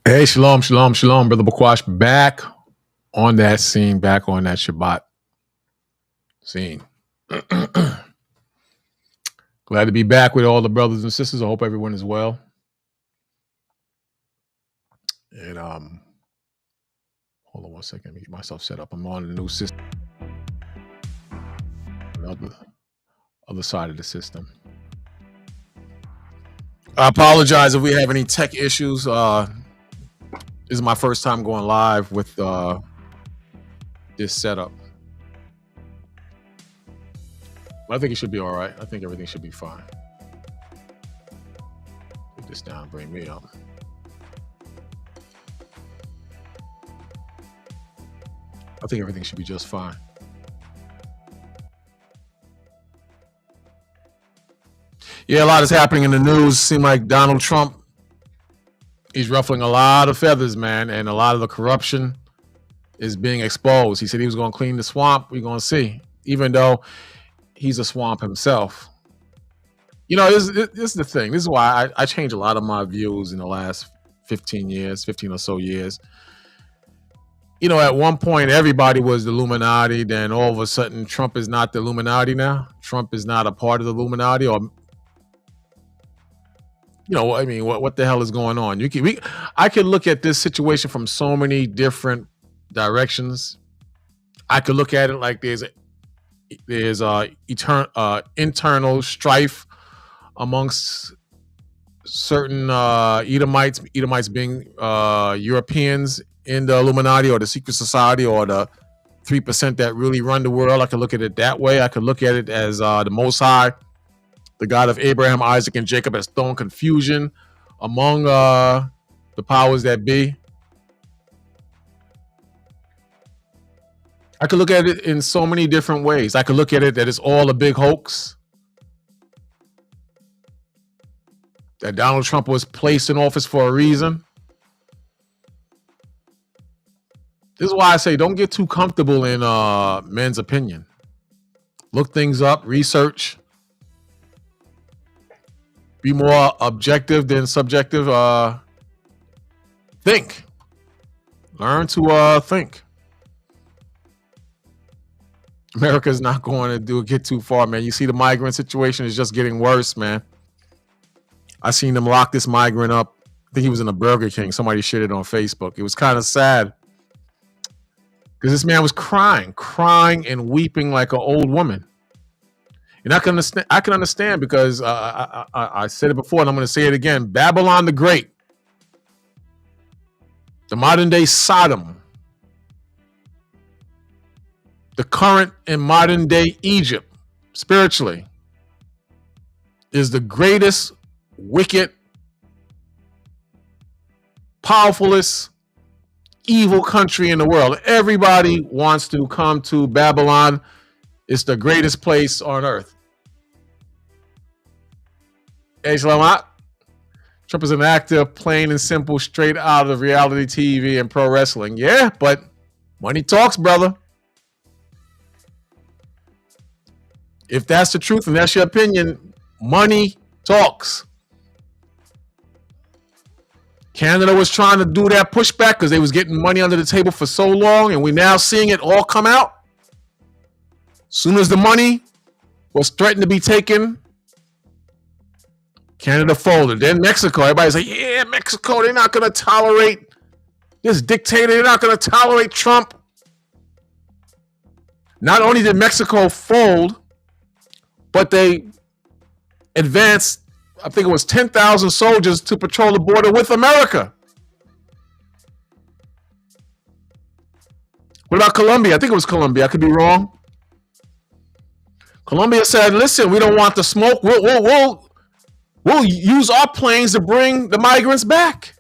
Hey, shalom, shalom, shalom, brother Bakwash, back on that scene, back on that Shabbat scene. Glad to be back with all the brothers and sisters. I hope everyone is well. And hold on one second, let me get myself set up. I'm on a new system, other side of the system. I apologize if we have any tech issues. This is my first time going live with this setup. I think it should be all right. I think everything should be fine. Put this down, bring me up. I think everything should be just fine. Yeah, a lot is happening in the news. Seems like Donald Trump, he's ruffling a lot of feathers, man, and a lot of the corruption is being exposed. He said he was going to clean the swamp. We're going to see, even though he's a swamp himself. You know, this is the thing. This is why I changed a lot of my views in the last 15 or so years. You know, at one point, everybody was the Illuminati. Then all of a sudden, Trump is not the Illuminati now. Trump is not a part of the Illuminati, or you know, I mean, what the hell is going on? I could look at this situation from so many different directions. I could look at it like there's internal strife amongst certain Edomites being Europeans in the Illuminati or the secret society or the 3% that really run the world. I could look at it that way. I could look at it as the Most High, the God of Abraham, Isaac, and Jacob, has thrown confusion among the powers that be. I could look at it in so many different ways. I could look at it that it's all a big hoax, that Donald Trump was placed in office for a reason. This is why I say don't get too comfortable in men's opinion. Look things up, research. Be more objective than subjective. Think. Learn to think. America's not going to get too far, man. You see the migrant situation is just getting worse, man. I seen them lock this migrant up. I think he was in a Burger King. Somebody shared it on Facebook. It was kind of sad because this man was crying and weeping like an old woman. And I can understand because I said it before and I'm going to say it again. Babylon the Great, the modern day Sodom, the current and modern day Egypt, spiritually, is the greatest, wicked, powerfulest, evil country in the world. Everybody wants to come to Babylon. It's the greatest place on earth. Hey, Salamat. Trump is an actor, plain and simple, straight out of reality TV and pro wrestling. Yeah, but money talks, brother. If that's the truth and that's your opinion, money talks. Canada was trying to do that pushback because they was getting money under the table for so long, and we're now seeing it all come out. Soon as the money was threatened to be taken, Canada folded. Then Mexico, everybody's like, yeah, Mexico, they're not going to tolerate this dictator. They're not going to tolerate Trump. Not only did Mexico fold, but they advanced, I think it was 10,000 soldiers to patrol the border with America. What about Colombia? I think it was Colombia. I could be wrong. Colombia said, listen, we don't want the smoke. We'll use our planes to bring the migrants back.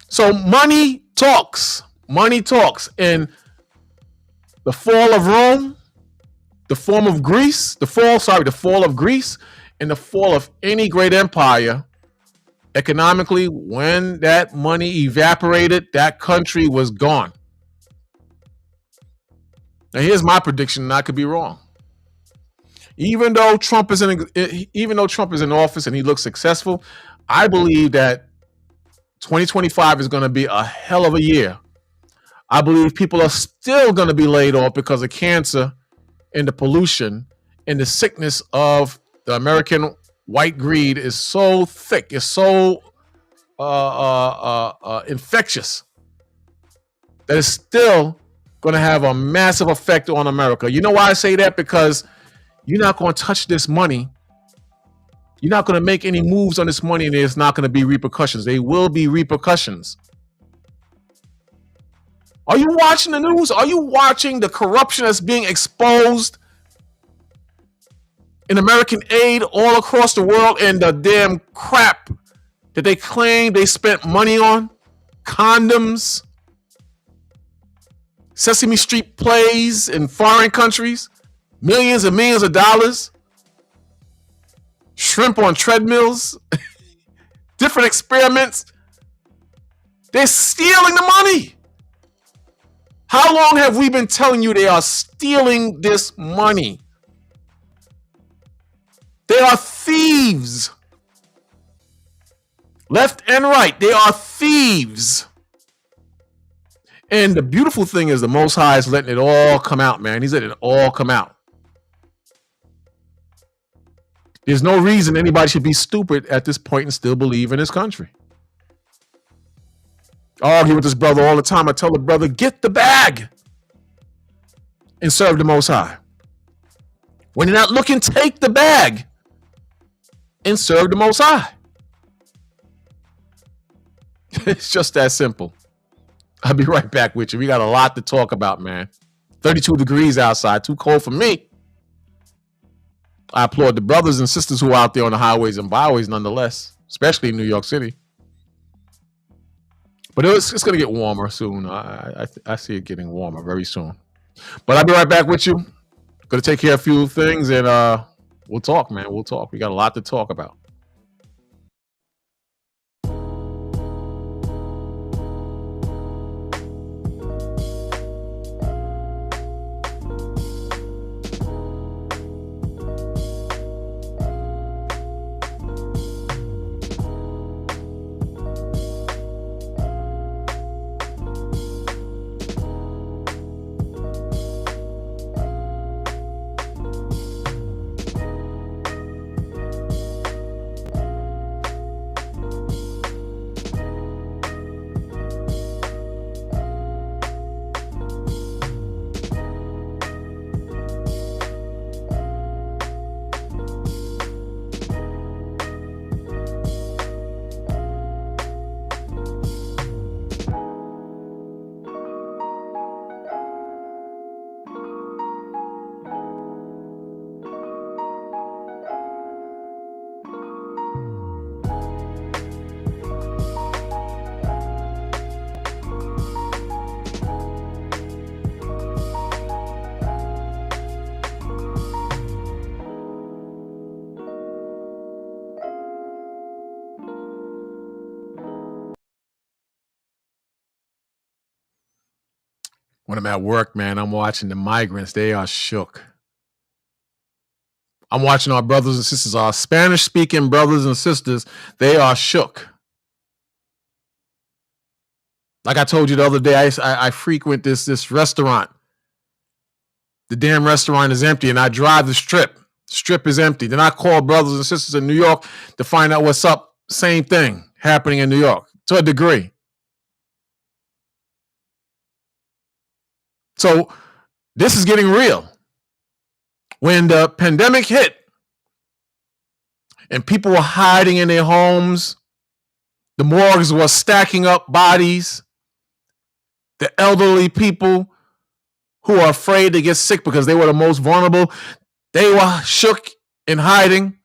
So money talks. Money talks. And the fall of Rome, the fall of Greece, and the fall of any great empire, economically, when that money evaporated, that country was gone. Now, here's my prediction, and I could be wrong. Even though Trump is in office and he looks successful, I believe that 2025 is going to be a hell of a year. I believe people are still going to be laid off because of cancer and the pollution and the sickness of the American white greed is so thick, it's so infectious that it's still going to have a massive effect on America. You know why I say that? Because you're not going to touch this money. You're not going to make any moves on this money, and there's not going to be repercussions. There will be repercussions. Are you watching the news? Are you watching the corruption that's being exposed in American aid all across the world and the damn crap that they claim they spent money on? Condoms, Sesame Street plays in foreign countries, millions and millions of dollars, shrimp on treadmills, different experiments. They're stealing the money. How long have we been telling you they are stealing this money? They are thieves. Left and right, they are thieves. And the beautiful thing is the Most High is letting it all come out, man. He's letting it all come out. There's no reason anybody should be stupid at this point and still believe in this country. I argue with this brother all the time. I tell the brother, get the bag and serve the Most High. When you're not looking, take the bag and serve the Most High. It's just that simple. I'll be right back with you. We got a lot to talk about, man. 32 degrees outside, too cold for me. I applaud the brothers and sisters who are out there on the highways and byways nonetheless, especially in New York City. But it's going to get warmer soon. I see it getting warmer very soon. But I'll be right back with you. Going to take care of a few things and we'll talk, man. We'll talk. We got a lot to talk about. When I'm at work, man, I'm watching the migrants. They are shook. I'm watching our brothers and sisters, our Spanish-speaking brothers and sisters. They are shook. Like I told you the other day, I frequent this restaurant. The damn restaurant is empty, and I drive the strip. The strip is empty. Then I call brothers and sisters in New York to find out what's up. Same thing happening in New York to a degree. So this is getting real. When the pandemic hit and people were hiding in their homes, the morgues were stacking up bodies, the elderly people who are afraid to get sick because they were the most vulnerable, they were shook and hiding.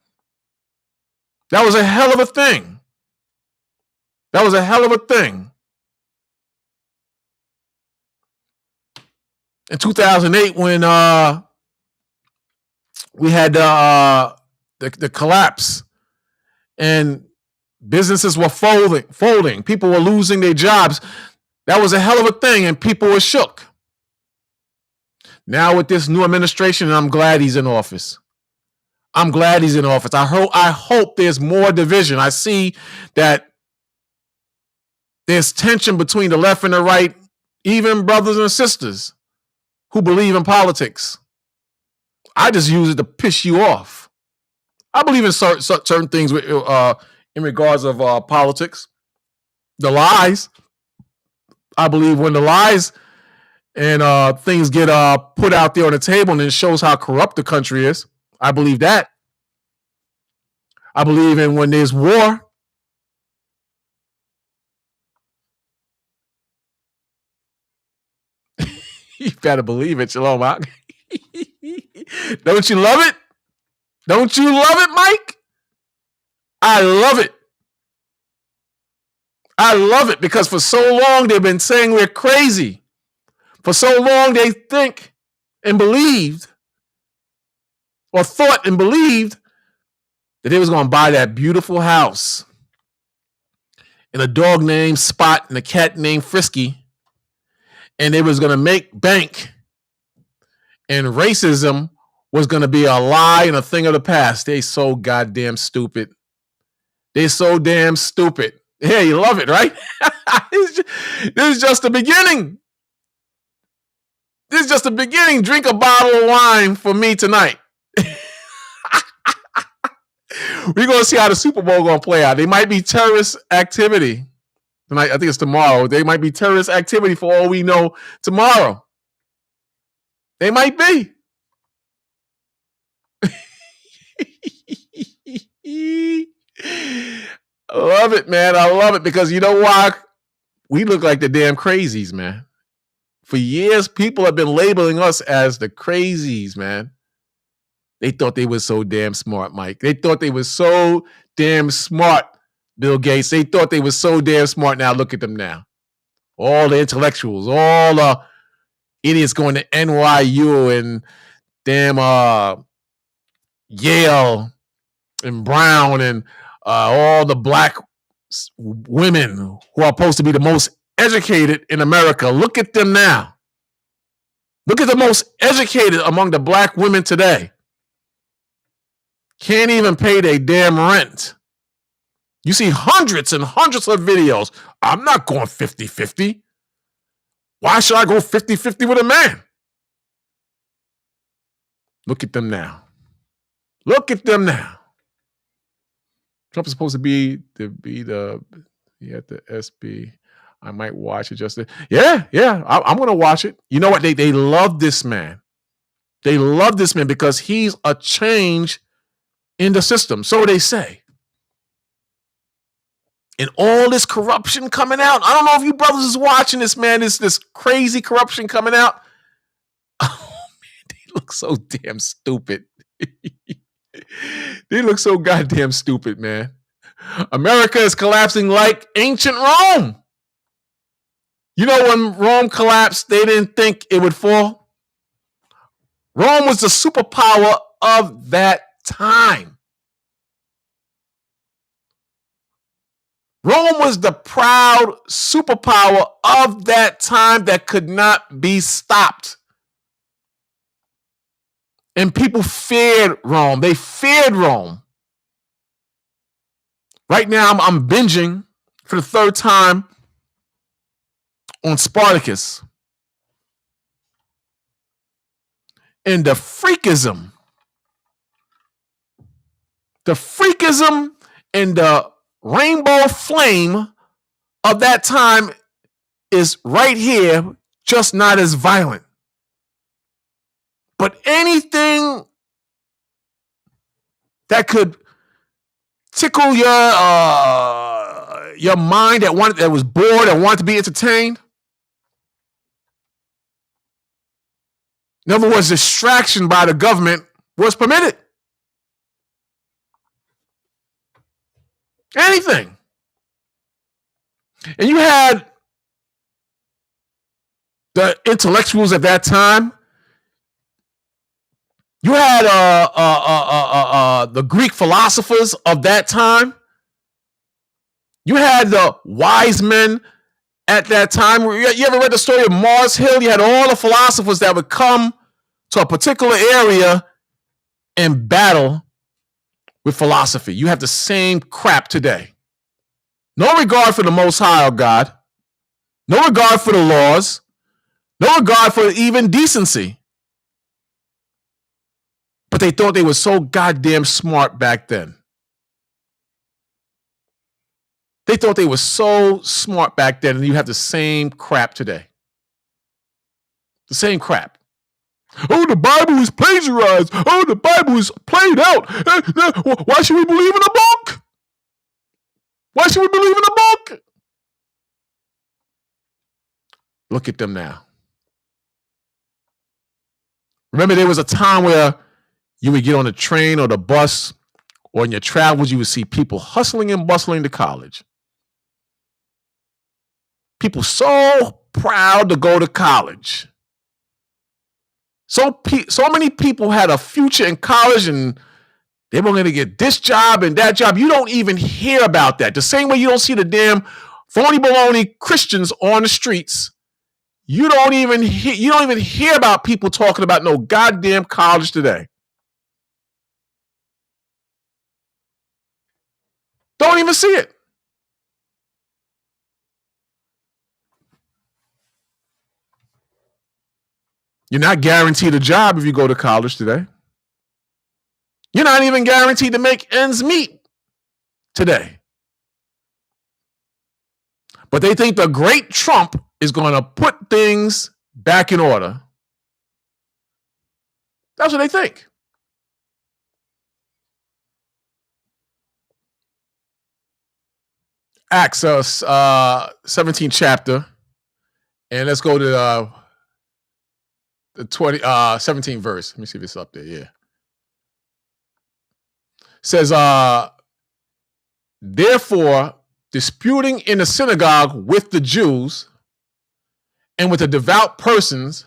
That was a hell of a thing. That was a hell of a thing. In 2008, when we had the collapse and businesses were folding, people were losing their jobs, that was a hell of a thing, and people were shook. Now with this new administration, and I'm glad he's in office, I'm glad he's in office. I hope there's more division. I see that there's tension between the left and the right, even brothers and sisters who believe in politics. I just use it to piss you off. I believe in certain things in regards of politics. The lies. I believe when the lies and things get put out there on the table and it shows how corrupt the country is, I believe that. I believe in when there's war. You better believe it, Shalom. Don't you love it? Don't you love it, Mike? I love it. I love it because for so long they've been saying we're crazy. For so long they think and believed or thought and believed that they was going to buy that beautiful house and a dog named Spot and a cat named Frisky, and they was going to make bank, and racism was going to be a lie and a thing of the past. They so goddamn stupid. They so damn stupid. Yeah, you love it, right? This is just the beginning. This is just the beginning. Drink a bottle of wine for me tonight. We're going to see how the Super Bowl going to play out. They might be terrorist activity tonight. I think it's tomorrow. They might be terrorist activity for all we know tomorrow. They might be. I love it, man. I love it because you know why? We look like the damn crazies, man. For years, people have been labeling us as the crazies, man. They thought they were so damn smart, Mike. They thought they were so damn smart, Bill Gates. They thought they were so damn smart. Now look at them now. All the intellectuals, all the idiots going to NYU and damn Yale and Brown and all the black women who are supposed to be the most educated in America. Look at them now. Look at the most educated among the black women today. Can't even pay their damn rent. You see hundreds and hundreds of videos. I'm not going 50-50. Why should I go 50-50 with a man? Look at them now. Look at them now. Trump is supposed to be at the SB. I might watch it just to, yeah. I'm going to watch it. You know what? They love this man. They love this man because he's a change in the system. So they say. And all this corruption coming out. I don't know if you brothers is watching this, man. This crazy corruption coming out. Oh, man, they look so damn stupid. They look so goddamn stupid, man. America is collapsing like ancient Rome. You know, when Rome collapsed, they didn't think it would fall. Rome was the superpower of that time. Rome was the proud superpower of that time that could not be stopped. And people feared Rome. They feared Rome. Right now, I'm binging for the third time on Spartacus. And the freakism and the rainbow flame of that time is right here, just not as violent. But anything that could tickle your mind that was bored and wanted to be entertained. In other words, distraction by the government was permitted. Anything. And you had the intellectuals at that time. You had the Greek philosophers of that time. You had the wise men at that time. You ever read the story of Mars Hill? You had all the philosophers that would come to a particular area and battle with philosophy. You have the same crap today. No regard for the Most High or God. No regard for the laws. No regard for even decency. But they thought they were so goddamn smart back then. They thought they were so smart back then, and you have the same crap today. The same crap. Oh, the Bible is plagiarized. Oh, the Bible is played out. Why should we believe in a book? Why should we believe in a book? Look at them now. Remember, there was a time where you would get on the train or the bus or in your travels, you would see people hustling and bustling to college. People so proud to go to college. So many people had a future in college and they were going to get this job and that job. You don't even hear about that. The same way you don't see the damn phony baloney Christians on the streets. You don't even hear about people talking about no goddamn college today. Don't even see it. You're not guaranteed a job if you go to college today. You're not even guaranteed to make ends meet today. But they think the great Trump is going to put things back in order. That's what they think. Acts 17th chapter. And let's go to the 17th verse. Let me see if it's up there. Yeah. It says, therefore, disputing in the synagogue with the Jews and with the devout persons,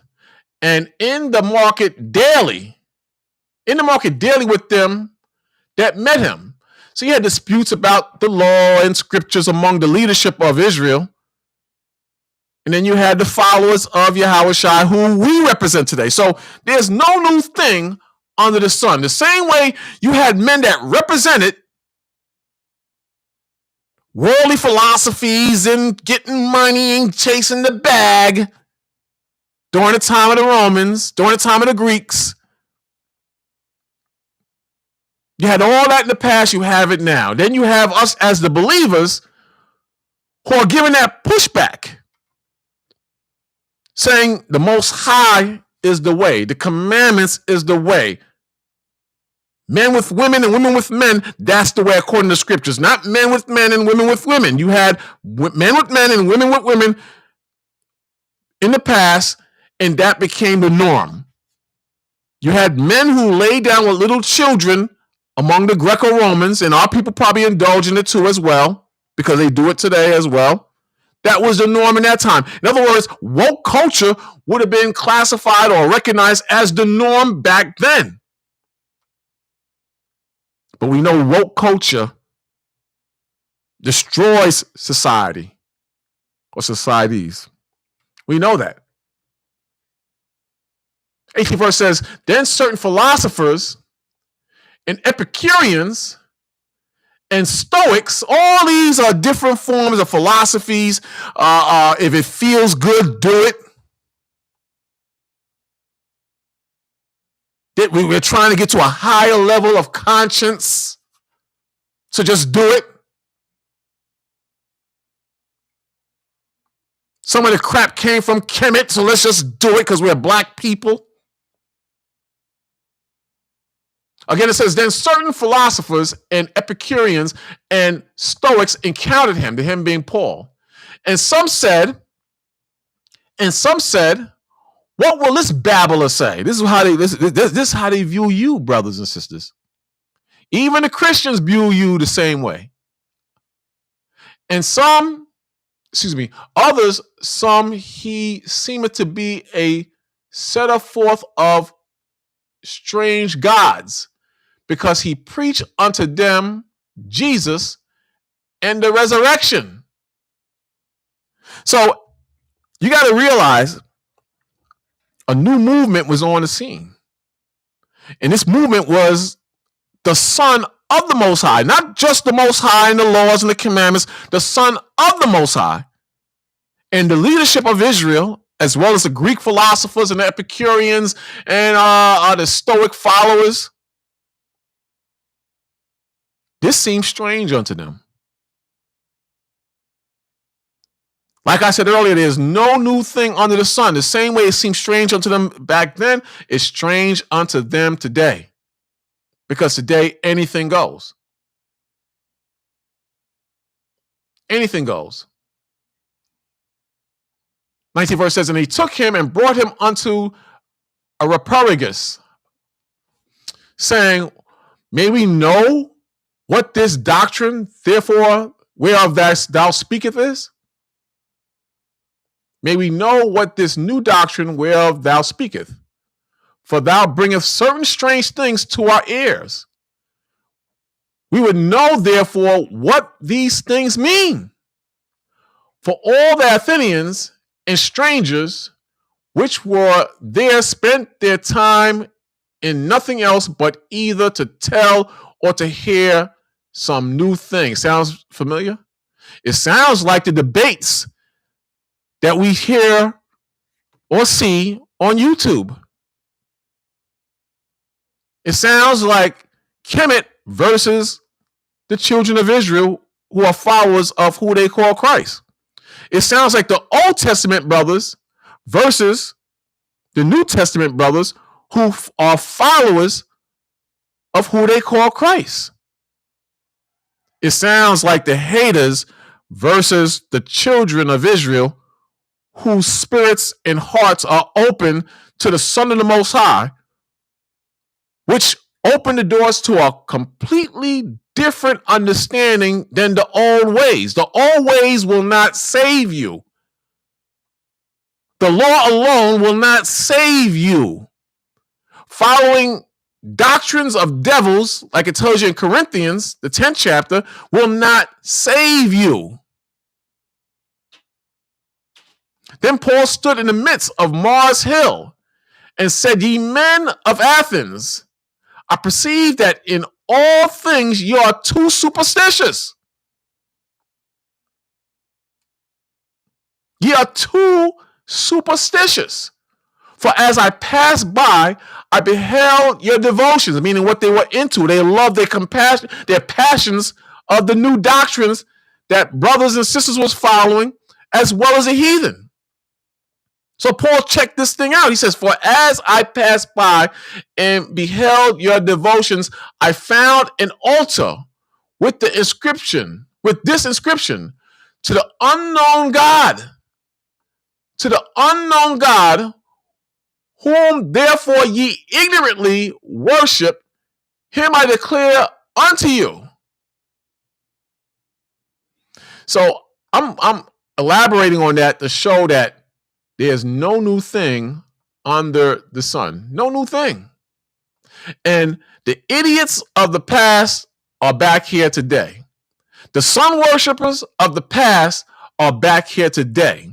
and in the market daily with them that met him. So he had disputes about the law and scriptures among the leadership of Israel. And then you had the followers of Yahushua, who we represent today. So there's no new thing under the sun. The same way you had men that represented worldly philosophies and getting money and chasing the bag during the time of the Romans, during the time of the Greeks. You had all that in the past, you have it now. Then you have us as the believers who are giving that pushback, saying the Most High is the way, the commandments is the way. Men with women and women with men, that's the way according to scriptures, not men with men and women with women. You had men with men and women with women in the past, and that became the norm. You had men who laid down with little children among the Greco-Romans, and our people probably indulge in it too as well, because they do it today as well. That was the norm in that time. In other words, woke culture would have been classified or recognized as the norm back then. But we know woke culture destroys society or societies. We know that. 18th verse says, then certain philosophers and Epicureans and Stoics, all these are different forms of philosophies. If it feels good, do it. We're trying to get to a higher level of conscience, so just do it. Some of the crap came from Kemet, so let's just do it because we're black people. Again, it says, then certain philosophers and Epicureans and Stoics encountered him, to him being Paul. And some said, what will this babbler say? This is how they view you, brothers and sisters. Even the Christians view you the same way. And others, he seemeth to be a setter forth of strange gods, because he preached unto them Jesus and the resurrection. So you got to realize a new movement was on the scene. And this movement was the son of the Most High, not just the Most High and the laws and the commandments, the Son of the Most High. And the leadership of Israel, as well as the Greek philosophers and the Epicureans and the Stoic followers, this seems strange unto them. Like I said earlier, there's no new thing under the sun. The same way it seemed strange unto them back then, it's strange unto them today. Because today, anything goes. Anything goes. 19th verse says, and he took him and brought him unto a Areopagus, saying, may we know what this doctrine, therefore, whereof thou speakest is? May we know what this new doctrine whereof thou speakest. For thou bringest certain strange things to our ears. We would know, therefore, what these things mean. For all the Athenians and strangers which were there spent their time in nothing else but either to tell or to hear some new thing. Sounds familiar? It sounds like the debates that we hear or see on YouTube. It sounds like Kemet versus the children of Israel who are followers of who they call Christ. It sounds like the Old Testament brothers versus the New Testament brothers who are followers of who they call Christ. It sounds like the haters versus the children of Israel whose spirits and hearts are open to the Son of the Most High, which open the doors to a completely different understanding than the old ways. The old ways will not save you. The law alone will not save you. Following doctrines of devils, like it tells you in Corinthians, the 10th chapter, will not save you. Then Paul stood in the midst of Mars Hill and said, ye men of Athens, I perceive that in all things you are too superstitious. Ye are too superstitious. For as I passed by, I beheld your devotions, meaning what they were into. They loved their compassion, their passions of the new doctrines that brothers and sisters was following, as well as the heathen. So Paul checked this thing out. He says, for as I passed by and beheld your devotions, I found an altar with this inscription, to the unknown God. To the unknown God, whom therefore ye ignorantly worship, him I declare unto you. So I'm elaborating on that to show that there's no new thing under the sun. No new thing. And the idiots of the past are back here today. The sun worshipers of the past are back here today.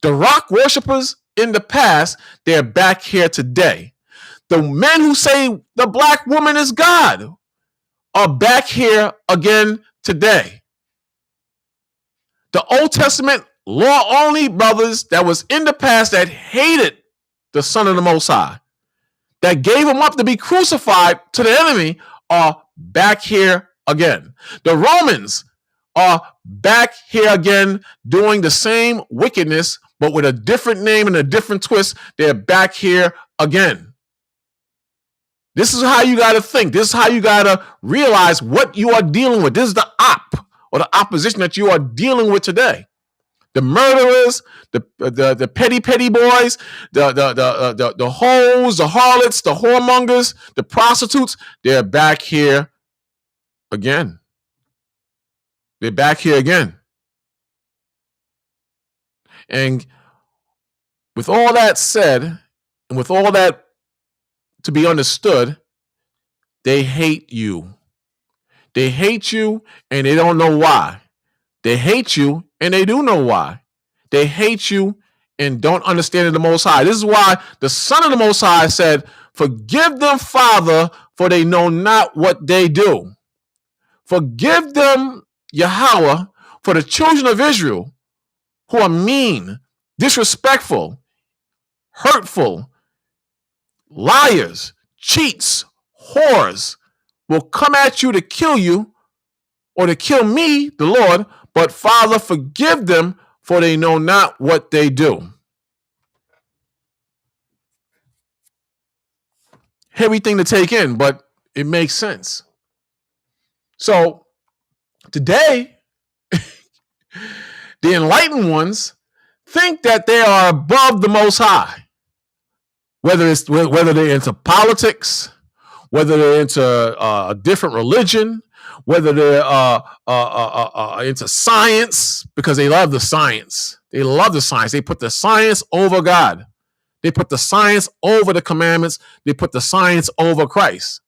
The rock worshipers in the past, they're back here today. The men who say the black woman is God are back here again today. The Old Testament law-only brothers that was in the past that hated the Son of the Most High, that gave him up to be crucified to the enemy, are back here again. The Romans are back here again doing the same wickedness, but with a different name and a different twist. They're back here again. This is how you got to think. This is how you got to realize what you are dealing with. This is the or the opposition that you are dealing with today. The murderers, the petty boys, the hoes, the harlots, the whoremongers, the prostitutes, they're back here again. They're back here again. And with all that said, and with all that to be understood, they hate you. They hate you and they don't know why. They hate you and they do know why. They hate you and don't understand the Most High. This is why the Son of the Most High said, forgive them, Father, for they know not what they do. Forgive them, Yahweh, for the children of Israel who are mean, disrespectful, hurtful, liars, cheats, whores, will come at you to kill you or to kill me, the Lord, but Father, forgive them, for they know not what they do. Heavy thing to take in, but it makes sense. So today, the enlightened ones think that they are above the Most High, whether they're into politics, whether they're into a different religion, whether they're into science, because they love the science. They love the science. They put the science over God. They put the science over the commandments. They put the science over Christ.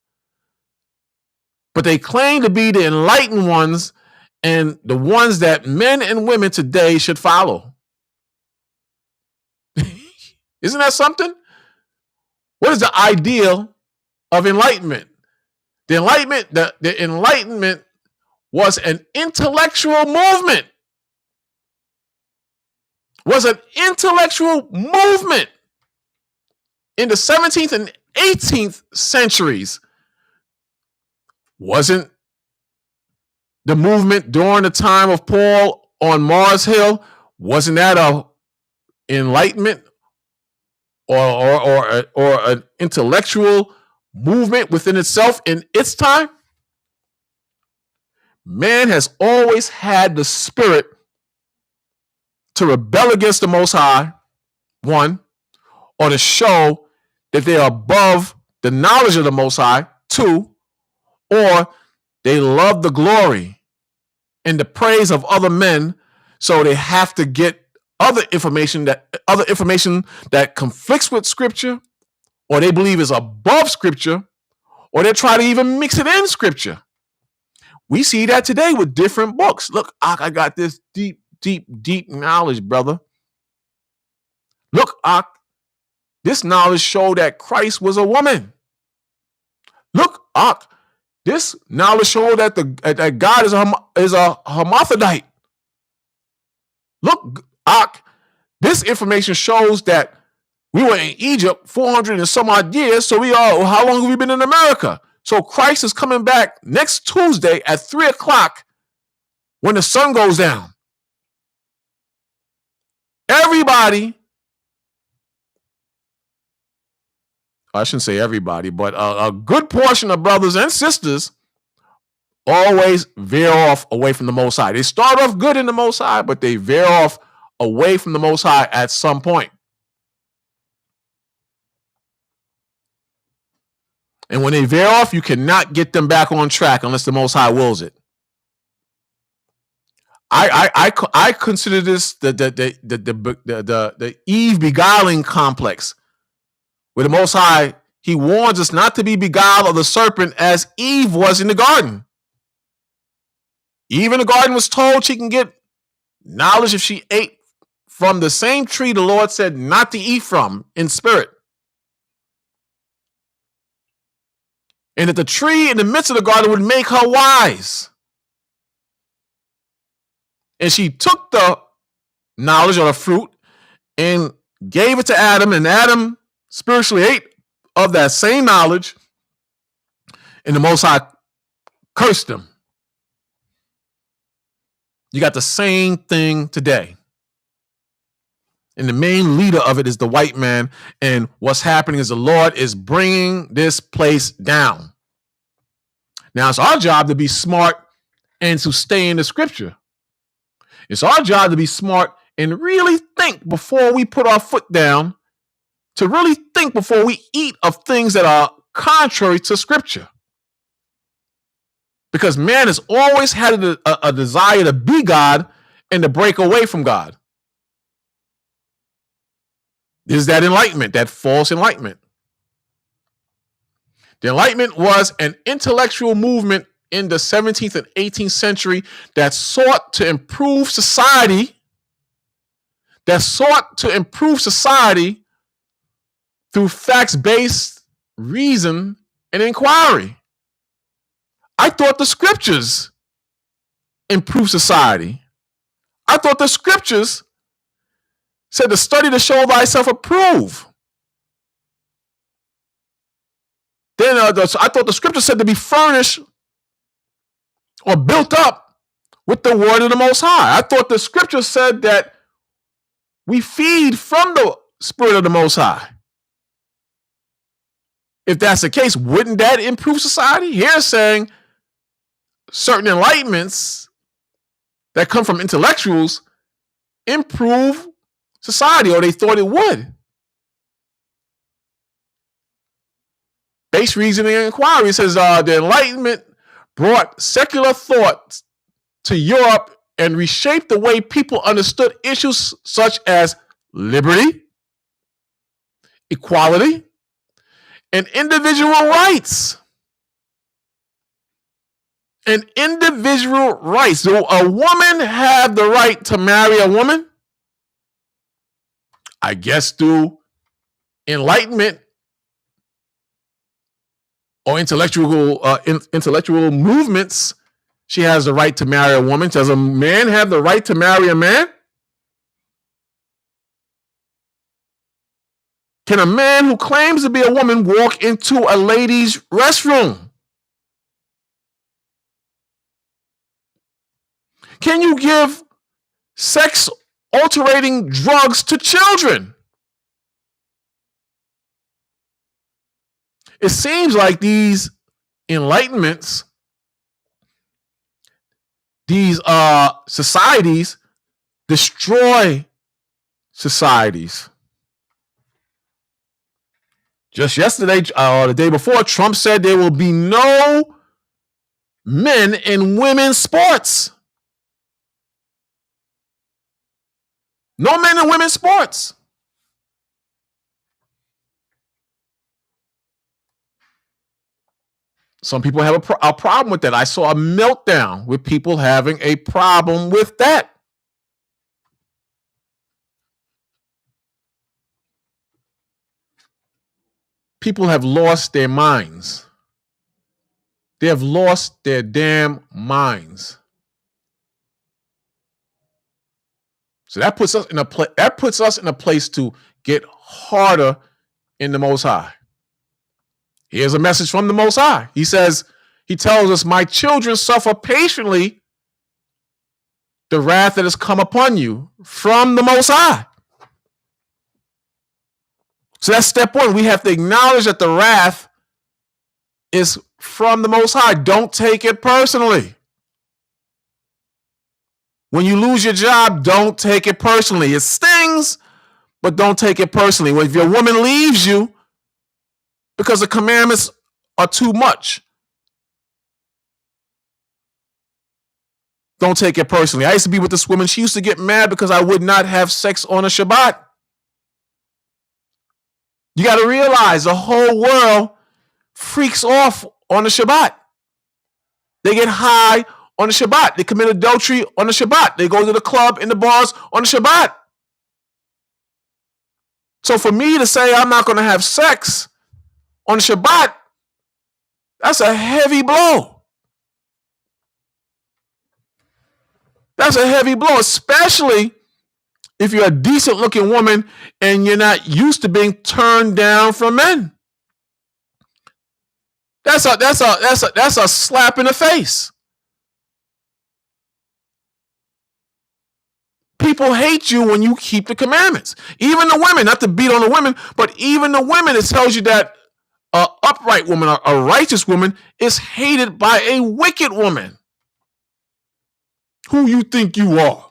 But they claim to be the enlightened ones and the ones that men and women today should follow. Isn't that something? What is the ideal of enlightenment? The enlightenment was an intellectual movement. Was an intellectual movement in the 17th and 18th centuries. Wasn't the movement during the time of Paul on Mars Hill, wasn't that a enlightenment or an intellectual movement within itself in its time? Man has always had the spirit to rebel against the Most High, one, or to show that they are above the knowledge of the Most High, two, or they love the glory and the praise of other men, so they have to get other information that conflicts with Scripture, or they believe is above Scripture, or they try to even mix it in Scripture. We see that today with different books. Look, I got this deep knowledge, brother. Look, this knowledge showed that Christ was a woman. Look, this knowledge showed that God is a hermaphrodite. Look, this information shows that we were in Egypt 400 and some odd years. So how long have we been in America? So Christ is coming back next Tuesday at 3:00 when the sun goes down. Everybody, I shouldn't say everybody, but a good portion of brothers and sisters always veer off away from the Most High. They start off good in the Most High, but they veer off away from the Most High at some point. And when they veer off, you cannot get them back on track unless the Most High wills it. I consider this the Eve beguiling complex, where the Most High, he warns us not to be beguiled of the serpent as Eve was in the garden. Eve in the garden was told she can get knowledge if she ate from the same tree the Lord said not to eat from in spirit. And that the tree in the midst of the garden would make her wise. And she took the knowledge or the fruit and gave it to Adam, and Adam spiritually ate of that same knowledge, and the Most High cursed him. You got the same thing today. And the main leader of it is the white man. And what's happening is the Lord is bringing this place down. Now, it's our job to be smart and to stay in the Scripture. It's our job to be smart and really think before we put our foot down, to really think before we eat of things that are contrary to Scripture. Because man has always had a desire to be God and to break away from God. Is that enlightenment, that false enlightenment. The Enlightenment was an intellectual movement in the 17th and 18th century that sought to improve society, through facts-based reason and inquiry. I thought the scriptures improve society. I thought the scriptures said to study to show thyself approved. Then I thought the scripture said to be furnished or built up with the word of the Most High. I thought the scripture said that we feed from the Spirit of the Most High. If that's the case, wouldn't that improve society? Here it's saying certain enlightenments that come from intellectuals improve society, or they thought it would. Base reasoning and inquiry says the Enlightenment brought secular thought to Europe and reshaped the way people understood issues such as liberty, equality, and individual rights. And individual rights. Do a woman have the right to marry a woman? I guess through enlightenment or intellectual movements, she has the right to marry a woman. Does a man have the right to marry a man? Can a man who claims to be a woman walk into a ladies' restroom? Can you give sex-altering drugs to children? It seems like these enlightenments, these societies, destroy societies. Just yesterday, the day before, Trump said there will be no men in women's sports. No men in women's sports. Some people have a problem with that. I saw a meltdown with people having a problem with that. People have lost their minds. They have lost their damn minds. So that puts us in a place to get harder in the Most High. Here's a message from the Most High. He tells us, my children, suffer patiently the wrath that has come upon you from the Most High. So that's step one. We have to acknowledge that the wrath is from the Most High. Don't take it personally. When you lose your job, don't take it personally. It stings, but don't take it personally. If your woman leaves you because the commandments are too much, don't take it personally. I used to be with this woman. She used to get mad because I would not have sex on a Shabbat. You got to realize the whole world freaks off on the Shabbat. They get high on the Shabbat. They commit adultery on the Shabbat. They go to the club and the bars on the Shabbat. So for me to say I'm not going to have sex on the Shabbat, that's a heavy blow. That's a heavy blow, especially if you're a decent looking woman and you're not used to being turned down from men. That's a slap in the face. People hate you when you keep the commandments. Even the women, not to beat on the women, but even the women, it tells you that an upright woman, a righteous woman, is hated by a wicked woman. Who you think you are?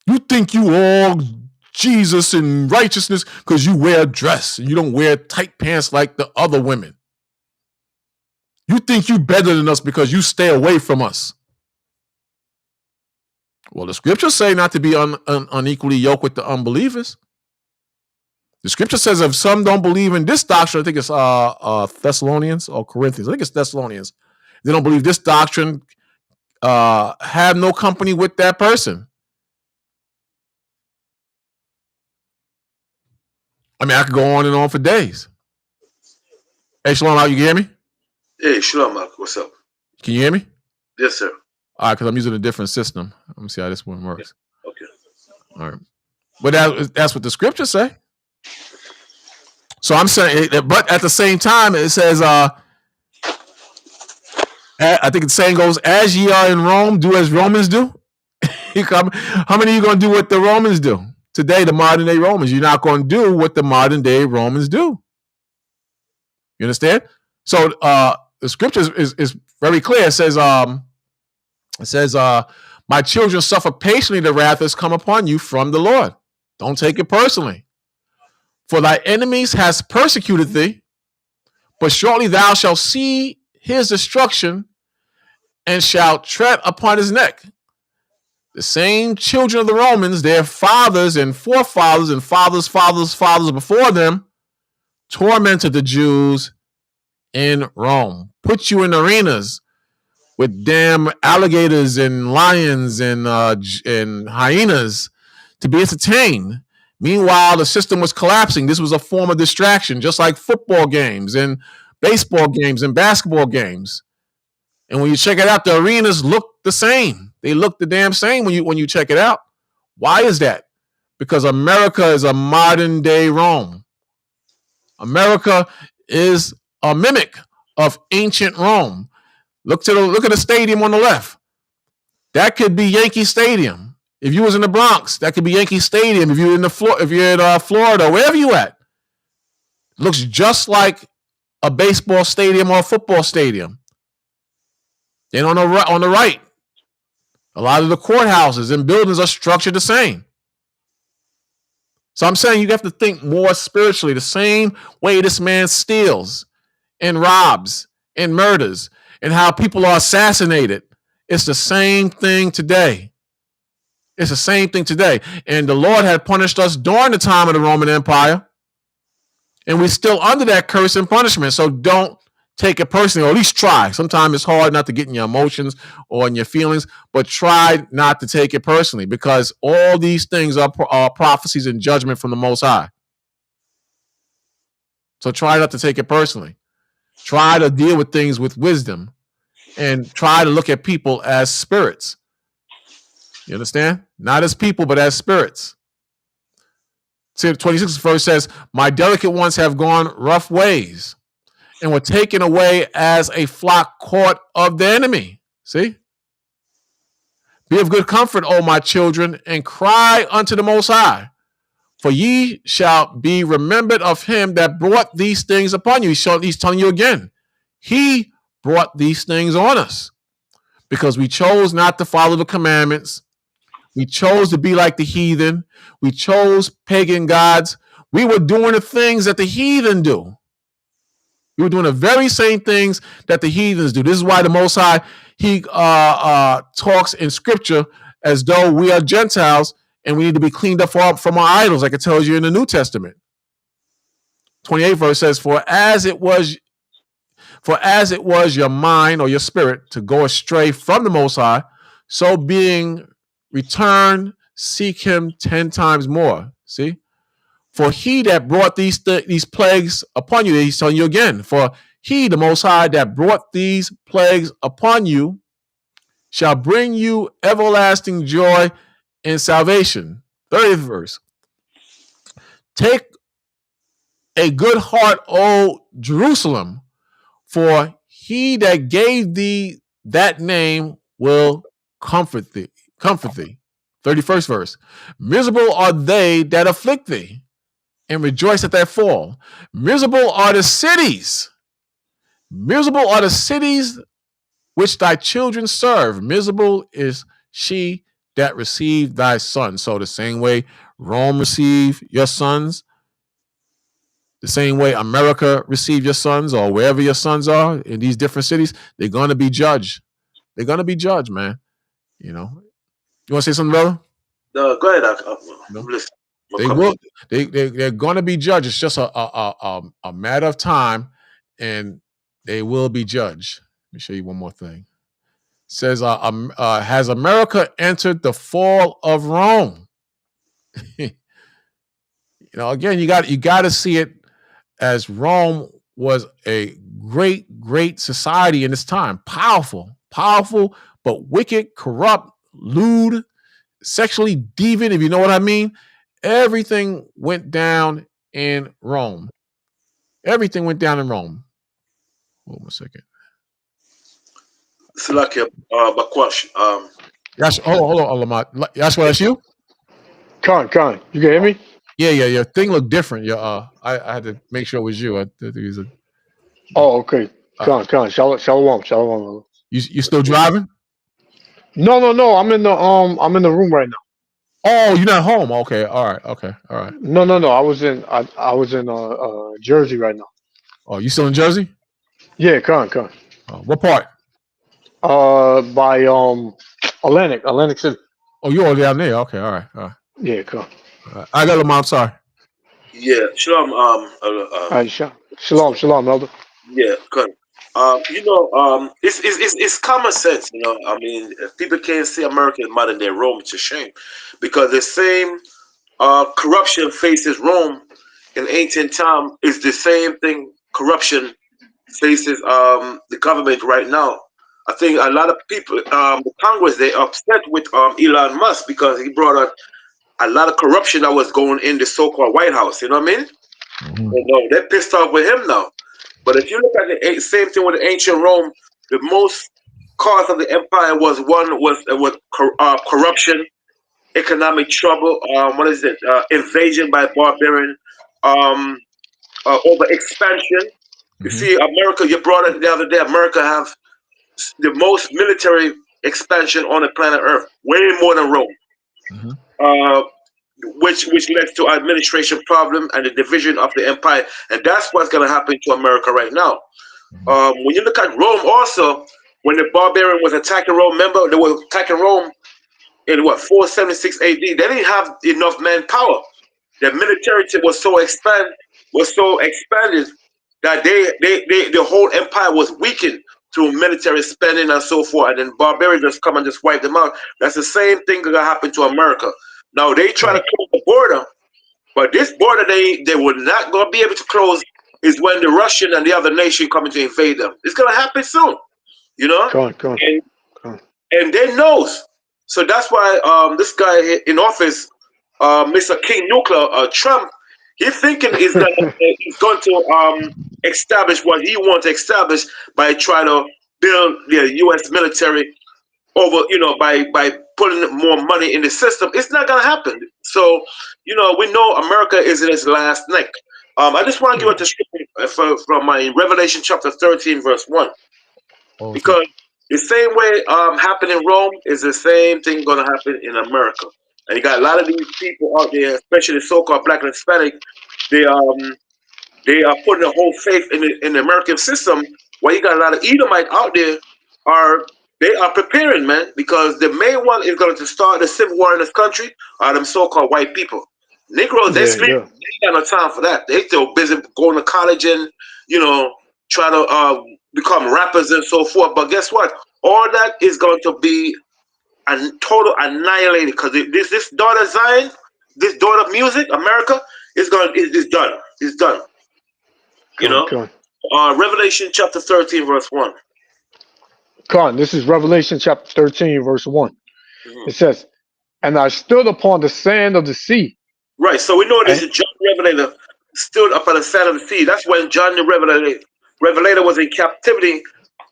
You think you all Jesus and righteousness because you wear a dress and you don't wear tight pants like the other women. You think you better than us because you stay away from us. Well, the scriptures say not to be unequally yoked with the unbelievers. The scripture says if some don't believe in this doctrine, I think it's Thessalonians or Corinthians. I think it's Thessalonians. They don't believe this doctrine, have no company with that person. I mean, I could go on and on for days. Hey, Shalom, you hear me? Hey, Shalom, Mark. What's up? Can you hear me? Yes, sir. All right, because I'm using a different system. Let me see how this one works. Okay. All right. But that's what the scriptures say. So I'm saying, but at the same time, it says, I think the saying goes, as ye are in Rome, do as Romans do. How many of you going to do what the Romans do? Today, the modern day Romans. You're not going to do what the modern day Romans do. You understand? So the scripture is very clear. It says, my children suffer patiently the wrath that's come upon you from the Lord. Don't take it personally. For thy enemies has persecuted thee, but shortly thou shalt see his destruction and shalt tread upon his neck. The same children of the Romans, their fathers and forefathers and fathers' before them, tormented the Jews in Rome. Put you in arenas with damn alligators and lions and hyenas to be entertained. Meanwhile, the system was collapsing. This was a form of distraction, just like football games and baseball games and basketball games. And when you check it out, the arenas look the same. They look the damn same when you check it out. Why is that? Because America is a modern day Rome. America is a mimic of ancient Rome. Look at the stadium on the left. That could be Yankee Stadium. If you was in the Bronx, that could be Yankee Stadium. If you're in Florida, wherever you at, it looks just like a baseball stadium or a football stadium. Then on the right, a lot of the courthouses and buildings are structured the same. So I'm saying you have to think more spiritually. The same way this man steals and robs and murders and how people are assassinated. It's the same thing today. It's the same thing today. And the Lord had punished us during the time of the Roman Empire. And we're still under that curse and punishment. So don't take it personally, or at least try. Sometimes it's hard not to get in your emotions or in your feelings, but try not to take it personally, because all these things are prophecies and judgment from the Most High. So try not to take it personally. Try to deal with things with wisdom and try to look at people as spirits. You understand? Not as people, but as spirits. See, the 26th verse says, my delicate ones have gone rough ways and were taken away as a flock caught of the enemy. See? Be of good comfort, O my children, and cry unto the Most High, for ye shall be remembered of him that brought these things upon you. He's telling you again. He brought these things on us because we chose not to follow the commandments. We chose to be like the heathen. We chose pagan gods. We were doing the things that the heathen do. We were doing the very same things that the heathens do. This is why the Most High, he talks in scripture as though we are Gentiles and we need to be cleaned up from our idols, like it tells you in the New Testament. 28th verse says, For as it was your mind or your spirit to go astray from the Most High, so being returned, seek him 10 times more. See? For he that brought these plagues upon you, he's telling you again, for he, the Most High, that brought these plagues upon you, shall bring you everlasting joy and salvation. 30th verse. Take a good heart, O Jerusalem, for he that gave thee that name will comfort thee. 31st verse. Miserable are they that afflict thee, and rejoice at their fall. Miserable are the cities. Miserable are the cities which thy children serve. Miserable is she that received thy son. So the same way Rome received your sons, the same way America received your sons, or wherever your sons are in these different cities, they're going to be judged. They're going to be judged, man. You know. You want to say something, brother? No, go ahead. No? Listen. They will. They're going to be judged. It's just a matter of time, and they will be judged. Let me show you one more thing. It says, has America entered the fall of Rome? Again, you got to see it as Rome was a great society in this time. Powerful, but wicked, corrupt, lewd, sexually deviant, if you know what I mean. Everything went down in Rome. Everything went down in Rome. Hold on a second. Salakia, Bakwash. Hold on, Lamont. That's what that's you? Con, you can hear me? Yeah. Your thing looked different. I had to make sure it was you. I think it was Oh, okay. Con. Shalom. you still driving? No. I'm in the room right now. Oh, you're not home. Okay, all right. No. I was in Jersey right now. Oh, you still in Jersey? Yeah, con. What part? By Atlantic City. Oh, you're all down there. Okay, all right. Yeah, con. I got Lamont. Sorry. Yeah, Shalom. Shalom, elder. Yeah, good. It's common sense. I mean, if people can't see America as modern day Rome, it's a shame, because the same corruption faces Rome in ancient time is the same thing corruption faces the government right now. I think a lot of people, the Congress, they upset with Elon Musk because he brought out a lot of corruption that was going in the so-called White House. You know what I mean? Mm-hmm. They're pissed off with him now. But if you look at the same thing with ancient Rome, the most cause of the empire was corruption, economic trouble. Invasion by barbarian, over expansion. You see, America. You brought it the other day. America have the most military expansion on the planet Earth, way more than Rome. Which led to administration problem and the division of the empire, and that's what's going to happen to America right now. When you look at Rome, also, when the barbarian was attacking Rome, remember they were attacking Rome in 476 AD. They didn't have enough manpower. The military was so expanded that the whole empire was weakened through military spending and so forth. And then barbarians just come and just wipe them out. That's the same thing that happened to America. Now they try to close the border, but this border they will not going to be able to close is when the Russian and the other nation coming to invade them. It's going to happen soon, And they knows. So that's why this guy in office, Mr. King Nuclear, Trump, he's thinking he's going to establish what he wants to establish by trying to build the U.S. military over, by putting more money in the system. It's not going to happen. So, we know America is in its last neck. I just want to give a description from my Revelation chapter 13, verse 1. Okay. Because the same way happened in Rome is the same thing going to happen in America. And you got a lot of these people out there, especially the so-called Black and Hispanic, they are putting a whole faith in the American system. While you got a lot of Edomite out there they are preparing, man, because the main one is going to start the civil war in this country are them so-called white people. Negroes, they sleep. Yeah. They ain't got no time for that. They still busy going to college and, try to become rappers and so forth. But guess what? All that is going to be a total annihilated because this daughter Zion, this daughter music, America, is done. It's done. Revelation chapter 13, verse 1. This is Revelation chapter 13, verse 1. It says, "And I stood upon the sand of the sea." Right, so we know this is John the Revelator stood up on the sand of the sea. That's when John the Revelator was in captivity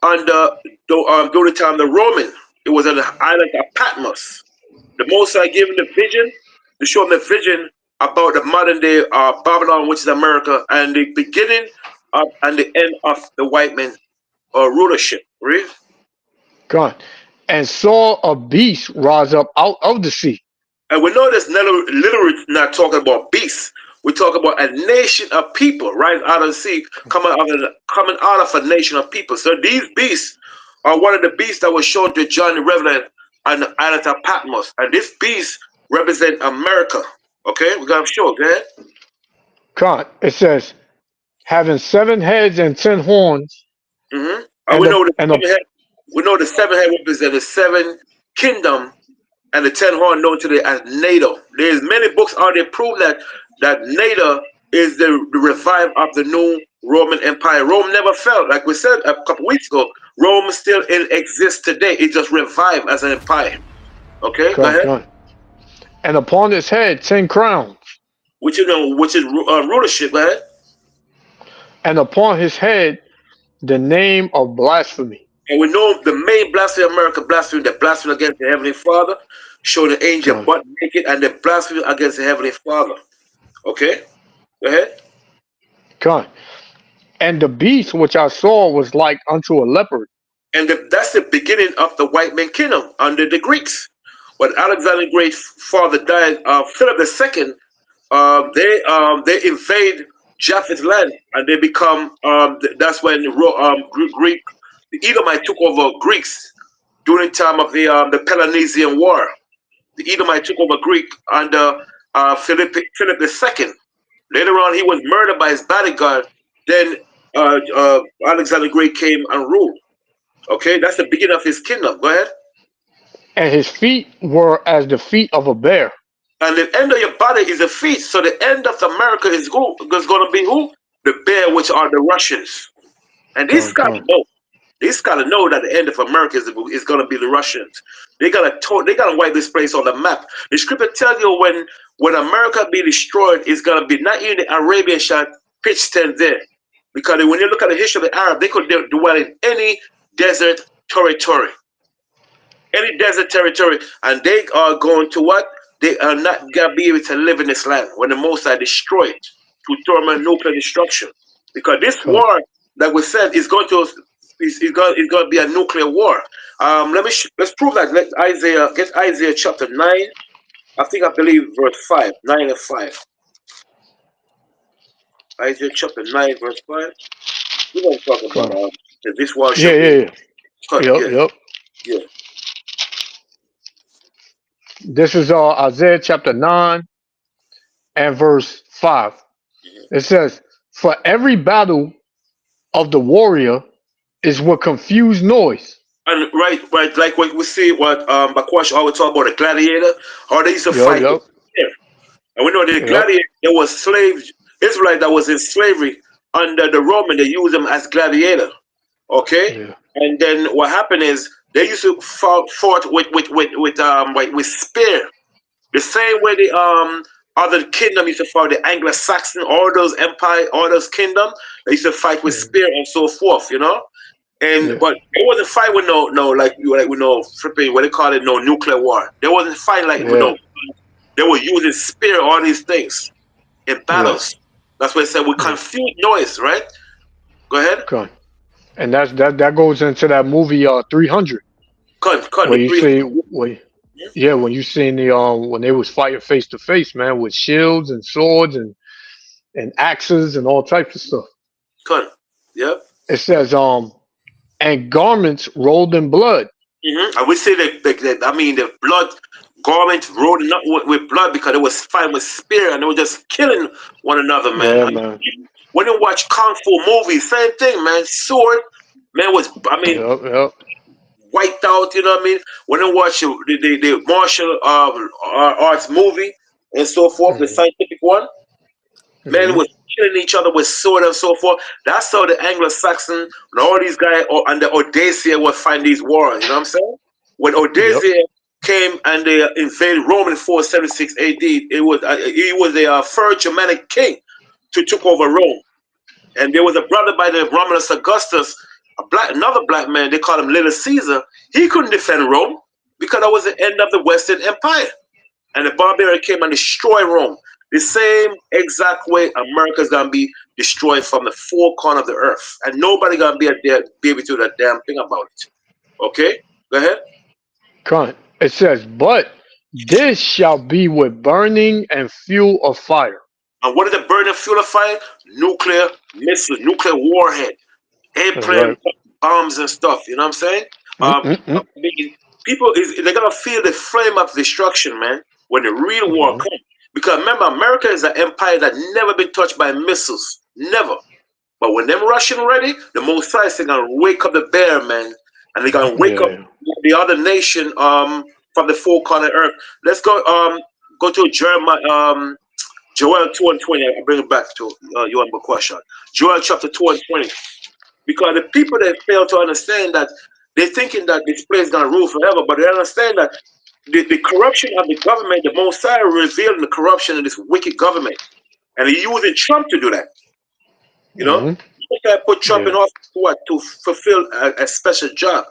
during the time of the Roman. It was on the island of Patmos. The Most High gave him the vision, to show him the vision about the modern day Babylon, which is America, and the beginning and the end of the white man rulership. Right? God, and saw a beast rise up out of the sea. And we know this literally not talking about beasts. We talk about a nation of people right out of the sea, coming out of a nation of people. So these beasts are one of the beasts that was shown to John the Revelator on the island of Patmos. And this beast represents America. Okay, we got to show. Go ahead. God, it says, having 7 heads and 10 horns. Mm-hmm. And we know the 7 head represent the 7 kingdom, and the 10 horn known today as NATO. There's many books out there prove that NATO is the revive of the new Roman Empire. Rome never fell. Like we said a couple weeks ago, Rome still exists today. It just revived as an empire. Okay, go Con, ahead. con. And upon his head 10 crowns, Which which is rulership. Go ahead. and upon his head the name of blasphemy. And we know the main blasphemy of America blasphemy, the blasphemy against the Heavenly Father, show the angel Con, butt naked, and the blasphemy against the Heavenly Father. Okay, go ahead. con. And the beast which I saw was like unto a leopard. And that's the beginning of the white man kingdom under the Greeks. When Alexander the Great father died, Philip II, they invade Japheth land, and they become. That's when Greek, the Edomite took over Greeks during the time of the Peloponnesian War. The Edomite took over Greek under Philip II. Later on, he was murdered by his bodyguard. Then Alexander the Great came and ruled. Okay, that's the beginning of his kingdom. Go ahead. And his feet were as the feet of a bear. And the end of your body is the feet. So the end of America is who? Is going to be who? The bear, which are the Russians. And these Con, guys con. know. These guys know that the end of America is going to be the Russians. They gotta wipe this place on the map. The scripture tells you when America be destroyed, it's gonna be not even the Arabian shall pitch tent there, because when you look at the history of the Arab, they could dwell in any desert territory. Any desert territory, and they are going to what? They are not gonna be able to live in this land when the Most High destroy it through thermal nuclear destruction. Because this Con. war, like we said, is going to be a nuclear war. Let's prove that. Get Isaiah chapter 9. I believe verse 5, 9 and 5. Isaiah chapter 9, verse 5. We're going to talk about Con. that this war Yeah, shall be. yeah, yeah. Yep, Yeah, yep. yeah. This is Isaiah chapter 9 and verse 5. It says, for every battle of the warrior is with confused noise. And right, like what we see, what Bakwash always talk about the gladiator, how they used to Yep, fight with yep, fear. And we know the yep. gladiator, there was slaves, Israelite that was in slavery under the Roman, they used them as gladiator. Okay? Yeah, And then what happened is they used to fought with spear. The same way the other kingdom used to fight, the Anglo-Saxon, all those empire, all those kingdom, they used to fight with yeah, spear and so forth, you know? And yeah, but they wasn't fighting with no like with no flipping what they call it, no nuclear war. They wasn't fighting like with yeah, no, they were using spear, all these things in yeah, battles. That's what it said with yeah. confused noise, right? Go ahead. Con. And that goes into that movie 300, Cut where the you three. see yeah, when you seen the when they was fighting face to face, man, with shields and swords and axes and all types of stuff. Cut. Yep. It says and garments rolled in blood. And we say the blood garments rolling up with blood because it was fighting with spear and they were just killing one another, man. Yeah, And man. when you watch kung fu movies, same thing, man. Sword, man, Yep, yep. wiped out. You know what I mean? When you watch the martial arts movie and so forth, the Mm-hmm. scientific one, men Mm-hmm. was killing each other with sword and so forth. That's how the Anglo-Saxon and all these guys and the Odysseus would find these wars. You know what I'm saying? When Yep. Odysseus came and they invaded Rome in 476 AD, he was the first Germanic king to took over Rome, and there was a brother by the Romulus Augustus, another black man. They called him Little Caesar. He couldn't defend Rome because that was the end of the Western Empire, and the barbarian came and destroyed Rome. The same exact way America's gonna be destroyed from the four corners of the earth, and nobody gonna be able to do that damn thing about it. Okay, go ahead. Con. It says, but this shall be with burning and fuel of fire. And what is the burning fuel of fire? Nuclear missiles, nuclear warhead, That's airplane right. bombs and stuff. You know what I'm saying? Mm-mm-mm. People they're gonna feel the flame of destruction, man, when the real war Mm-hmm. comes. Because remember, America is an empire that never been touched by missiles, never. But when them Russian ready, the Most High is gonna wake up the bear, man, and they're gonna wake up Yeah. the other nation from the four corner earth. Let's go to Jeremiah Joel 2 and 20. I'll bring it back to you on the question. Joel chapter 2 and 20. Because the people that fail to understand that they're thinking that this place is gonna rule forever, but they understand that the corruption of the government, the Most High revealed the corruption of this wicked government, and he using Trump to do that. You know, Most High put Trump in office to fulfill a special job.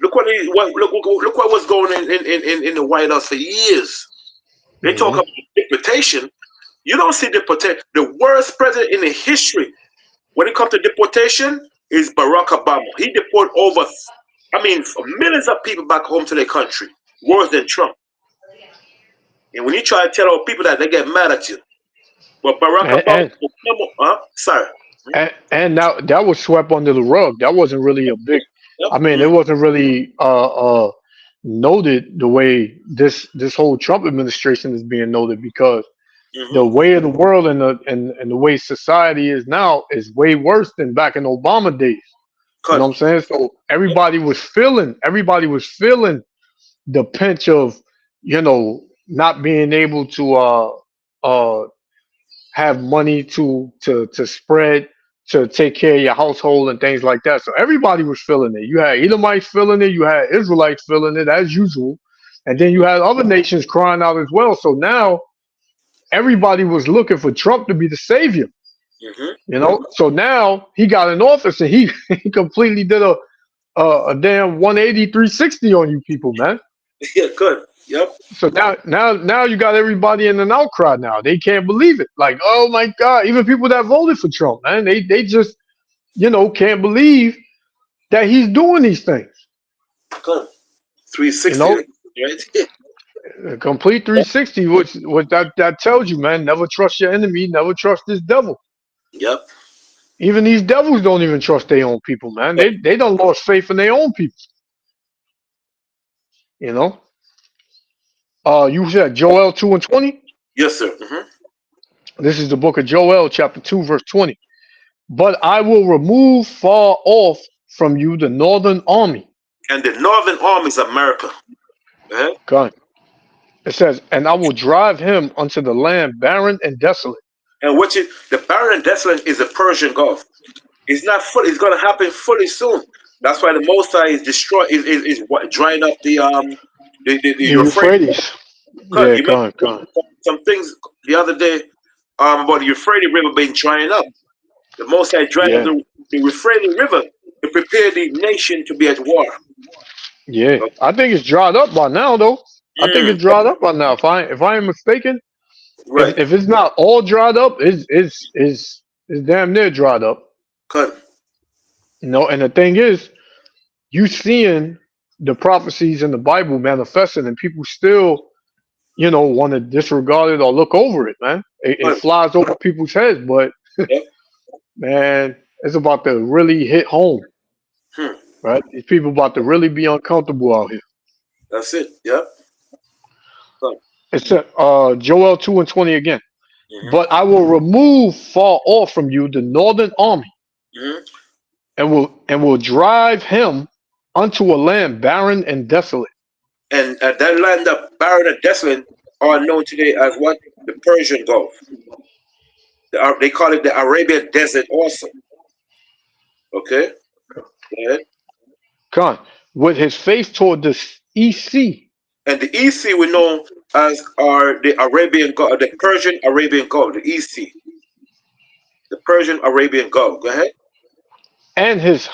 Look what look what was going in the White House for years. They talk about deportation. You don't see deportation. The worst president in the history when it comes to deportation is Barack Obama. He deported millions of people back home to their country, worse than Trump. And when you try to tell our people that, they get mad at you. But Barack Obama, sorry. And now that was swept under the rug. That wasn't really a big. I mean, it wasn't really noted the way this whole Trump administration is being noted, because the way of the world and the way society is now is way worse than back in Obama days. You know what I'm saying? So everybody was feeling the pinch of, not being able to have money to spread, to take care of your household and things like that. So everybody was feeling it. You had Edomites feeling it, you had Israelites feeling it as usual, and then you had other nations crying out as well. So now everybody was looking for Trump to be the savior. So now he got in office and he completely did a damn 180, 360 on you people, man. Yeah, good. Yep. So now you got everybody in an outcry now. They can't believe it. Like, oh my God, even people that voted for Trump, man, they just, can't believe that he's doing these things. Good. 360, right? A complete 360, which that tells you, man, never trust your enemy, never trust this devil. Yep. Even these devils don't even trust their own people, man. They don't lost faith in their own people. You said Joel 2 and 20? Yes, sir. This is the book of Joel, chapter 2, verse 20. But I will remove far off from you the northern army. And the northern army is America. God. It says, and I will drive him unto the land barren and desolate. And which is the barren and desolate is the Persian Gulf. It's not full. It's going to happen fully soon. That's why the Most High is destroy is drying up the Euphrates. Yeah, you mentioned some things the other day about the Euphrates River being drying up. The Most High drying up the Euphrates River to prepare the nation to be at war. Yeah, I think it's dried up by now, though. I think it's dried up by now. If I am mistaken, right? If it's not all dried up, it's damn near dried up. Good. And the thing is, you seeing the prophecies in the Bible manifesting, and people still, want to disregard it or look over it, man. It flies over people's heads, but man, it's about to really hit home, right? These people about to really be uncomfortable out here. That's it. Yep. It's Joel 2 and 20 again. But I will remove far off from you the northern army, and will drive him unto a land barren and desolate. And that land of barren and desolate are known today as what? The Persian Gulf. They call it the Arabian Desert also. Okay? Yeah. Con, with his face toward the East Sea. And the East Sea we know as the Arabian Gulf, the Persian Arabian Gulf, the East Sea. The Persian Arabian Gulf. Go ahead. And his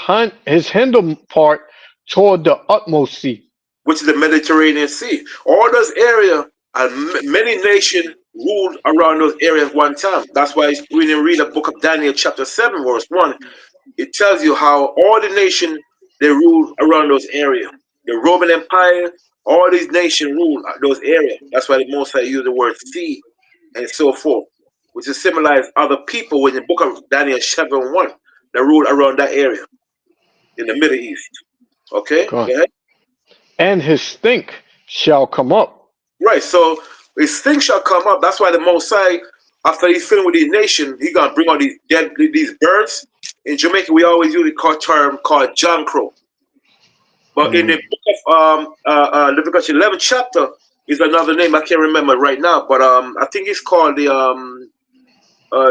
hinder part toward the utmost sea, which is the Mediterranean Sea. All those areas, and many nations ruled around those areas at one time. That's why when you read the book of Daniel chapter 7 verse 1, it tells you how all the nations, they ruled around those areas. The Roman Empire, all these nations ruled those areas. That's why the Most High used the word sea and so forth, which is symbolized other people in the book of Daniel chapter 1 that ruled around that area in the Middle East. Okay? Go ahead. And his stink shall come up. Right, so his stink shall come up. That's why the Most High, after he's finished with these nations, he's going to bring all these birds. In Jamaica, we always use a term called John Crow. But in the book of Leviticus 11 chapter, is another name I can't remember right now, but I think it's called the uh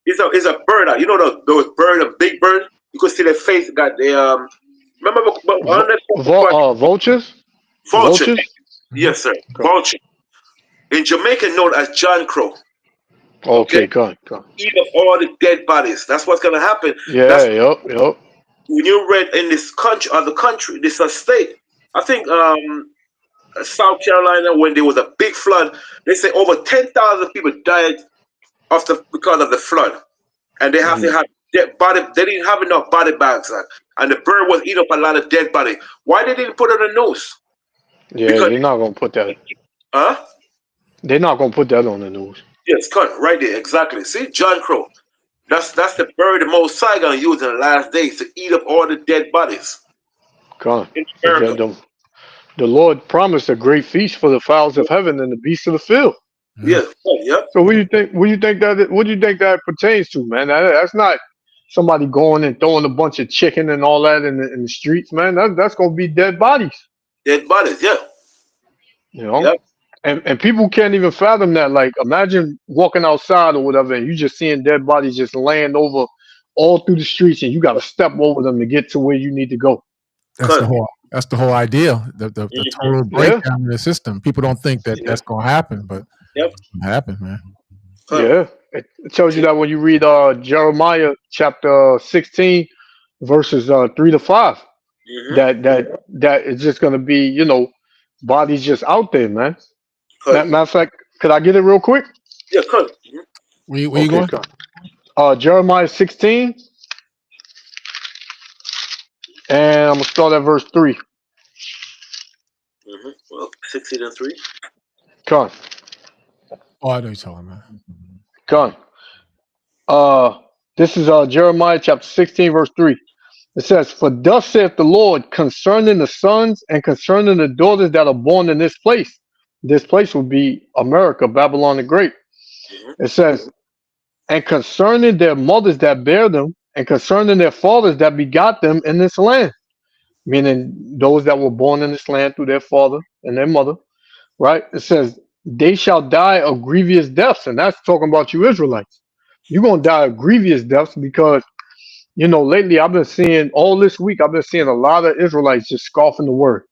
it's a bird. You know those bird, a big bird. You could see their face got the remember on that Vultures. vulture. Vultures. Mhm. Yes, sir. Okay. Vulture. In Jamaica known as John Crow. Okay? Okay. Go on. Eat up all the dead bodies. That's what's gonna happen. Yeah. That's Yep. when you read in this country or the country, this state. I think South Carolina, when there was a big flood, they say over 10,000 people died because of the flood, and they have to Mhm. have dead body. They didn't have enough body bags, and the bird was eating up a lot of dead body. Why they didn't put it on the news? Yeah, Because they're not gonna put that. huh? They're not gonna put that on the news. Yes, cut right there, exactly. See, John Crow. That's the bird the Most High gonna use in the last days to eat up all the dead bodies Come in on. America. The Lord promised a great feast for the fowls of heaven and the beasts of the field. Yeah. Yeah, oh, yeah. So what do you think? What do you think that pertains to, man? That's not somebody going and throwing a bunch of chicken and all that in the streets, man. That's gonna be dead bodies, Dead bodies. Yeah, you know. yeah. And people can't even fathom that. Like, imagine walking outside or whatever, and you just seeing dead bodies just laying over all through the streets, and you got to step over them to get to where you need to go. That's the Cut. whole. That's the whole idea. The Mm-hmm. total Yeah, breakdown of the system. People don't think that Yeah. that's gonna happen, but Yep. it's gonna happen, man. Cut. yeah. It tells you See. that when you read Jeremiah chapter 16, verses 3 to 5. Mm-hmm. That it's just gonna be, bodies just out there, man. Cut. Matter of fact, could I get it real quick? Yeah. Cut. Mm-hmm. Where you Okay, going? come. Jeremiah 16, and I'm gonna start at verse 3. Mm-hmm. Well, 16 and 3. Come, Oh, I know you're talking about. come. This is Jeremiah chapter 16, verse 3. It says, "For thus saith the Lord concerning the sons and concerning the daughters that are born in this place." This place would be America, Babylon the Great. Mm-hmm. It says, "And concerning their mothers that bear them, and concerning their fathers that begot them in this land," meaning those that were born in this land through their father and their mother, right? It says, "They shall die of grievous deaths," and that's talking about you Israelites. You're gonna die of grievous deaths because lately I've been seeing all this week. I've been seeing a lot of Israelites just scoffing the word.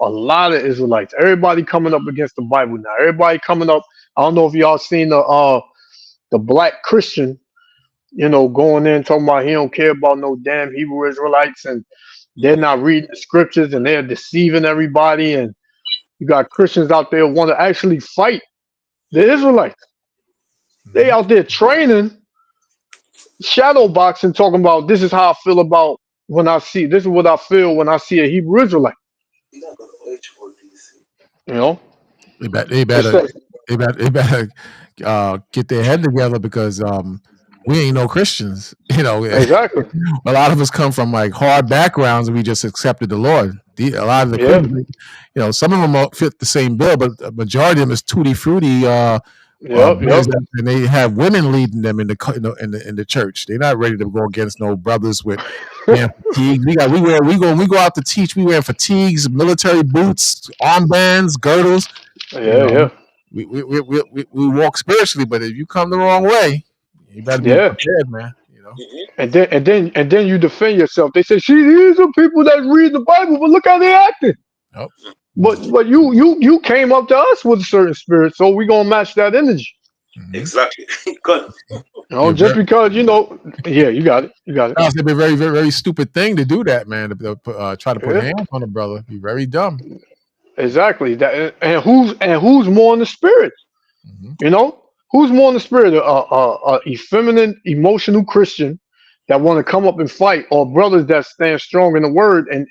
A lot of Israelites. Everybody coming up against the Bible now. Everybody coming up. I don't know if y'all seen the black Christian, going in talking about he don't care about no damn Hebrew Israelites and they're not reading the scriptures and they're deceiving everybody. And you got Christians out there want to actually fight the Israelites. They out there training, shadow boxing, talking about this is how I feel about when I see this is what I feel when I see a Hebrew Israelite. You're not gonna wait for these. You know, They better. They it better. says They better get their head together because we ain't no Christians. exactly. A lot of us come from like hard backgrounds and we just accepted the Lord. A lot of the Yeah, Christians, some of them all fit the same bill, but the majority of them is tutti frutti. yep. And they have women leading them in the church. They're not ready to go against no brothers with fatigues. We go out to teach. We wear fatigues, military boots, armbands, girdles. You know, Yeah. we walk spiritually, but if you come the wrong way, you better be Yeah. prepared, man. Mm-hmm. And then you defend yourself. They say, "See, these are people that read the Bible, but look how they acting." Nope. But you came up to us with a certain spirit, so we gonna match that energy. Mm-hmm. Exactly. Cut. Just because yeah, you got it. You got it. It'd be a very, very, very stupid thing to do that, man. To try to put Yeah, hands on a brother, it'd be very dumb. exactly. That and who's more in the spirit? Mm-hmm. Who's more in the spirit? A effeminate, emotional Christian that want to come up and fight, or brothers that stand strong in the word. And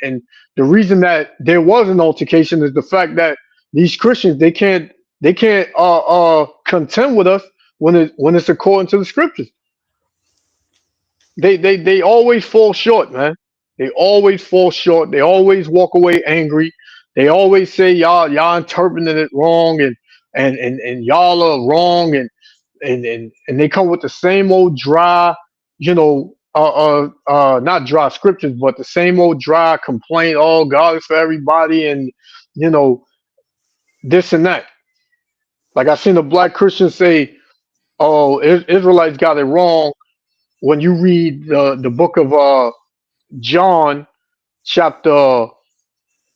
the reason that there was an altercation is the fact that these Christians they can't contend with us when it's according to the scriptures. They always fall short, man. They always fall short. They always walk away angry. They always say y'all interpreting it wrong and y'all are wrong and they come with the same old dry, not dry scriptures, but the same old dry complaint. Oh, God is for everybody, and you know this and that. Like I seen a black Christian say, "Oh, Israelites got it wrong." When you read the book of John, chapter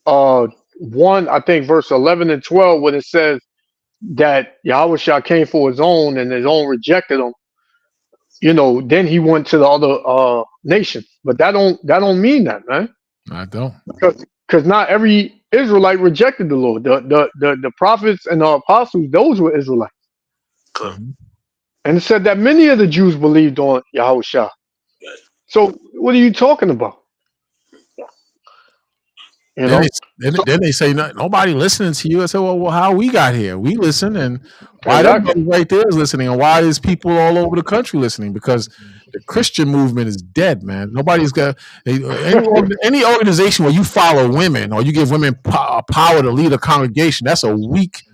1, I think verse 11 and 12, when it says that Yahweh came for his own and his own rejected him. Then he went to the other nations. But that don't mean that, man. I don't. Because not every Israelite rejected the Lord. The prophets and the apostles, those were Israelites. Mhm. And it said that many of the Jews believed on Yahweh Shah. So what are you talking about? You Then know? then they say nobody listening to you. I said, well, how we got here? We listen, and why that Exactly. brother right there is listening, and why is people all over the country listening? Because the Christian movement is dead, man. Nobody's got any organization where you follow women or you give women power to lead a congregation. That's a weak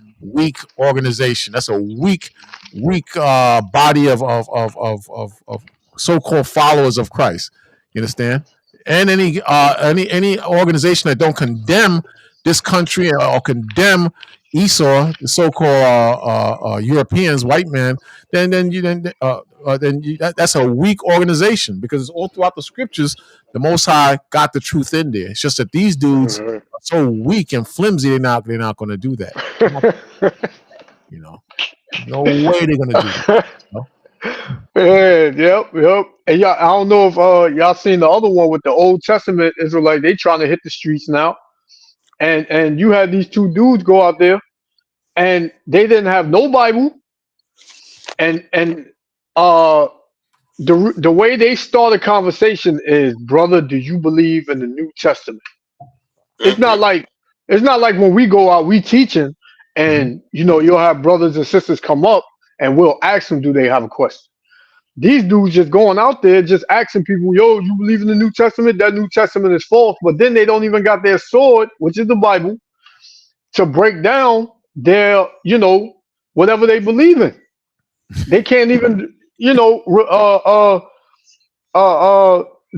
organization. That's a weak body of so-called followers of Christ. You understand? And any organization that don't condemn this country or condemn Esau, the so-called Europeans, white man, that's a weak organization, because it's all throughout the scriptures. The Most High got the truth in there. It's just that these dudes are so weak and flimsy. They're not going to do that. No way they're going to do that. Yeah, yep. And y'all, I don't know if y'all seen the other one with the Old Testament Israelite. They trying to hit the streets now, and you had these two dudes go out there, and they didn't have no Bible, and the way they start a conversation is, brother, do you believe in the New Testament? It's not like when we go out, we teaching, and you'll have brothers and sisters come up, and we'll ask them, do they have a question? These dudes just going out there, just asking people, yo, you believe in the New Testament? That New Testament is false. But then they don't even got their sword, which is the Bible, to break down their, whatever they believe in. They can't even,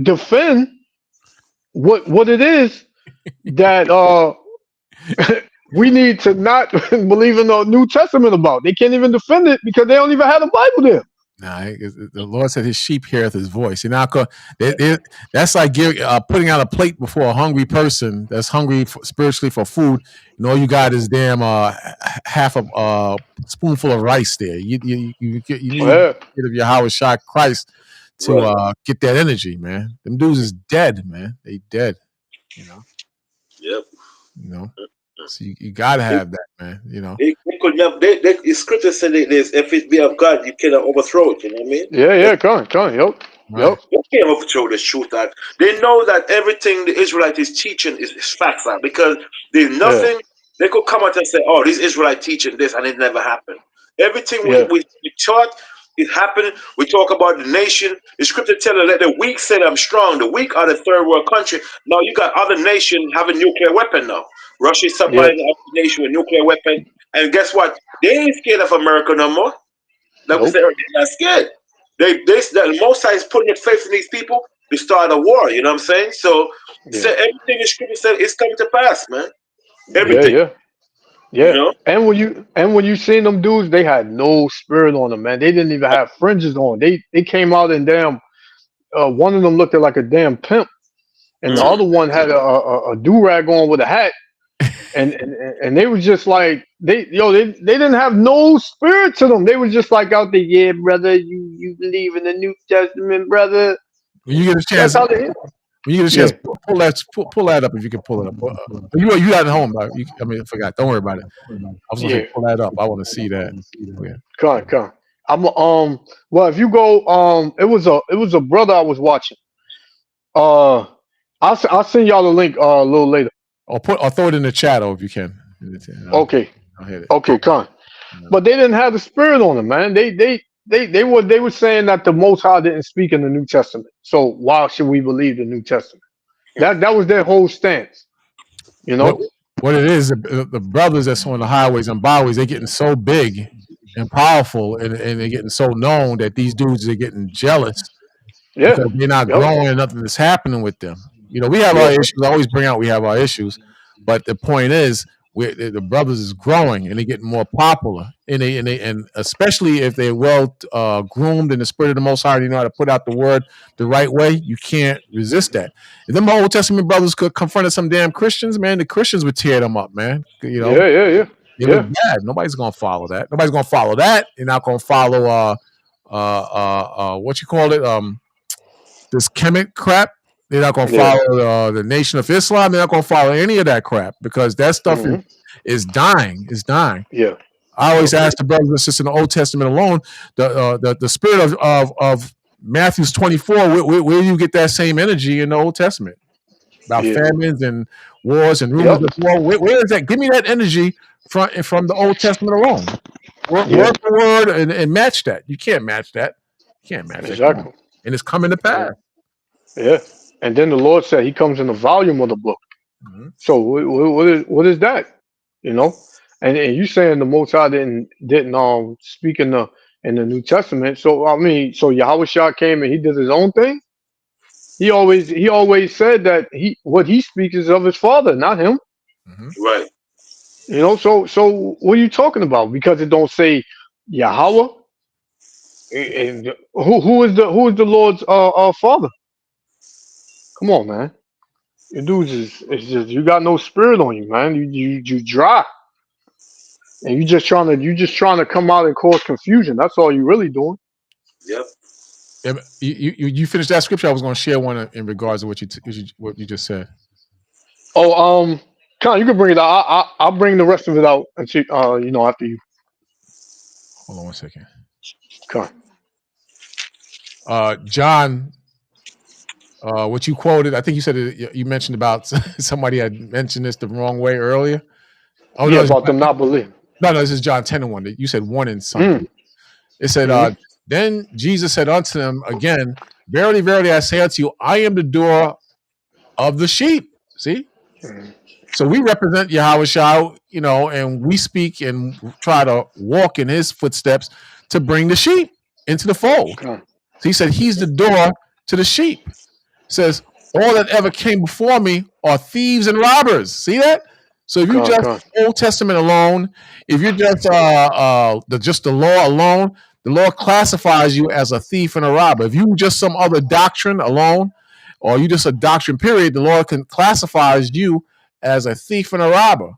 defend what it is that we need to not believe in the New Testament about. They can't even defend it because they don't even have the Bible there. Nah, the Lord said his sheep heareth his voice. That's like putting out a plate before a hungry person that's hungry spiritually for food. You got is damn half a spoonful of rice there. You need to get of Yahweh Shah Christ to get that energy, man. Them dudes is dead, man. They dead. Yep. So you gotta have that, man. They could never. The scripture said this: if it be of God, you cannot overthrow it. You know what I mean? Yeah. Come on. Yep. You can't overthrow the truth. That they know that everything the Israelite is teaching is facts, because there's nothing they could come out and say, "Oh, this Israelite teaching this," and it never happened. Everything we taught, it happened. We talk about the nation. The scripture tells us, let the weak say I'm strong. The weak are the third world country. Now you got other nations having nuclear weapon now. Russia is supplying the other nation with nuclear weapon. And guess what? They ain't scared of America no more. Like we said, they're not scared. The Most High is putting their faith in these people to start a war. You know what I'm saying? So everything the scripture said is coming to pass, man. Everything. Yeah. And when you seen them dudes, they had no spirit on them, man. They didn't even have fringes on. They came out and damn. One of them looked like a damn pimp, and the other one had a do rag on with a hat. And they were just like they didn't have no spirit to them. They were just like out there, yeah, brother, you believe in the New Testament, brother. When you get a chance, pull that up if you can pull it up. You at home, I forgot. Don't worry about it. I was gonna say pull that up. I want to see that. Come. I'm well, if you go it was a brother I was watching. I'll send y'all the link a little later. Or throw it in the chat, if you can. Okay, come. But they didn't have the spirit on them, man. They were saying that the Most High didn't speak in the New Testament. So why should we believe the New Testament? That was their whole stance. What it is, the brothers that's on the highways and byways, they're getting so big and powerful, and they're getting so known that these dudes are getting jealous. Yeah, because they're not growing and nothing is happening with them. We have our issues. I always bring out we have our issues, but the point is where the brothers is growing and they getting more popular, and especially if they're well groomed in the spirit of the Most High, you know how to put out the word the right way. You can't resist that. If them Old Testament brothers could confront some damn Christians, man, the Christians would tear them up, man. You know, it was bad. Nobody's gonna follow that. Nobody's gonna follow that. You're not gonna follow what you call it, this Kemet crap. They're not going to follow the Nation of Islam. They're not going to follow any of that crap because that stuff is dying. It's dying. Yeah. I always ask the brothers and sisters in the Old Testament alone, the spirit of Matthew's 24. Where do you get that same energy in the Old Testament about famines and wars and rumors of war? Where is that? Give me that energy from the Old Testament alone. Word for word and match that. You can't match that. You can't match that. Exactly. And it's coming to pass. Yeah. And then the Lord said He comes in the volume of the book. Mm-hmm. So what is that? You know, and you saying the Most High didn't speak in the New Testament. So I mean, so Yahweh Shah came and He did His own thing. He always said that what He speaks is of His Father, not Him. Mm-hmm. Right. You know, so what are you talking about? Because it don't say Yahweh. And who is the Lord's Father? Come on, man. You dudes it's just you got no spirit on you, man. You dry, and you just trying to come out and cause confusion. That's all you really doing. Yep. Yeah, you finished that scripture. I was going to share one in regards to what you just said. Oh, Con, you can bring it out. I'll bring the rest of it out until after you. Hold on one second. Con. John, what you quoted, I think you said you mentioned about somebody had mentioned this the wrong way earlier. Oh yeah, no, about them not believing. No, this is John 10:1. You said 1 and something. It said, then Jesus said unto them again, verily, verily, I say unto you, I am the door of the sheep. See? So we represent Yahweh Shah, and we speak and try to walk in His footsteps to bring the sheep into the fold. So He said He's the door to the sheep. Says, all that ever came before me are thieves and robbers. See that? So if you just Old Testament alone, if you're just the law alone, the law classifies you as a thief and a robber. If you just some other doctrine alone, or you just a doctrine period, the Lord can classify you as a thief and a robber.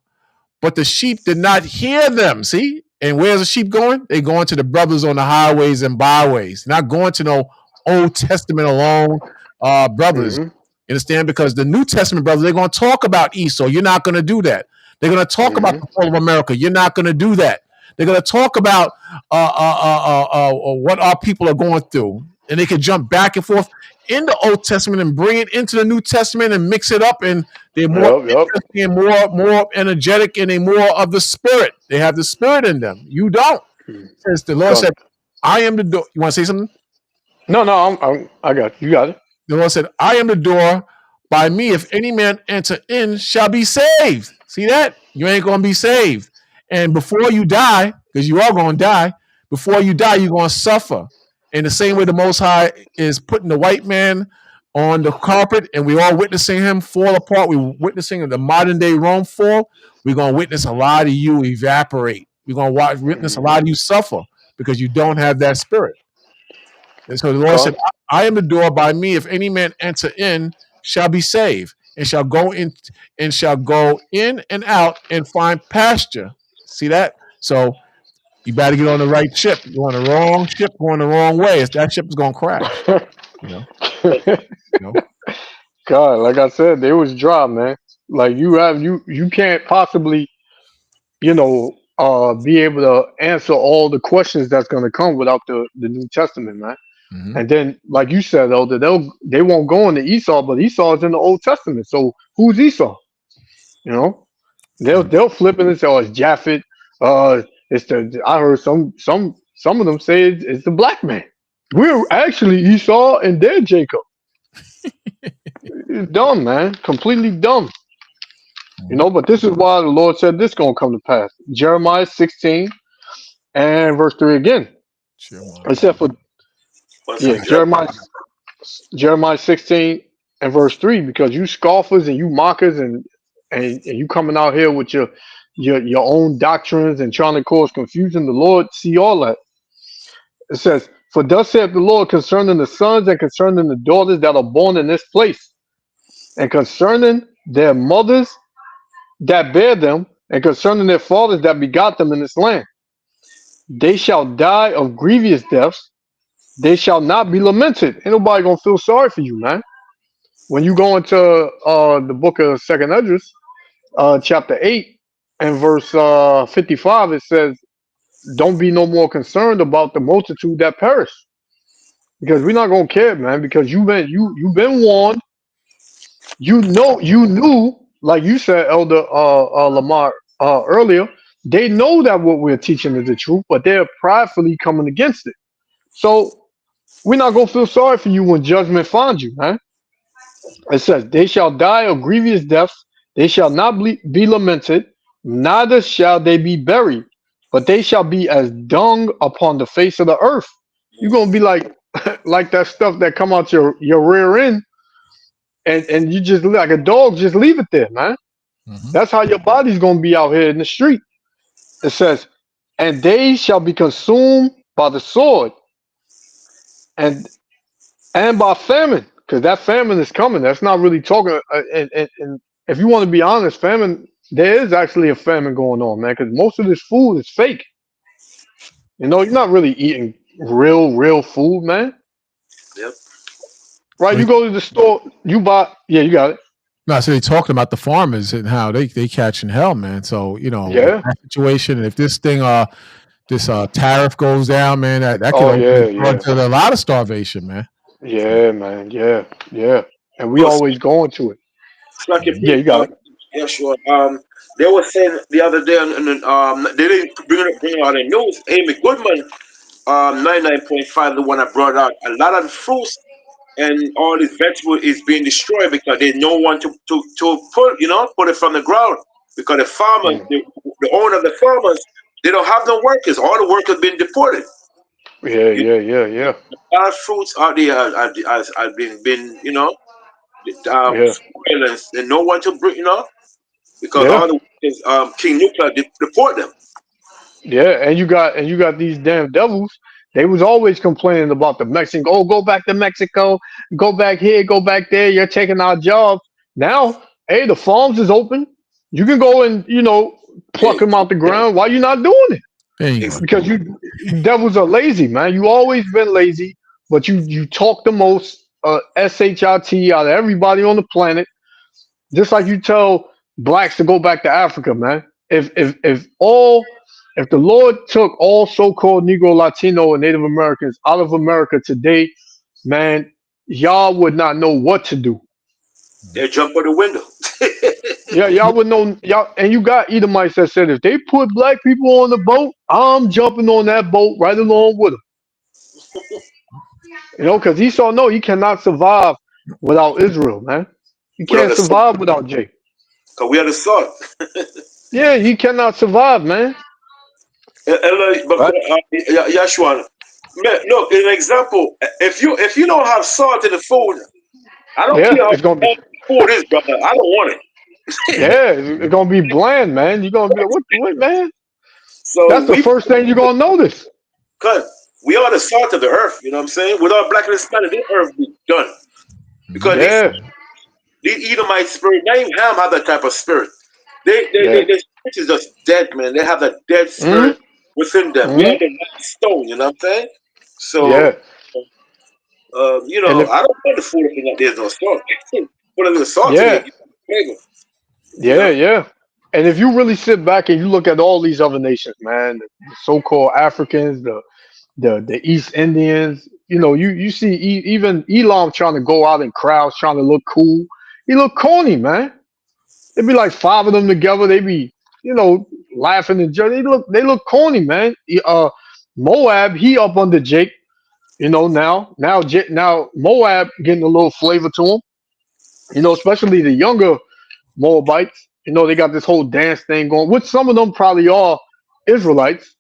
But the sheep did not hear them. See? And where's the sheep going? They're going to the brothers on the highways and byways, not going to no Old Testament alone brothers. Understand? Because the New Testament brothers, they're going to talk about Esau. You're not going to do that. They're going to talk about the fall of America. You're not going to do that. They're going to talk about what our people are going through. And they can jump back and forth in the Old Testament and bring it into the New Testament and mix it up. And they're more interesting and more energetic, and they're more of the Spirit. They have the Spirit in them. You don't. As the Lord said, I am the door. You want to say something? No, I got you. You got it. The Lord said, I am the door. By me, if any man enter in, shall be saved. See that? You ain't going to be saved. And before you die, because you are going to die, before you die, you're going to suffer. In the same way the Most High is putting the white man on the carpet, and we all witnessing him fall apart. We're witnessing the modern day Rome fall. We're going to witness a lot of you evaporate. We're going to witness a lot of you suffer because you don't have that spirit. And so the Lord said, I am the door. By me, if any man enter in, shall be saved, and shall go in and out and find pasture. See that? So you better get on the right ship. You're on the wrong ship, going the wrong way. That ship is going to crash. God, like I said, they was dry, man. Like you can't possibly, be able to answer all the questions that's going to come without the New Testament, man. And then, like you said, though, that they won't go into Esau, but Esau is in the Old Testament. So who's Esau? They'll flip it and say, "Oh, it's Japhet." I heard some of them say it's the black man. We're actually Esau and they're Jacob. It's dumb, man. Completely dumb. But this is why the Lord said this gonna come to pass. Jeremiah 16 and verse 3 again. Except for Jeremiah 16 and verse 3, because you scoffers and you mockers and you coming out here with your your own doctrines and trying to cause confusion. The Lord see all that. It says, "For thus saith the Lord concerning the sons and concerning the daughters that are born in this place, and concerning their mothers that bear them, and concerning their fathers that begot them in this land. They shall die of grievous deaths. They shall not be lamented." Ain't nobody gonna feel sorry for you, man. When you go into the book of Second Esdras, chapter 8 and verse 55, it says, "Don't be no more concerned about the multitude that perish, because we're not gonna care, man. Because you've been warned. You knew, like you said, Elder Lamar earlier. They know that what we're teaching is the truth, but they're pridefully coming against it. So we're not gonna feel sorry for you when judgment finds you, man." It says, "They shall die of grievous deaths. They shall not be lamented, neither shall they be buried, but they shall be as dung upon the face of the earth." You're gonna be like like that stuff that come out your rear end, and you just like a dog, just leave it there, man. Mm-hmm. That's how your body's gonna be out here in the street. It says, "And they shall be consumed by the sword, and by famine," because that famine is coming. That's not really talking. And if you want to be honest, famine, there is actually a famine going on, man. Because most of this food is fake. You're not really eating real food, man. Yep. Right? You go to the store, you buy. Yeah, you got it. No, so they talking about the farmers and how they catching hell, man. So Yeah. that situation, and if this thing this tariff goes down, man, that could Oh, run to a lot of starvation, man. Yeah, man. Yeah. And we always going to it. It's like if Yeah, you got it. Yeah, sure. They were saying the other day, they didn't bring out the news. Amy Goodman, 99.5, the one I brought out. A lot of the fruits and all these vegetables is being destroyed because they don't want to put it from the ground, because the farmers, the owner of the farmers, they don't have no workers. All the workers been deported. Yeah. A lot of fruits are there have been spoiled, and no one to bring because Yeah. all the workers, King Nuclear deport them. Yeah, and you got these damn devils. They was always complaining about the Mexican. Oh, go back to Mexico. Go back here. Go back there. You're taking our jobs. Now, hey, the farms is open. You can go and pluck them out the ground. Why you not doing it? There you go. Because you devils are lazy, man. You always been lazy, but you talk the most shit out of everybody on the planet. Just like you tell blacks to go back to Africa, man. If the Lord took all so-called Negro, Latino, and Native Americans out of America today, man, y'all would not know what to do. They jump out the window. Yeah, y'all would know. Y'all, and you got Edomites that said if they put black people on the boat, I'm jumping on that boat right along with them. Because Esau know he cannot survive without Israel, man. He can't survive without Jake. Because we are the salt. Yeah, he cannot survive, man. Yashua, look, an example. If you don't have salt in the food, I don't care how it's gonna be food is, brother. I don't want it. Yeah, it's gonna be bland, man. You're gonna be like, what, man? So that's the first thing you're gonna notice. Cause we are the salt of the earth. You know what I'm saying? Without black and Hispanic, the earth be done. Because these Edomite spirit, not even Ham have that type of spirit. Their spirit is just dead, man. They have that dead spirit within them. We are the stone. You know what I'm saying? So, I don't want the food if there's no salt. Put a little salt in it. Yeah. And if you really sit back and you look at all these other nations, man, the so-called Africans, the East Indians, you see even Elam trying to go out in crowds, trying to look cool. He look corny, man. It'd be like 5 of them together. They be, laughing and joking. They look corny, man. Moab, he up under Jake. Now Moab getting a little flavor to him. Especially the younger Moabites. They got this whole dance thing going, which some of them probably are Israelites.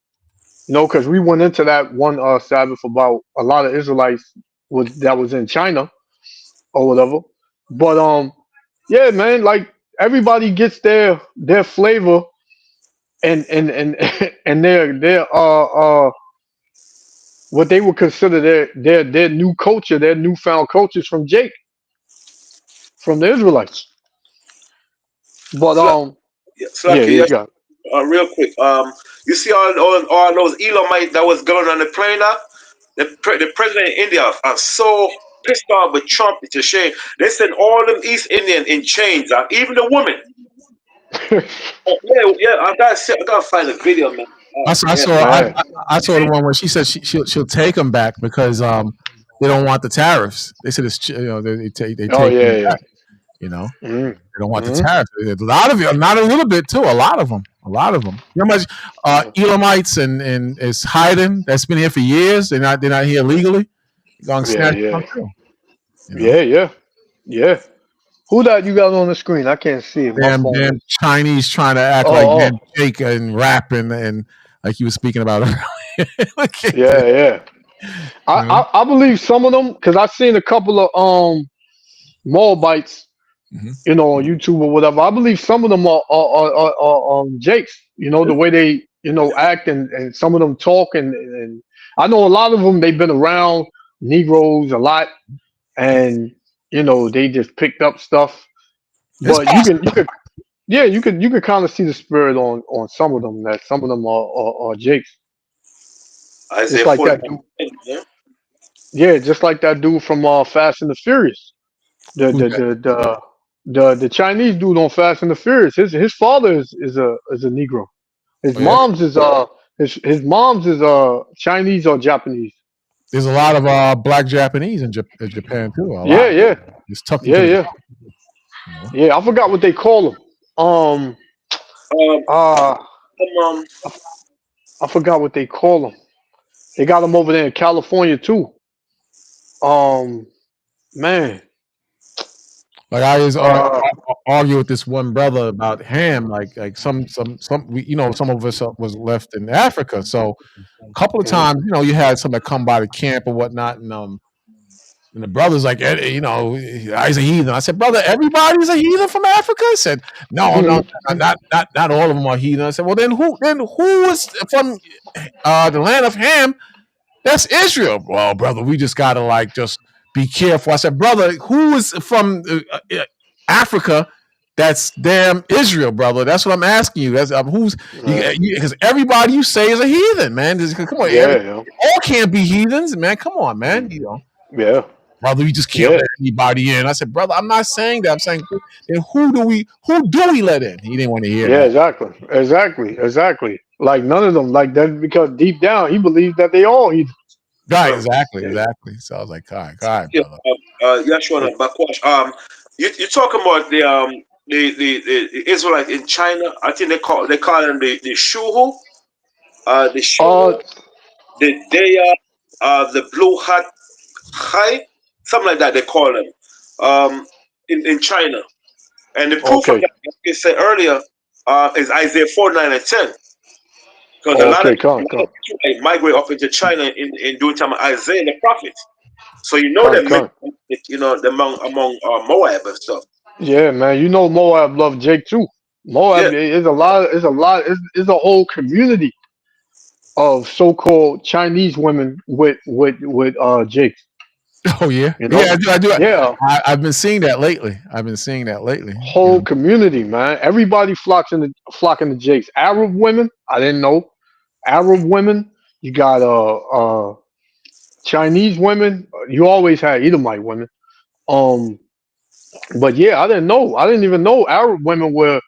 Because we went into that one Sabbath about a lot of Israelites that was in China or whatever. But yeah, man, like everybody gets their flavor and and they're what they would consider their new culture, their newfound cultures from Jake, from the Israelites. But So, yeah, so yeah, like, you yeah, got real quick, you see all those Elamite that was going on the plane now? The president of India are so pissed off with Trump. It's a shame. They sent all them East Indian in chains, even the women. Yeah, I gotta find the video, man. I Oh, saw, I yeah. saw, I, man. I I saw the one where she said she'll take them back because they don't want the tariffs. They said it's they Oh take them yeah, back. You know, yeah. they don't want the Mm-hmm. tariffs. A lot of it, not a little bit too. A lot of them. A lot of them. You know how much Elamites and is hiding? That's been here for years. They're not here legally. They're gonna Yeah, snatch yeah, them too. You know, yeah, yeah, yeah. Who that you got on the screen? I can't see it. My phone damn is. Chinese trying to act like Oh, damn oh, Jake and rapping and like you were speaking about earlier. Look at yeah, this. yeah. You know? I believe some of them because I've seen a couple of Moabites, Mhm. on YouTube or whatever. I believe some of them are Jakes. The way they act and some of them talk and I know a lot of them they've been around Negroes a lot and they just picked up stuff. It's But you possible. could yeah you could kind of see the spirit on some of them that some of them are Jakes. Just Isaiah like that 49. dude. Yeah. Yeah, just like that dude from Fast and the Furious. The Who's the that? the the the Chinese dude on Fast and the Furious. His father is a Negro. His Oh yeah. mom's is his mom's is Chinese or Japanese. There's a lot of black Japanese in Japan too. A Yeah, lot. yeah, It's tucked yeah, into the yeah, you know. yeah. I forgot what they call them. Um, Um, uh, um, I forgot what they call them. They got them over there in California too. Um, man. Like I was Uh, argue with this one brother about ham. Like some of us was left in Africa. So a couple of mhm. times, you had some that come by the camp or whatnot, and the brother's like, he's a heathen. I said, brother, everybody's a heathen from Africa. He said, no, not all of them are heathen. I said, well, then who is from the land of Ham? That's Israel. Well, brother, we just gotta just be careful. I said, brother, who is from Africa? That's damn Israel, brother. That's what I'm asking you. That's who's Yeah, because everybody you say is a heathen, man. Come on, yeah, yeah, all can't be heathens, man. Come on, man. yeah, Brother, you just can't yeah. let anybody in. I said, brother, I'm not saying that. I'm saying, then who do we let in? He didn't want to hear Yeah, that. exactly, exactly, exactly. Like none of them, like that, because deep down he believes that they all heathens. Right, um, exactly, Yeah, exactly. So I was like, all right, yeah, brother. Yashua and Bakwash. You talking about the Israelite in China? I think they call them the Shuhu, the Uh, Shuhu, the Deya, the Blue Hat Hai, something like that. They call them in China. And the proof of okay, that, like I said earlier, is Isaiah 4:9 and 10. Because okay, a con, lot of con, Israelites migrate up into China in during time of Isaiah and the prophets. So con, them con. among Moab and stuff. Yeah, man, Moab love Jake too. Yeah. Moab is a lot, is a whole community of so-called Chinese women with Jake. Oh yeah, You yeah. know, I do. yeah, I've been seeing that lately. I've been seeing that lately. whole community, man. Everybody flocking to Jake's. Arab women, I didn't know. Arab women, you got Chinese women. You always had Edomite women. Um, but yeah, I didn't know. I didn't even know Arab women were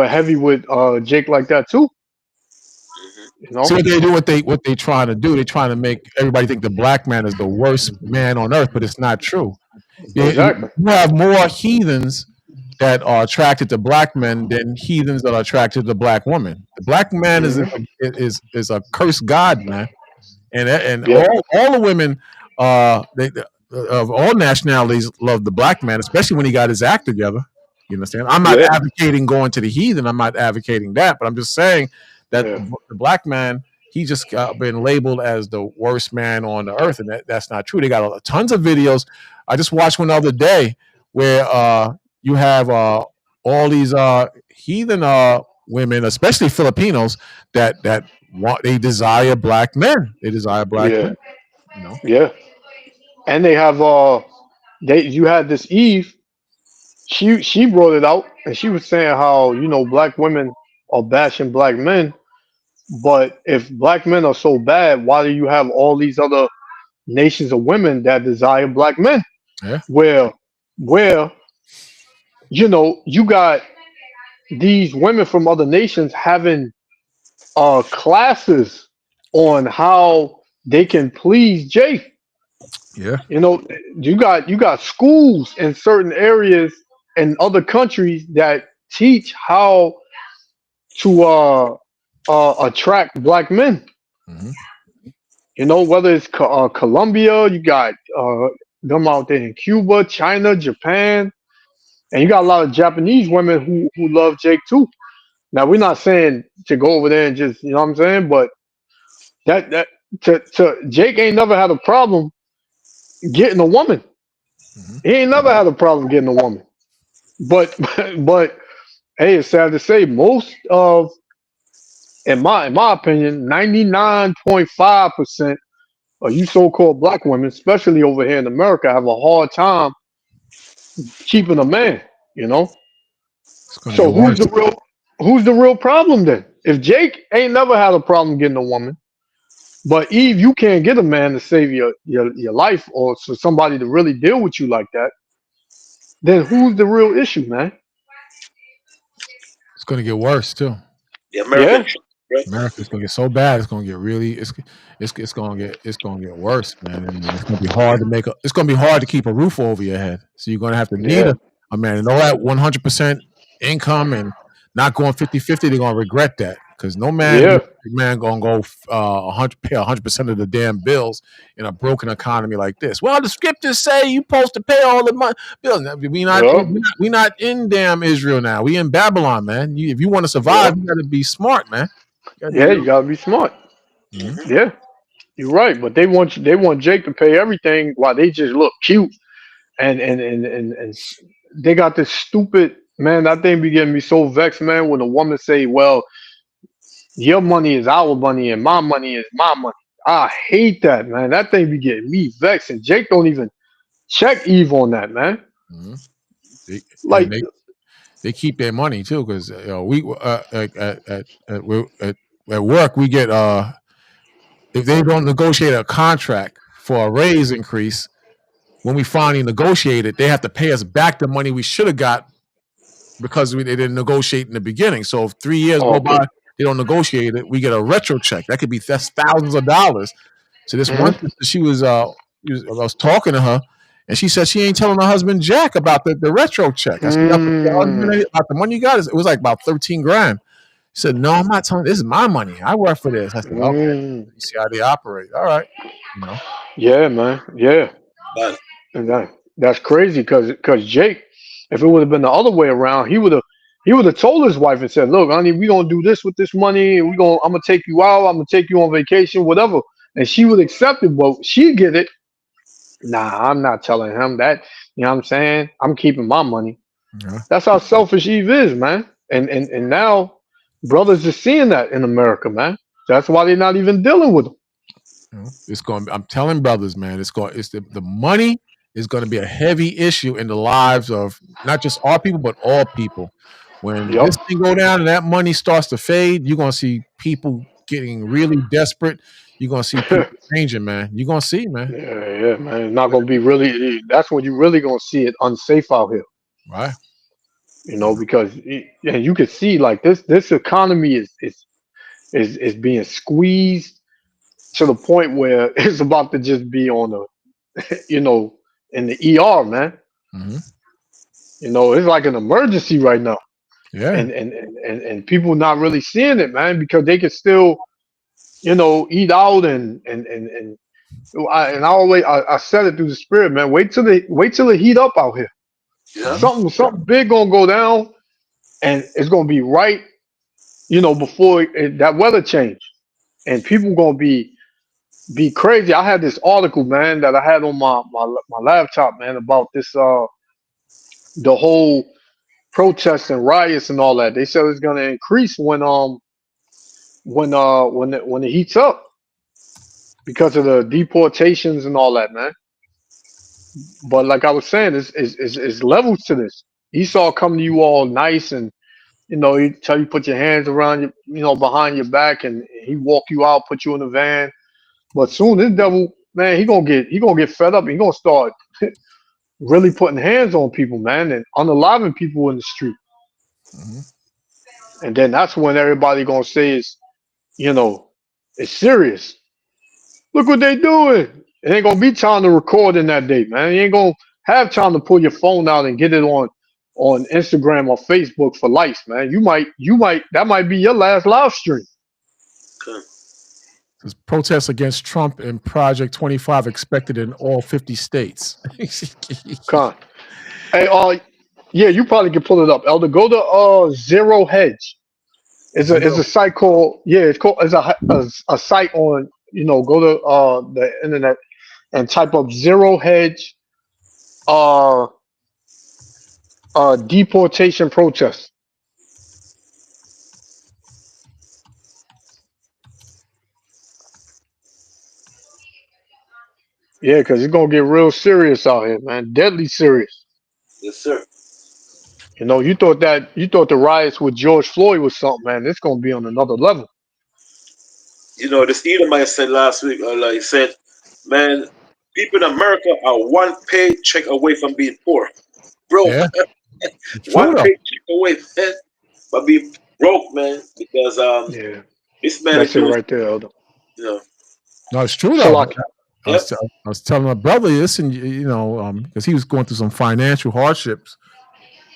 heavy with Jake like that too. Hmm. You See know, what they do. What they trying to do. They're trying to make everybody think the black man is the worst man on earth, but it's not true. You exactly. have more heathens that are attracted to black men than heathens that are attracted to black women. The black man is Hmm. is a cursed god, man, and Yeah, all the women they of all nationalities love the black man, especially when he got his act together. You understand? I'm not yeah, advocating going to the heathen. I'm not advocating that, but I'm just saying that yeah, the black man he just got been labeled as the worst man on the earth, and that's not true. They got tons of videos. I just watched one the other day where you have all these heathen. women, especially Filipinos, that want they desire black men. They desire black Yeah, men. You know. yeah. And they have you had this Eve. She brought it out, and she was saying how black women are bashing black men. But if black men are so bad, why do you have all these other nations of women that desire black men? Yeah. Where you got these women from other nations having classes on how they can please Jake. Yeah. You know, you got schools in certain areas in other countries that teach how to attract black men. Hmm. Whether it's Colombia, you got them out there in Cuba, China, Japan, and you got a lot of Japanese women who love Jake too. Now we're not saying to go over there and just what I'm saying, but that to Jake ain't never had a problem getting a woman. Hmm. He ain't never had a problem getting a woman. But but hey, it's sad to say most of in my opinion, 99.5% of you so-called black women, especially over here in America, have a hard time keeping a man, you know? It's gonna So get worse. who's the real problem then? If Jake ain't never had a problem getting a woman, but Eve, you can't get a man to save your life or for somebody to really deal with you like that, then who's the real issue, man? It's gonna get worse too. The Yeah, American truth, right? America's gonna get so bad. It's gonna get really. It's gonna get worse, man. And it's gonna be hard to make a. It's gonna be hard to keep a roof over your head. So you're gonna have to need yeah, a man. And all that 100% income and not going 50-50, they're gonna regret that because no yeah. man gonna go 100% of the damn bills in a broken economy like this. Well, the scriptures say you supposed to pay all the money bills. Yup, We not in damn Israel now. We in Babylon, man. If you want to survive, yup. you got to be smart, man. You got to be Yeah, you real. gotta be smart. Mhm. Mm-hmm. Yeah, you're right. But they want Jake to pay everything while they just look cute and they got this stupid man. That thing be getting me so vexed, man. When a woman say, "Well, your money is our money and my money is my money," I hate that, man. That thing be getting me vexed, and Jake don't even check Eve on that, man. Mhm. They, and Like, they keep their money too because we at work we get if they don't negotiate a contract for a raise increase when we finally negotiate it, they have to pay us back the money we should have got because they didn't negotiate in the beginning. So if 3 years go okay, by, they don't negotiate it, we get a retro check. That's thousands of dollars. So this one hmm sister, I was talking to her, and she said she ain't telling her husband Jack about the retro check. I said, "You tell your mm, husband about the money you got?" It was like about 13 grand. She said, "No, I'm not telling. This is my money. I work for this." I said, "Okay, mm. you see how they operate. All right, you know." Yeah, man, yeah. But And that's crazy because Jake, if it would have been the other way around, he would have told his wife and said, "Look, honey, we gonna do this with this money, and I'm gonna take you out, I'm gonna take you on vacation, whatever." And she would accept it, but she get it. Nah, I'm not telling him that. You know what I'm saying? I'm keeping my money. Yeah. That's how selfish Eve is, man. And now brothers are seeing that in America, man. That's why they're not even dealing with them. You know, it's going. I'm telling brothers, man. It's going. It's the money is going to be a heavy issue in the lives of not just our people but all people. When Yep. this thing go down and that money starts to fade, you're going to see people getting really desperate. You're going to see people changing, man. You're going to see, man. Yeah, yeah, man. It's not gonna be really. That's when you really gonna see it unsafe out here. Right? Because and you can see like this economy is being squeezed to the point where it's about to just be on in the ER, man. Hmm. It's like an emergency right now, Yeah. and people not really seeing it, man, because they can still eat out and I always I said it through the spirit, man. Wait till it heat up out here. yeah, Hmm. Something big gonna go down, and it's gonna be right, before that weather change, and people gonna be crazy. I had this article, man, that I had on my laptop, man, about this the whole protests and riots and all that. They said it's gonna increase when it heats up because of the deportations and all that, man. But like I was saying, it's levels to this. Esau come to you all nice and he tell you put your hands around behind your back, and he walk you out, put you in the van. But soon this devil, man, he gonna get fed up and he gonna start really putting hands on people, man, and unaliving people in the street. Mhm. And then that's when everybody gonna say it's serious. Look what they doing. It ain't gonna be time to record in that day, man. You ain't gonna have time to pull your phone out and get it on Instagram or Facebook for likes, man. That might be your last live stream. Okay. There's protests against Trump and Project 25 expected in all 50 states. Con. Hey, yeah, you probably can pull it up. Elder, go to Zero Hedge. It's a site called it's a site on go to the internet and type up Zero Hedge deportation protest. Yeah, because it's gonna get real serious out here, man. Deadly serious. Yes, sir. You thought the riots with George Floyd was something, man. It's gonna be on another level. This Edomite said last week, he said, man, people in America are one paycheck away from being poor. Broke. Yeah. One paycheck away, man, from being broke, man. Because Yeah, this man that's is it doing, right there, Elder. No, it's true So though. like, I was telling my brother, listen, because he was going through some financial hardships,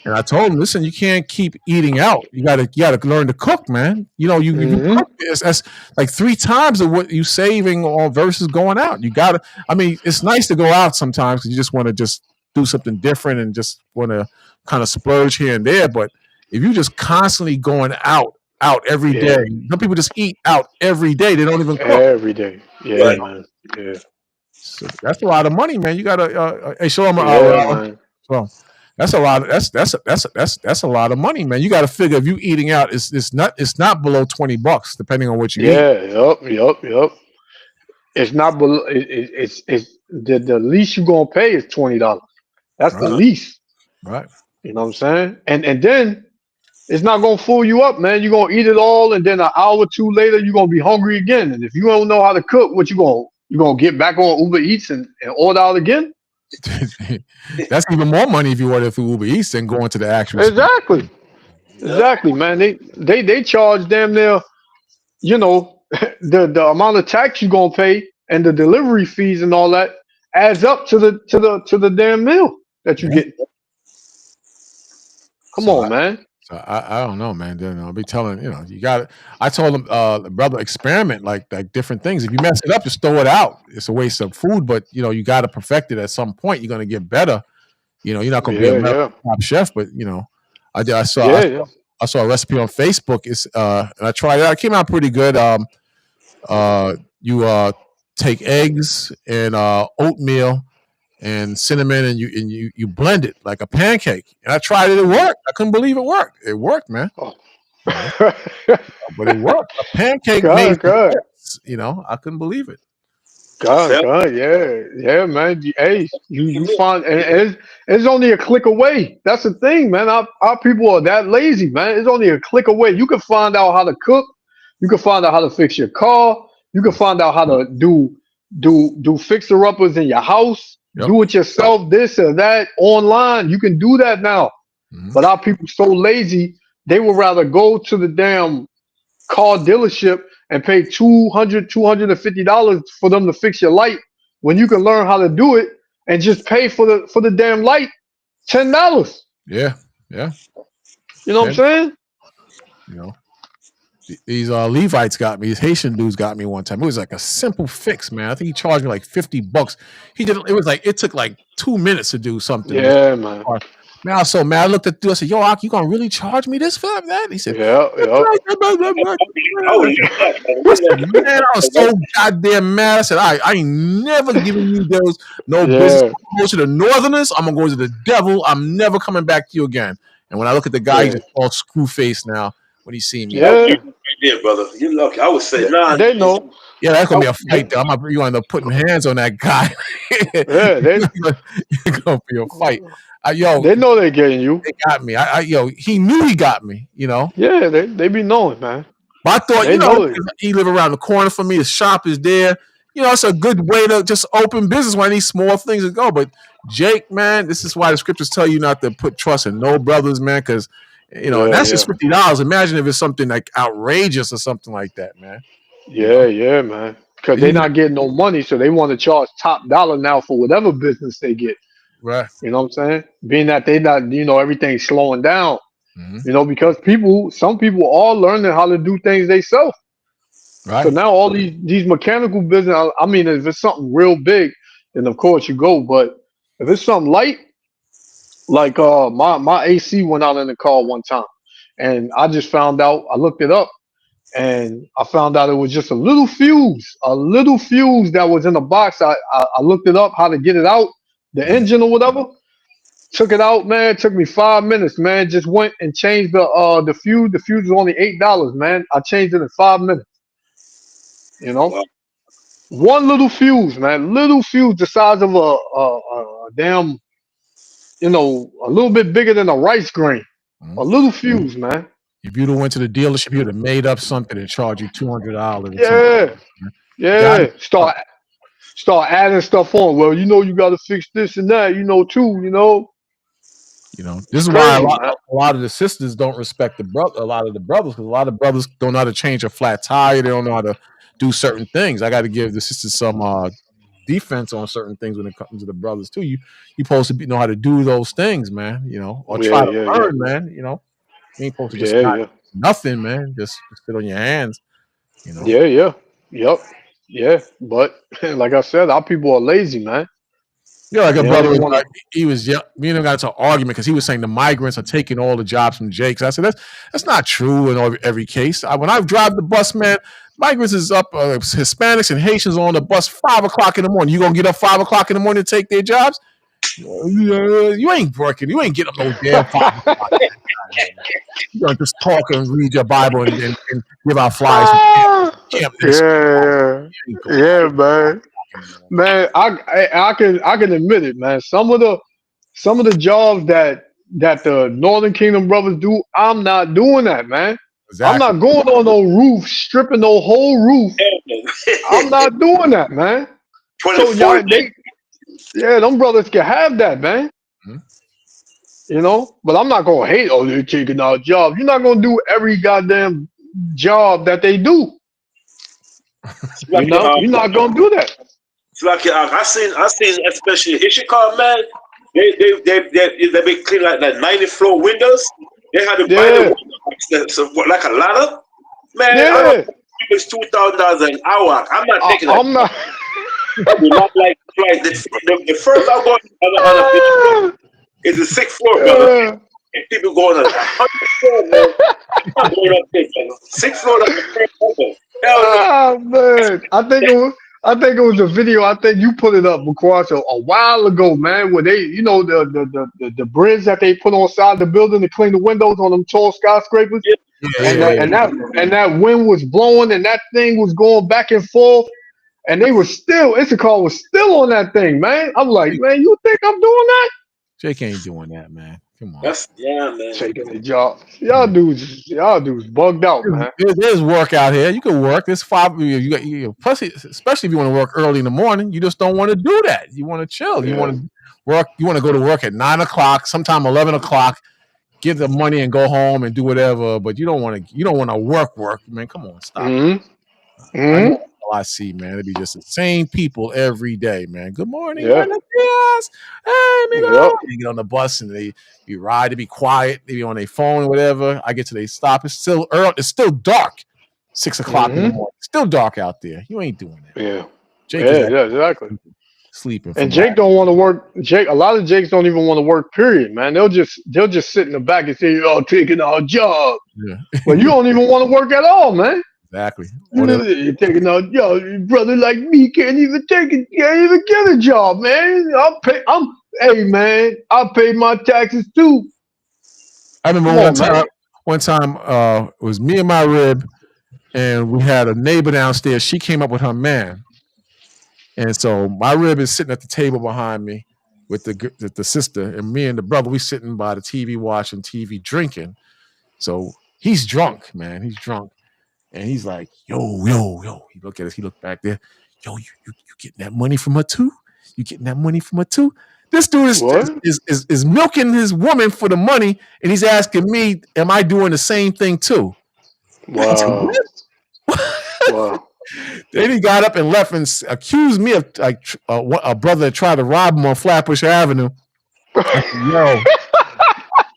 and I told him, listen, you can't keep eating out. You gotta learn to cook, man. You cook, that's like 3 times of what you saving or versus going out. You gotta. I mean, it's nice to go out sometimes because you just want to just do something different and just want to kind of splurge here and there. But if you just constantly going out every day, some people just eat out every day. They don't even cook every day. Yeah, Right. man. Yeah. So that's a lot of money, man. You gotta show them. Man. So that's a lot. That's a lot of money, man. You got to figure if you eating out, it's not below $20 depending on what you eat. Yup. It's not below. It's the least you gonna pay is $20. That's the least. Right. You know what I'm saying? And then it's not gonna fool you up, man. You're gonna eat it all, and then an hour or two later, you're gonna be hungry again. And if you don't know how to cook, what you gonna get back on Uber Eats and order out again? That's even more money if you order through Uber Eats than going to the actual Exactly. Exactly, man. They charge damn near, the amount of tax you're gonna pay and the delivery fees and all that adds up to the damn meal that you get. Come on, man. So I don't know, man. Then I'll be telling you got it. I told him, brother, experiment like different things. If you mess it up, just throw it out. It's a waste of food, but you got to perfect it at some point. You're gonna get better. You're not gonna be a top chef, but I saw a recipe on Facebook. It's and I tried it out. It came out pretty good. You take eggs and oatmeal and cinnamon, and you blend it like a pancake. And I tried it. It worked. I couldn't believe it worked. It worked, man. Oh. But it worked. A pancake made sense, I couldn't believe it. God, yeah, man. Hey, you find, and it's only a click away. That's the thing, man. Our people are that lazy, man. It's only a click away. You can find out how to cook. You can find out how to fix your car. You can find out how to do fixer uppers in your house. Yep. Do it yourself, this or that online. You can do that now. Mm-hmm. But our people so lazy, they would rather go to the damn car dealership and pay $250 for them to fix your light when you can learn how to do it and just pay for the damn light $10. Yeah. You know what I'm saying? These Levites got me. These Haitian dudes got me one time. It was like a simple fix, man. I think he charged me like $50. He did. It was like it took like 2 minutes to do something. Yeah, man. Man, I was so mad. I looked at the dude. I said, "Yo, Ak, you gonna really charge me this for that?" He said, "Yeah." Man, I was so goddamn mad. I said, "I ain't never giving you those business. I'm going to the Northerners. I'm gonna go to the devil. I'm never coming back to you again." And when I look at the guy, he's Yeah. just all screw face now when he see me. Yeah. You right there, brother. You lucky. I would say, nah. They know. Yeah, that's gonna be a They, fight. Though. You end up putting hands on that guy. yeah, It's gonna be a fight. Yo, they know they're getting you. they got me. Yo, he knew he got me. You know. Yeah, they be knowing, man. But I thought, They you know, know it. he live around the corner from me. The shop is there. You know, it's a good way to just open business when these small things to go. But Jake, man, this is why the scriptures tell you not to put trust in no brothers, man, because you know, and that's just $50. Imagine if it's something like outrageous or something like that, man. Yeah, man. Because they're not getting no money, so they want to charge top dollar now for whatever business they get. Right. You know what I'm saying? Being that they not, everything's slowing down. Mm-hmm. Because some people are learning how to do things themselves. Right. So now all these mechanical business, I mean, if it's something real big, then of course you go. But if it's something light, like my AC went out in the car one time, and I just found out. I looked it up, and I found out it was just a little fuse that was in the box. I looked it up how to get it out, the engine or whatever. Took it out, man. It took me 5 minutes, man. Just went and changed the fuse. The fuse was only $8, man. I changed it in 5 minutes. Wow. One little fuse, man. Little fuse, the size of a damn, a little bit bigger than a rice grain. Mm-hmm. A little fuse, man. If you'd have went to the dealership, you'd have made up something and charged you $200. Yeah. Start adding stuff on. Well, you got to fix this and that, too. This is why a lot of the sisters don't respect a lot of the brothers, because a lot of brothers don't know how to change a flat tire. They don't know how to do certain things. I got to give the sisters some defense on certain things when it comes to the brothers too. You supposed to know how to do those things, man. Or try to learn, man. You ain't supposed to just nothing, man. Just sit on your hands. Yeah. But like I said, our people are lazy, man. Yeah, like a brother was like, me and him got into an argument because he was saying the migrants are taking all the jobs from Jake. I said, that's not true in every case. When I drive the bus, man, migrants is up, Hispanics and Haitians are on the bus 5 o'clock in the morning. You gonna get up 5 o'clock in the morning to take their jobs? You ain't working. You ain't getting up no damn 5 o'clock. You're gonna just talk and read your Bible and give out flyers. Yeah, man. Man, I can admit it, man. Some of the jobs that the Northern Kingdom brothers do, I'm not doing that, man. Exactly. I'm not going on no roof, stripping no whole roof. I'm not doing that, man. So them brothers can have that, man. But I'm not gonna hate. Oh, they're taking our jobs. You're not gonna do every goddamn job that they do. You're not gonna do that. It's like I seen especially in Chicago, man. They be clean like 90 floor windows. They had to buy the like a ladder. Man, it's $2,000 an hour. I'm not taking that. I'm not. like the first I'm going on is the 6th floor, brother. And people going on 100 floor, man. I'm going up there, 6th floor, like the first level. Man, I think it was a video. I think you put it up, Bukwasa, a while ago, man. Where they, the bridge that they put on side of the building to clean the windows on them tall skyscrapers, and that wind was blowing, and that thing was going back and forth, and they were still. Issachar was still on that thing, man. I'm like, man, you think I'm doing that? Jake ain't doing that, man. Come on. Man. Taking the job. Y'all dudes bugged out, man. There's work out here. You can work. There's 5. Plus, especially if you want to work early in the morning, you just don't want to do that. You want to chill. You want to work. You want to go to work at 9 o'clock, sometime 11 o'clock. Give the money and go home and do whatever. But you don't want to. You don't want to work. Man, come on, stop. I see, man. It'd be just the same people every day, man. Good morning. Hey, amigo. You get on the bus and you ride to be quiet. They be on their phone or whatever. I get to they stop. It's still early. It's still dark. 6 o'clock in the morning. Still dark out there. You ain't doing that. Yeah. Jake exactly. Sleeping. And Jake don't want to work. A lot of Jakes don't even want to work. Period, man. They'll just sit in the back and say, "Y'all taking our job." Yeah. But you don't even want to work at all, man. Exactly. You're taking out, brother like me can't even get a job, man. Hey man, I pay my taxes too. I remember Come on, man. one time it was me and my rib, and we had a neighbor downstairs. She came up with her man, and so my rib is sitting at the table behind me with the sister, and me and the brother, we sitting by the TV watching TV drinking. So he's drunk, man. He's drunk. And he's like, yo, yo, yo. He looked at us. He looked back there. Yo, you getting that money from her too? You getting that money from her too? This dude is milking his woman for the money, and he's asking me, am I doing the same thing too? Wow. Wow. Then he got up and left and accused me of like a brother that tried to rob him on Flatbush Avenue. I said, yo,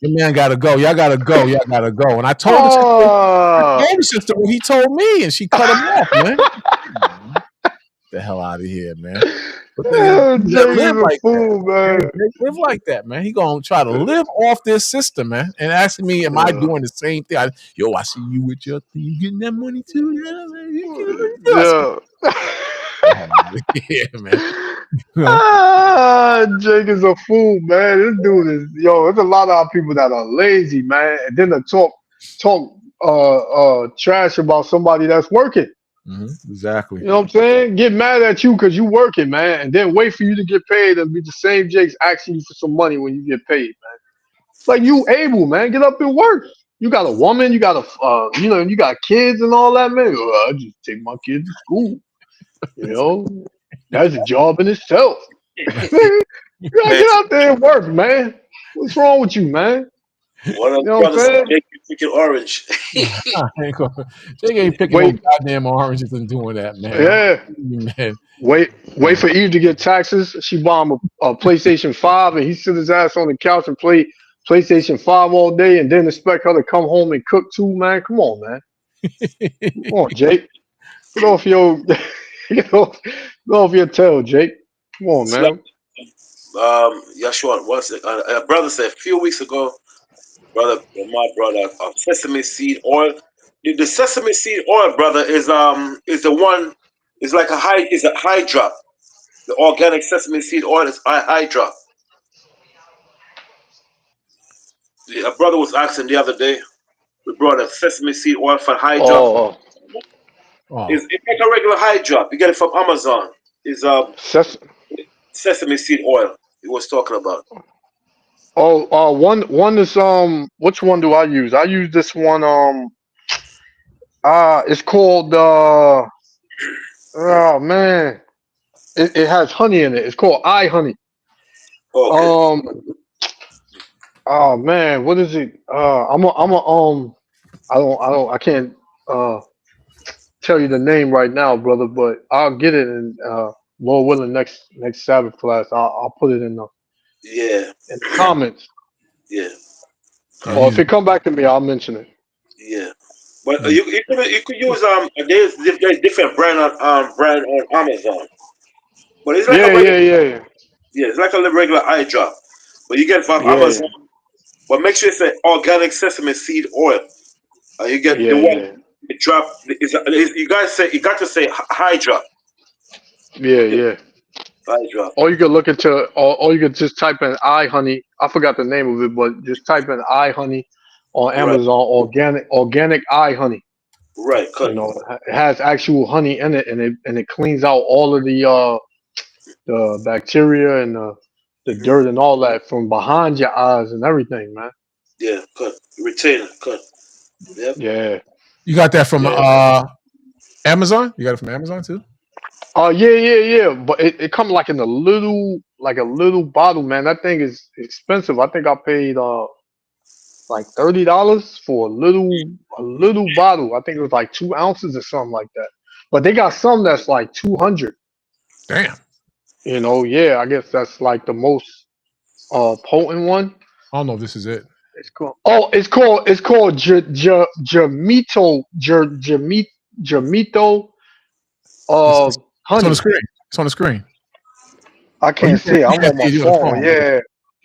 your man gotta go. Y'all gotta go. Y'all gotta go. And I told the sister what he told me, and she cut him off, man. Get the hell out of here, man. But live like that, man. Live like that, man. He gonna try to live off this system, man, and asking me, "Am I doing the same thing?" I see you with your thing. You getting that money too? Yeah. Yeah, man. Jake is a fool, man. This dude is there's a lot of our people that are lazy, man, and then to talk trash about somebody that's working. Exactly. You know what I'm saying? Get mad at you because you working, man, and then wait for you to get paid and be the same Jake's asking you for some money when you get paid, man. It's like you able, man. Get up and work. You got a woman, you got you got kids and all that, man. I just take my kids to school. That's a job in itself. You gotta get out there and work, man. What's wrong with you, man? One of the brothers make you picking orange. Jake ain't picking no goddamn oranges and doing that, man. Yeah. Man. Wait for Eve to get taxes. She bought him a PlayStation 5 and he sit his ass on the couch and play PlayStation 5 all day and then expect her to come home and cook too, man. Come on, man. Come on, Jake. Get off your tail, Jake. Come on, man. Yeshua, a brother said a few weeks ago, my brother, sesame seed oil. The sesame seed oil, brother, is the one. It's like a Hardrock. The organic sesame seed oil is Hardrock. A brother was asking the other day. We brought a sesame seed oil for Hardrock. It's like a regular Hardrock. You get it from Amazon. It's sesame seed oil. He was talking about. One is which one do I use? I use this one it's called oh man. It has honey in it. It's called honey. Okay. Oh man, what is it? I can't tell you the name right now, brother, but I'll get it in Lord willing next Sabbath class. I'll put it in the comments. Yeah. Or if it come back to me, I'll mention it. Yeah. But you could use there's different brand on Amazon. But it's like yeah. It's like a regular eye drop. But you get it from Amazon. But make sure it's an organic sesame seed oil. You get the one it drop. You got to say high drop. Yeah. High drop. Or you could look into, or you could just type in honey. I forgot the name of it, but just type in honey on Amazon. Organic honey. Right. It has actual honey in it, and it cleans out all of the bacteria and the dirt and all that from behind your eyes and everything, man. Yeah, cut. Retainer, cut. Yep. Yeah. You got that from Amazon? You got it from Amazon too? Yeah. But it comes like in a little bottle, man. That thing is expensive. I think I paid like $30 for a little bottle. I think it was like 2 ounces or something like that. But they got some that's like 200. Damn. I guess that's like the most potent one. I don't know if this is it. It's called Jamito honey. It's on the screen. It's on the screen. I can't see it. I'm on my phone.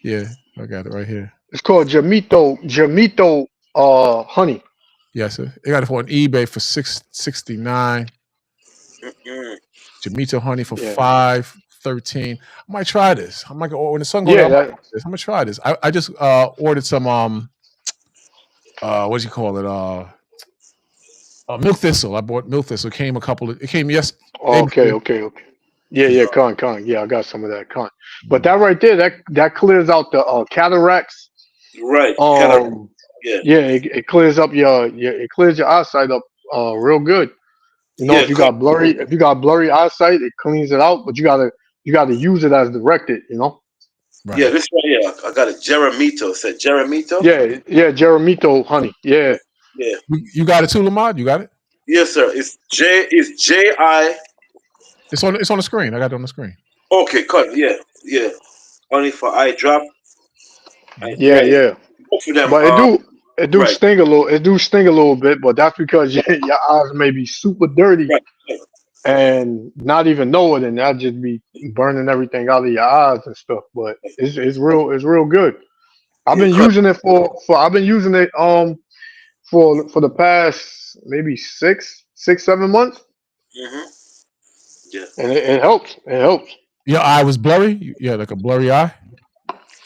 Yeah, I got it right here. It's called Jamito honey. Yes, sir. They got it on eBay for $6.69. Jamito honey for $5.13. I might try this. I might go when the sun goes out. I'm gonna try this. I just ordered some what do you call it? Milk thistle. I bought milk thistle. It came day Okay, before. okay, okay. Yeah, con. Yeah, I got some of that con. But that right there, that clears out the cataracts. Right. Um, Yeah. yeah, it clears up it clears your eyesight up real good. You know, Yeah. if you got blurry eyesight, it cleans it out. But you gotta use it as directed. You know. Yeah. Right. This right here, I got a Jeremito. Said Jeremito. Yeah, Jeremito, honey. Yeah. Yeah. You got it too, Lamont? You got it? Yes, sir. It's J-I. It's on the screen. I got it on the screen. Okay, cut. Yeah. Yeah. Only for eye drop. Yeah, Yeah. yeah. Both of them. But it do Right. sting a little. It do sting a little bit, but that's because your eyes may be super dirty Right. and not even know it, and that just be burning everything out of your eyes and stuff. But it's real good. I've Yeah. been Cut. using it I've been using it for the past maybe 7 months, Mm-hmm. Yeah. and it helps. It helps. Your eye was blurry. Yeah, like a blurry eye.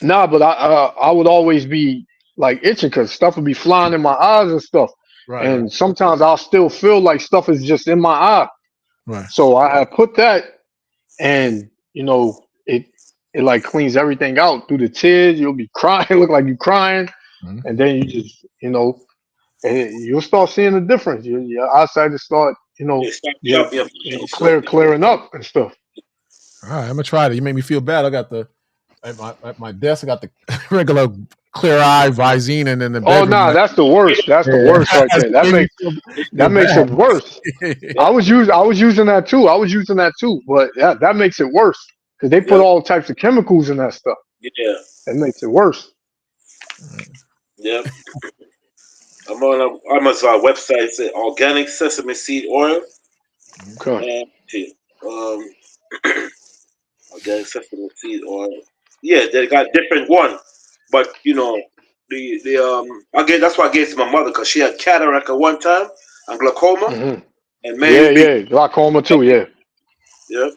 Nah, but I would always be like itching because stuff would be flying in my eyes and stuff. Right. And sometimes I'll still feel like stuff is just in my eye. Right. So I have put that, and it like cleans everything out through the tears. You'll be crying, look like you're crying, Mhm. and then you just and you'll start seeing the difference. Your eyesight will start Yeah. Stop jumping up. clearing up and stuff. All right, I'm gonna try it. You make me feel bad. I got at my desk. I got the regular clear eye Visine, and then the Oh bedroom. no, that's the worst. That's the worst right there. That Made me feel makes it bad. worse. I was using that too. But that makes it worse because they put Yep. all types of chemicals in that stuff. Yeah. It makes it worse. Yep. I'm on Amazon website. It's organic sesame seed oil. Okay. And organic sesame seed oil. Yeah, they got different one, but the again that's why I gave it to my mother because she had cataract at one time and glaucoma, hmm and Yeah, maybe yeah. Glaucoma too. Yeah, yeah.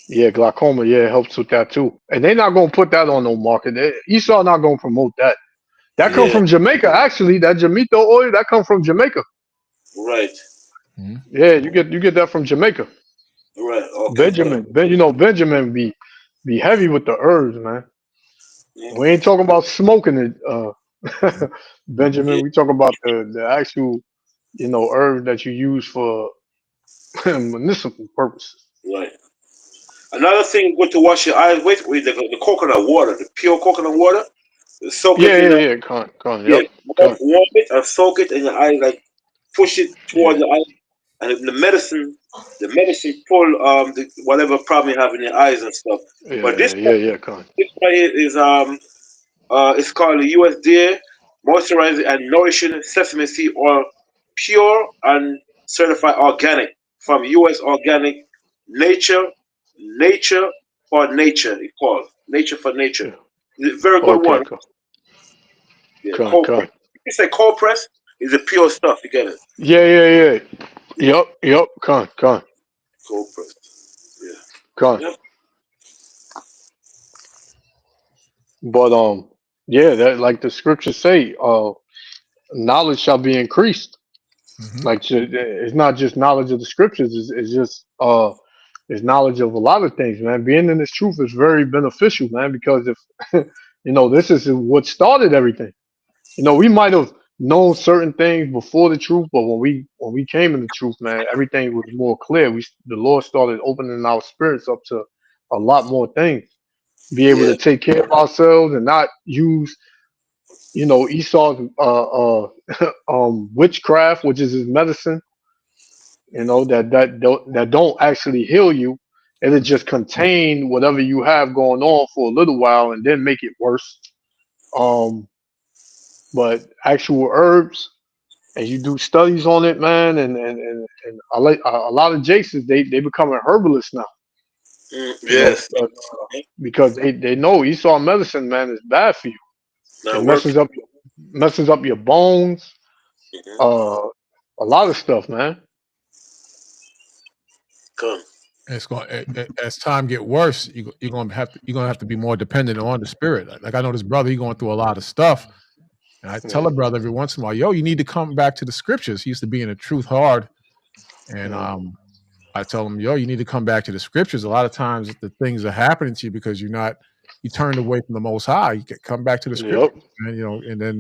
yeah. Glaucoma. Yeah, helps with that too. And they're not gonna put that on no market. Esau not gonna promote that. That come Yeah, from Jamaica. Actually, that Jamito oil that come from Jamaica. right, Mhm. Yeah, you get that from Jamaica. right. Okay, good. Benjamin be heavy with the herbs, man. Yeah, We ain't talking about smoking it, Benjamin. yeah, We talking about the actual, herbs that you use for municipal purposes. right. Another thing, good to wash your eyes with the coconut water, the pure coconut water. Soak it Yeah, in yeah, the yeah. Con, yeah, yep, con. warm it and soak it in your eye, like push it Yeah, towards the eye, and the medicine pull whatever problem you have in your eyes and stuff. But yeah, yeah, yeah, con. this right here is it's called the USDA moisturizing and nourishing sesame seed oil, pure and certified organic from US Organic Nature, Nature for Nature. It's called Nature for Nature. Yeah. It's a very good Okay, one. con, Yeah, con, cold press. con. You say cold press is a pure stuff. You get it? Yeah, yeah, yeah. Yeah, Yep, con, cold press. Yeah. con. Yep. But yeah, that like the scriptures say, knowledge shall be increased. Mhm. Like it's not just knowledge of the scriptures. It's just it's knowledge of a lot of things, man. Being in this truth is very beneficial, man. Because if this is what started everything. We might have known certain things before the truth, but when we came in the truth, man, everything was more clear. The Lord started opening our spirits up to a lot more things. Be able Yeah. to take care of ourselves and not use Esau's witchcraft, which is his medicine, that don't actually heal you. It'll just contain whatever you have going on for a little while and then make it worse. Um, but actual herbs, and you do studies on it, man, and a lot of Jaces they becoming herbalists now, Yes. because they know Esau medicine, man, is bad for you. It Not working. messes up your bones, Mhm. uh, a lot of stuff, man. Come. It's going as time get worse. You're gonna have to be more dependent on the spirit. Like I know this brother, he going through a lot of stuff, And I tell a brother every once in a while, yo, you need to come back to the scriptures. He used to be in a truth hard. And I tell him, yo, you need to come back to the scriptures. A lot of times the things are happening to you because you turned away from the Most High. You come back to the scriptures, and, and then,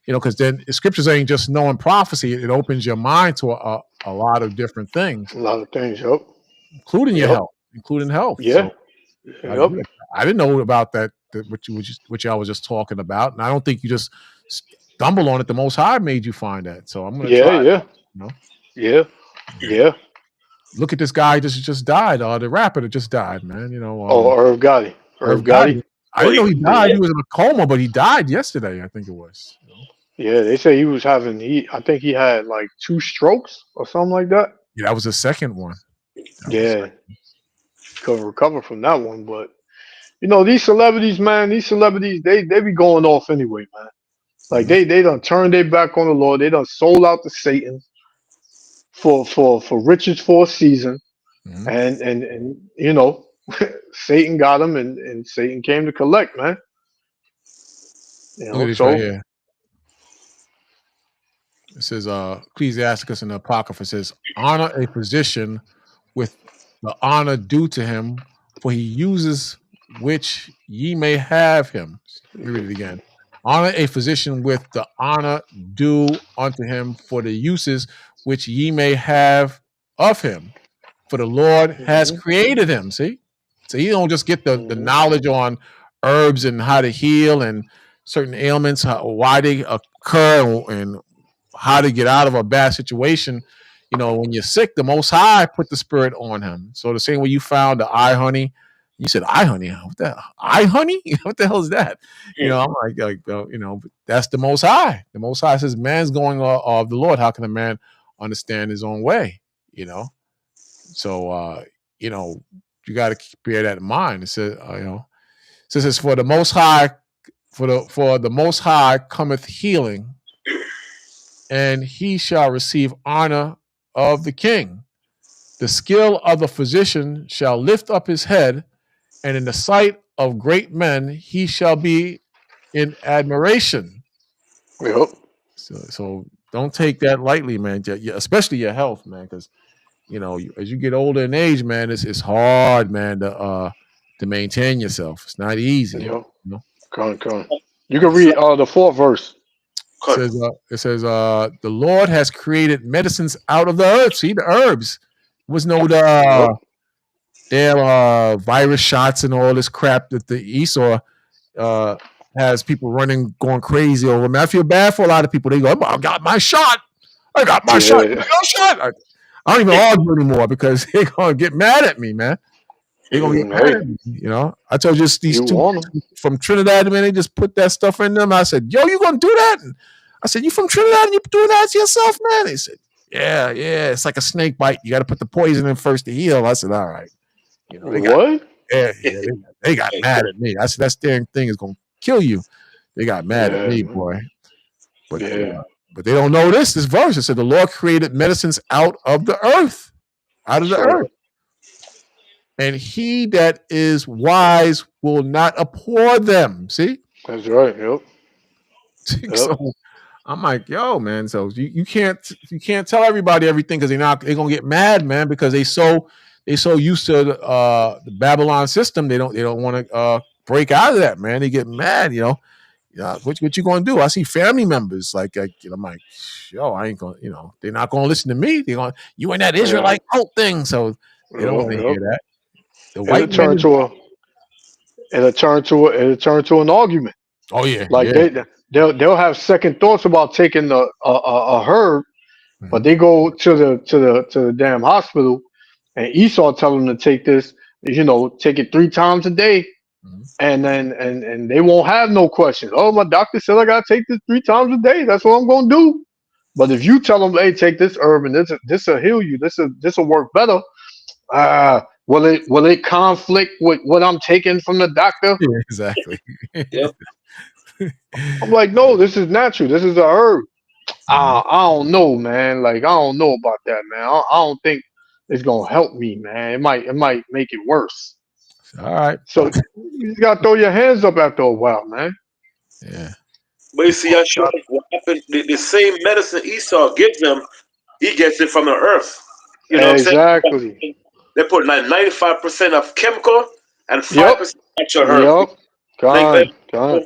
because then the scriptures ain't just knowing prophecy. It opens your mind to a lot of different things. A lot of things, including your health, including health. Yeah. So, I didn't know about that which I was just talking about, and I don't think you just stumble on it. The Most High made you find that, so I'm gonna try. Yeah. Look at this guy just died. The rapper that just died, man. Irv Gotti. Irv Gotti. I didn't know he died. He was in a coma, but he died yesterday. I think it was. Yeah, they say he was having. I think he had like 2 strokes or something like that. Yeah, that was the second one. Couldn't recover from that one, but these celebrities, man, they be going off anyway, man. Like they done turned their back on the Lord. They done sold out to Satan for riches for a season, and Satan got them, and Satan came to collect, man. Look at this right here. It says, Ecclesiasticus in the Apocrypha says, honor a physician with the honor due to him, for he uses which ye may have him. Let me read it again. Honor a physician with the honor due unto him for the uses which ye may have of him. For the Lord has created him. See? So you don't just get the knowledge on herbs and how to heal and certain ailments, why they occur, and how to get out of a bad situation. When you're sick, the Most High put the Spirit on him. So the same way you found the eye honey, you said eye honey. What the eye honey? What the hell is that? I'm like, that's the Most High. The Most High says, man's going of the Lord. How can a man understand his own way? So you got to bear that in mind. It says, says for the Most High, for the Most High cometh healing, and he shall receive honor of the king. The skill of the physician shall lift up his head, and in the sight of great men he shall be in admiration. So don't take that lightly, man. Especially your health, man, because as you get older in age, man, it's hard, man, to maintain yourself. It's not easy. Come on. You can read the 4th verse. It says, the Lord has created medicines out of the earth. See, the herbs. There was no virus shots and all this crap that the Esau has people going crazy over. Man, I feel bad for a lot of people. They go, I got my shot. I got my shot. I got my shot. I don't even argue anymore because they're going to get mad at me, man. They're going to get mad at me, I told you these two from Trinidad, man, they just put that stuff in them. I said, yo, you going to do that? And I said, you from Trinidad and you doing that to yourself, man? They said, yeah, it's like a snake bite. You got to put the poison in first to heal. I said, all right. They got mad at me. I said, that damn thing is going to kill you. They got mad at me, boy. But they don't know this verse. It said, the Lord created medicines out of the earth. Out of the earth. And he that is wise will not abhor them. See? That's right. Yep. So I'm like, yo, man. So you can't tell everybody everything because they're gonna get mad, man, because they so used to the Babylon system. They don't want to break out of that, man. They get mad, what you gonna do? I see family members like I'm like, yo, I ain't gonna, they're not gonna listen to me. They're going, you ain't that Israelite cult thing. So they don't want to hear that. It'll turn to an argument. Oh yeah, like they'll have second thoughts about taking a herb, but they go to the damn hospital, and Esau tell them to take this, take it 3 times a day, and then and they won't have no questions. Oh, my doctor said I gotta take this 3 times a day. That's what I'm gonna do. But if you tell them, hey, take this herb and this will heal you. This will work better. Will it conflict with what I'm taking from the doctor? Yeah, exactly. I'm like, no, this is natural. This is a herb. I don't know, man. Like, I don't know about that, man. I don't think it's gonna help me, man. It might make it worse. All right. So you just gotta throw your hands up after a while, man. Yeah. But you see, Yeshua, what happened? The same medicine Esau gives them, he gets it from the earth. You know what I'm Exactly. saying? They put like 95% of chemical and Yep. 5% natural herbs. Yep. Like Gone.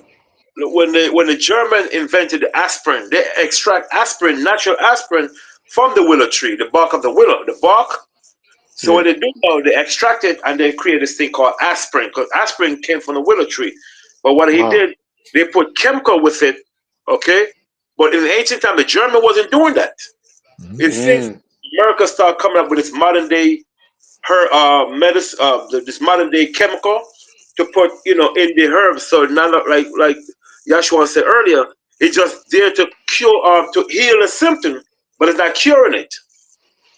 when the German invented the aspirin, they extract aspirin, natural aspirin, from the willow tree, the bark of the willow, the bark. So Yeah. what they do now, they extract it and they create this thing called aspirin, because aspirin came from the willow tree. But what he Wow. did, they put chemical with it, okay? But in the ancient time, the German wasn't doing that. Mhm. It's since Mm. America started coming up with this modern day medicine, this modern day chemical to put, in the herbs. So now, like Yashua said earlier, it's just there to cure, to heal a symptom, but it's not curing it.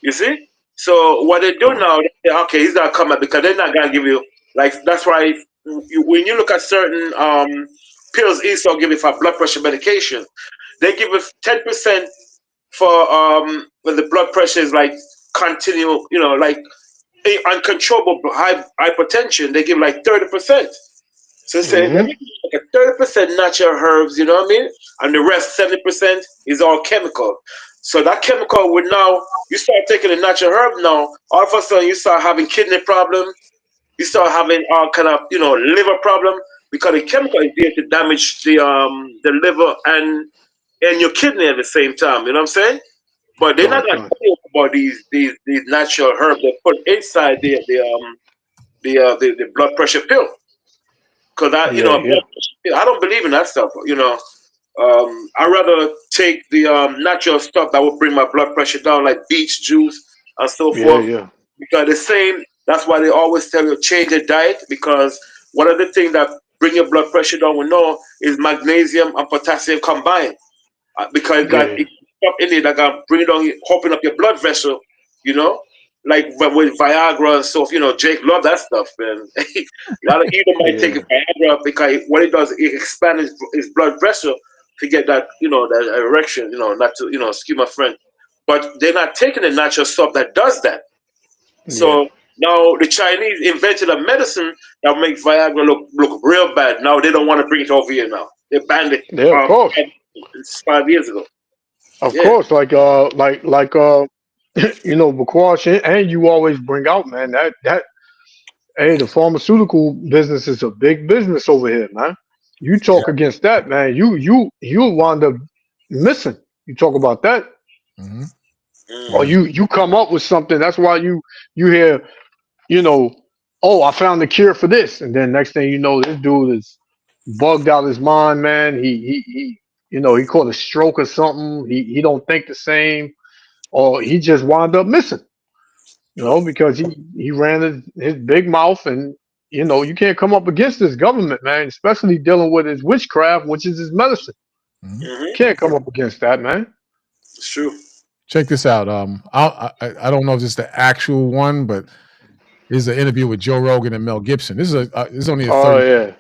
You see? So what they do Gone. now, they say, okay, he's not coming because they're not gonna give you, like, that's why when you look at certain pills, Esau give you for blood pressure medication, they give you 10% for when the blood pressure is like continue, like uncontrollable hypertension. They give like 30%. So say, let Mm-hmm. me give you like a 30% natural herbs, you know what I mean? And the rest, 70%, is all chemical. So that chemical would now, you start taking the natural herb now, all of a sudden you start having kidney problem, you start having all kind of, liver problem, because the chemical is there to damage the liver and your kidney at the same time, you know what I'm saying? But they're not gonna Gone. tell you about these natural herbs they put inside the blood pressure pill. Because Yeah. Yeah. I don't believe in that stuff. I rather take the natural stuff that will bring my blood pressure down, like beech juice and so Yeah. forth. Yeah. Because the same, that's why they always tell you change your diet. Because one of the things that bring your blood pressure down, we know, is magnesium and potassium combined. Because it got Yeah. it stuff in it that can bring it on, open up your blood vessel. You know, like with Viagra and stuff. Jake love that stuff, man. A lot of people might take Yeah. Viagra because what it does, it expands his blood vessel to get that, that erection. Not to, excuse my friend, but they're not taking the natural stuff that does that. Yeah. So now the Chinese invented a medicine that makes Viagra look real bad. Now they don't want to bring it over here. Now they banned it Yeah. Of course. 5 years ago. Of Yeah. course. Because and you always bring out, man, that hey, the pharmaceutical business is a big business over here, man. You Yeah. talk against that, man, you'll wind up missing. You talk about that, Mhm. or Mm. Yeah. you come up with something. That's why you hear, you know, oh, I found the cure for this, and then next thing you know, this dude is bugged out his mind, man. He caught a stroke or something. He don't think the same, or he just wound up missing. True. Because he ran his big mouth, and you can't come up against this government, man, especially dealing with his witchcraft, which is his medicine. Mhm. Mm-hmm. Can't come up against that, man. It's true. Check this out. I don't know if this is the actual one, but this is an interview with Joe Rogan and Mel Gibson. This is only a Oh 30, yeah,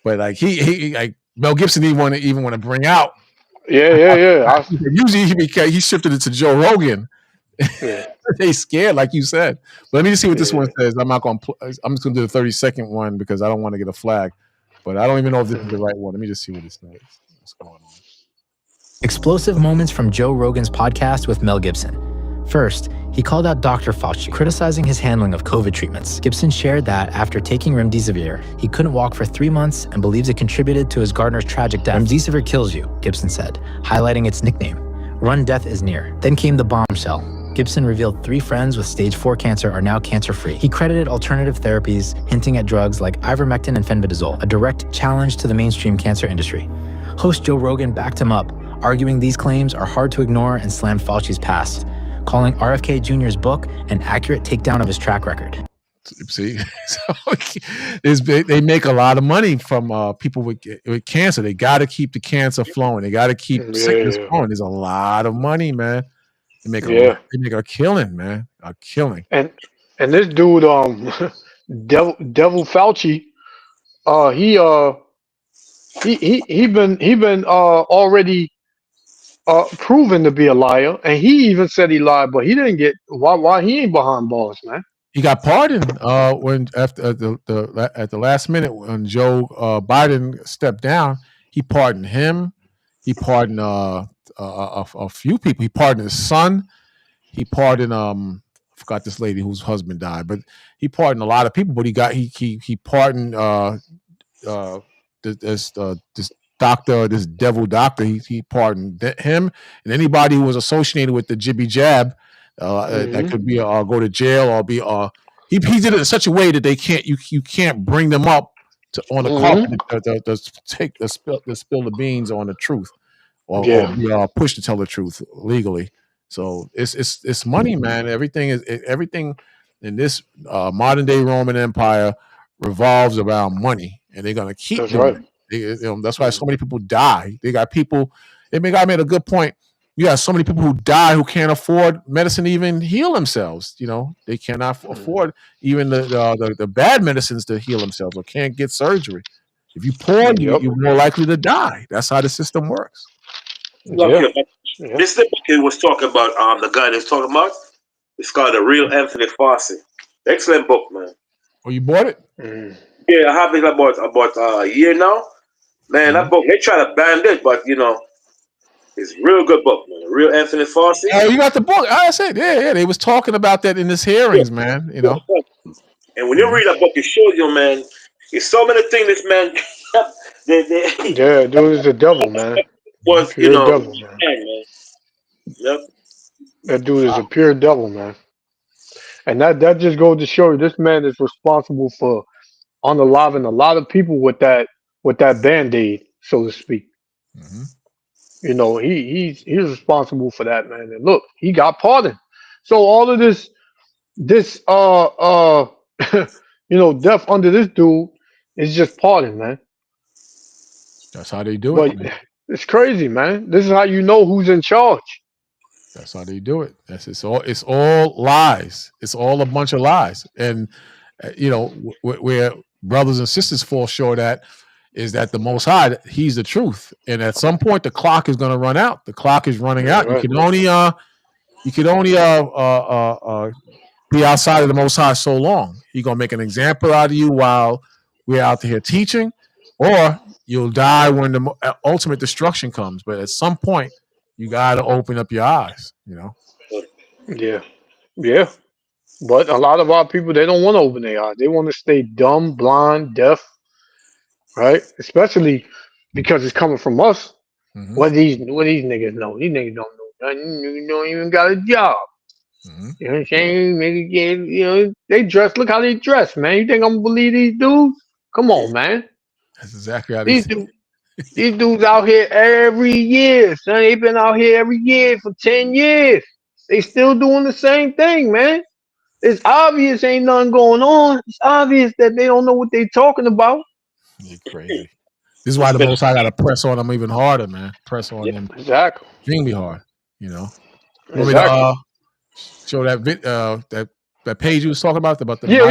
but like he like Mel Gibson didn't even want to bring out. yeah, yeah, yeah. Usually he shifted it to Joe Rogan. Yeah, They scared, like you said. But let me just see what this one yeah. says. I'm not going. I'm just going to do the 30-second one because I don't want to get a flag. But I don't even know if this is the Mhm. right one. Let me just see what it says. What's going on? Explosive moments from Joe Rogan's podcast with Mel Gibson. First, he called out Dr. Fauci, criticizing his handling of COVID treatments. Gibson shared that after taking remdesivir, he couldn't walk for 3 months and believes it contributed to his gardener's tragic death. Remdesivir kills you, Gibson said, highlighting its nickname. Run death is near. Then came the bombshell. Gibson revealed 3 friends with stage 4 cancer are now cancer-free. He credited alternative therapies, hinting at drugs like ivermectin and fenbidazole, a direct challenge to the mainstream cancer industry. Host Joe Rogan backed him up, arguing these claims are hard to ignore and slammed Fauci's past, calling RFK Jr.'s book an accurate takedown of his track record. See, so they make a lot of money from people with cancer. They got to keep the cancer flowing. They got to keep sickness Yeah, flowing. There's a lot of money, man. They make a lot. yeah. They make a killing, man. A killing. And this dude, Devil Fauci, uh, he uh he been already proven to be a liar, and he even said he lied, but he didn't get why he ain't behind bars, man. He got pardoned when after at the last minute when Joe Biden stepped down. He pardoned him. He pardoned a few people. He pardoned his son. He pardoned I forgot this lady whose husband died, but he pardoned a lot of people. But he pardoned this doctor, this devil doctor. He pardoned him and anybody who was associated with the jibby jab that could be go to jail or be he did it in such a way that they can't you can't bring them up on the carpet to spill the beans on the truth or be pushed to tell the truth legally. So it's money, man. Everything in this modern day Roman Empire revolves around money, and they're gonna keep doing it. That's why so many people die. They got people. I made a good point. You got so many people who die who can't afford medicine to even heal themselves. They cannot afford even the bad medicines to heal themselves or can't get surgery. If you're poor, you're more likely to die. That's how the system works. This book was talking about the guy that's talking about. It's called The Real Anthony Fauci. Excellent book, man. Oh, you bought it? Yeah, I have it about a year now. Man, that book, they try to ban it, but it's a real good book, man. Real Anthony Fauci. Oh, you got the book. I said, yeah. They was talking about that in this hearings, man. And when you read that book, it shows you, man, there's so many things this man dude is the devil, man. Was pure devil, man. Yep. That dude is a pure devil, man. And that just goes to show you this man is responsible for unaliving a lot of people with that band-aid, so to speak. He's responsible for that, man. And look, he got pardoned. So all of this death under this dude is just pardon, man. That's how they do it. Man. It's crazy, man. This is how you know who's in charge. That's how they do it. It's all lies. It's all a bunch of lies. And where brothers and sisters fall short at is that the Most High, He's the truth. And at some point, the clock is going to run out. The clock is running out. Right. You can only be outside of the Most High so long. He's going to make an example out of you while we're out here teaching, or you'll die when the ultimate destruction comes. But at some point, you got to open up your eyes, Yeah. But a lot of our people, they don't want to open their eyes. They want to stay dumb, blind, deaf, right? Especially because it's coming from us. What these niggas know? These niggas don't know nothing. You don't even got a job. You know what I'm saying? Niggas, they dress. Look how they dress, man. You think I'm gonna believe these dudes? Come on, man. That's exactly how they do. These dudes out here every year, son. They've been out here every year for 10 years. They still doing the same thing, man. It's obvious ain't nothing going on. It's obvious that they don't know what they talking about. You're crazy. This is why the Most High got to press on them even harder, man. Press on them extremely hard. Exactly. Show that page you was talking about the yeah.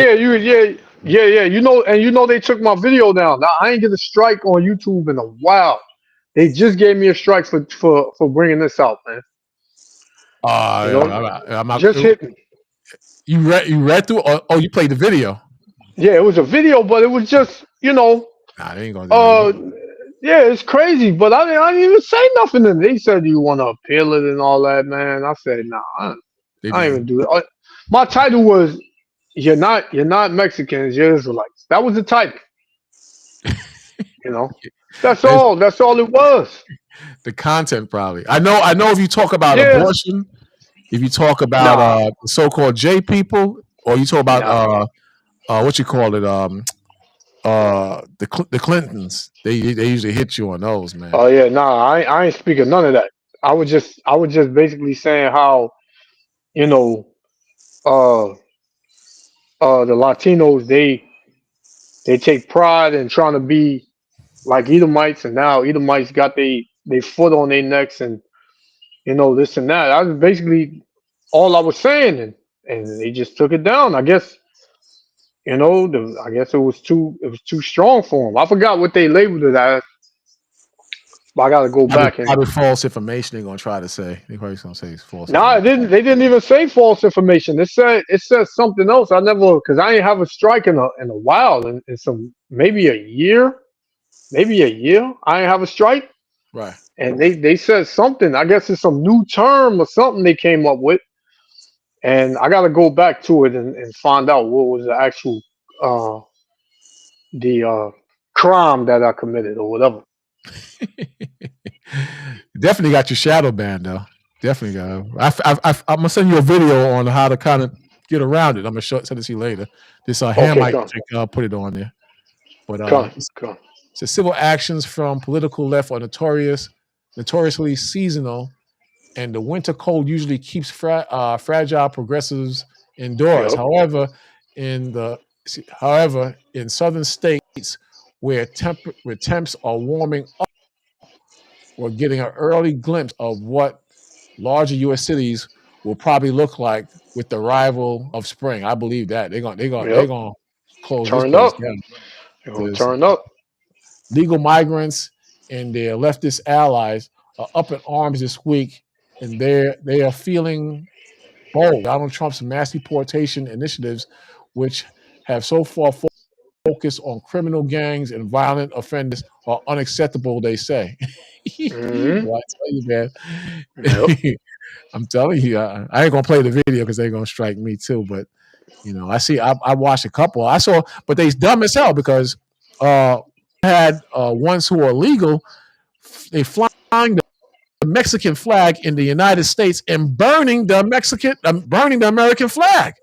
They took my video down. Now I ain't get a strike on YouTube in a while. They just gave me a strike for bringing this out, man. Hit me. You read through? Oh, you played the video. Yeah, it was a video, but it was just Nah, they ain't gonna do yeah, it's crazy. But I didn't even say nothing to them. They said you want to appeal it and all that, man. I said nah. I didn't even do it. My title was "You're not Mexicans, you're Israelites." That was the title. That's all. That's all it was. The content, probably. I know. If you talk about abortion, if you talk about the so-called J people, or you talk about what you call it, the Clintons, they usually hit you on those, man. Oh yeah, I ain't speaking none of that. I was just basically saying how, the Latinos they take pride in trying to be like Edomites, and now Edomites got they foot on their necks, and this and that. I was basically all I was saying, and they just took it down. I guess I guess it was too strong for them. I forgot what they labeled it as. But I gotta go back and probably false information. They're gonna try to say. They're probably gonna say it's false. No, it didn't. They didn't even say false information. It said something else. I never, because I ain't have a strike in a while, in some maybe a year. I ain't have a strike. Right. and they said something. I guess it's some new term or something they came up with, and I got to go back to it and find out what was the actual uh the crime that I committed or whatever. Definitely got your shadow banned though. Definitely got. I'm gonna send you a video on how to kind of get around it. I'm gonna send it to you later. This hand might put it on there. But so civil actions from political left are notoriously seasonal, and the winter cold usually keeps fragile progressives indoors. Yep. However, in southern states where temps are warming up, we're getting an early glimpse of what larger U.S. cities will probably look like with the arrival of spring. I believe that they're gonna close this place down. They're gonna turn up. Legal migrants and their leftist allies are up in arms this week, and they are feeling bold. Donald Trump's mass deportation initiatives, which have so far focused on criminal gangs and violent offenders, are unacceptable, they say. Well, I tell you, man. Yep. I'm telling you, I ain't gonna play the video because they're gonna strike me too. But I watched a couple. But they dumb as hell because had ones who are legal, they flying the Mexican flag in the United States and burning the American flag.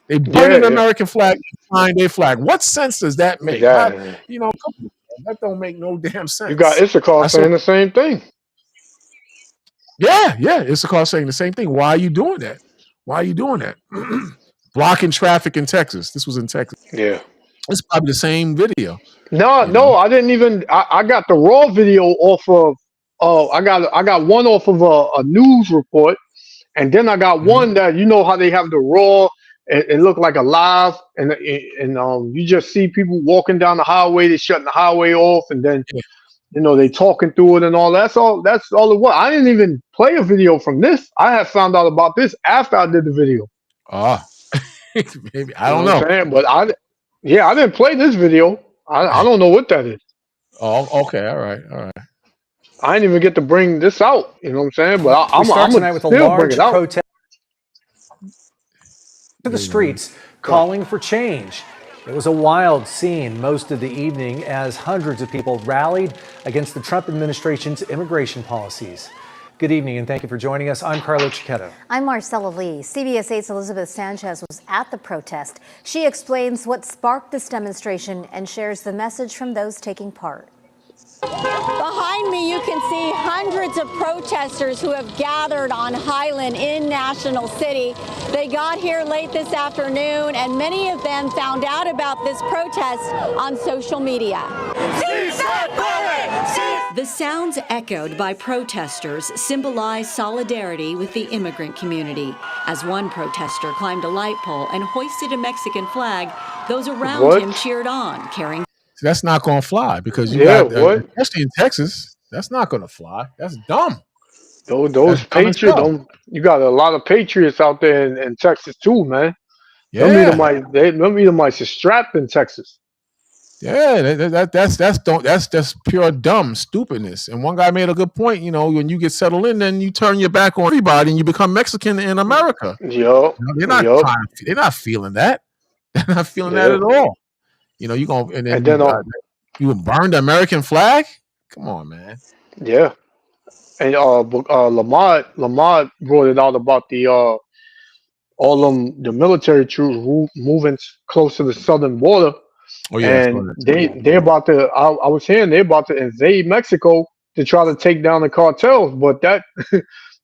They burning the American flag and flying their flag. What sense does that make? That don't make no damn sense. You got Issachar saying the same thing. Yeah, Issachar saying the same thing. Why are you doing that? Blocking traffic in Texas. This was in Texas. Yeah. It's probably the same video. No, I didn't even. I got the raw video off of. I got one off of a news report, and then I got one that how they have the raw. It looked like a live, and you just see people walking down the highway. They're shutting the highway off, and then they talking through it and all. That's all it was. I didn't even play a video from this. I had found out about this after I did the video. Maybe I don't know. But I didn't play this video. I don't know what that is. Oh, okay, all right. I didn't even get to bring this out. You know what I'm saying? But I'm tonight with a large protest to the streets calling for change. It was a wild scene most of the evening as hundreds of people rallied against the Trump administration's immigration policies. Good evening and thank you for joining us. I'm Carlo Cicchetto. I'm Marcella Lee. CBS 8's Elizabeth Sanchez was at the protest. She explains what sparked this demonstration and shares the message from those taking part. Behind me, you can see hundreds of protesters who have gathered on Highland in National City. They got here late this afternoon, and many of them found out about this protest on social media. The sounds echoed by protesters symbolize solidarity with the immigrant community. As one protester climbed a light pole and hoisted a Mexican flag, those around him cheered on, carrying. That's not going to fly because especially in Texas, that's not going to fly. That's dumb. Those patriots, you got a lot of patriots out there in Texas too, man. Yeah, them Edomites are strapped in Texas. Yeah, that's just pure dumb stupidness. And one guy made a good point. When you get settled in, then you turn your back on everybody and you become Mexican in America. Yep. They're not feeling that. They're not feeling that at all. You burn the American flag? Come on, man. Yeah. And Lamont brought it out about the the military troops moving close to the southern border. Oh yeah. And they're about to. I was hearing they're about to invade Mexico to try to take down the cartels, but that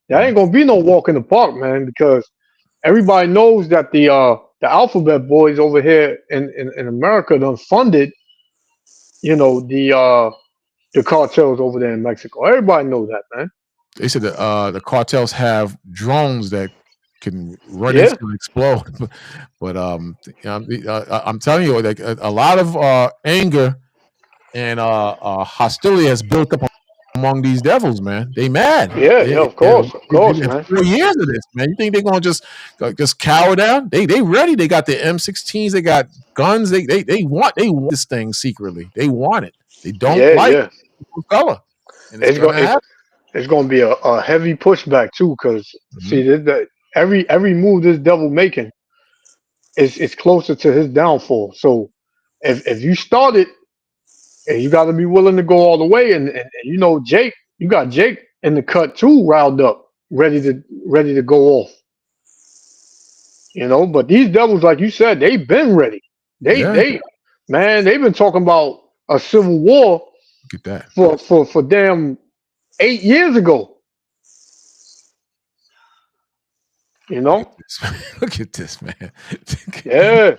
ain't gonna be no walk in the park, man, because everybody knows that the alphabet boys over here in America done funded, the cartels over there in Mexico. Everybody knows that, man. They said that the cartels have drones that can run into and explode. But I'm telling you, like a lot of anger and hostility has built up among these devils, man. They mad. Of course, man. 4 years of this, man. You think they're gonna just cower down? They ready. They got their M16s. They got guns. They want this thing secretly. They want it. They don't like the color. And it's gonna happen. it's going to be a heavy pushback too, because see that every move this devil making is closer to his downfall. So if you start it, and you got to be willing to go all the way, and you know Jake, you got Jake in the cut too, riled up, ready to go off. You know, but these devils, like you said, they've been ready. They've been talking about a civil war. Look at that. For damn 8 years ago. You know? Look at this, man. Yeah.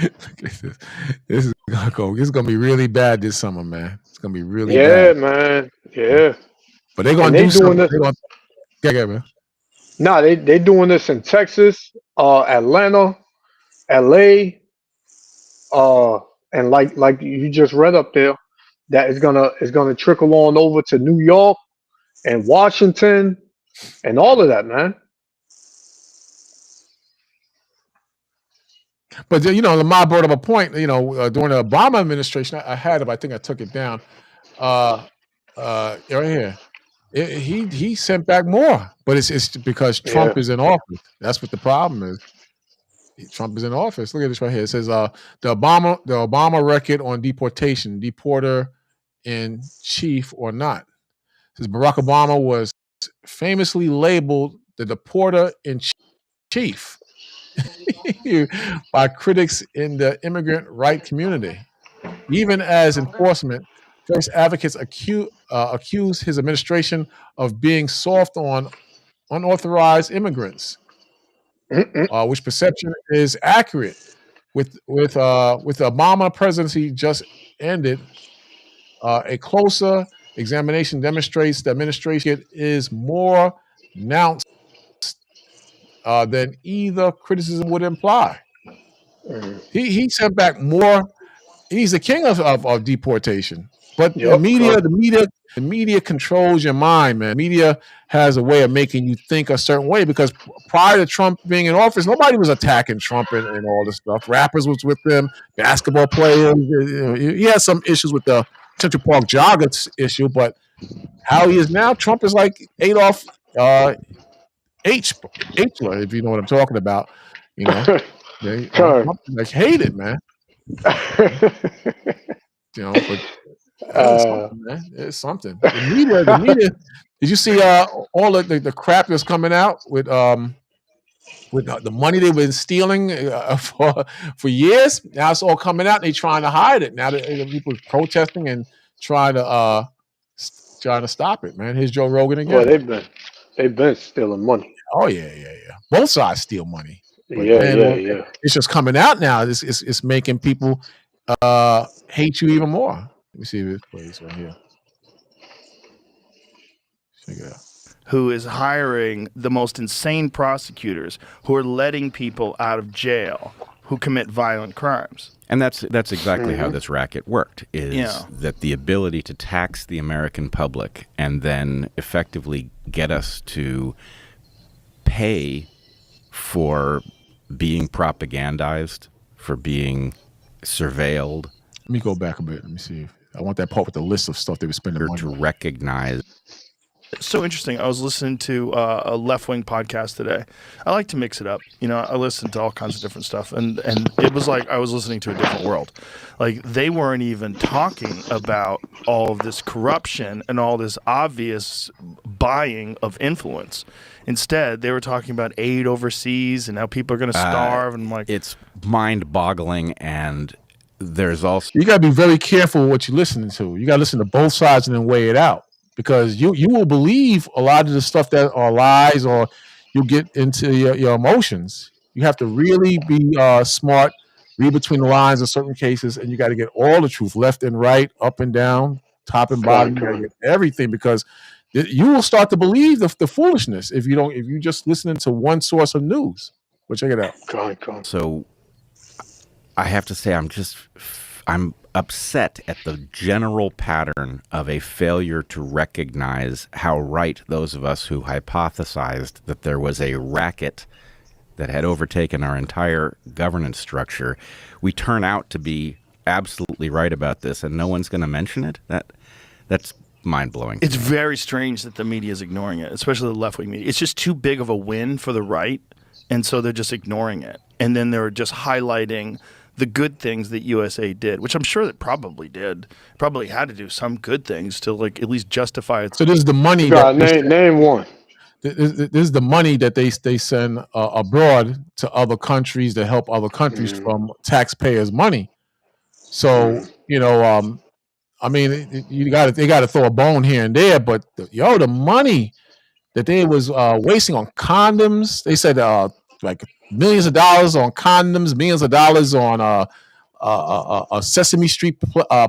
Look at this. This is gonna be really bad this summer, man. It's gonna be really Yeah, bad. man. Yeah. But they're gonna do something. Yeah, man. Nah, they doing this in Texas, Atlanta, LA, and like you just read up there, that is gonna trickle on over to New York and Washington and all of that, man. But you know, Lamar brought up a point. You know, during the Obama administration, I had it. I think I took it down. Right here, he sent back more, but it's because Trump is in office. That's what the problem is. Trump is in office. Look at this right here. It says the Obama record on deportation, deporter in chief or not. It says Barack Obama was famously labeled the deporter in chief by critics in the immigrant right community. Even as enforcement, first advocates accuse his administration of being soft on unauthorized immigrants, which perception is accurate. With the Obama presidency just ended, a closer examination demonstrates the administration is more announced than either criticism would imply. He sent back more. He's the king of deportation. But the media controls your mind, man. Media has a way of making you think a certain way, because prior to Trump being in office, nobody was attacking Trump and all this stuff. Rappers was with him, basketball players. You know, he had some issues with the Central Park joggers issue, but how he is now, Trump is like Adolf Hitler, if you know what I'm talking about. You know, I hate it, man. You know, but it's something, man. It's something. The media. Did you see all the crap that's coming out with the money they've been stealing for years? Now it's all coming out. And they're trying to hide it. Now that people are protesting and trying to stop it, man. Here's Joe Rogan again. Well, they've been stealing money. Oh yeah. Both sides steal money. But, yeah. It's just coming out now. It's making people hate you even more. Let me see if this plays right here. Check it out. Who is hiring the most insane prosecutors who are letting people out of jail who commit violent crimes. And that's exactly how this racket worked, is that the ability to tax the American public and then effectively get us to pay for being propagandized, for being surveilled. Let me go back a bit. Let me see. I want that part with the list of stuff they were spending money to on. recognize. It's so interesting. I was listening to a left-wing podcast today. I like to mix it up. You know, I listen to all kinds of different stuff. And it was like I was listening to a different world. Like, they weren't even talking about all of this corruption and all this obvious buying of influence. Instead, they were talking about aid overseas and how people are going to starve. And like, it's mind-boggling, and there's also... You got to be very careful what you're listening to. You got to listen to both sides and then weigh it out. Because you will believe a lot of the stuff that are lies, or you'll get into your emotions. You have to really be smart, read between the lines in certain cases, and you got to get all the truth, left and right, up and down, top and bottom. You got to get everything, because you will start to believe the foolishness if you just listening to one source of news. But check it out. So I have to say, I'm upset at the general pattern of a failure to recognize how right those of us who hypothesized that there was a racket that had overtaken our entire governance structure, we turn out to be absolutely right about this, and no one's going to mention it. mind-blowing. It's very strange that the media is ignoring it, especially the left-wing media. It's just too big of a win for the right, and so they're just ignoring it. And then they're just highlighting the good things that USA did, which I'm sure it probably did. Probably had to do some good things to like at least justify it. So this is the money name one. This is the money that they send abroad to other countries to help other countries from taxpayers' money. So I mean, they got to throw a bone here and there, but the money that they was wasting on condoms, they said like millions of dollars on condoms, millions of dollars on a Sesame Street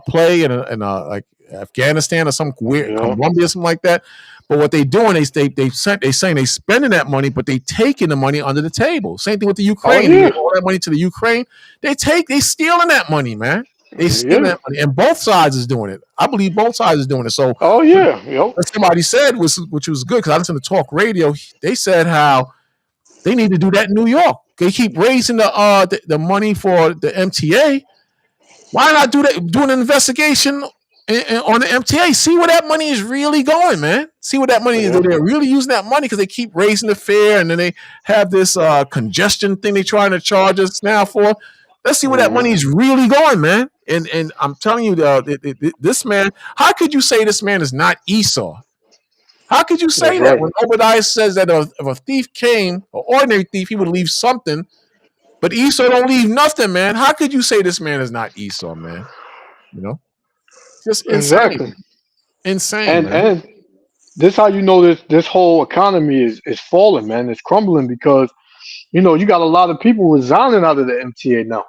play in like Afghanistan or some weird Colombia or something like that. But what they doing is they saying they spending that money, but they taking the money under the table. Same thing with the Ukraine. They give all that money to the Ukraine. They stealing that money, man. They stealing that money, and both sides is doing it. I believe both sides is doing it. So what somebody said which was good, because I listened to talk radio. They said how they need to do that in New York. They keep raising the money for the MTA. Why not do an investigation on the MTA? See where that money is really going, man. See what that money is. They're really using that money because they keep raising the fare, and then they have this congestion thing they're trying to charge us now for. Let's see where that money is really going, man. And I'm telling you, this man, how could you say this man is not Esau? How could you say that when Obadiah says that if a thief came, an ordinary thief, he would leave something, but Esau don't leave nothing, man? How could you say this man is not Esau, man? Just insane. Insane, and this how you know this whole economy is falling, man. It's crumbling because you got a lot of people resigning out of the MTA now.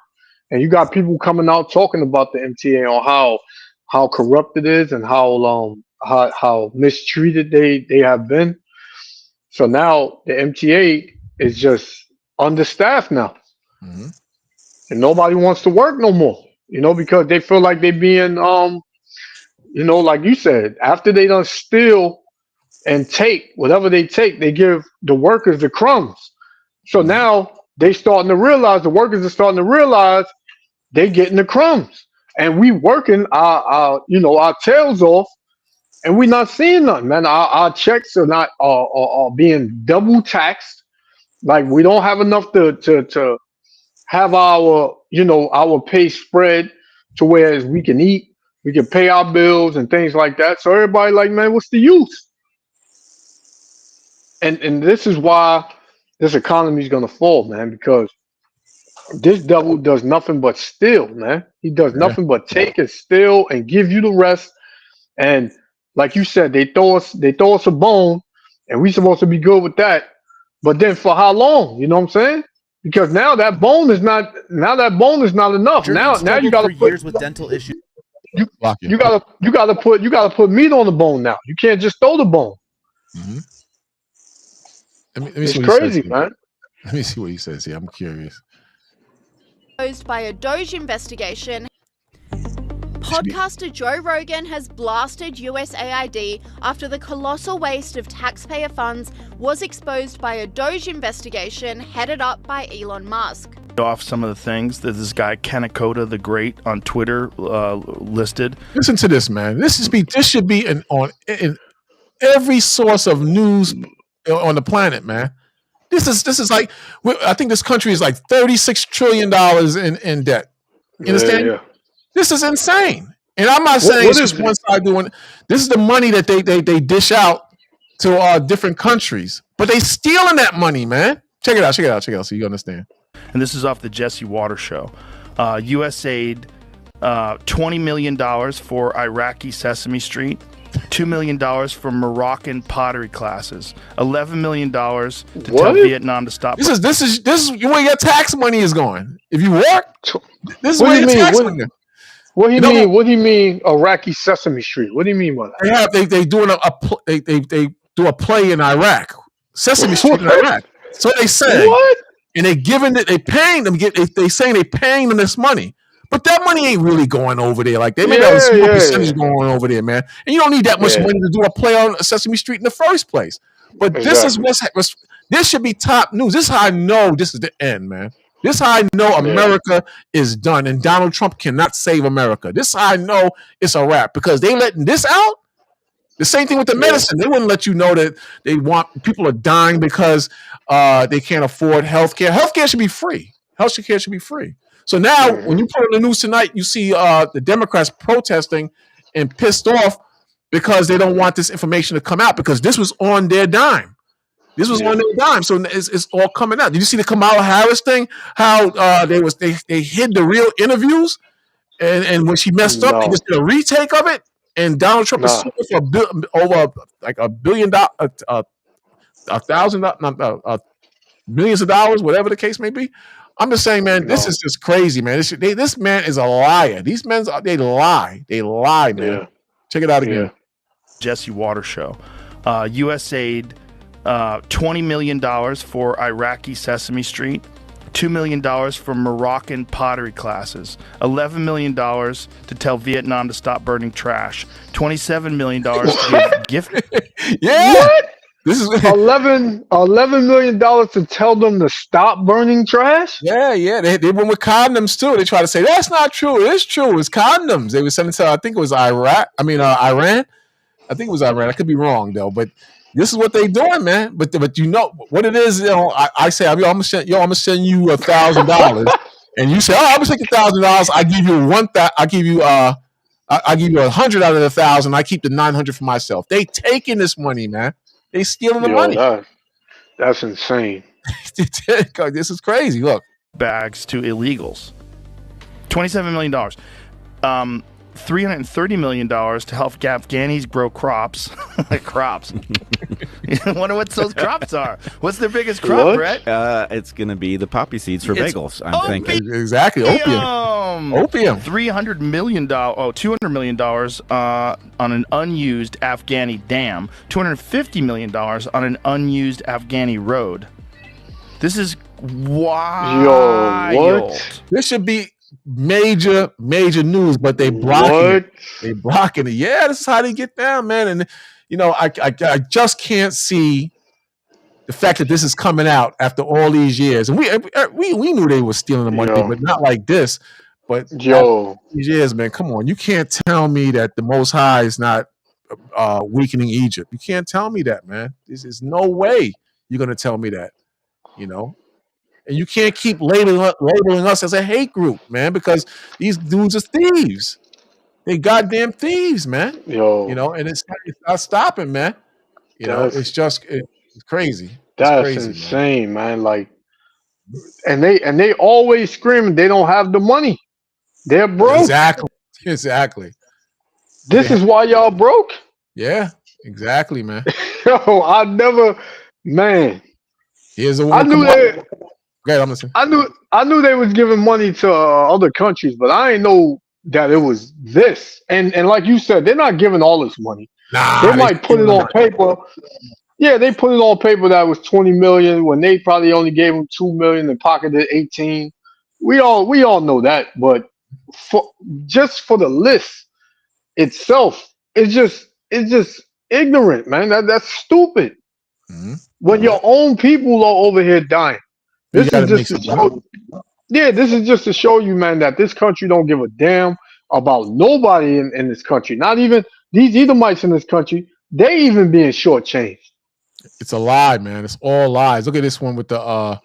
And you got people coming out talking about the MTA on how corrupt it is and how mistreated they have been. So now the MTA is just understaffed now, and nobody wants to work no more. Because they feel like they're being like you said, after they done steal and take whatever they take, they give the workers the crumbs. So now the workers are starting to realize they getting the crumbs, and we working our tails off, and we not seeing nothing, man. Our checks are not are being double taxed. Like we don't have enough to have our pay spread to where we can eat, we can pay our bills and things like that. So everybody like, man, what's the use? And this is why this economy is gonna fall, man, because this devil does nothing but steal, man. He does nothing but take and steal and give you the rest. And like you said, they throw us a bone, and we supposed to be good with that. But then for how long? You know what I'm saying? Because now that bone is not enough. Now you gotta put years with dental issues. You gotta put meat on the bone now. You can't just throw the bone. It's crazy, man. Let me see what he says here. I'm curious. By a Doge investigation, podcaster Joe Rogan has blasted USAID after the colossal waste of taxpayer funds was exposed by a Doge investigation headed up by Elon Musk. Off some of the things that this guy Kanakota the Great on Twitter listed. Listen to this, man. This should be in every source of news on the planet, man. This is like, I think this country is like $36 trillion in debt. You understand? Yeah. This is insane. And I'm not saying it's just one side doing. This is the money that they dish out to different countries, but they stealing that money, man. Check it out, so you understand. And this is off the Jesse Water Show. USAID, $20 million for Iraqi Sesame Street, $2 million for Moroccan pottery classes, $11 million to tell Vietnam to stop. This is where your tax money is going. If you work, this is where your tax money is. What do you mean? What do you mean Iraqi Sesame Street? What do you mean by that? They do a play in Iraq, Sesame Street in Iraq. So they say, and they paying them. They saying they paying them this money. But that money ain't really going over there. Like they may have a small percentage going over there, man. And you don't need that much money to do a play on Sesame Street in the first place. But this is this should be top news. This is how I know this is the end, man. This is how I know America is done, and Donald Trump cannot save America. This is how I know it's a wrap, because they letting this out. The same thing with the medicine. They wouldn't let you know that people are dying because they can't afford healthcare. Healthcare should be free. Healthcare should be free. So now, when you put on the news tonight, you see the Democrats protesting and pissed off because they don't want this information to come out because this was on their dime. This was on their dime, so it's all coming out. Did you see the Kamala Harris thing? How they hid the real interviews, and when she messed up, they just did a retake of it. And Donald Trump is suing for over like $1 billion, millions of dollars, whatever the case may be. I'm just saying, man, this is just crazy, man. This man is a liar. These men, they lie, man. Yeah. Check it out again. Jesse Water Show, USAID, $20 million for Iraqi Sesame Street. $2 million for Moroccan pottery classes, $11 million to tell Vietnam to stop burning trash, $27 million to give gift. What? This is $11 million to tell them to stop burning trash? Yeah. They went with condoms too. They try to say that's not true. It is true. It's condoms. They were sending to, I think it was Iran. I think it was Iran. I could be wrong though, but this is what they doing, man. But you know what it is. You know, I say, I'm gonna send you $1,000, and you say, oh, I'm gonna take $1,000. I give you I give you 100 out of the 1,000. I keep the 900 for myself. They taking this money, man. They stealing the money. That's insane. This is crazy. Look, bags to illegals. $27 million. $330 million to help Afghanis grow crops. Crops. I wonder what those crops are. What's their biggest crop, Brett? It's going to be the poppy seeds for bagels, I'm thinking. Exactly. Opium. $200 million on an unused Afghani dam. $250 million on an unused Afghani road. This is wild. Yo, what? This should be major news, but they blocking it. They blocking it. Yeah, this is how they get down, man. And you know, I just can't see the fact that this is coming out after all these years. And we knew they were stealing the money, but not like this. But these years, man, come on. You can't tell me that the Most High is not weakening Egypt. You can't tell me that, man. There's no way you're gonna tell me that. You know. And you can't keep labeling us as a hate group, man, because these dudes are thieves. They goddamn thieves, man. You know, and it's not stopping, man. You know, it's crazy. That's crazy, insane, man. Like, and they always screaming they don't have the money. They're broke. Exactly. This is why y'all broke. Yeah, exactly, man. Man. Here's a I knew that. Okay, I'm listening. I knew they was giving money to other countries, but I didn't know that it was this. And like you said, they're not giving all this money. They might put it on paper. Yeah, they put it on paper that was 20 million when they probably only gave them 2 million and pocketed 18. We all know that, but just for the list itself, it's just ignorant, man. That's stupid. Mm-hmm. When your own people are over here dying. This is just to show you, man, that this country don't give a damn about nobody in this country. Not even these Edomites in this country. They even being shortchanged. It's a lie, man. It's all lies. Look at this one with the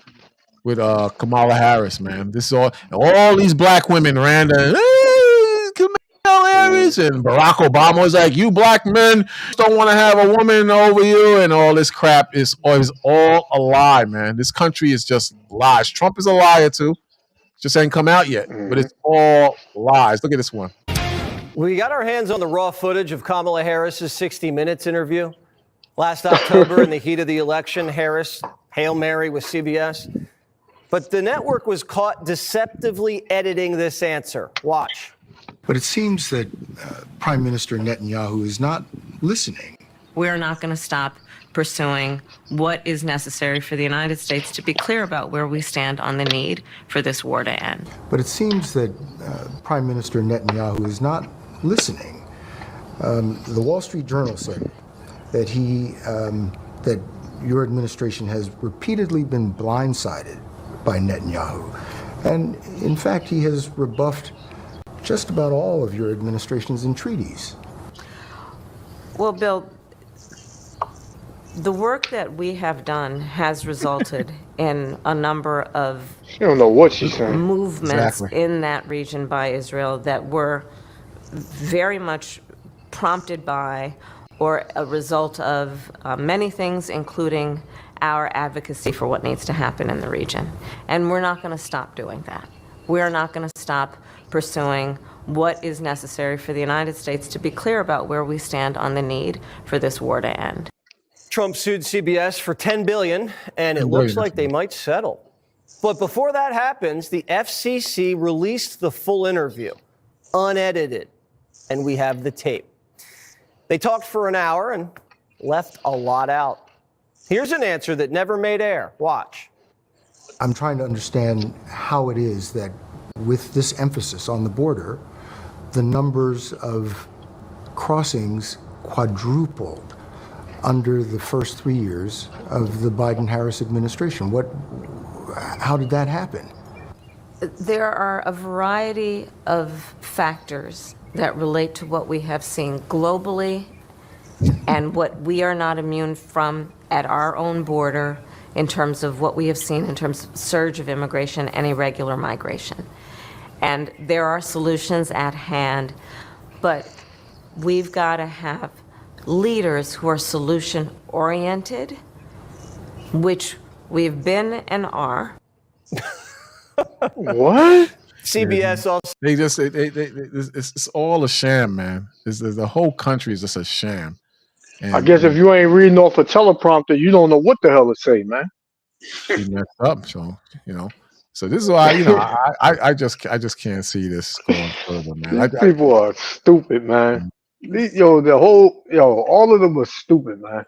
Kamala Harris, man. This is all these black women ran to Kamala Harris, and Barack Obama was like, "You black men don't want to have a woman over you," and all this crap is all a lie, man. This country is just lies. Trump is a liar too. Just ain't come out yet, but it's all lies. Look at this one. We got our hands on the raw footage of Kamala Harris's 60 Minutes interview. Last October, in the heat of the election, Harris, Hail Mary with CBS. But the network was caught deceptively editing this answer. Watch. But it seems that Prime Minister Netanyahu is not listening. We're not going to stop pursuing what is necessary for the United States to be clear about where we stand on the need for this war to end. But it seems that Prime Minister Netanyahu is not listening. The Wall Street Journal said that that your administration has repeatedly been blindsided by Netanyahu. And in fact, he has rebuffed just about all of your administration's entreaties. Well, Bill, the work that we have done has resulted in a number of You don't know what she's saying. movements Exactly. in that region by Israel that were very much prompted by or a result of many things, including our advocacy for what needs to happen in the region. And we're not going to stop doing that. We're not going to stop pursuing what is necessary for the United States to be clear about where we stand on the need for this war to end. Trump sued CBS for $10 billion, and it looks like they might settle. But before that happens, the FCC released the full interview, unedited, and we have the tape. They talked for an hour and left a lot out. Here's an answer that never made air. Watch. I'm trying to understand how it is that with this emphasis on the border, the numbers of crossings quadrupled under the first 3 years of the Biden-Harris administration. How did that happen? There are a variety of factors that relate to what we have seen globally and what we are not immune from at our own border in terms of what we have seen in terms of surge of immigration and irregular migration. And there are solutions at hand, but we've got to have leaders who are solution-oriented, which we've been and are. What? CBS also. It's all a sham, man. The whole country is just a sham. And I guess if you ain't reading off a teleprompter, you don't know what the hell to say, man. she messed up, so So this is why I just can't see this going further, man. These people are stupid, man. All of them are stupid, man.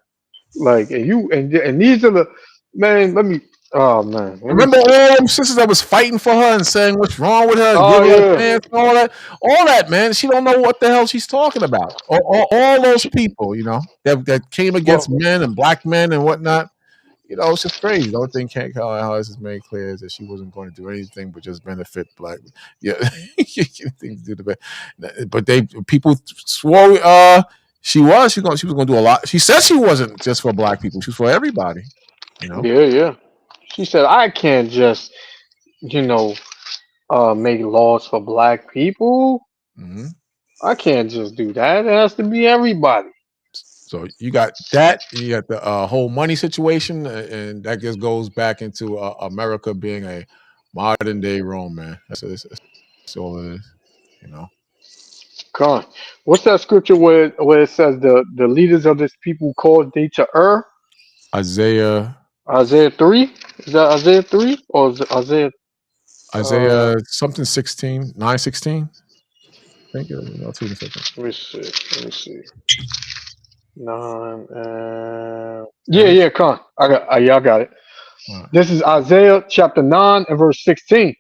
Like, and these are the man. Remember all them sisters that was fighting for her and saying what's wrong with her, Oh, give her a yeah. chance, and all that, man. She don't know what the hell she's talking about. All those people, that came against men and black men and whatnot. It's just crazy. The only thing Harris has made clear is that she wasn't going to do anything but just benefit black. Yeah, anything to do the best. But people swore she was going to do a lot. She said she wasn't just for black people; she was for everybody. Yeah. She said, I can't just, make laws for black people. Mm-hmm. I can't just do that. It has to be everybody. So you got that. You got the whole money situation, and that just goes back into America being a modern day Rome, man. That's all it is, Come on. What's that scripture where it says the leaders of this people caused thee to err? Isaiah 3? Is that Isaiah 3? Or is it Isaiah something 16, 9:16. I think I'll see in a second. Let me see. 9 and yeah, come on. I got it. Right. This is Isaiah chapter 9 and verse 16.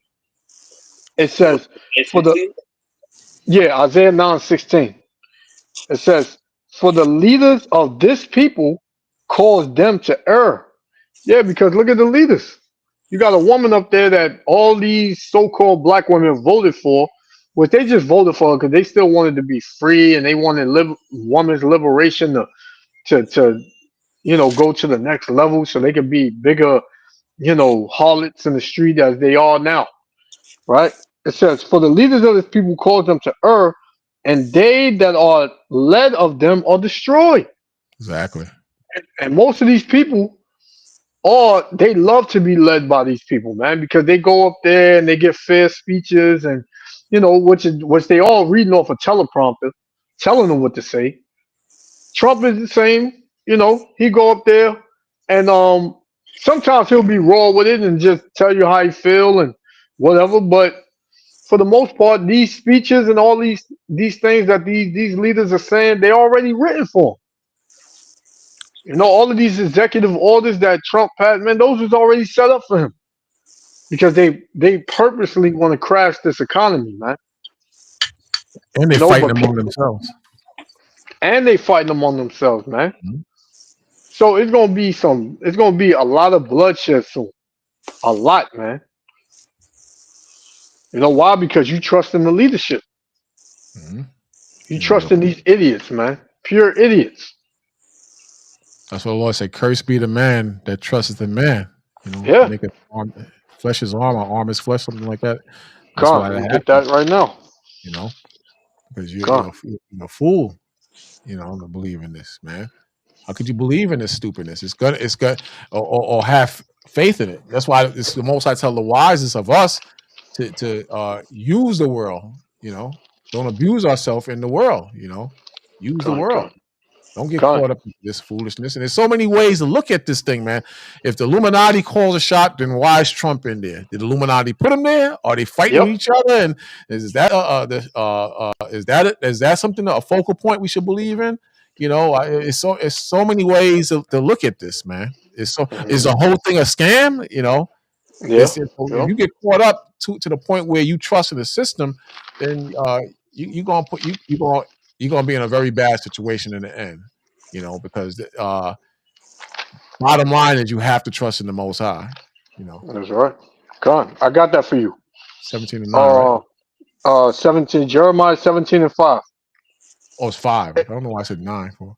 It says Isaiah 9:16. It says, for the leaders of this people caused them to err. Yeah, because look at the leaders. You got a woman up there that all these so-called black women voted for, but they just voted for her because they still wanted to be free and they wanted women's liberation to go to the next level so they could be bigger, harlots in the street as they are now, right? It says, for the leaders of this people caused them to err, and they that are led of them are destroyed. Exactly. And most of these people they love to be led by these people, man, because they go up there and they give fair speeches and which they all reading off a teleprompter, telling them what to say. Trump is the same, he go up there and sometimes he'll be raw with it and just tell you how he feel and whatever, but for the most part, these speeches and all these things that these leaders are saying, they already written for him. All of these executive orders that Trump passed, man, those was already set up for him because they purposely want to crash this economy, man. And they're fighting among themselves. And they fighting among themselves, man. Mm-hmm. So it's gonna be a lot of bloodshed soon. A lot, man. You know why? Because you trust in the leadership. Mm-hmm. You trust in these idiots, man. Pure idiots. That's what the Lord said. Cursed be the man that trusteth in man. You know, Yeah. make it flesh is arm, or arm is flesh, something like that. That's Con, why that you happened. get that right now. You know, because you're Con. a fool. You know, to believe in this, man. How could you believe in this stupidness? It's gonna, or have faith in it. That's why it's the Most I tell the wisest of us to use the world. You know, don't abuse ourselves in the world. You know, use the world. Don't get caught up in this foolishness. And there's so many ways to look at this thing, man. If the Illuminati calls a shot, then why is Trump in there? Did the Illuminati put him there? Are they fighting each other? And is that is that something, a focal point we should believe in? You know, it's so many ways to look at this, man. Is the whole thing a scam? You know, if you get caught up to the point where you trust in the system, then you're gonna be in a very bad situation in the end. You know, because bottom line is you have to trust in the Most High. You know, that's right. Con, I got that for you. 17:9, right? 17 Jeremiah 17:5. Oh, it's 5. I don't know why I said 9 for.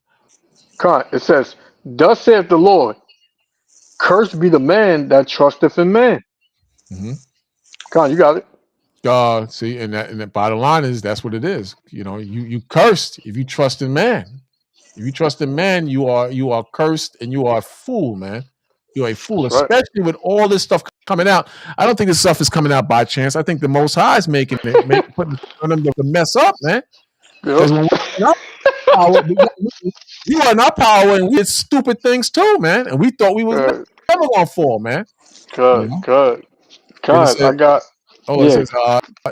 Con, it says, "Thus saith the Lord, cursed be the man that trusteth in man." Mm-hmm. Con, you got it. See, and the bottom line is that's what it is. You know, you cursed if you trust in man. If you trust in man, you are cursed and you are a fool, man. You're a fool, That's especially with all this stuff coming out. I don't think this stuff is coming out by chance. I think the Most High is making it, putting them to mess up, man. Because when we were in our power and we did stupid things too, man. And we thought we was never gonna fall, man. Good. I got. It says,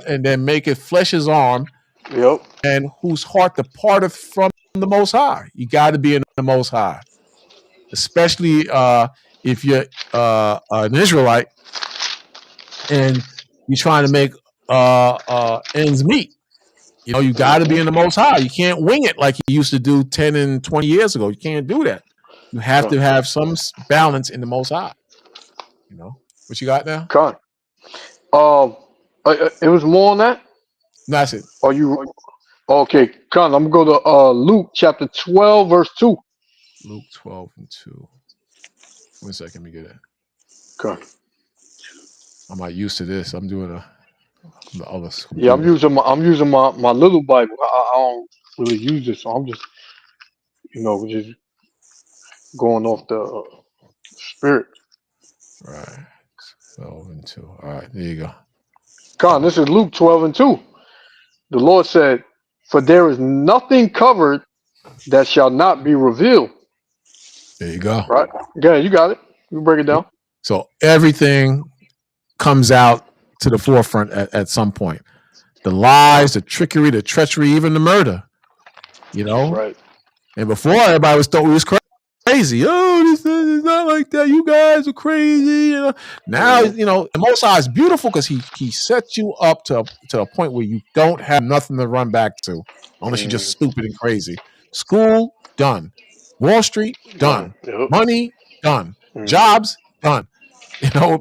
and then make it flesh's arm. Yep. And whose heart departeth from the Most High. You got to be in the Most High, especially if you're an Israelite and you're trying to make ends meet. You know, you got to be in the Most High. You can't wing it like you used to do 10 and 20 years ago. You can't do that. You have to have some balance in the Most High. You know what you got now? Con. It was more on that. That's it. Are you okay? Con, I'm gonna go to Luke chapter 12, verse 2. Luke 12:2. 1 second, let me get it. Con. I'm not used to this. I'm doing the other. Yeah, I'm using my little Bible. I don't really use it, so I'm just just going off the spirit. Right. 12:2. All right, there you go. Con, this is Luke 12:2. The Lord said, "For there is nothing covered that shall not be revealed." There you go. Right? Yeah, you got it. You break it down. So everything comes out to the forefront at some point. The lies, the trickery, the treachery, even the murder. You know? Right. And before, everybody thought we was crazy. Oh, this is not like that. You guys are crazy. You know? Now, the Most High is beautiful because he sets you up to a point where you don't have nothing to run back to unless you're just stupid and crazy. School, done. Wall Street, done. Yep. Money, done. Jobs, done.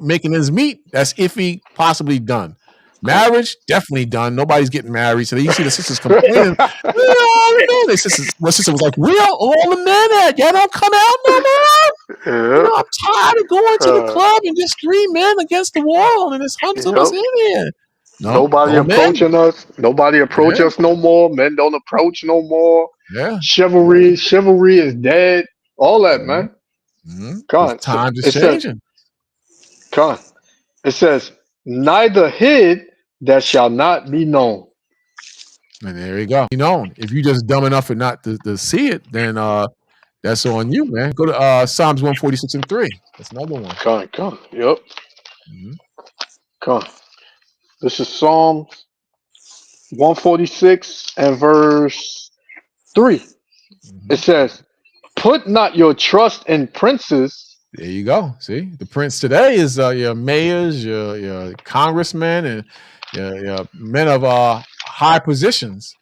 Making ends meet, that's iffy, possibly done. Marriage, definitely done. Nobody's getting married. So you see the sisters complaining. My sister was like, where are all the men at? Y'all don't come out no more? I'm tired of going to the club and just 3 men against the wall and there's hundreds of us in here. Nobody approaching us. Nobody approach us no more. Men don't approach no more. Yeah. Chivalry is dead. All that, man. Mm-hmm. Times is changing. It says, neither hid that shall not be known. And there you go. Be known. If you're just dumb enough and not to see it, then that's on you, man. Go to Psalms 146:3. That's another one. Come. Yep. Mm-hmm. Come. This is Psalms 146 and verse 3. Mm-hmm. It says, put not your trust in princes. There you go. See, the prince today is your mayors, your congressmen, and your men of high positions.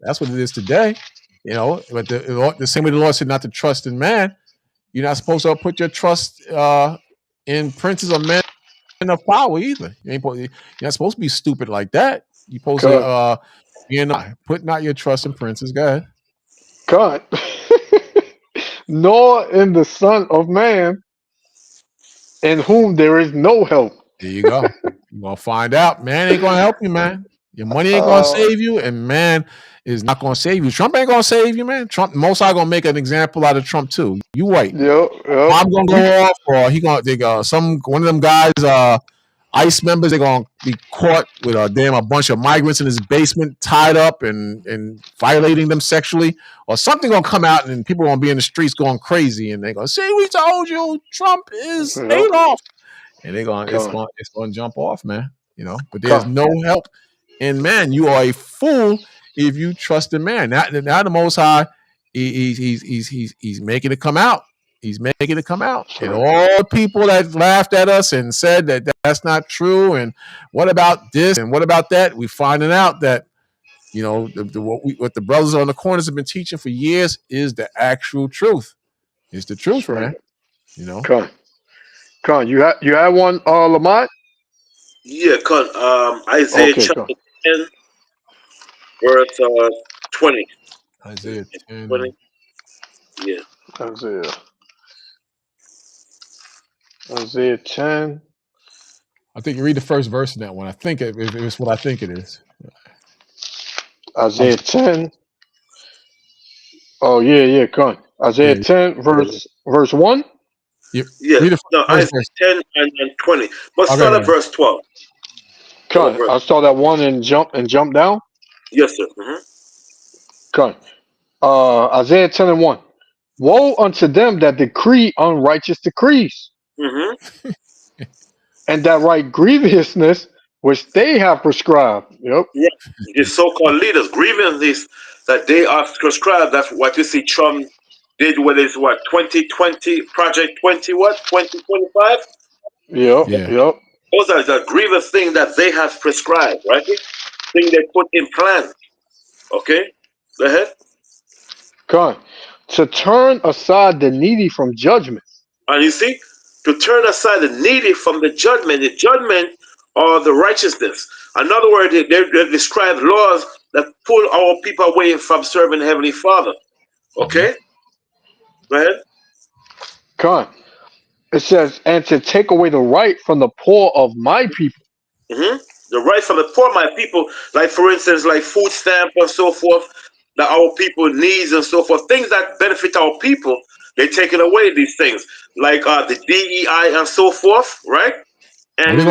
That's what it is today. But the same way the Lord said not to trust in man, you're not supposed to put your trust in princes or men of power either. You're not supposed to be stupid like that. You're supposed to put not your trust in princes. Go ahead. God. Nor in the Son of Man, in whom there is no help. There you go. You're gonna find out. Man ain't gonna help you, man. Your money ain't gonna Uh, save you, and man is not gonna save you. Trump ain't gonna save you, man. Trump, most I gonna make an example out of Trump too. You wait. yep, yep. I'm gonna go off, or he gonna they go some one of them guys, ICE members. They're gonna be caught with a bunch of migrants in his basement, tied up and violating them sexually, or something gonna come out, and people gonna be in the streets going crazy, and they gonna say, "We told you, Trump is Yep. Adolf," and they're gonna Con, it's gonna jump off, man. But there's con, no help in man. You are a fool if you trust in man. Now the Most High, he's making it come out. He's making it come out. And sure. all the people that laughed at us and said that that's not true, and what about this and what about that, we're finding out that what the brothers on the corners have been teaching for years is the actual truth. It's the truth, Sure. man. Con, you had one, Lamont? Yeah, con. Isaiah Okay, chapter con. 10, verse 20. Isaiah 10. 20. Yeah. Isaiah 10. I think you read the first verse in that one. I think it's what I think it is. Isaiah 10. Oh, yeah, con. Isaiah Yeah. 10, verse 1. Yeah. Yeah. Read the No, first Isaiah verse. 10 and 20. But Okay, start at man. verse 12. Con, I saw that one and jump down. Yes, sir. Con. Isaiah 10 and 1. Woe unto them that decree unrighteous decrees, and that write grievousness which they have prescribed. Yep. Yeah. The so-called leaders, grievances that they are prescribed. That's what you see Trump did with his 2020 Project 20 2025. Yep. Yeah. Yep. Those are the grievous things that they have prescribed, right? Thing they put in plan. Okay, go ahead. Con. To turn aside the needy from judgment. And you see, to turn aside the needy from the judgment or the righteousness. In other words, they describe laws that pull our people away from serving the Heavenly Father. Okay? Go ahead. Con. It says, and to take away the right from the poor of my people. The right from the poor, my people, like for instance, like food stamp and so forth, that our people needs and so forth, things that benefit our people, they're taking away these things, like the DEI and so forth, right? And They're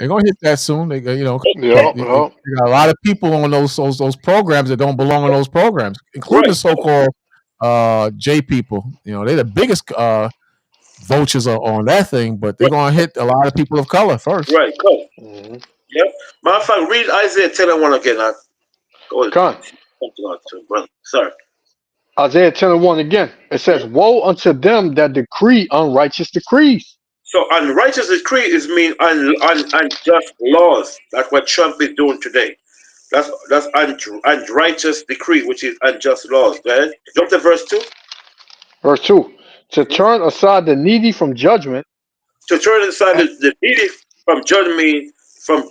gonna hit that soon. They got Yep. they got a lot of people on those programs that don't belong on those programs, including the so-called J people. They're the biggest vultures on that thing, but they're gonna hit a lot of people of color first. Right, cool. Yep. Matter of fact, read Isaiah 10 and 1 again. Con. Brother. Sorry. Isaiah 10 and 1 again. It says, woe unto them that decree unrighteous decrees. So unrighteous decree is mean unjust laws. That's what Trump is doing today. That's unrighteous decree, which is unjust laws. Go ahead. Jump to verse 2. Verse 2. To turn aside the needy from judgment. To turn aside the needy from judgment means from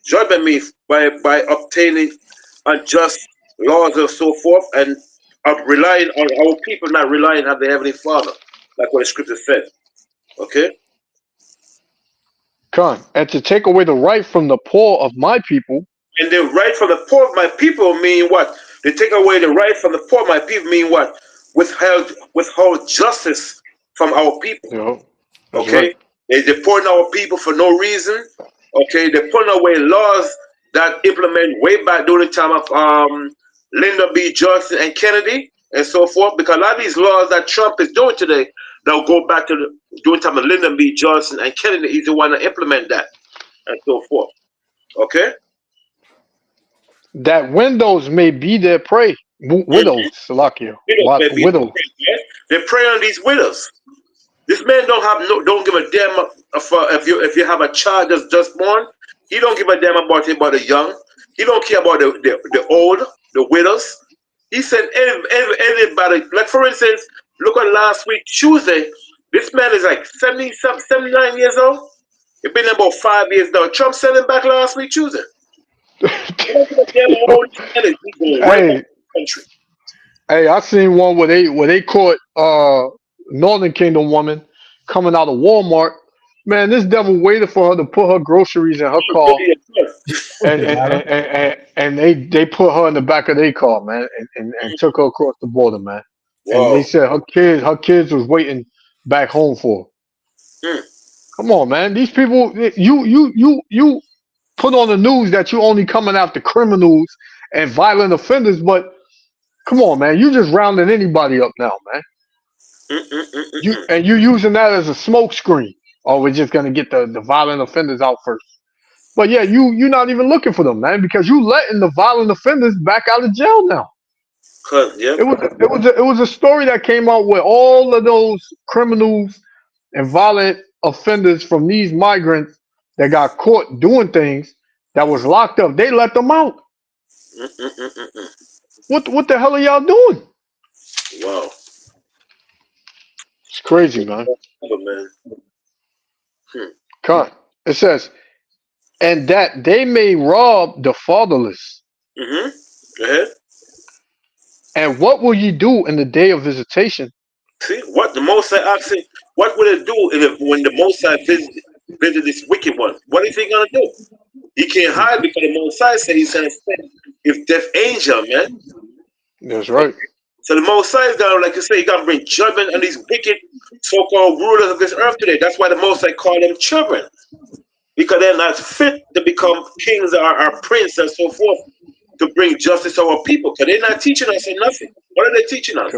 judgment means by obtaining unjust laws and so forth, and relying on our people, not relying on the Heavenly Father, like what the scripture said. Okay? Con. And to take away the right from the poor of my people. And the right from the poor of my people mean what? They take away the right from the poor of my people mean what? Withhold justice from our people. Yep. Okay? Right. They're pulling our people for no reason. Okay? They're pulling away laws that implement way back during the time of Lyndon B. Johnson and Kennedy and so forth. Because a lot of these laws that Trump is doing today, they'll go back to during the time of Lyndon B. Johnson and Kennedy. He's the one to implement that and so forth. Okay? That widows may be their prey. Widows, Salakia. Widows. They prey on these widows. This man don't give a damn if you have a child that's just born. He don't give a damn about the young. He don't care about the old, the widows. He said anybody. Like for instance, look at last week Tuesday. This man is like 79 years old. It's been about 5 years now. Trump sent him back last week Tuesday. Hey, country. Hey, I seen one where they caught Northern Kingdom woman coming out of Walmart. Man, this devil waited for her to put her groceries in her car, and they put her in the back of their car, man, and took her across the border, man. And they Wow. said her kids was waiting back home for her. Come on, man. These people, you put on the news that you only coming after criminals and violent offenders, but come on, man. You just rounding anybody up now, man. You using that as a smoke screen. Oh, we're just gonna get the violent offenders out first. But yeah, you're not even looking for them, man, because you letting the violent offenders back out of jail now. Yep. It was a story that came out where all of those criminals and violent offenders from these migrants that got caught doing things that was locked up, they let them out. What the hell are y'all doing? Wow. It's crazy, man. Man. Cut. It says, and that they may rob the fatherless. Go ahead. And what will ye do in the day of visitation? See what the Most High asking. What will it do when the Most High visit this wicked one? What is he gonna do? He can't hide because the Most High said he's gonna send his death angel, man. That's right. So the Most High is gonna, like you say, he gonna bring judgment on these wicked so-called rulers of this earth today. That's why the Most High call them children, because they're not fit to become kings or princes and so forth to bring justice to our people. Because they're not teaching us nothing. What are they teaching us?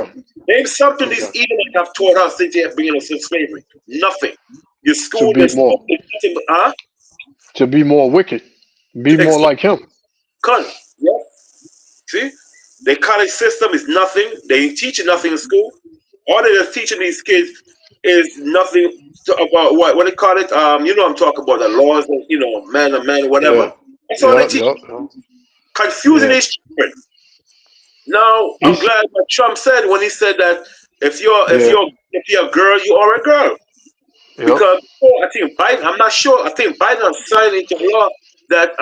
Name something these Edomites have taught us since they have bringing us in slavery. Nothing. Your school is nothing but, to be more wicked, be more like him. Yeah. See, the college system is nothing. They ain't teaching nothing in school. All they're just teaching these kids is nothing about what they call it. You know, I'm talking about the laws of, you know, man to man, whatever. That's all they teach. Confusing these children. Now, I'm glad what Trump said when he said that if you're a girl, you are a girl. Because I think Biden, I'm not sure. I think Biden has signed into law that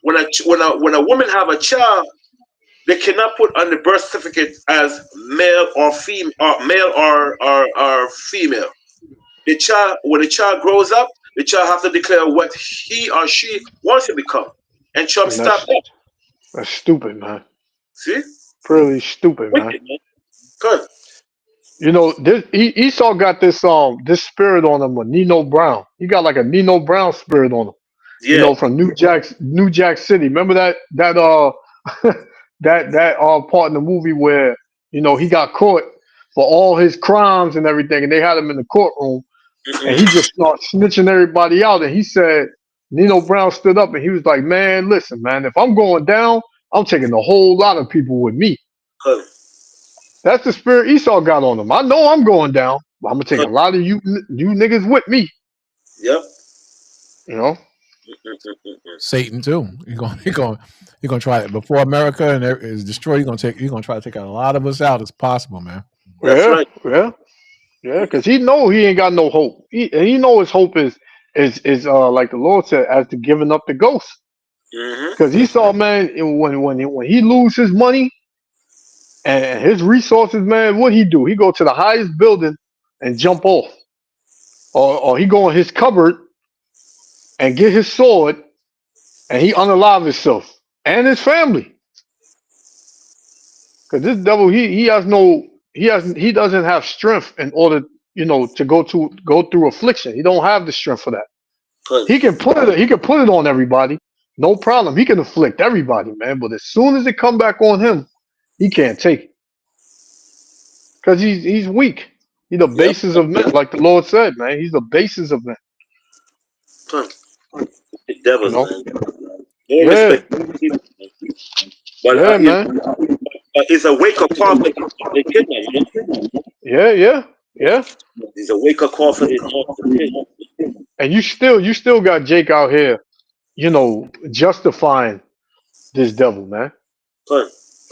when a woman have a child, they cannot put on the birth certificate as male or female, or male or female. The child, when the child grows up, the child have to declare what he or she wants to become. And Trump stopped that. That's stupid, man. See? Pretty stupid, man. Good. You know, this Esau got this spirit on him with Nino Brown. He got like a Nino Brown spirit on him. Yeah. You know, from New Jack City. Remember that that part in the movie where, you know, he got caught for all his crimes and everything, and they had him in the courtroom, and he just started snitching everybody out. And he said, Nino Brown stood up and he was like, man, listen, man, if I'm going down, I'm taking a whole lot of people with me. That's the spirit Esau got on him. I know I'm going down, but I'm gonna take a lot of you niggas with me. Yep. You know, Satan too. You're gonna try it before America and is destroyed. You're gonna try to take a lot of us out as possible, man. That's right. Yeah, because he know he ain't got no hope. He know his hope is like the Lord said, as to giving up the ghost. Because Esau, man, when he lose his money and his resources, man, what he do? He go to the highest building and jump off, or he go in his cupboard and get his sword and he unalive himself and his family. Because this devil, he doesn't have strength in order, you know, to go through affliction. He don't have the strength for that. He can put it on everybody, no problem. He can afflict everybody, man. But as soon as it come back on him, he can't take it. Because he's weak. He's the basis of men, like the Lord said, man. He's the basis of men. The devils, man. Yeah. Respect. But man. It's a wake up call for the kid, man. Yeah. It's a wake up call for the kid. And you still got Jake out here, you know, justifying this devil, man.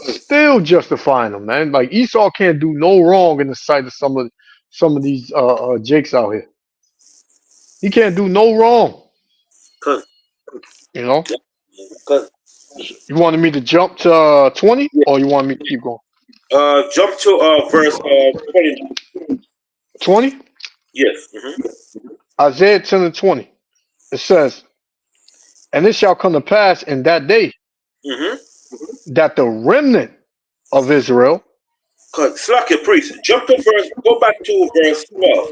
Still justifying him, man. Like Esau can't do no wrong in the sight of some of these Jakes out here. He can't do no wrong. You know? You wanted me to jump to 20, Yeah. or you want me to keep going? Jump to verse 20. 20? Yes. Isaiah 10 and 20. It says, "And it shall come to pass in that day that the remnant of Israel." Slack your priest. Jump to verse. Go back to verse 12.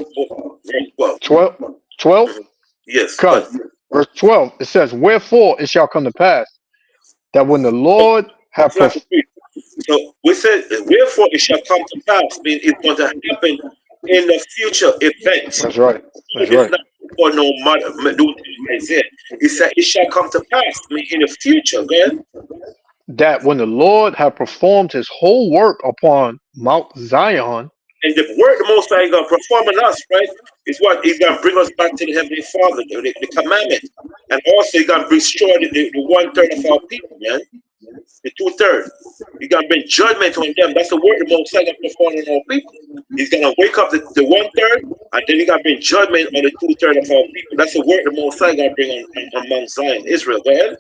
Verse 12. 12? 12? Yes. Cut. Verse 12. It says, "Wherefore it shall come to pass that when the Lord have Slack your priest. So we said, wherefore it shall come to pass. Mean it's going to happen in the future event. That's right. That's It's right. not for no matter. Isaiah. It said it shall come to pass. Mean in the future. Go ahead. That when the Lord have performed his whole work upon Mount Zion, And the word the Most High is going to perform in us, right? Is what He's going to bring us back to the Heavenly Father, the commandment. And also He's going to destroy the 1/3 of our people, man. The 2/3. He's going to bring judgment on them. That's the word the Most High is going to perform on our people. He's going to wake up the 1/3, and then He's going to bring judgment on the 2/3 of our people. That's the word the Most High is going to bring on Mount Zion, Israel. Go ahead.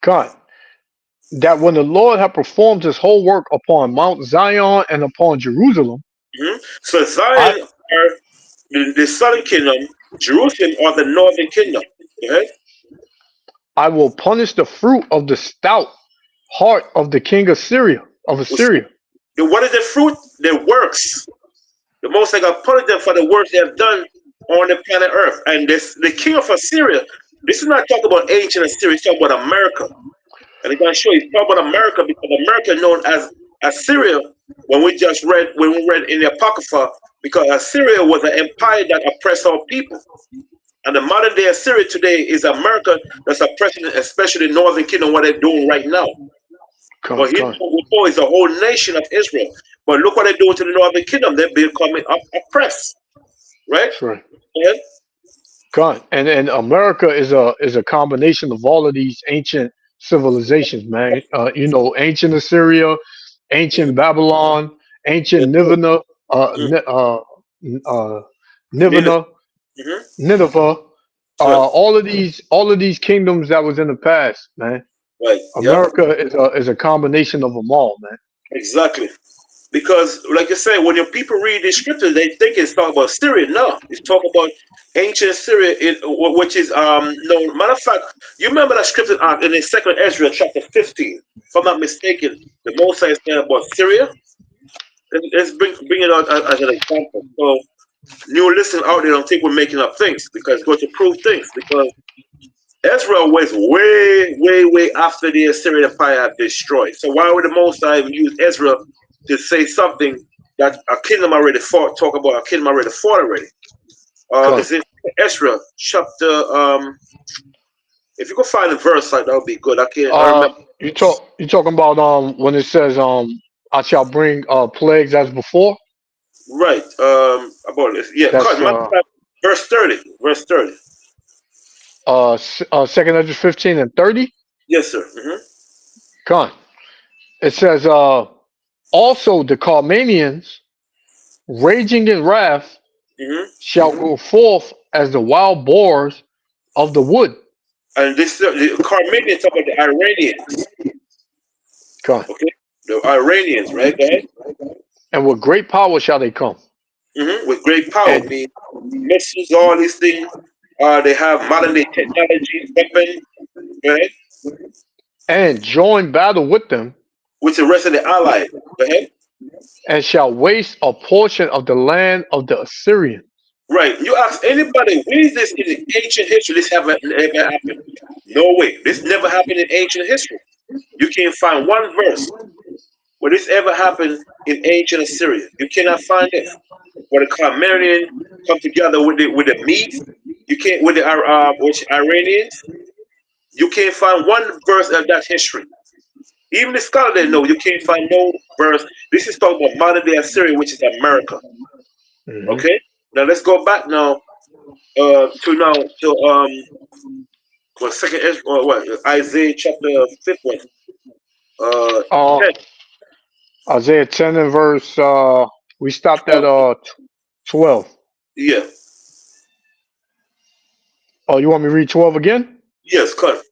God, that when the Lord have performed his whole work upon Mount Zion and upon Jerusalem, So Zion are the southern kingdom, Jerusalem are the northern kingdom. Go ahead. I will punish the fruit of the stout heart of the king of Syria, What is the fruit? Their works. The Most High God punished them for the works they have done on the planet Earth. And the king of Assyria, this is not talking about ancient Assyria, it's talking about America. And he's going to show you, he's talking about America because America is known as Assyria when we read in the Apocrypha, because Assyria was an empire that oppressed our people. And the modern day Assyria today is America that's oppressing, especially the northern kingdom, what they're doing right now. But here is the whole nation of Israel. But look what they're doing to the northern kingdom. They're becoming oppressed. Right? That's right. Yeah. God, and America is a combination of all of these ancient civilizations, man. Ancient Assyria, ancient Babylon, ancient Nineveh, Nineveh, all of these kingdoms that was in the past, man. Right. America is a combination of them all, man. Exactly. Because, like I said, when your people read the scriptures, they think it's talking about Syria. No, it's talking about ancient Syria, which is no matter of fact. You remember that scripture in the second Ezra chapter 15, if I'm not mistaken, the Most High is saying about Syria. Let's bring it out as an example. So, new listeners out there don't think we're making up things, because it's going to prove things. Because Ezra was way after the Assyrian Empire had destroyed. So why would the Most High even use Ezra to say something that a kingdom already fought? Talk about a kingdom already fought already. Is it Ezra chapter? If you could find a verse, like that would be good. I remember. You talking about when it says I shall bring plagues as before? Right. About this. Yeah. Verse 30. Verse 30. Second Ezra 15 and 30. Yes, sir. Con. It says also the Carmanians, raging in wrath, shall go forth as the wild boars of the wood. And this the Carmanians talk about the Iranians. Okay, the Iranians, right? Go ahead. And with great power shall they come. With great power, mean missiles, all these things. They have modern day technology, weapons, right? And join battle with them, with the rest of the allies. Go ahead. And shall waste a portion of the land of the Assyrians. Right. You ask anybody, where is this in ancient history? This ever happened? No way. This never happened in ancient history. You can't find one verse where this ever happened in ancient Assyria. You cannot find it. Where the Carmanians come together with the Medes, you can't with the Iranians. You can't find one verse of that history. Even the scholar they know, you can't find no verse. This is talking about modern day Assyria, which is America. Okay. Now let's go back now to second or what Isaiah chapter 5. 10. Isaiah 10 and verse we stopped at 12. Yeah. Oh, you want me to read 12 again? Yes, cut.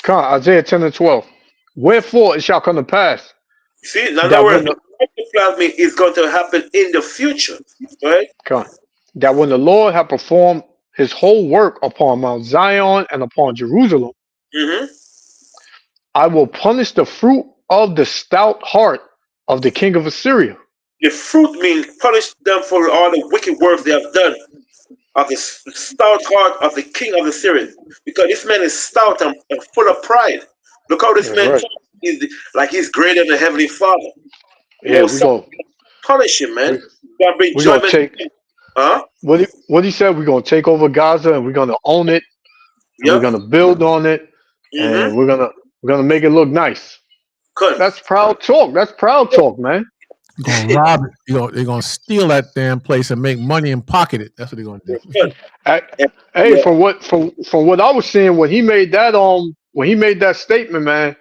Come on, Isaiah 10 and 12. Wherefore it shall come to pass See, now that where when the, ectoplasm is going to happen in the future, right? come on, that when the Lord have performed his whole work upon Mount Zion and upon Jerusalem, Mm-hmm. I will punish the fruit of the stout heart of the king of Assyria. The fruit means punish them for all the wicked works they have done of the stout heart of the king of the Syrians. Because this man is stout and full of pride. Look how this That's man right. talks. Like he's greater than the Heavenly Father. Yeah, Most punish him, man. Gonna bring we're gonna judgment. take Huh? what he said. We're gonna take over Gaza and we're gonna own it. And we're Yep. gonna build on it, Mm-hmm. and we're gonna make it look nice. Good. That's proud talk. That's proud talk, man. You're gonna rob it. They're gonna steal that damn place and make money and pocket it. That's what they're gonna do. Good. Hey, Yeah. from what I was seeing when he made that statement, man,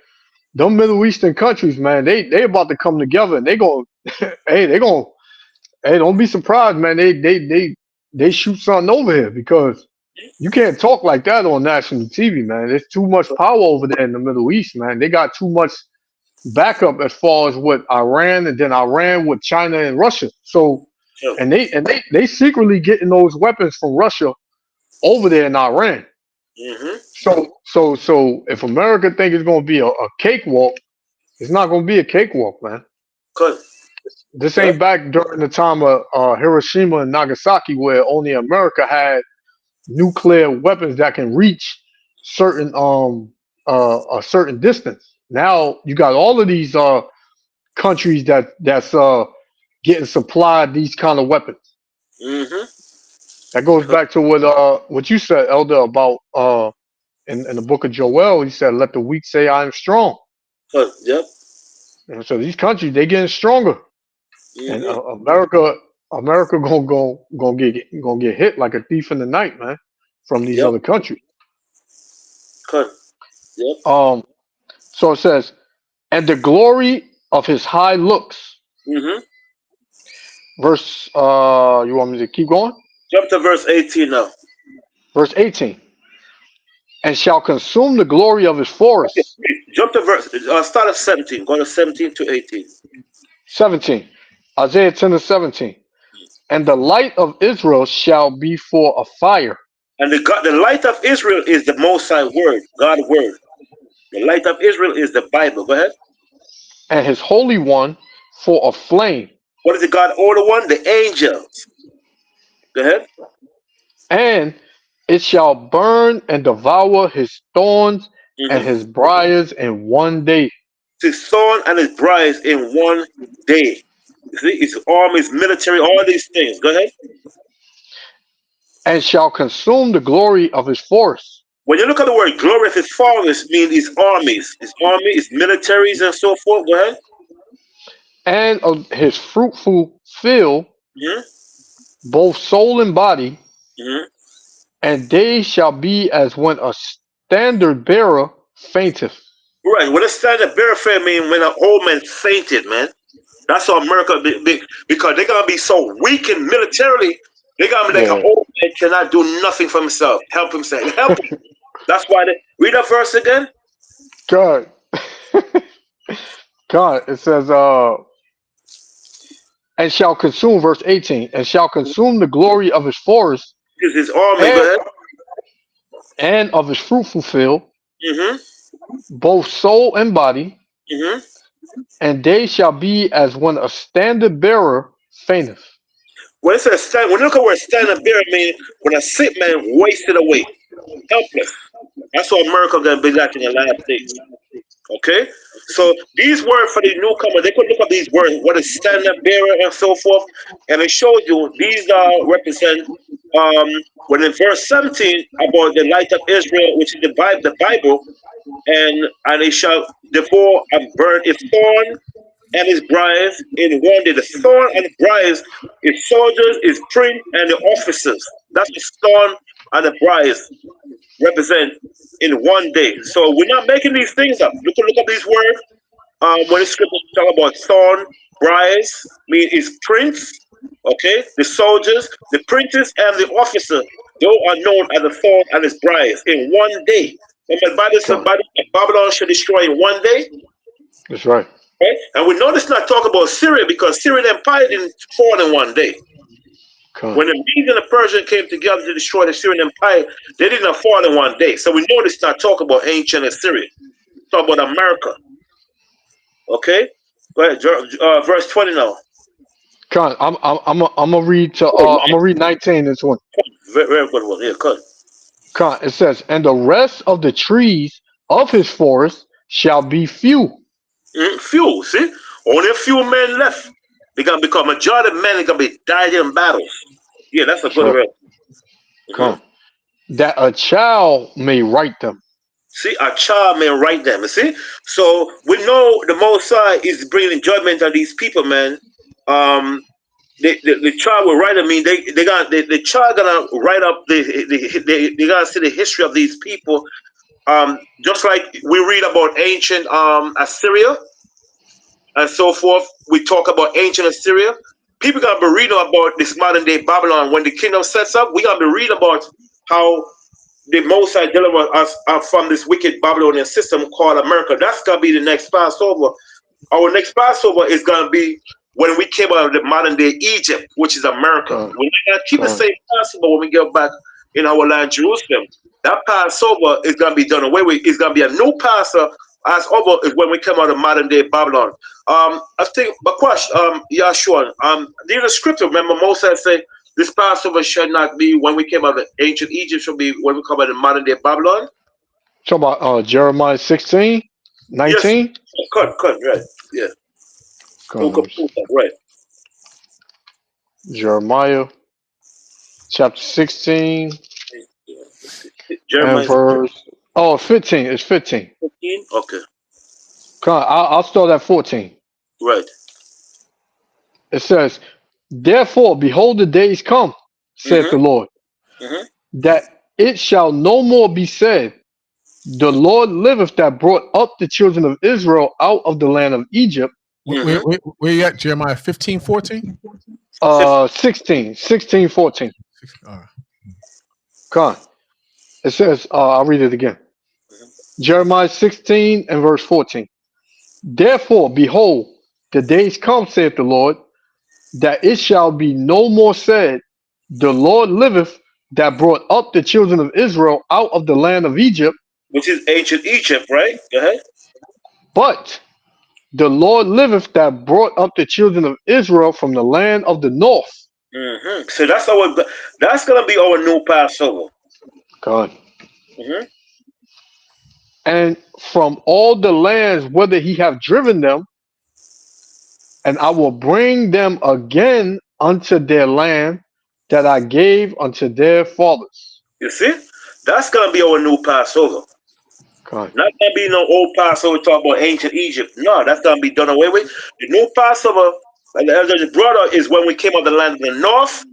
them Middle Eastern countries, man, they about to come together and they gonna hey, don't be surprised, man. They shoot something over here because you can't talk like that on national TV, man. There's too much power over there in the Middle East, man. They got too much backup as far as what Iran and then Iran with China and Russia. So and they secretly getting those weapons from Russia over there in Iran. Mm-hmm. So if America think it's gonna be a cakewalk, it's not gonna be a cakewalk, man. Good. This ain't back during the time of Hiroshima and Nagasaki where only America had nuclear weapons that can reach certain a certain distance. Now you got all of these countries that's getting supplied these kind of weapons. Mm-hmm. That goes back to what you said, Elder, about in the book of Joel. He said, "Let the weak say I am strong." Good. Yep. And so these countries they getting stronger, and Mm-hmm. America gonna get hit like a thief in the night, man, from these Yep. other countries. Good. Yep. So it says, "And the glory of his high looks." Mm-hmm. Verse, you want me to keep going? Jump to verse 18 now. Verse 18. "And shall consume the glory of his forests." Jump to verse. Start at 17. Go to 17 to 18. 17. Isaiah 10 and 17. "And the light of Israel shall be for a fire." And the light of Israel is the Most High word, God's word. The light of Israel is the Bible. Go ahead. "And his Holy One for a flame." What is the God order one? The angels. Go ahead. "And it shall burn and devour his thorns and Mm-hmm. his briars in one day." His thorn and his briars in one day. You see, his army, his military, all these things. Go ahead. "And shall consume the glory of his forests." When you look at the word glory of his forests, means his armies, his militaries, and so forth. Go ahead. "And of his fruitful field, Mm-hmm. both soul and body, Mm-hmm. and they shall be as when a standard bearer fainteth." Right. What does standard bearer fair mean when an old man fainted, man? That's how America be, because they're gonna be so weak and militarily, they're gonna be like an Yeah. old man cannot do nothing for himself. Help himself. Help him. That's why they read that verse again. God. God, it says, "And shall consume," verse 18, "and shall consume the glory of his forest This is his army. Go and, ahead. and of his fruitful field, Mm-hmm. both soul and body, Mm-hmm. and they shall be as when a standard bearer fainteth." When it says stand, when you look at where standard bearer means, when a sick man wasted away, helpless. That's what America gonna be like in the last days. Okay? So these words for the newcomer, they could look up these words, what is standard bearer and so forth, and it showed you these represent when in verse 17 about the light of Israel, which is the Bible, and it shall devour and burn its thorn and his briars in one day. The thorn and briars is soldiers, is prince, and the officers. That's the thorn and the briars represent in one day. So we're not making these things up. You can look up these words. When the scripture talk about thorn, briars, mean is prince, okay? The soldiers, the princes, and the officer. Those are known as the thorn and his briars in one day. Remember, Babylon shall destroy in one day. That's right. Right? And we know this not talk about Syria because Syrian Empire didn't fall in one day. When the Medes and the Persians came together to destroy the Syrian Empire, they did not fall in one day. So we know this not talk about ancient Assyria. Talk about America. Okay? Go ahead, verse 20 now. Con, I'm gonna read to I'm gonna read 19. This one. Very, very good one. Yeah, good. Con, it says, and the rest of the trees of his forest shall be few. Few, see? Only a few men left. They're gonna become majority of men are gonna be died in battles. Yeah, that's a good word. Come. That a child may write them. See, a child may write them. You see, so we know the Most High is bringing judgment on these people, man. The child will write. I mean, the child gonna write up they gonna see the history of these people. Just like we read about ancient Assyria and so forth. We talk about ancient Assyria. People gonna be reading about this modern day Babylon. When the kingdom sets up, we gonna be reading about how the Most High deliver us from this wicked Babylonian system called America. That's gonna be the next Passover. Our next Passover is gonna be when we came out of the modern day Egypt, which is America. We're not gonna keep the same Passover when we get back in our land, Jerusalem. That Passover is gonna be done away with. It's gonna be a new Passover. As over is when we come out of modern day Babylon. I think, but question, Yahshua, in the scripture, remember Moses said this Passover should not be when we came out of ancient Egypt, should be when we come out of modern day Babylon. Talk about Jeremiah 16, 19. Yes, cut, right, yeah. Right. Jeremiah chapter 16 Jeremiah and verse 15. It's 15. 15? Okay. Come on, I'll start at 14. Right. It says, therefore, behold, the days come, saith the Lord, that it shall no more be said, the Lord liveth that brought up the children of Israel out of the land of Egypt. Where you at? Jeremiah 15, 14? 16, 14. Come on. It says, I'll read it again. Jeremiah 16 and verse 14. Therefore, behold, the days come, saith the Lord, that it shall be no more said, the Lord liveth that brought up the children of Israel out of the land of Egypt. Which is ancient Egypt, right? Go ahead. But the Lord liveth that brought up the children of Israel from the land of the north. So that's gonna be our new Passover. God. And from all the lands whither he have driven them, and I will bring them again unto their land that I gave unto their fathers. You see? That's gonna be our new Passover. God. Not gonna be no old Passover talk about ancient Egypt. No, that's gonna be done away with. The new Passover, like the elder brother, is when we came out of the land of the north,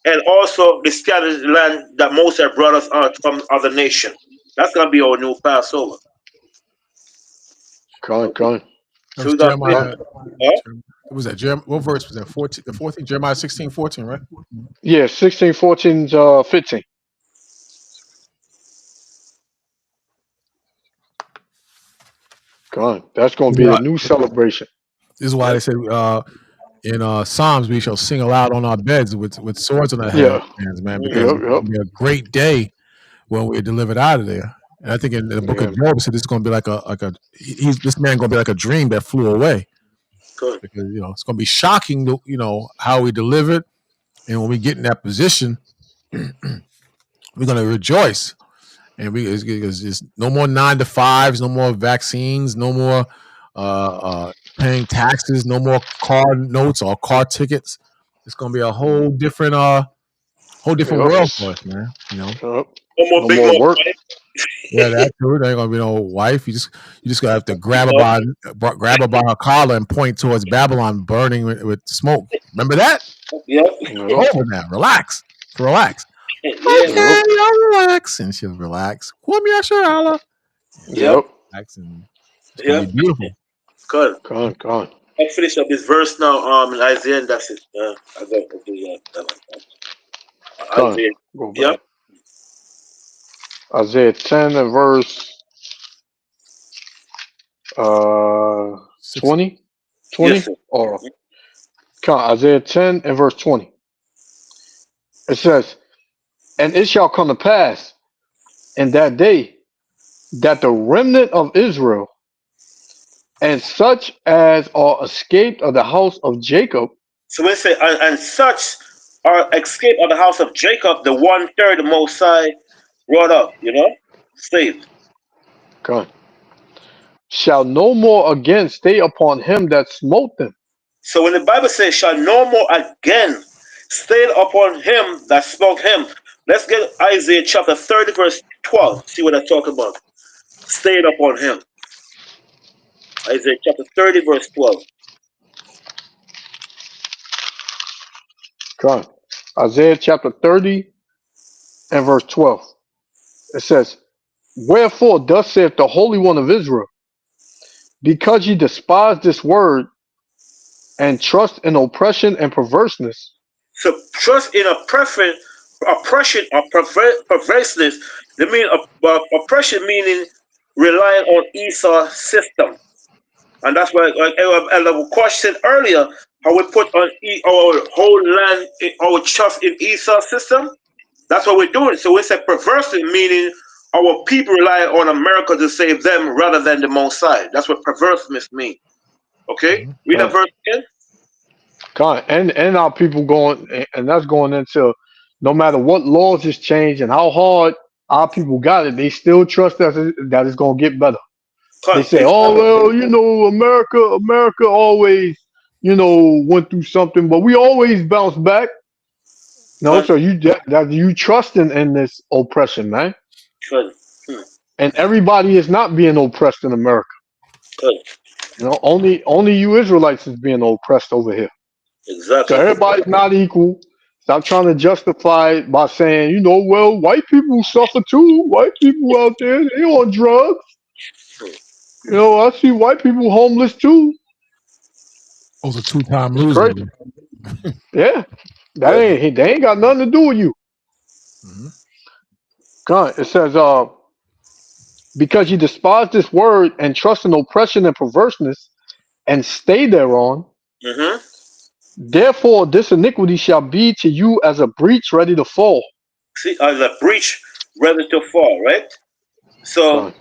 and also the scattered land that Moses brought us out from other nations. That's gonna be our new Passover. God. So was Jeremiah, was that Jeremiah? What verse was that? 14, the 14? Jeremiah 16, 14, right? Yeah, 16, 14, 15. God, that's going to be a new celebration. This is why they said in Psalms we shall sing aloud on our beds with swords on our hands, man, because it's going to be a great day when we're delivered out of there. And I think in the book of Job, it said this is going to be this man going to be like a dream that flew away. Good. Because it's going to be shocking, how we delivered, and when we get in that position, we're going to rejoice. And it's no more 9 to 5s, no more vaccines, no more paying taxes, no more car notes or car tickets. It's gonna be a whole different world for us, man. No more big work. Yeah, that too. There ain't gonna be no wife. You just gonna have to grab her by her collar and point towards Babylon burning with smoke. Remember that? Yeah. Over now. Relax. Okay, I'll relax. And she'll relax. Yep. Relax, and it's gonna be beautiful. Good. God. I'll finish up this verse now, in Isaiah, and that's it. I got to do that. Isaiah. Isaiah 10 and verse 20? 20? Yes, sir. Or Isaiah 10 and verse 20. It says, and it shall come to pass in that day that the remnant of Israel and such as are escaped of the house of Jacob. So we say, and such are escaped of the house of Jacob, the 1/3 the Most High brought up, saved. God, shall no more again stay upon him that smote them. So when the Bible says, shall no more again stay upon him that smote him, let's get Isaiah chapter 30, verse 12. See what I talk about. Stayed upon him. Isaiah chapter 30, verse 12. God, Isaiah chapter 30 and verse 12. It says, wherefore thus saith the Holy One of Israel, because ye despise this word and trust in oppression and perverseness. So trust in oppression or perverseness. They mean oppression meaning relying on Esau's system. And that's why, like Elder question earlier, how we put on our whole land, our trust in Esau's system. That's what we're doing. So we say perversity, meaning our people rely on America to save them rather than the Most High. That's what perverseness means. Okay? Read that verse again. God, and our people going, and that's going into no matter what laws is changed and how hard our people got it, they still trust that it's going to get better. They say, oh, well, America always, went through something, but we always bounce back. No, so you trust in this oppression, man. Good. And everybody is not being oppressed in America. Good. Only you Israelites is being oppressed over here. Exactly. So everybody's not equal. Stop trying to justify it by saying, well, white people suffer too. White people out there, they on drugs. I see white people homeless too. Those are 2-time losers. Yeah. They ain't got nothing to do with you. God, it says, because you despise this word and trust in oppression and perverseness and stay thereon, therefore this iniquity shall be to you as a breach ready to fall. See, as a breach ready to fall, right? So,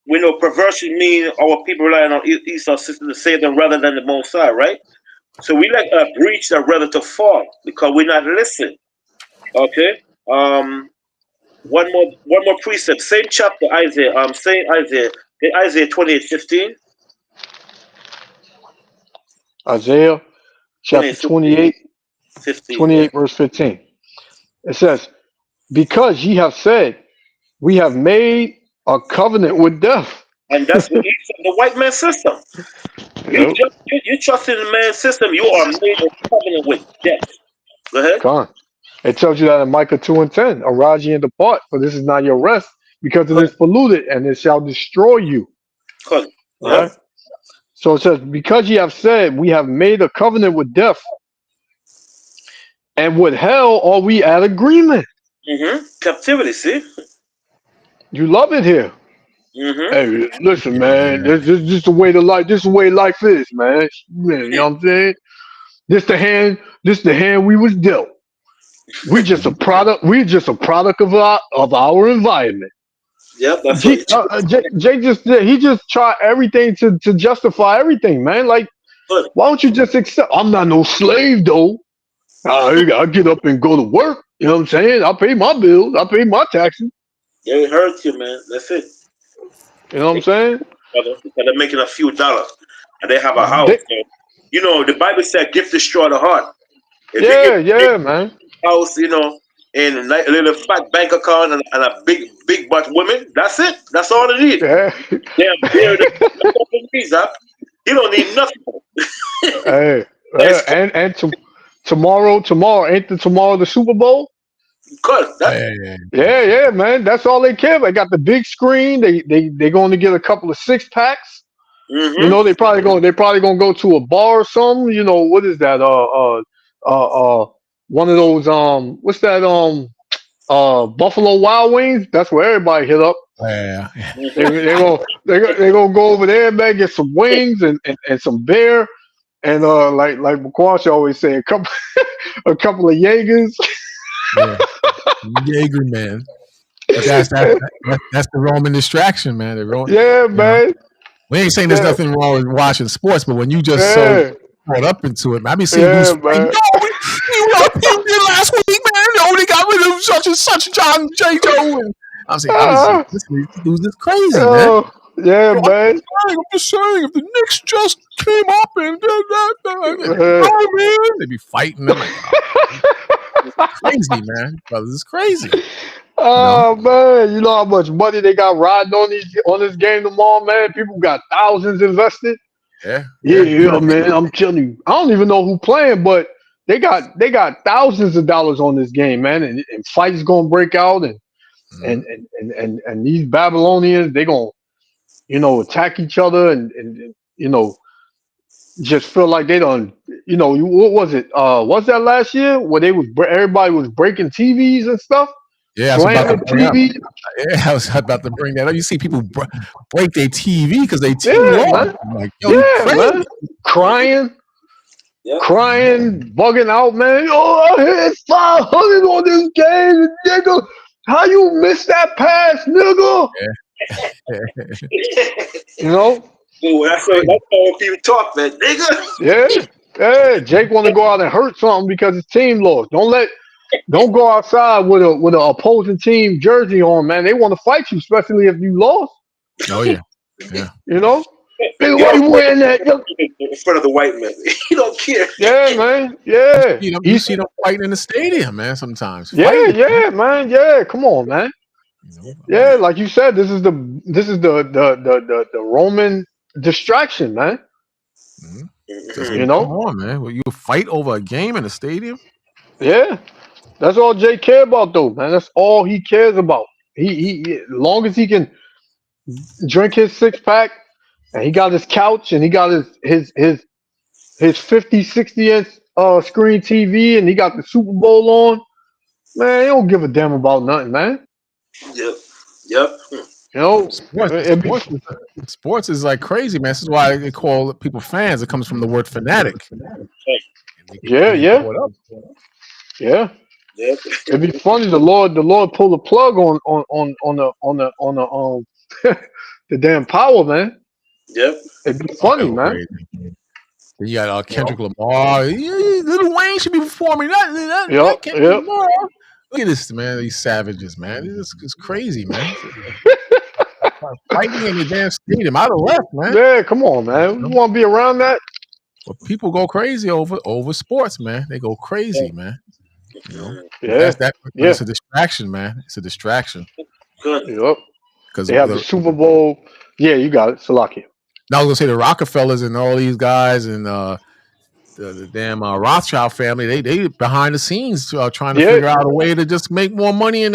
we know perversion means our people relying on Esau's system to save them rather than the Most High, right? So we like a breach that ready to fall because we're not listening. Okay. One more precept. Same chapter, Isaiah. Isaiah 28:15. Isaiah chapter 28, 28 verse 15. It says, because ye have said, we have made a covenant with death. And that's what the white man's system. You trust in the man's system, you are made a covenant with death. Go ahead. Come on. It tells you that in Micah 2 and 10. Arise ye and depart, for this is not your rest, because it is polluted, and it shall destroy you. Good. Right? So it says, because ye have said, we have made a covenant with death, and with hell are we at agreement. Captivity, see? You love it here. Hey, listen, man. This is the way life is, man. You know what I'm saying? This the hand we was dealt. We're just a product of our environment. Yep, that's Jake just tried everything to justify everything, man. Like, why don't you just accept? I'm not no slave though. I get up and go to work. You know what I'm saying? I pay my bills. I pay my taxes. Yeah, it hurts you, man. That's it. You know what I'm saying? Because they're making a few dollars and they have a house. The Bible said, "Gift destroy the heart." If man. House, and a little fat bank account and a big butt woman. That's it. That's all it needs. You don't need nothing. Tomorrow ain't tomorrow the Super Bowl? Good. Yeah, man. That's all they care about. They got the big screen. They're going to get a couple of 6-packs. They probably gonna go to a bar or something. What is that? One of those what's that? Buffalo Wild Wings. That's where everybody hit up. Yeah. They gonna go over there, man, get some wings and some beer, and like McQuarrie always say, a couple of Jaegers. Yeah. Jaeger, man. But that's the Roman distraction, man. Yeah, man. We ain't saying there's nothing wrong with watching sports, but when you just so caught up into it, man, I be seeing dudes fighting. You did last week, man. No, they got rid of such and such John J. Joe. And I'm saying, this dude is crazy, man. Yeah, man. I'm just saying, if the Knicks just came up and oh man, they be fighting. I'm like, crazy, man. Brothers, it's crazy. Oh man, you know how much money they got riding on this game tomorrow, man. People got thousands invested. Yeah, man. I'm telling you, I don't even know who playing, but they got thousands of dollars on this game, man. And fights gonna break out, and these Babylonians, they gonna attack each other, and just feel like they don't. What was it? Was that last year where everybody was breaking TVs and stuff? Yeah, I was about to bring that up. You see people break their TV because they team lost. Like, man. Crying, bugging out, man. Oh, I hit 500 on this game, nigga. How you missed that pass, nigga? That's how people talk, man, nigga. Yeah. Jake want to go out and hurt something because his team lost. Don't go outside with an opposing team jersey on, man. They want to fight you, especially if you lost. Oh yeah. Why you wearing that in front of the white man? He don't care. Yeah, man. Yeah. You see them fighting in the stadium, man. Sometimes. Yeah, man. Yeah, come on, man. Yeah, like you said, this is the Roman distraction, man. Come on, man. Will you fight over a game in a stadium? Yeah. That's all Jay care about, though, man. That's all he cares about. He as long as he can drink his 6-pack, and he got his couch, and he got his 50, 60-inch screen TV, and he got the Super Bowl on. Man, he don't give a damn about nothing, man. Yep. Sports is like crazy, man. This is why they call people fans. It comes from the word fanatic. Yeah. It'd be funny. The Lord pulled the plug on the the damn power, man. Yep. It'd be funny, man. Then you got Kendrick Lamar. Little Wayne should be performing. Yep. Lamar. Look at this, man. These savages, man. It's crazy, man. Fighting in the damn stadium out of left, man. Yeah, come on, man. You want to be around that? But people go crazy over sports, man. They go crazy, man. It's a distraction, man. It's a distraction. Yep. Because they have the Super Bowl. Yeah, you got it, Salakia. Now I was gonna say the Rockefellers and all these guys and the damn Rothschild family. They behind the scenes trying to figure out a way to just make more money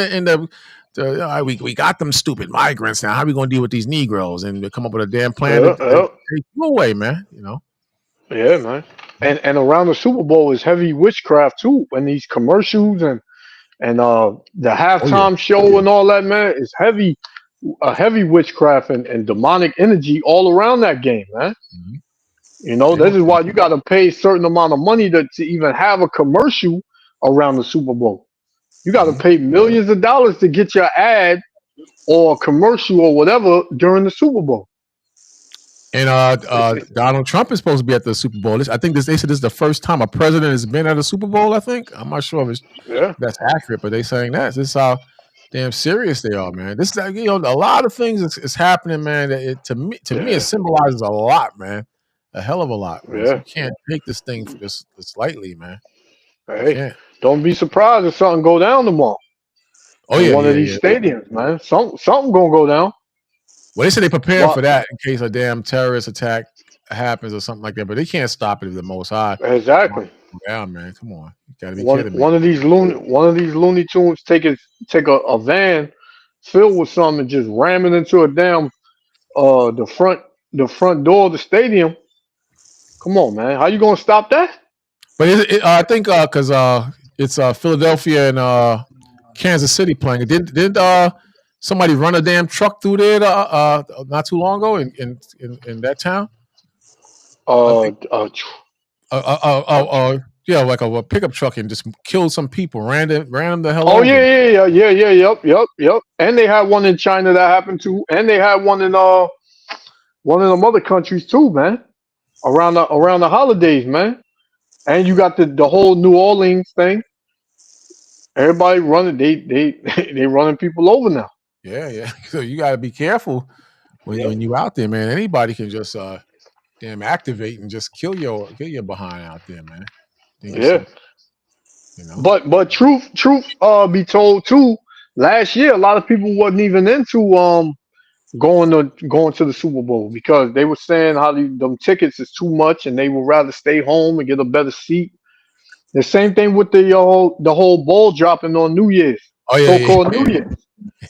we got them stupid migrants now. How are we gonna deal with these Negroes and come up with a damn plan to take you away, man? Yeah, man. And around the Super Bowl is heavy witchcraft too. And these commercials and the halftime show and all that, man, is heavy witchcraft and demonic energy all around that game, man. This is why you got to pay a certain amount of money to even have a commercial around the Super Bowl. You got to pay millions of dollars to get your ad or commercial or whatever during the Super Bowl. And Donald Trump is supposed to be at the Super Bowl. I think they said this is the first time a president has been at a Super Bowl. I think I'm not sure if that's accurate, but they saying that. This is how damn serious they are, man. This is a lot of things is happening, man. To me, it symbolizes a lot, man. A hell of a lot. Man. So you can't take this thing for this lightly, man. Hey, don't be surprised if something go down tomorrow. One of these stadiums, man. Something gonna go down. Well, they said they prepared for that in case a damn terrorist attack happens or something like that, but they can't stop it if the Most High. Exactly. Yeah, man. Come on, you gotta be kidding me. One of these Looney Tunes take a van filled with something and just ram it into a damn the front door of the stadium. Come on, man. How you gonna stop that? But I think because it's Philadelphia and Kansas City playing. Didn't somebody run a damn truck through there not too long ago in that town? Yeah, like a pickup truck and just killed some people, ran them the hell Oh over. Yep. And they had one in China that happened too, and they had one in one of them other countries too, man. Around the holidays, man. And you got the whole New Orleans thing. Everybody running, they running people over now. Yeah. So you got to be careful when you out there, man. Anybody can just damn activate and just kill your behind out there, man. Yeah. You know. But truth be told too, last year a lot of people wasn't even into going to the Super Bowl because they were saying how them tickets is too much and they would rather stay home and get a better seat. The same thing with the whole ball dropping on New Year's, so-called New Year's.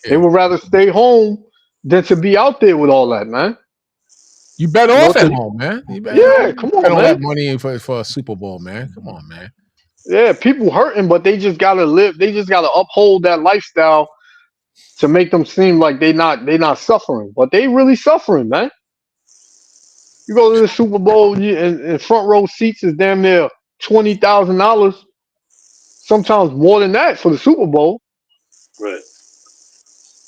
They would rather stay home than to be out there with all that, man. You better off at home, man. Come on, man. All that money for a Super Bowl, man. Come on, man. Yeah, people hurting, but they just gotta live. They just gotta uphold that lifestyle to make them seem like they not suffering, but they really suffering, man. You go to the Super Bowl and front row seats is damn near $20,000, sometimes more than that for the Super Bowl. Right.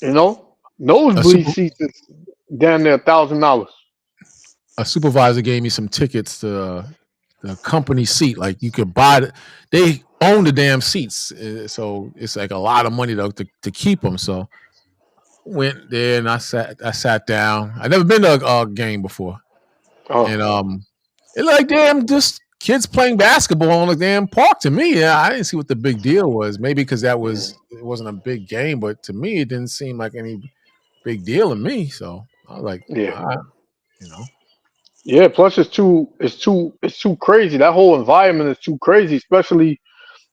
You know, nosebleed seats is damn near $1,000. A supervisor gave me some tickets to the company seat. Like you could buy they own the damn seats, so it's like a lot of money to keep them. So went there and I sat down. I never been to a game before, and it like damn just kids playing basketball on the damn park to me. Yeah, I didn't see what the big deal was. Maybe because it wasn't a big game, but to me it didn't seem like any big deal to me. So I was like, Yeah. all right, you know. Yeah, plus it's too crazy. That whole environment is too crazy, especially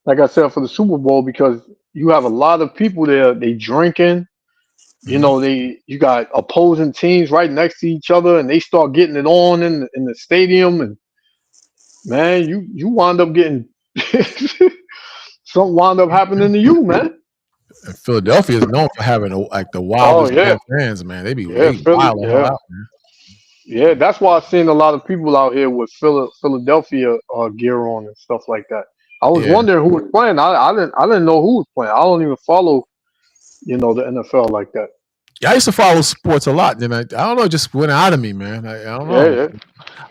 like I said for the Super Bowl because you have a lot of people there. They drinking, you know. You got opposing teams right next to each other, and they start getting it on in the stadium, and man, you wind up getting something wound up happening to you, man. And Philadelphia is known for having like the wildest damn fans, man. They wild the hell out, man. Yeah, that's why I've seen a lot of people out here with Philadelphia gear on and stuff like that. I was wondering who was playing. I didn't know who was playing. I don't even follow, the NFL like that. Yeah, I used to follow sports a lot. Then I don't know, it just went out of me, man. I don't know.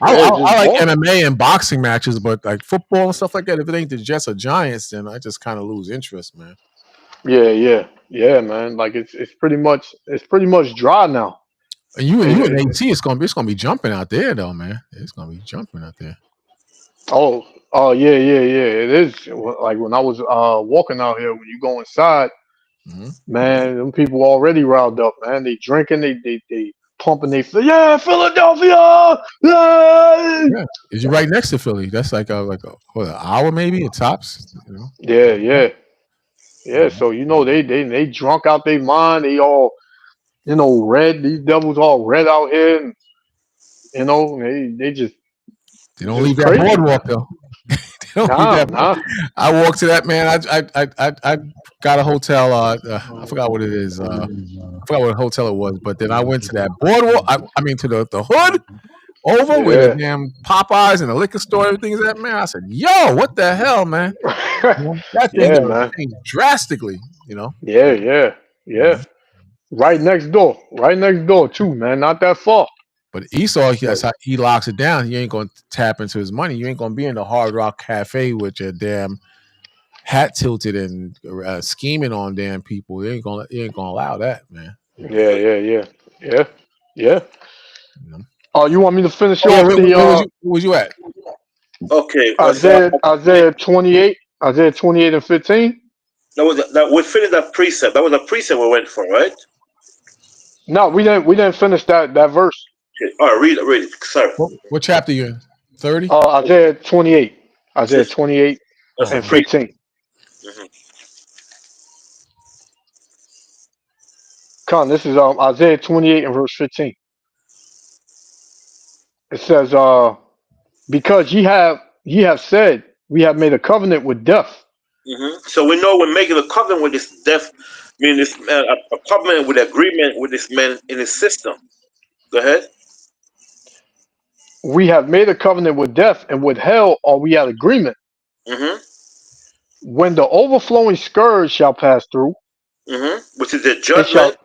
I like MMA and boxing matches, but like football and stuff like that. If it ain't the Jets or Giants, then I just kind of lose interest, man. Yeah, man. Like it's pretty much dry now. And you and AT, it's gonna be jumping out there though, man. It's gonna be jumping out there. Oh yeah. It is like when I was walking out here. When you go inside, man, them people already riled up, man. They drinking, they pumping, Philadelphia. Yeah, is you right next to Philly? That's like an hour maybe at tops. You know? Yeah. So they drunk out their mind. They all. Red. These devils all red out here. And, they just. They don't leave that boardwalk though. I walked to that, man. I got a hotel. I forgot what it is. I forgot what hotel it was. But then I went to that boardwalk. I mean to the hood over with the damn Popeyes and the liquor store. Everything's that, man. I said, "Yo, what the hell, man?" That thing changed drastically. Yeah. Right next door too, man. Not that far. But Esau, that's how he locks it down. He ain't gonna tap into his money. You ain't gonna be in the Hardrock Cafe with your damn hat tilted and scheming on damn people. You ain't gonna allow that, man. Yeah. Oh, you want me to finish off where was you at? Okay. Isaiah 28. Isaiah 28 and 15. That we finished that precept. That was a precept we went for, right? No, we didn't finish that verse. Okay. All right, read it. Sorry. What chapter you in? 30? Isaiah 28. Isaiah 28 and 15. Come, this is Isaiah 28 and verse 15. It says, because ye have said, we have made a covenant with death. So we know we're making a covenant with this death mean, this man, a covenant with agreement with this man in his system. Go ahead. We have made a covenant with death, and with hell are we at agreement. Mm-hmm. When the overflowing scourge shall pass through, Mm-hmm. Which is the it shall, judgment.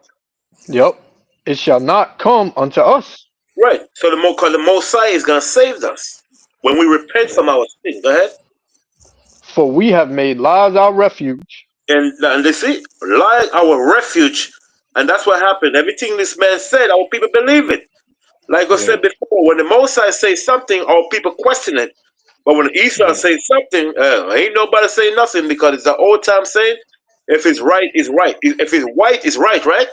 yep, it shall not come unto us. Right. So the Messiah is gonna save us when we repent from our sin. Go ahead. For we have made lies our refuge. And they see, lie our refuge, and that's what happened. Everything this man said, our people believe it. Like I Yeah. said before, when the Messiah says something, our people question it. But when Esau says something, ain't nobody saying nothing because it's the old time saying, if it's right, it's right. If it's white, it's right, right?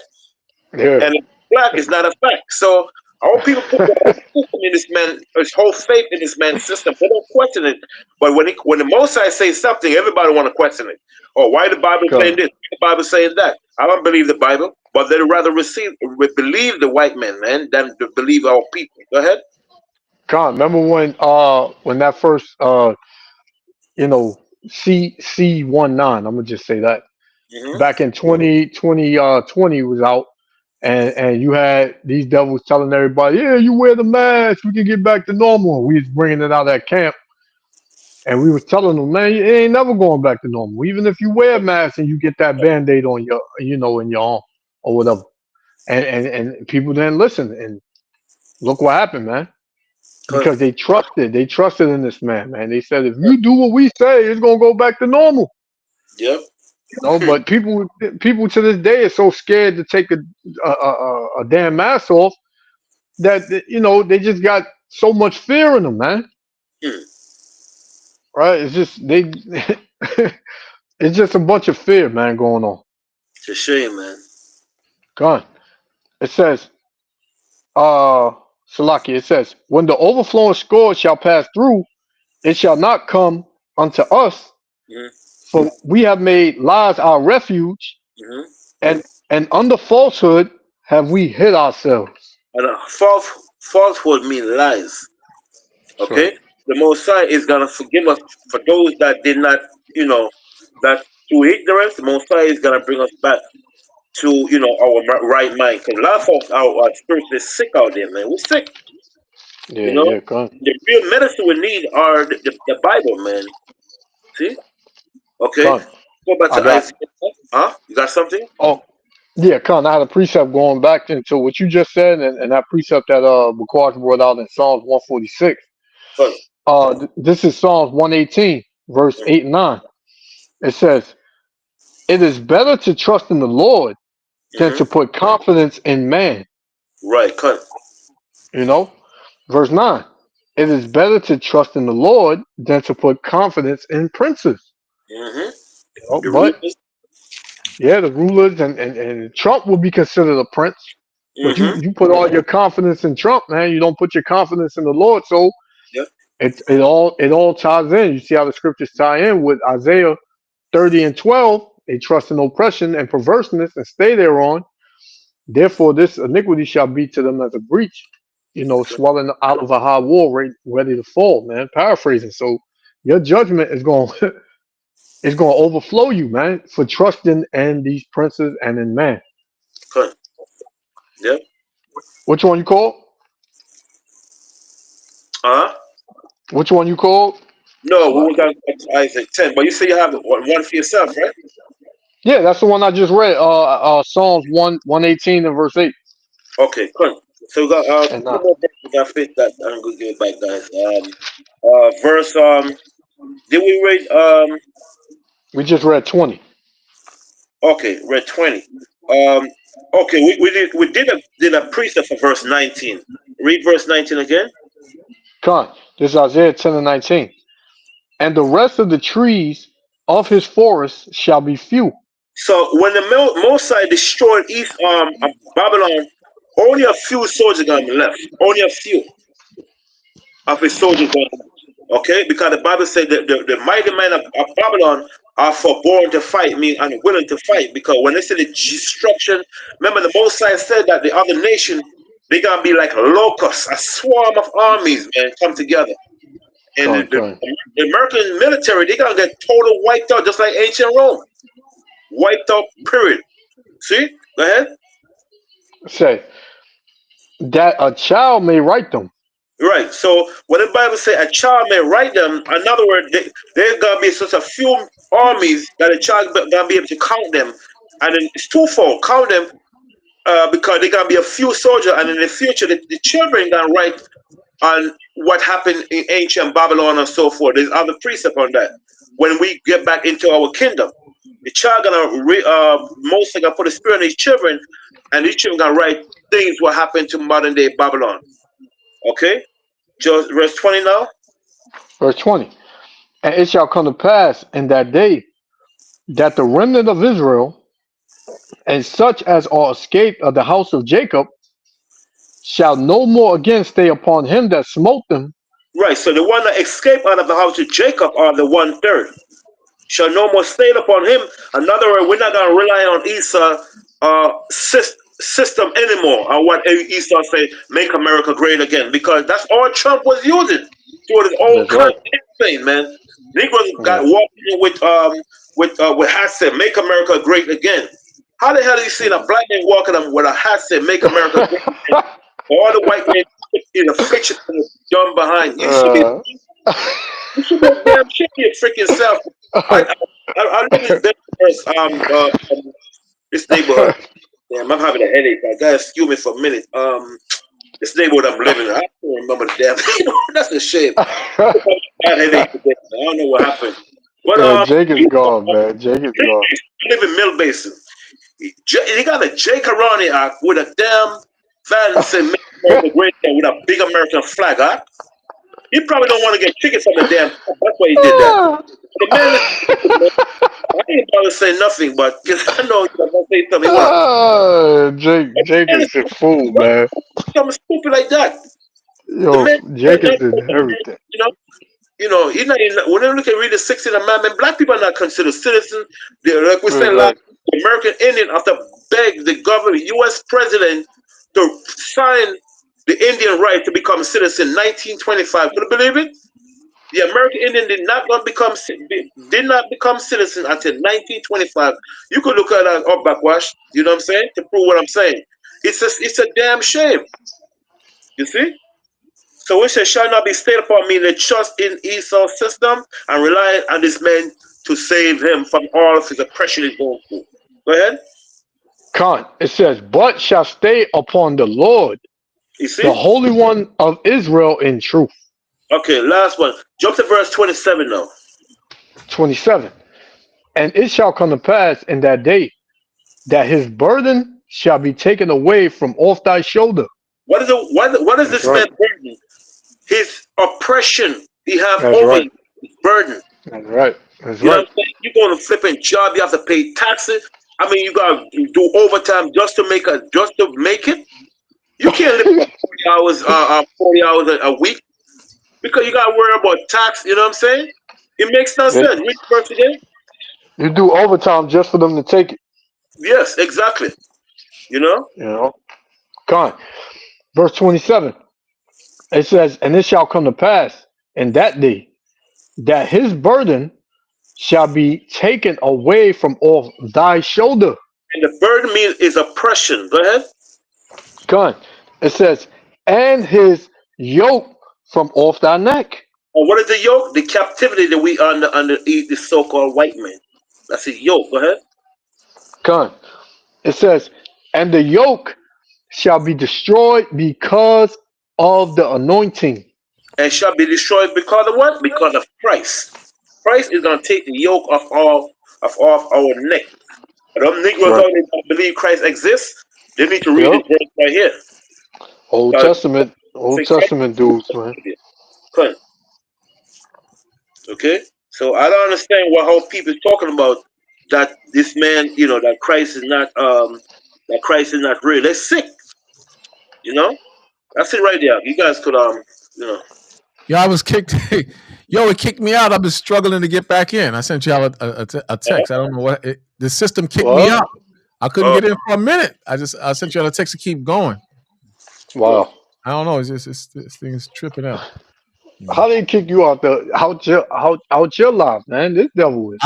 Yeah. And if it's black, it's not a fact. So our people put their whole system in this man, his whole faith in this man's system. They don't question it. But when the Messiah says something, everybody want to question it. Oh, why the Bible saying this? Why the Bible saying that? I don't believe the Bible, but they'd rather believe the white man than to believe our people. Go ahead. Con, remember when that first C19, I'm gonna just say that. Mm-hmm. Back in 2020 was out, and you had these devils telling everybody, yeah, you wear the mask, we can get back to normal. We was bringing it out of that camp, and we was telling them, man, it ain't never going back to normal. Even if you wear a mask and you get that Band-Aid on your, in your arm or whatever, and people didn't listen, and look what happened, man. Because they trusted in this man. They said, if you do what we say, it's gonna go back to normal. Yep. But people to this day are so scared to take a damn mask off that they just got so much fear in them, man. Right? It's just it's just a bunch of fear, man, going on. It's a shame, man. God, it says, Salaki, it says, when the overflowing scourge shall pass through, it shall not come unto us. Mm-hmm. For we have made lies our refuge, Mm-hmm. and under falsehood have we hid ourselves. And falsehood means lies. Okay? The Messiah is going to forgive us for those that did not, that through ignorance, the Messiah is going to bring us back to, our right mind. Because a lot of folks, our spirit is sick out there, man. We're sick. Yeah, God. The real medicine we need are the Bible, man. See? Okay? Con. Go back to Isaiah. Huh? You got something? Oh, yeah, Con. I had a precept going back into what you just said, and that precept that Bukhari brought out in Psalms 146. This is Psalms 118, verse 8 and 9. It says, "It is better to trust in the Lord than to put confidence in man." Right, Con. Verse 9. It is better to trust in the Lord than to put confidence in princes. But yeah, the rulers and Trump will be considered a prince. But you put all your confidence in Trump, man. You don't put your confidence in the Lord. So it all ties in. You see how the scriptures tie in with Isaiah 30 and 12. They trust in oppression and perverseness and stay thereon. Therefore, this iniquity shall be to them as a breach, swelling out of a high wall, ready to fall, man. Paraphrasing. So your judgment is going it's going to overflow you, man, for trusting in these princes and in man. Good. Yep. Which one you called? Huh? Which one you called? No, we got Isaac 10. But you say you have one for yourself, right? Yeah, that's the one I just read. Psalms 118 and verse 8. Okay, good. So we got two more verses we got fit that I'm gonna give it back, guys. Verse did we read We just read 20. Okay, read 20. Okay, we did a precept for verse 19. Read verse 19 again. Con, this is Isaiah 10 and 19. And the rest of the trees of his forest shall be few. So when the Mosai destroyed East Babylon, only a few soldiers gonna be left. Only a few of his soldiers gonna be left. Okay, because the Bible said that the mighty men of Babylon are forborn to fight, mean unwilling to fight. Because when they say the destruction, remember the Mosai said that the other nation they gonna be like locusts, a swarm of armies, man, come together. And the American military, they gonna get total wiped out, just like ancient Rome. Wiped out, period. See? Go ahead. Say that a child may write them. Right. So when the Bible say a child may write them, in other words, there's gonna be such a few armies that a child gonna be able to count them, and then it's twofold. Count them because they're gonna be a few soldiers, and in the future, the children gonna write on what happened in ancient Babylon and so forth. There's other precept on that. When we get back into our kingdom, the child gonna mostly gonna put a spirit in these children, and these children gonna write things what happened to modern day Babylon. Okay. Just verse 20 now. Verse 20. And it shall come to pass in that day that the remnant of Israel and such as are escaped of the house of Jacob shall no more again stay upon him that smote them. Right. So the one that escaped out of the house of Jacob are the 1/3. Shall no more stay upon him. In other words, we're not gonna rely on Esau system anymore, or what Esau say, make America great again, because that's all Trump was using through his old campaign, man. Negroes got walking with hat said, make America great again. How the hell are you seeing a black man walking with a hat said, make America great again? All the white men in a fiction dumb behind. You should be damn shit your freaking self. I live in this neighborhood. Damn, I'm having a headache. I gotta excuse me for a minute. This neighborhood I'm living in, I don't remember the damn thing. That's a shame. I had a headache today. I don't know what happened. But Jake is gone, man. Jake is gone. I live in Mill Basin. He got a Jay Karani act with a damn van saying "Make America Great" with a big American flag, huh? He probably don't want to get tickets from the damn. That's why he did that. The man, I ain't about to say nothing, but because I know you're gonna say something. Jake is a fool, man. Something stupid like that. Yo, Jake is in everything. He's not. When you look at read the 16th Amendment, black people are not considered citizens. They're like we said, like the American Indian have to beg the government, U.S. president, to sign the Indian right to become a citizen in 1925. Could you believe it? The American Indian did not become citizen until 1925. You could look at that up backwash. You know what I'm saying? To prove what I'm saying. It's a damn shame. You see? So we say, shall not be stayed upon me that trust in Esau's system and rely on this man to save him from all of his oppression he's going through. Go ahead. It says, but shall stay upon the Lord, you see? The Holy One of Israel in truth. Okay, last one. Jump to verse 27 now. 27. And it shall come to pass in that day that his burden shall be taken away from off thy shoulder. What is this man's burden? His oppression he have over you, his burden. That's right. You know what I'm saying? You go to flipping job, you have to pay taxes. I mean, you gotta do overtime just to make it. You can't live 40 hours a week because you gotta worry about tax. You know what I'm saying? It makes no sense. Read the verse again. You do overtime just for them to take it. Yes, exactly. You know. Come on. Verse 27. It says, and it shall come to pass in that day that his burden shall be taken away from off thy shoulder. And the burden means is oppression. Go ahead. Come on. It says, and his yoke from off thy neck. And what is the yoke? The captivity that we under the so-called white man. That's his yoke. Go ahead. Come on. It says, and the yoke shall be destroyed because of the anointing. And shall be destroyed because of what? Because of Christ. Christ is going to take the yoke off our neck. But them Negroes only don't believe Christ exists. They need to read this verse right here. Old Testament dudes, man. Okay? So I don't understand how people talking about that this man, that Christ is not real. They're sick. That's it right there. You guys could Yo, I was kicked. Yo, it kicked me out. I've been struggling to get back in. I sent y'all a text. I don't know what the system kicked me out. I couldn't get in for a minute. I sent y'all a text to keep going. Wow. I don't know. It's just this thing is tripping out. How they kick you out out your life, man? This devil is.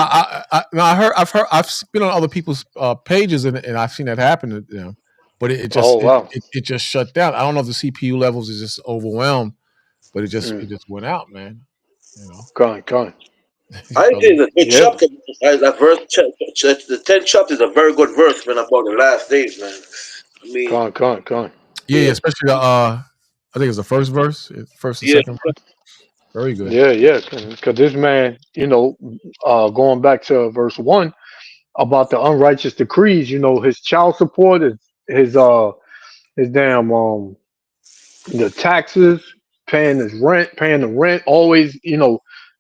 No, I've been on other people's pages and I've seen that happen. You know, but it Oh just wow. it just shut down. I don't know if the CPU levels is just overwhelmed, but it just Mm. went out, man. You know, Con. I think it's a good Yeah. chapter. That verse, the 10th chapter is a very good verse, man, about the last days, man. I mean, Con. yeah, especially the I think it's the first verse, first and yeah, second verse. Very good. Yeah. Because this man, going back to verse 1 about the unrighteous decrees, his child support, his damn the taxes, paying the rent, always,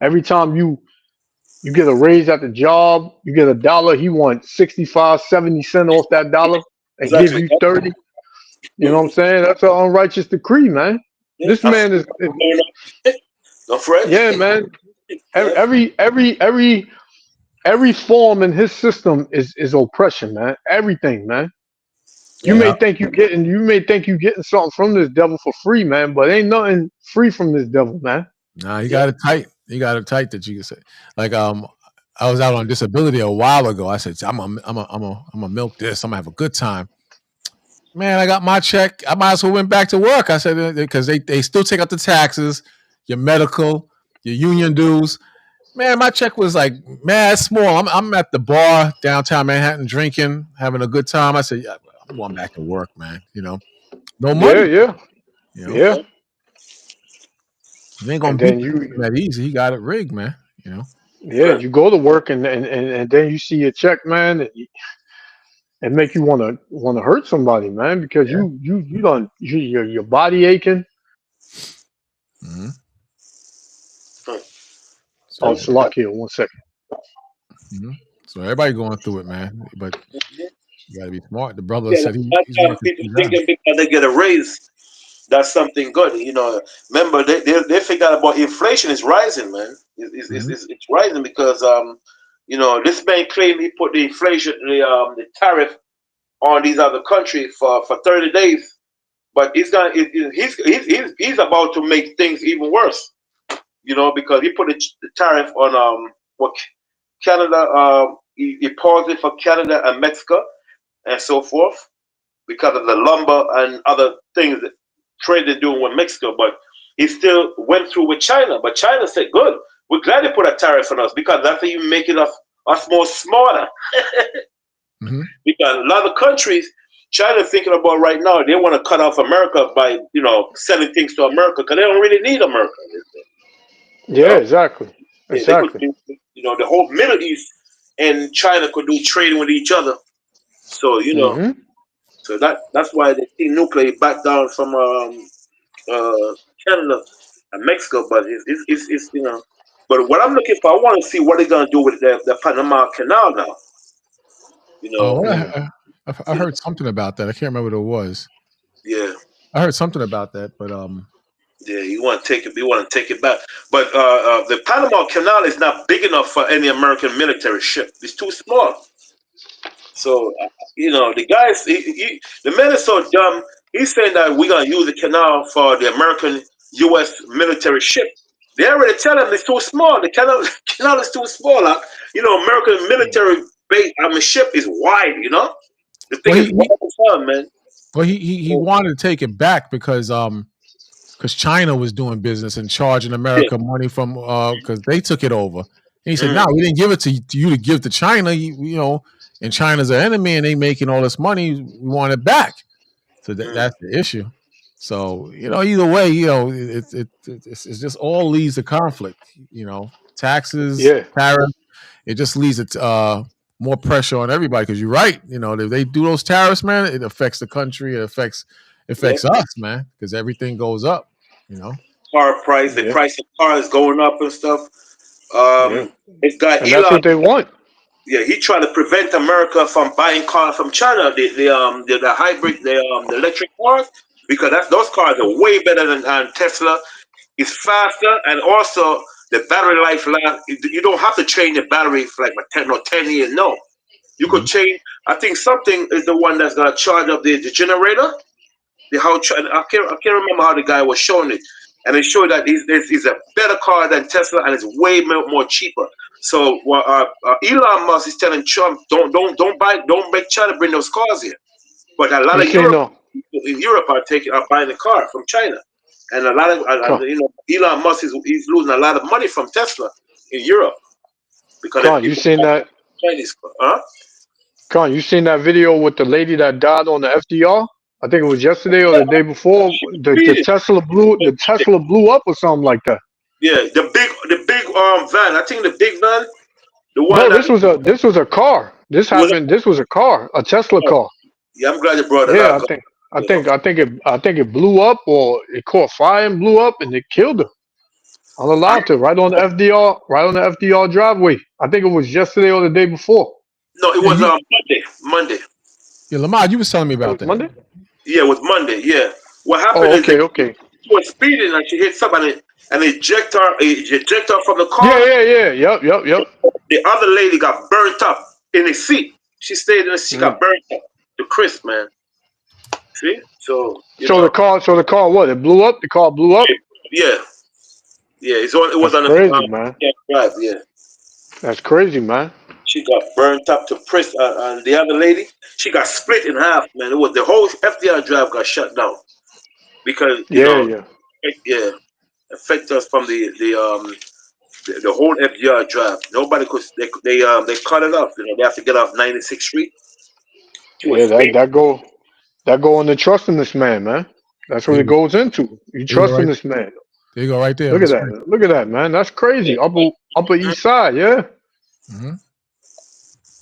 every time you get a raise at the job, you get $1, he wants 65, 70 cents off that dollar and give exactly. you 30. You know what I'm saying? That's an unrighteous decree, man. Yeah, This man is no fret. yeah, man. Yeah, Every form in his system is oppression, man. Everything, man. You Yeah. may think you getting something from this devil for free, man, but ain't nothing free from this devil, man. Nah, he got it tight. He got it tight that you can say. Like I was out on disability a while ago. I said, I'm a milk this. I'm gonna have a good time. Man, I got my check. I might as well went back to work. I said because they still take out the taxes, your medical, your union dues. Man, my check was like mad small. I'm at the bar downtown Manhattan drinking, having a good time. I said, yeah, I'm going back to work, man. You know, no money. Yeah. You know, Yeah. you ain't gonna And beat then you that easy. He got it rigged, man. You know. you go to work and then you see your check, man, and make you wanna hurt somebody, man, because Yeah. your body aching. Mm-hmm. Oh, So, Salakia, 1 second. so everybody going through it, man. But you gotta be smart. The brother yeah. said That he's time working people 2 jobs. thinking because they get a raise, that's something good. Remember they forgot about inflation is rising, man. Mm-hmm. It's rising because this man claimed he put the inflation, the tariff on these other countries for 30 days, but he's about to make things even worse. Because he put the tariff on what Canada, he paused it for Canada and Mexico and so forth because of the lumber and other things that trade they're doing with Mexico. But he still went through with China. But China said, good, we're glad they put a tariff on us because that's how you making us more smarter. Mm-hmm. Because a lot of countries, China thinking about right now, they want to cut off America by, selling things to America because they don't really need America. Yeah, exactly. They could do, the whole Middle East and China could do trading with each other. So, Mm-hmm. so that's why they see nuclear back down from Canada and Mexico. But it's But what I'm looking for, I want to see what they're gonna do with the Panama Canal now. Oh, I heard something about that. I can't remember what it was. Yeah. I heard something about that, but Yeah, you want to take it. You want to take it back, but the Panama Canal is not big enough for any American military ship. It's too small. So the guys, the man is so dumb. He's saying that we're gonna use the canal for the American U.S. military ship. They already tell him it's too small. The canal is too small. American military base. Ship is wide. The thing is wide as hell, man. Well, he wanted to take it back because China was doing business and charging America money from because they took it over. And he said, "No, we didn't give it to you to give to China. And China's an enemy, and they making all this money. We want it back." So that's the issue. So either way, it's just all leads to conflict. Taxes, Yeah. tariffs. It just leads to more pressure on everybody because you're right. If they do those tariffs, man, it affects the country. It affects us, man, because everything goes up. Car price, the price of cars going up and stuff. It's got And that's Elon. what they want. Yeah, he trying to prevent America from buying cars from China, the hybrid, the electric cars, because those cars are way better than Tesla. It's faster, and also the battery life last. You don't have to change the battery for like 10 years. No, you could change. I think something is the one that's gonna charge up the generator. I can't remember how the guy was showing it. and they show that it's a better car than Tesla, and it's way more cheaper. So Elon Musk is telling Trump, don't make China bring those cars here. But a lot of Europe are buying the car from China, and a lot of Elon Musk he's losing a lot of money from Tesla in Europe because you seen that Chinese car, huh? Con, you seen that video with the lady that died on the FDR? I think it was yesterday or the day before. The Tesla blew up or something like that. Yeah, the big van. I think the big van. The one. No, this was a car. This happened. This was a car, a Tesla car. Yeah, I'm glad you brought it up. Yeah, I think it blew up, or it caught fire and blew up, and it killed her. Unallowed to, right on the FDR driveway. I think it was yesterday or the day before. No, it was Monday. Yeah, Lamar, you was telling me about that. Monday? Yeah, it was Monday. Yeah. What happened is okay. She was speeding and she hit somebody and they eject her from the car. Yeah. Yep. The other lady got burnt up in the seat. She stayed in the seat, got burnt up. The crisp, man. See? So the car what? It blew up? The car blew up? Yeah. Yeah, it was on crazy, man. Drive, yeah. That's crazy, man. She got burnt up to press, and the other lady, she got split in half, man. It was the whole FDR drive got shut down because affect us from the whole FDR drive. Nobody could they cut it off. They have to get off 96th Street. That go into trusting this man. That's what it goes into. You trusting this man. There you go, right there. Look at that, man. That's crazy. Upper East Side, yeah. Mm-hmm.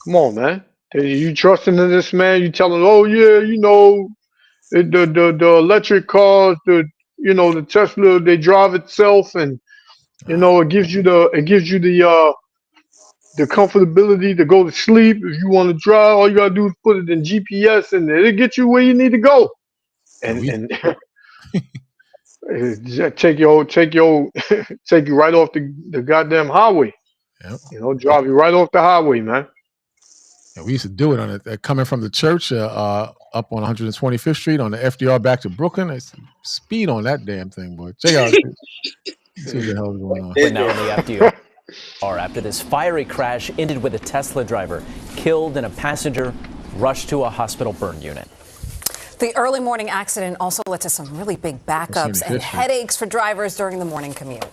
Come on, man. You trusting in this man? You telling, oh yeah, the electric cars, the Tesla, they drive itself, and it gives you the comfortability to go to sleep. If you want to drive, all you gotta do is put it in GPS, and it'll get you where you need to go. And take you right off the goddamn highway. Yep. Drive you right off the highway, man. Yeah, we used to do it on it coming from the church up on 125th Street on the FDR back to Brooklyn. It's speed on that damn thing, boy. Check out. See what the hell is going on. We're now on the FDR after this fiery crash ended with a Tesla driver killed and a passenger rushed to a hospital burn unit. The early morning accident also led to some really big backups and headaches for drivers during the morning commute.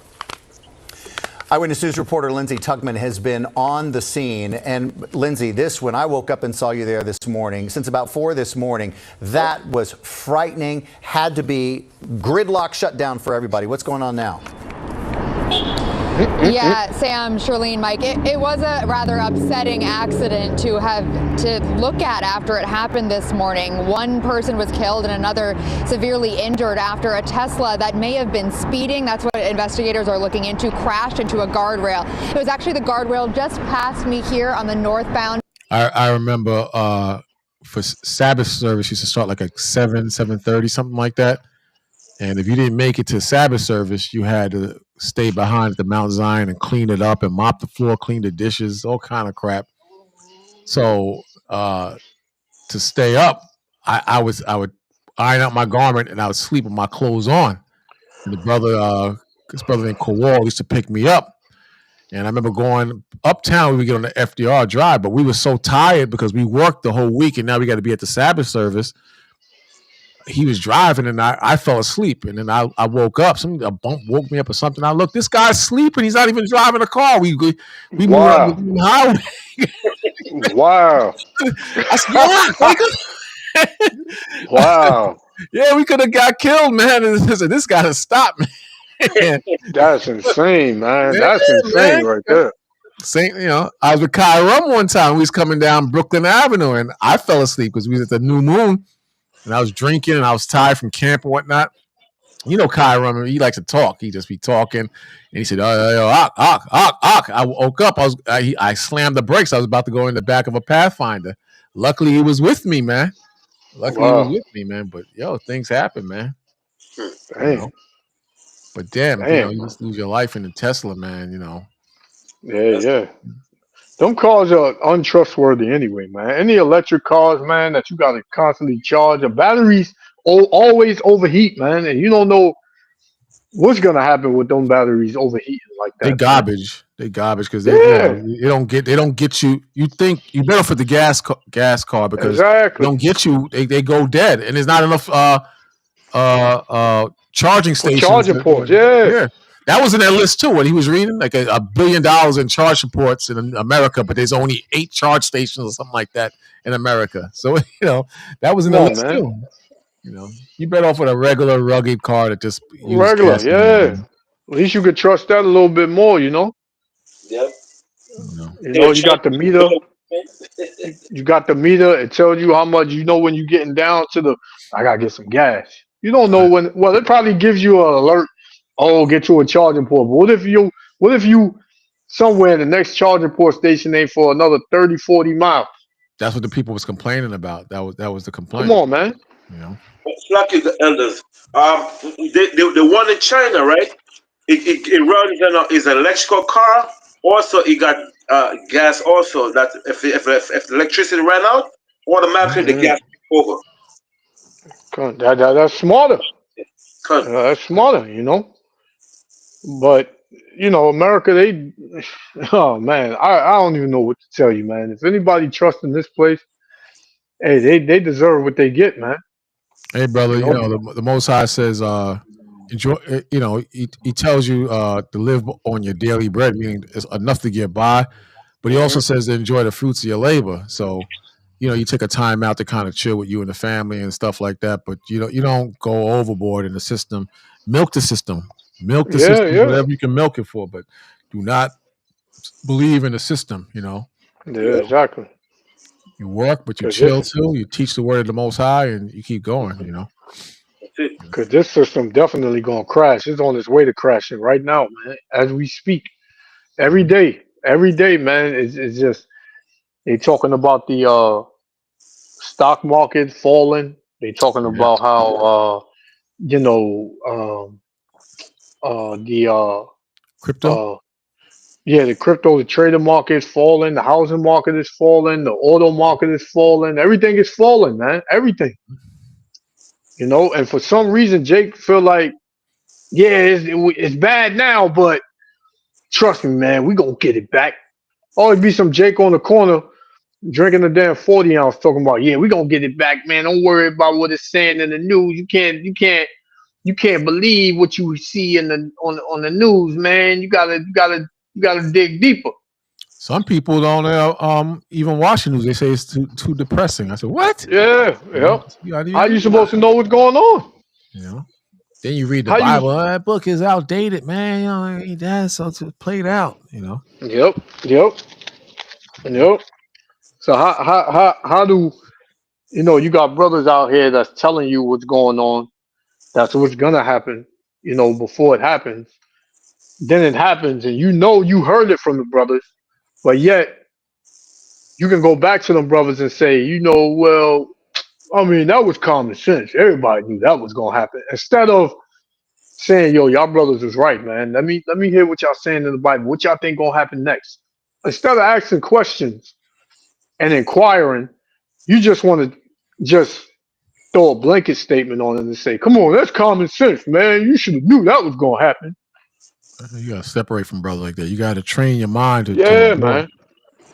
Eyewitness News reporter Lindsay Tugman has been on the scene. And Lindsay, when I woke up and saw you there this morning, since about 4 this morning, that was frightening, had to be gridlock shut down for everybody. What's going on now? Yeah, Sam, Charlene, Mike, it was a rather upsetting accident to look at after it happened this morning. One person was killed and another severely injured after a Tesla that may have been speeding. That's what investigators are looking into, crashed into a guardrail. It was actually the guardrail just past me here on the northbound. I remember for Sabbath service used to start like at 7:30, something like that. And if you didn't make it to Sabbath service, you had to stay behind at the Mount Zion and clean it up and mop the floor, clean the dishes, all kind of crap. So to stay up, I would iron out my garment and I would sleep with my clothes on. And his brother named Kowal used to pick me up. And I remember going uptown, we would get on the FDR drive, but we were so tired because we worked the whole week and now we got to be at the Sabbath service. He was driving and I fell asleep, and then I woke up. A bump woke me up or something. I looked, this guy's sleeping. He's not even driving a car. We moved on the highway. Wow. I said, wake up. Wow. Yeah, we could have got killed, man. And this guy has stopped, man. That's insane, man. That's insane right there. I was with Kai Rum one time. We was coming down Brooklyn Avenue, and I fell asleep because we was at the New Moon. And I was drinking and I was tired from camp and whatnot. Kai Rum, he likes to talk. He just be talking. And he said, I woke up. I slammed the brakes. I was about to go in the back of a Pathfinder. Luckily, he was with me, man. But, things happen, man. But damn. You just lose your life in the Tesla, man, Yeah. Them cars are untrustworthy anyway, man. Any electric cars, man, that you got to constantly charge. The batteries always overheat, man. And you don't know What's gonna happen with them batteries overheating like that? They man? garbage. They garbage because Yeah, they don't get you. You think you better for the gas car because they exactly. don't get you. They go dead, and there's not enough charging For stations. charging ports, yeah. Yeah, that was in that list too. What he was reading, like $1 billion in charge ports in America, but there's only 8 charge stations or something like that in America. So that was in Come the on, list man. too. You better off with a regular rugged car that just use Regular, gas. yeah. At least you could trust that a little bit more, you know. Yep. You got the meter. You got the meter. It tells you how much. You know when you're getting down to the. I gotta get some gas. You don't know when. Well, it probably gives you an alert. Oh, get you a charging port. But what if you somewhere the next charging port station ain't for another 30, 40 miles? That's what the people was complaining about. That was the complaint. Come on, man. Lucky the elders. The one in China, right? It runs on is an electrical car. Also, it got gas. Also, that if the electricity ran out, automatically the gas took over. That's smarter. That's smarter, you know. But America, they. Oh man, I don't even know what to tell you, man. If anybody trusts in this place, hey, they deserve what they get, man. Hey, brother, the Most High says, enjoy. He tells you to live on your daily bread, meaning it's enough to get by. But he also says to enjoy the fruits of your labor. So, you take a time out to kind of chill with you and the family and stuff like that. But you don't go overboard in the system. Milk the system. Milk the system, whatever you can milk it for. But do not believe in the system. Yeah, exactly. You work, but you chill too. You teach the word of the Most High, and you keep going. Because this system definitely gonna crash. It's on its way to crashing right now, man. As we speak, every day, man. It's just they talking about the stock market falling. They talking about how the crypto. The crypto, the trader market is falling, the housing market is falling, the auto market is falling, everything is falling, man. Everything. And for some reason, Jake feel like, it's bad now, but trust me, man, we gonna get it back. Always be some Jake on the corner drinking a damn 40 ounce talking about, we gonna get it back, man. Don't worry about what it's saying in the news. You can't believe what you see on the news, man. You gotta dig deeper. Some people don't even watch the news. They say it's too depressing. I said, what? Yeah. How you supposed to know what's going on? Then you read the Bible. That book is outdated, man. That's played out. Yep. So how do you got brothers out here that's telling you what's going on? That's what's gonna happen. Before it happens, then it happens, and you heard it from the brothers, but yet you can go back to them brothers and say, well, I mean, that was common sense. Everybody knew that was gonna happen. Instead of saying, y'all brothers was right, man. Let me hear what y'all saying in the Bible. What y'all think gonna happen next? Instead of asking questions and inquiring, you just want to just throw a blanket statement on it and say, come on, that's common sense, man. You should have knew that was gonna happen. You gotta separate from brother like that. You gotta train your mind to man.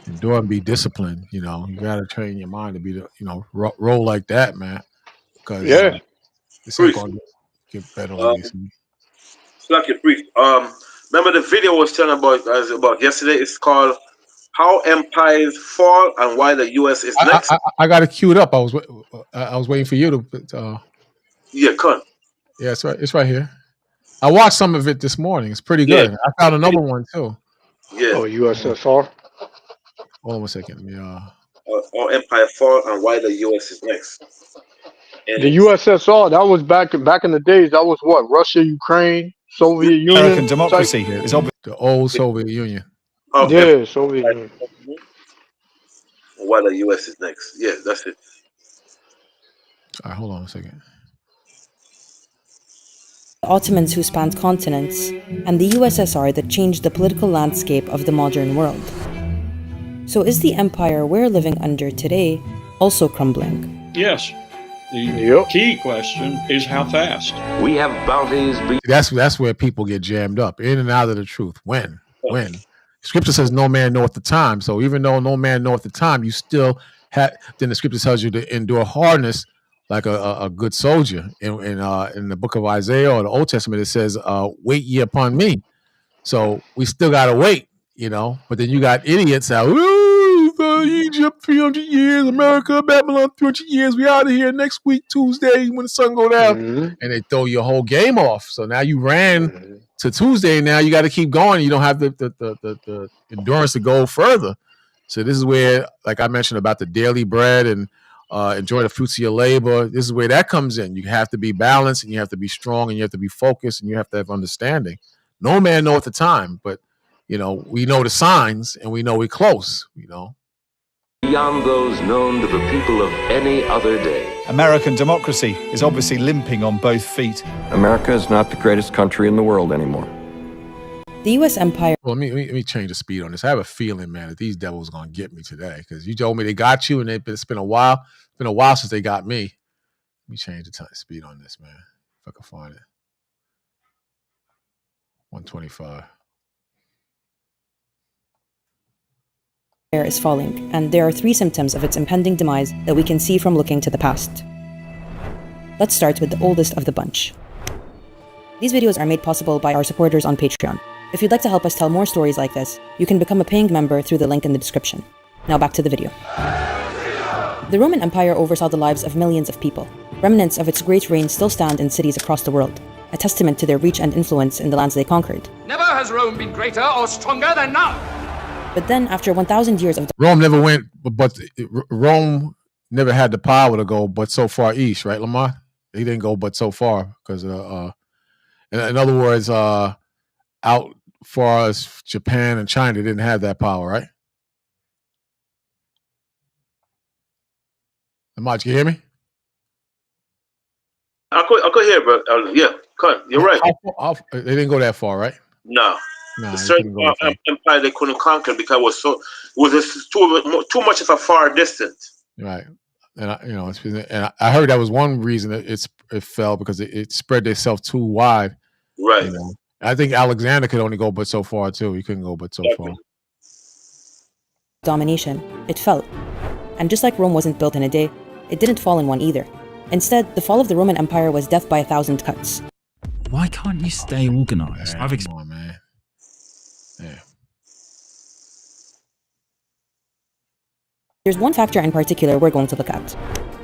Endure and be disciplined. You gotta train your mind to be roll like that, man. Because this ain't gonna get better like this. It's like a brief. Remember the video I was telling about yesterday? It's called "How Empires Fall and Why the U.S. is Next." I got it queued up. I was waiting for you to. Come. Yeah, it's right. It's right here. I watched some of it this morning. It's pretty good. I found another one too. Yeah. Oh, USSR. Hold on 1 second. Let me. How Empire Fall and Why the U.S. is Next. And the USSR, that was back in the days. That was what? Russia, Ukraine, Soviet Union. American democracy is obviously the old Soviet Union. Soviet Union. Why the U.S. is next. Yeah, that's it. All right, hold on 1 second. The Ottomans who spanned continents, and the USSR that changed the political landscape of the modern world. So is the empire we're living under today also crumbling? Yes. The key question is how fast. We have bounties. That's where people get jammed up, in and out of the truth. When? Scripture says no man knoweth the time. So even though no man knoweth the time, you still have. Then the scripture tells you to endure hardness like a good soldier. In the book of Isaiah or the Old Testament, it says, "Wait ye upon me." So we still gotta wait, But then you got idiots out. Egypt 300 years, America, Babylon 300 years. We out of here next week, Tuesday, when the sun go down, and they throw your whole game off. So now you ran to Tuesday. Now you got to keep going. You don't have the endurance to go further. So this is where, like I mentioned about the daily bread and enjoy the fruits of your labor. This is where that comes in. You have to be balanced, and you have to be strong, and you have to be focused, and you have to have understanding. No man knoweth the time, but we know the signs, and we know we're close. Beyond those known to the people of any other day. American democracy is obviously limping on both feet. America is not the greatest country in the world anymore. The U.S. empire. Well, let me change the speed on this. I have a feeling, man, that these devils are going to get me today, because you told me they got you, and it's been a while. It's been a while since they got me. Let me change the speed on this, man, if I can find it. 125. Is falling, and there are 3 symptoms of its impending demise that we can see from looking to the past. Let's start with the oldest of the bunch. These videos are made possible by our supporters on Patreon. If you'd like to help us tell more stories like this, you can become a paying member through the link in the description. Now back to the video. The Roman Empire oversaw the lives of millions of people. Remnants of its great reign still stand in cities across the world, a testament to their reach and influence in the lands they conquered. Never has Rome been greater or stronger than now. But then, after 1,000 years of Rome never went, but Rome never had the power to go but so far east, right, Lamar? He didn't go but so far because, in other words, out far as Japan and China didn't have that power, right? Lamar, can you hear me? I could hear, bro. Yeah, you're right. They didn't go that far, right? No. A certain empire they couldn't conquer because it was too much of a far distance. Right, and I heard that was one reason it fell, because it spread itself too wide. Right. I think Alexander could only go but so far too. He couldn't go but so far. Domination, it fell. And just like Rome wasn't built in a day, it didn't fall in one either. Instead, the fall of the Roman Empire was death by 1,000 cuts. Why can't you stay organized? Come on, man. Yeah. There's one factor in particular we're going to look at: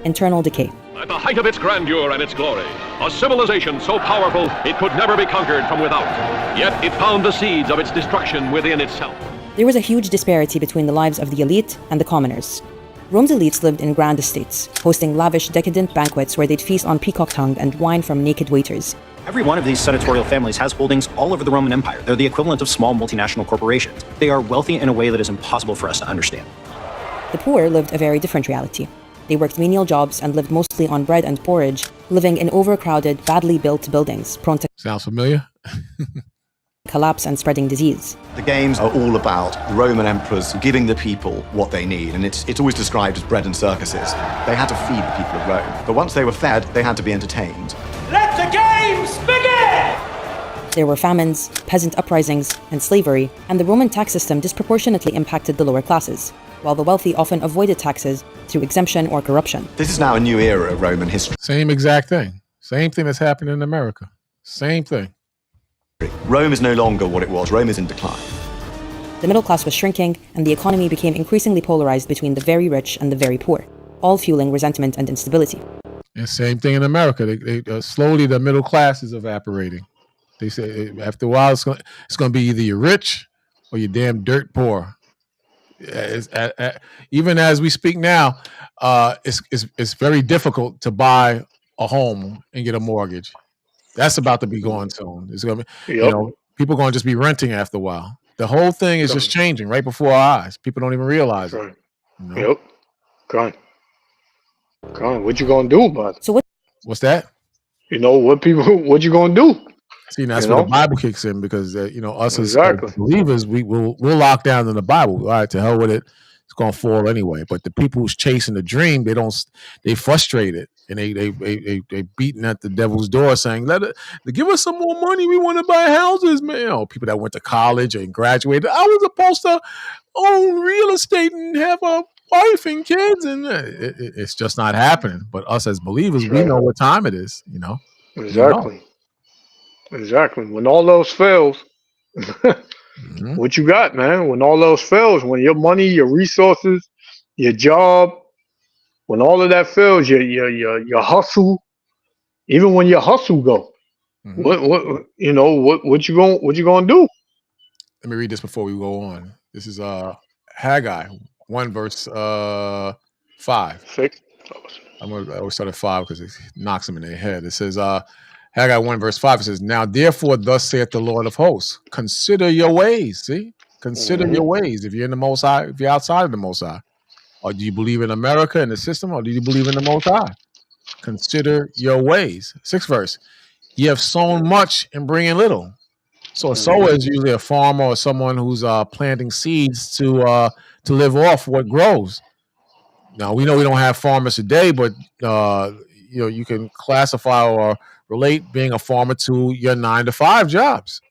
internal decay. At the height of its grandeur and its glory, a civilization so powerful it could never be conquered from without. Yet it found the seeds of its destruction within itself. There was a huge disparity between the lives of the elite and the commoners. Rome's elites lived in grand estates, hosting lavish, decadent banquets where they'd feast on peacock tongue and wine from naked waiters. Every one of these senatorial families has holdings all over the Roman Empire. They're the equivalent of small multinational corporations. They are wealthy in a way that is impossible for us to understand. The poor lived a very different reality. They worked menial jobs and lived mostly on bread and porridge, living in overcrowded, badly built buildings, prone to Sounds familiar? collapse and spreading disease. The games are all about Roman emperors giving the people what they need, and it's always described as bread and circuses. They had to feed the people of Rome, but once they were fed, they had to be entertained. Let the games begin! There were famines, peasant uprisings, and slavery, and the Roman tax system disproportionately impacted the lower classes, while the wealthy often avoided taxes through exemption or corruption. This is now a new era of Roman history. Same exact thing. Same thing that's happening in America. Same thing. Rome is no longer what it was. Rome is in decline. The middle class was shrinking, and the economy became increasingly polarized between the very rich and the very poor, all fueling resentment and instability. And same thing in America. They slowly the middle class is evaporating. They say after a while it's going to be either you're rich or you're damn dirt poor. Even as we speak now, it's very difficult to buy a home and get a mortgage. That's about to be going soon. It's going to be, people are going to just be renting after a while. The whole thing is just changing right before our eyes. People don't even realize it. Yep. Con, what you gonna do about it? So what's that? What you gonna do? See, that's where the Bible kicks in, because us as believers, we'll lock down in the Bible. All right, to hell with it. It's gonna fall anyway. But the people who's chasing the dream, they frustrated, and they beating at the devil's door saying, give us some more money. We want to buy houses, man. People that went to college and graduated. I was supposed to own real estate and have a wife and kids, and it's just not happening. But us as believers, we know what time it is. Exactly. Exactly. When all else fails, what you got, man? When all else fails, when your money, your resources, your job, when all of that fails, your hustle, even when your hustle go, what you gonna do? Let me read this before we go on. This is Haggai 1 verse 5. I always start at 5 because it knocks them in their head. It says Haggai 1 verse 5. It says, "Now therefore, thus saith the Lord of hosts, consider your ways." See, consider your ways. If you're in the Most High, if you're outside of the Most High, or do you believe in America and the system, or do you believe in the Most High? Consider your ways. 6th verse. "Ye have sown much and bring in little." So a sower is usually a farmer or someone who's planting seeds to live off what grows. Now we know we don't have farmers today, but you can classify or relate being a farmer to your 9-to-5 jobs.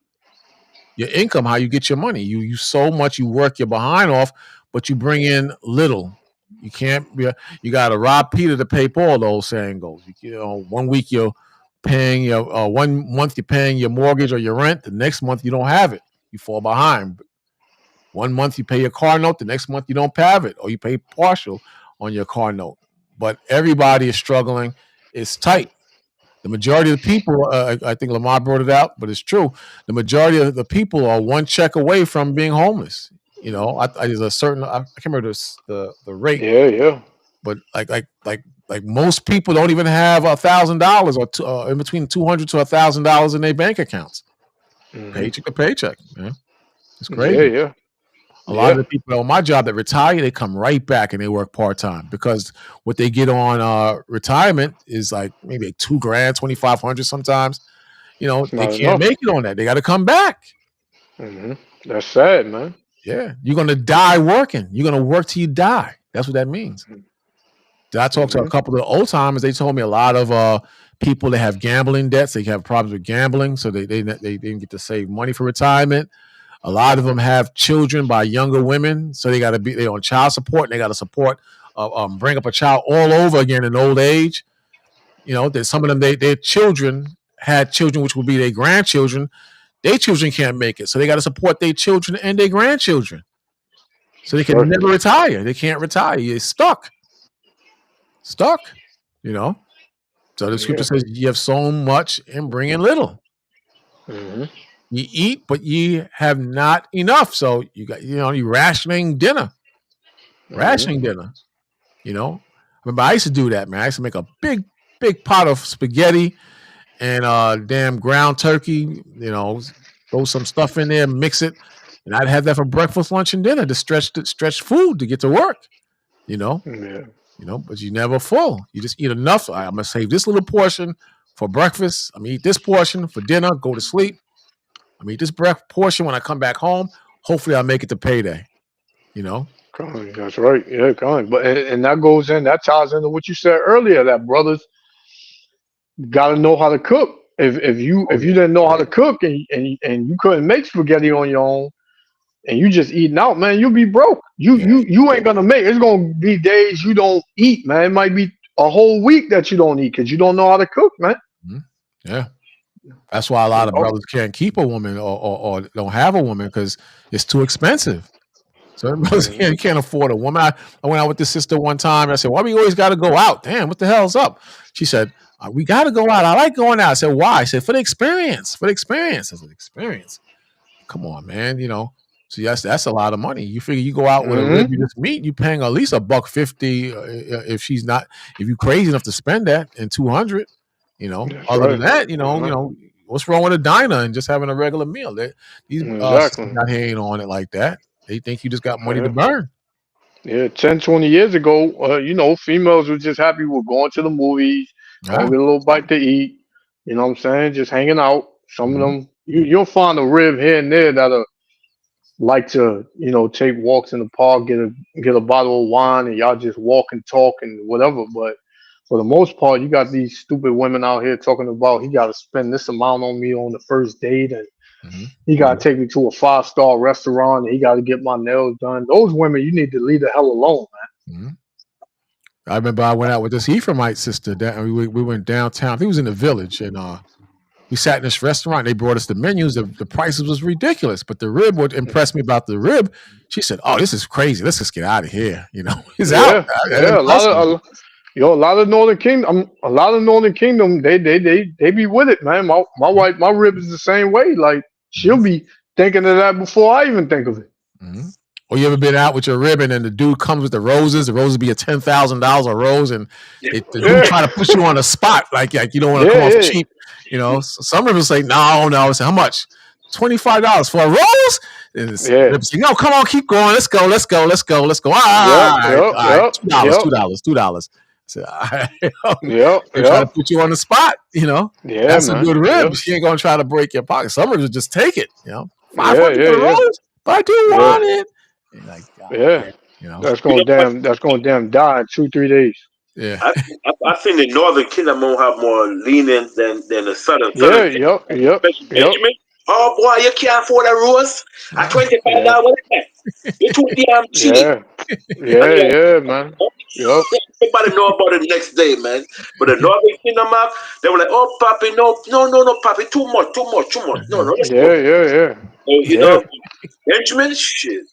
Your income, how you get your money. You sow much, you work your behind off, but you bring in little. You can't. You got to rob Peter to pay Paul. The old saying goes. 1 week you're paying your 1 month you're paying your mortgage or your rent. The next month you don't have it. You fall behind. 1 month you pay your car note. The next month you don't have it, or you pay partial on your car note. But everybody is struggling. It's tight. The majority of the people, I think Lamar brought it out, but it's true. The majority of the people are one check away from being homeless. There's a certain, I can't remember the rate. Yeah. But like most people don't even have $1,000 or in between $200 to $1,000 in their bank accounts. Paycheck to paycheck, man. It's crazy. Yeah. A lot of the people on my job that retire, they come right back and they work part-time because what they get on retirement is like maybe $2,000, $2,500 sometimes. They can't make it on that. They got to come back. That's sad, man. Yeah. You're going to die working. You're going to work till you die. That's what that means. I talked to a couple of the old timers. They told me a lot of people that have gambling debts. They have problems with gambling, so they didn't get to save money for retirement. A lot of them have children by younger women, so they're on child support, and they got to support, bring up a child all over again in old age. That some of them, their children had children, which would be their grandchildren. Their children can't make it, so they got to support their children and their grandchildren. So they can never retire. They can't retire. You're stuck. So the scripture says, "You have sown much and bring in little." You eat, but you have not enough. So you got, you rationing dinner. Remember, I used to do that, man. I used to make a big pot of spaghetti and damn ground turkey, throw some stuff in there, mix it. And I'd have that for breakfast, lunch, and dinner to stretch food to get to work, but you never full. You just eat enough. I'm going to save this little portion for breakfast. I'm going to eat this portion for dinner, go to sleep. I mean, this portion when I come back home, hopefully I'll make it to payday, That's right. Yeah, but and that ties into what you said earlier, that brothers got to know how to cook. If you didn't know how to cook and you couldn't make spaghetti on your own and you just eating out, man, you'll be broke. You ain't gonna make. It's gonna be days you don't eat, man. It might be a whole week that you don't eat because you don't know how to cook, man. Yeah. That's why a lot of brothers can't keep a woman or don't have a woman because it's too expensive. So brothers can't afford a woman. I went out with this sister one time. I said, "Why we always got to go out? Damn, what the hell's up?" She said, "We got to go out. I like going out." I said, "Why?" I said, "For the experience. For the experience." I said, "Experience? Come on, man. So that's a lot of money. You figure you go out with a rib, you just meet, you paying at least $150 if you're crazy enough to spend that and $200. Other than that, what's wrong with a diner and just having a regular meal? These ain't on it like that. They think you just got money to burn. Yeah, 10, 20 years ago, females were just happy with going to the movies, going to get a little bite to eat. You know what I'm saying? Just hanging out. Some of them, you'll find a rib here and there that'll like to, take walks in the park, get a bottle of wine, and y'all just walk and talk and whatever. But for the most part, you got these stupid women out here talking about he got to spend this amount on me on the first date, and he got to take me to a 5-star restaurant, and he got to get my nails done. Those women, you need to leave the hell alone, man. I remember I went out with this Ephraimite sister. We went downtown. I think it was in the Village, and we sat in this restaurant. They brought us the menus. The prices was ridiculous, but the rib, what impressed me about the rib, she said, "Oh, this is crazy. Let's just get out of here." You know, it's out. Yeah, a lot of Northern Kingdom, they be with it, man. My wife, my rib is the same way. Like she'll be thinking of that before I even think of it. Or you ever been out with your rib and then the dude comes with the roses? The roses be a $10,000 a rose, and the dude try to push you on the spot, like you don't want to come off cheap. You know, so some ribs say, no. I say, how much? $25 for a rose? And ribs say, no, come on, keep going. Let's go. $2. So, they try to put you on the spot. You know, that's a good rib. She ain't gonna try to break your pocket. Some ribs will just take it. You know, $500 for a rose, but I do want it. Like, you know, that's going damn die in 2-3 days. Yeah, I think the Northern Kingdom will have more lenient than the Southern. Yep. Benjamin, oh boy, you can't afford a rose at $25. You're too damn cheap. Yeah, man. Yep. Everybody know about it the next day, man. But the Northern Kingdom map, they were like, oh, papi, no, papi, too much. No. Yeah. You know, Benjamin, shit.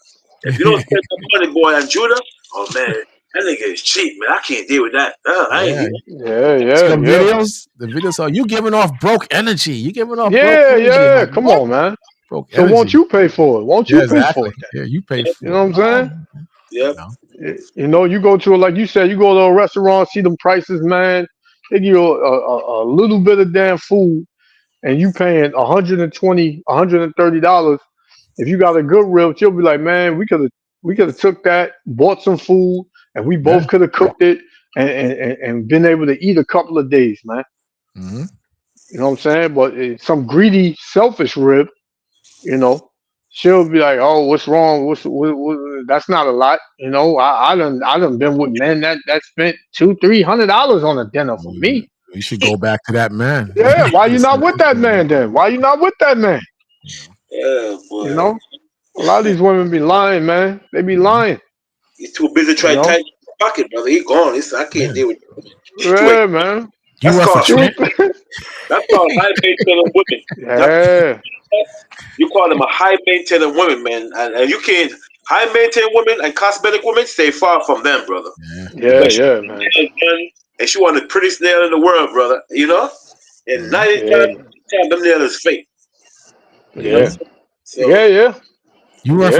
If you don't spend the money, boy, on Judah, oh man, that nigga is cheap, man. I can't deal with that. I ain't The videos are you giving off broke energy. You giving off broke energy. Like, come on, man. Broke so energy. won't you pay for it? Won't you pay for it? Yeah, you pay for it. You know what I'm saying? Yeah. You know, you go to like you said, you go to a restaurant, see them prices, man. They give you a little bit of damn food, and you paying $120, $130. If you got a good rib, you'll be like, man, we could have took that, bought some food, and we both could have cooked it and been able to eat a couple of days, man. You know what I'm saying? But some greedy, selfish rib, you know, she'll be like, oh, what's wrong? What, that's not a lot. You know, I done been with men that spent $200-$300 on a dinner for me. You should go back to that man. Yeah, why you not with that man then? Why you not with that man? Yeah, boy. You know, a lot of these women be lying, man. They be lying. He's too busy trying to tighten his pocket, brother. He gone. I can't deal with it. Yeah, man. That's called high maintenance women. Yeah. You call them a high maintenance women, man. And you can't high maintenance women and cosmetic women, stay far from them, brother. Yeah, man. And she want the prettiest nail in the world, brother. You know? And 90 times them nails is fake. Yeah. You work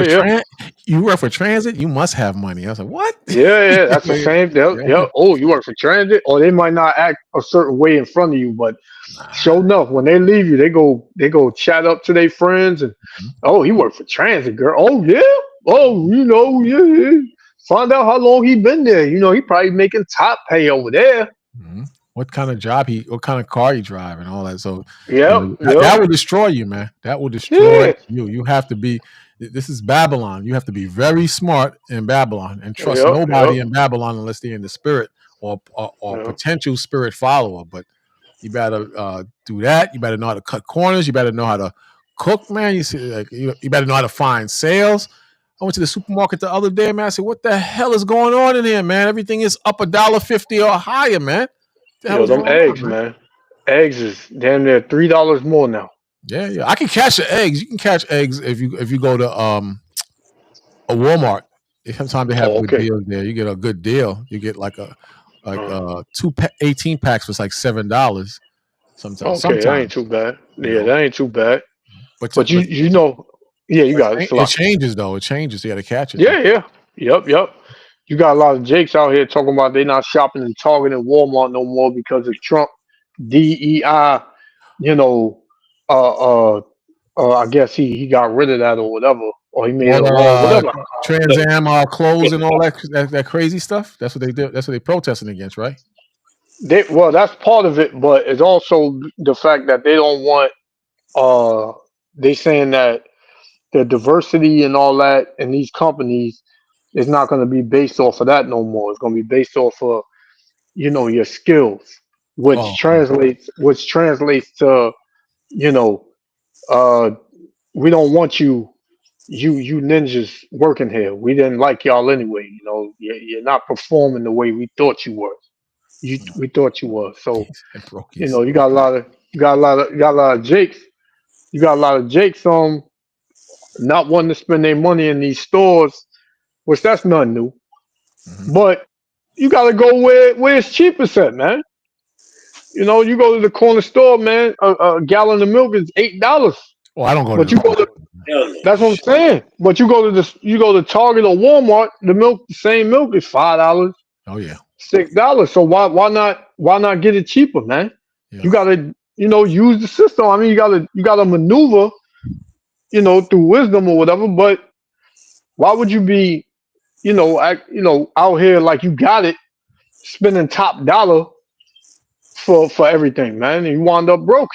for transit? You must have money. I was like, what? Yeah, that's the same. Oh, you work for transit? Or they might not act a certain way in front of you, but sure enough, when they leave you, they go chat up to their friends and oh, he worked for transit, girl. Oh yeah. Oh, you know, yeah. Find out how long he been there. You know, he probably making top pay over there. What kind of job what kind of car he drive and all that. So that will destroy you, man. That will destroy you. You have to be. This is Babylon. You have to be very smart in Babylon and trust nobody in Babylon unless they're in the spirit or potential spirit follower. But you better do that. You better know how to cut corners. You better know how to cook, man. You see, like you better know how to find sales. I went to the supermarket the other day, man. I said, "What the hell is going on in here, man? Everything is up $1.50 or higher, man." Them eggs, man. Eggs is damn near $3 more now. Yeah. I can catch the eggs. You can catch eggs if you go to a Walmart. Sometimes they have good deals there. You get a good deal. You get like 18 packs for like $7. Sometimes. That ain't too bad. Yeah, that ain't too bad. But you know, you got it. It changes though. It changes. You got to catch it. Yeah. Yep. You got a lot of Jakes out here talking about they not shopping in Target and Walmart no more because of Trump DEI. You know, I guess he got rid of that or whatever, or he made it law, whatever. Trans Am clothes and all that crazy stuff. That's what they do. That's what they protesting against, right? Well, that's part of it, but it's also the fact that they don't want. They saying that the diversity and all that in these companies is not going to be based off of that no more. It's going to be based off of your skills, which translates to, we don't want you ninjas working here. We didn't like y'all anyway. You're not performing the way we thought you were. We thought you were. So you got a lot of Jakes. You got a lot of Jakes not wanting to spend their money in these stores, which that's nothing new. But you got to go where it's cheapest at, man. You go to the corner store, man. A gallon of milk is $8. Oh, I don't go But to. you go to. That's what I'm saying. But you go to Target or Walmart. The same milk is $5. Oh yeah. $6. So why not get it cheaper, man? Yeah. You gotta use the system. I mean, you gotta maneuver, through wisdom or whatever. But why would you be, out here like you got it, spending top dollar for everything, man? And you wind up broke.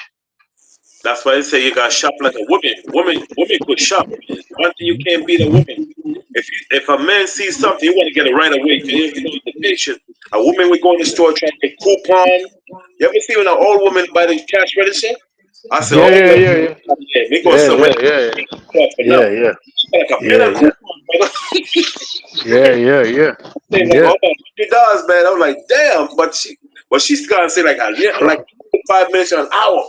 That's why they say you got to shop like a woman. Women could shop. One thing you can't beat a woman. If a man sees something, you want to get it right away. The patient. A woman would go in the store trying to get coupon. You ever see when an old woman buy the cash register? I said, Yeah. They go somewhere. Yeah. Like a million coupons, brother. Yeah. They like, oh, $100, man. I was like, damn. But she's gonna say like 5 minutes or an hour.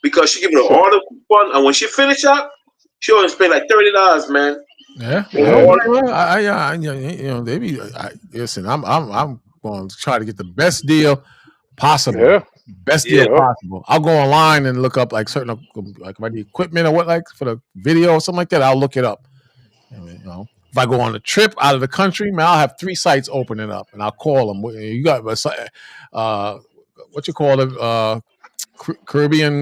Because she giving her all the coupon, and when she finish up, she only spend like $30, man. Yeah. They be. Listen, I'm going to try to get the best deal possible. Yeah. Best deal possible. I'll go online and look up like certain like if I need equipment or what, like for the video or something like that. I'll look it up. If I go on a trip out of the country, man, I'll have 3 sites opening up, and I'll call them. You got what you call it?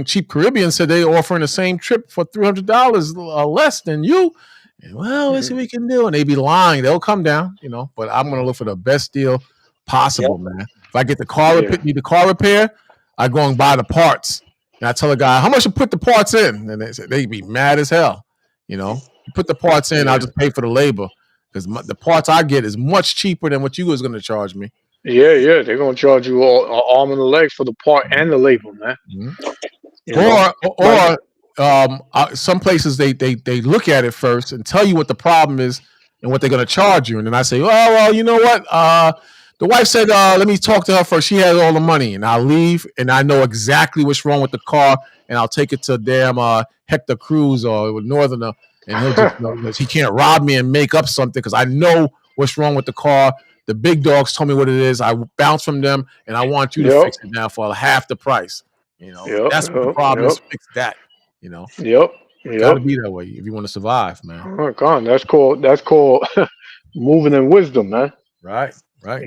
Cheap Caribbean said they offering the same trip for $300 less than you. And let's see what we can do. And they be lying. They'll come down, but I'm gonna look for the best deal possible, man. If I get the car need the car repair, I go and buy the parts. And I tell the guy how much you put the parts in, and they be mad as hell. You put the parts in, I'll just pay for the labor because the parts I get is much cheaper than what you was gonna charge me. Yeah. They're gonna charge you all arm and a leg for the part and the labor, man. Some places they look at it first and tell you what the problem is and what they're gonna charge you, and then I say, well, you know what? The wife said, let me talk to her first. She has all the money, and I'll leave, and I know exactly what's wrong with the car, and I'll take it to damn Hector Cruz or Northerner, and he'll just he can't rob me and make up something because I know what's wrong with the car. The big dogs told me what it is. I bounce from them, and I want you to fix it now for half the price. That's what the problem is. Fix that. Gotta be that way if you want to survive, man. Oh, God, that's called moving in wisdom, man. Right. But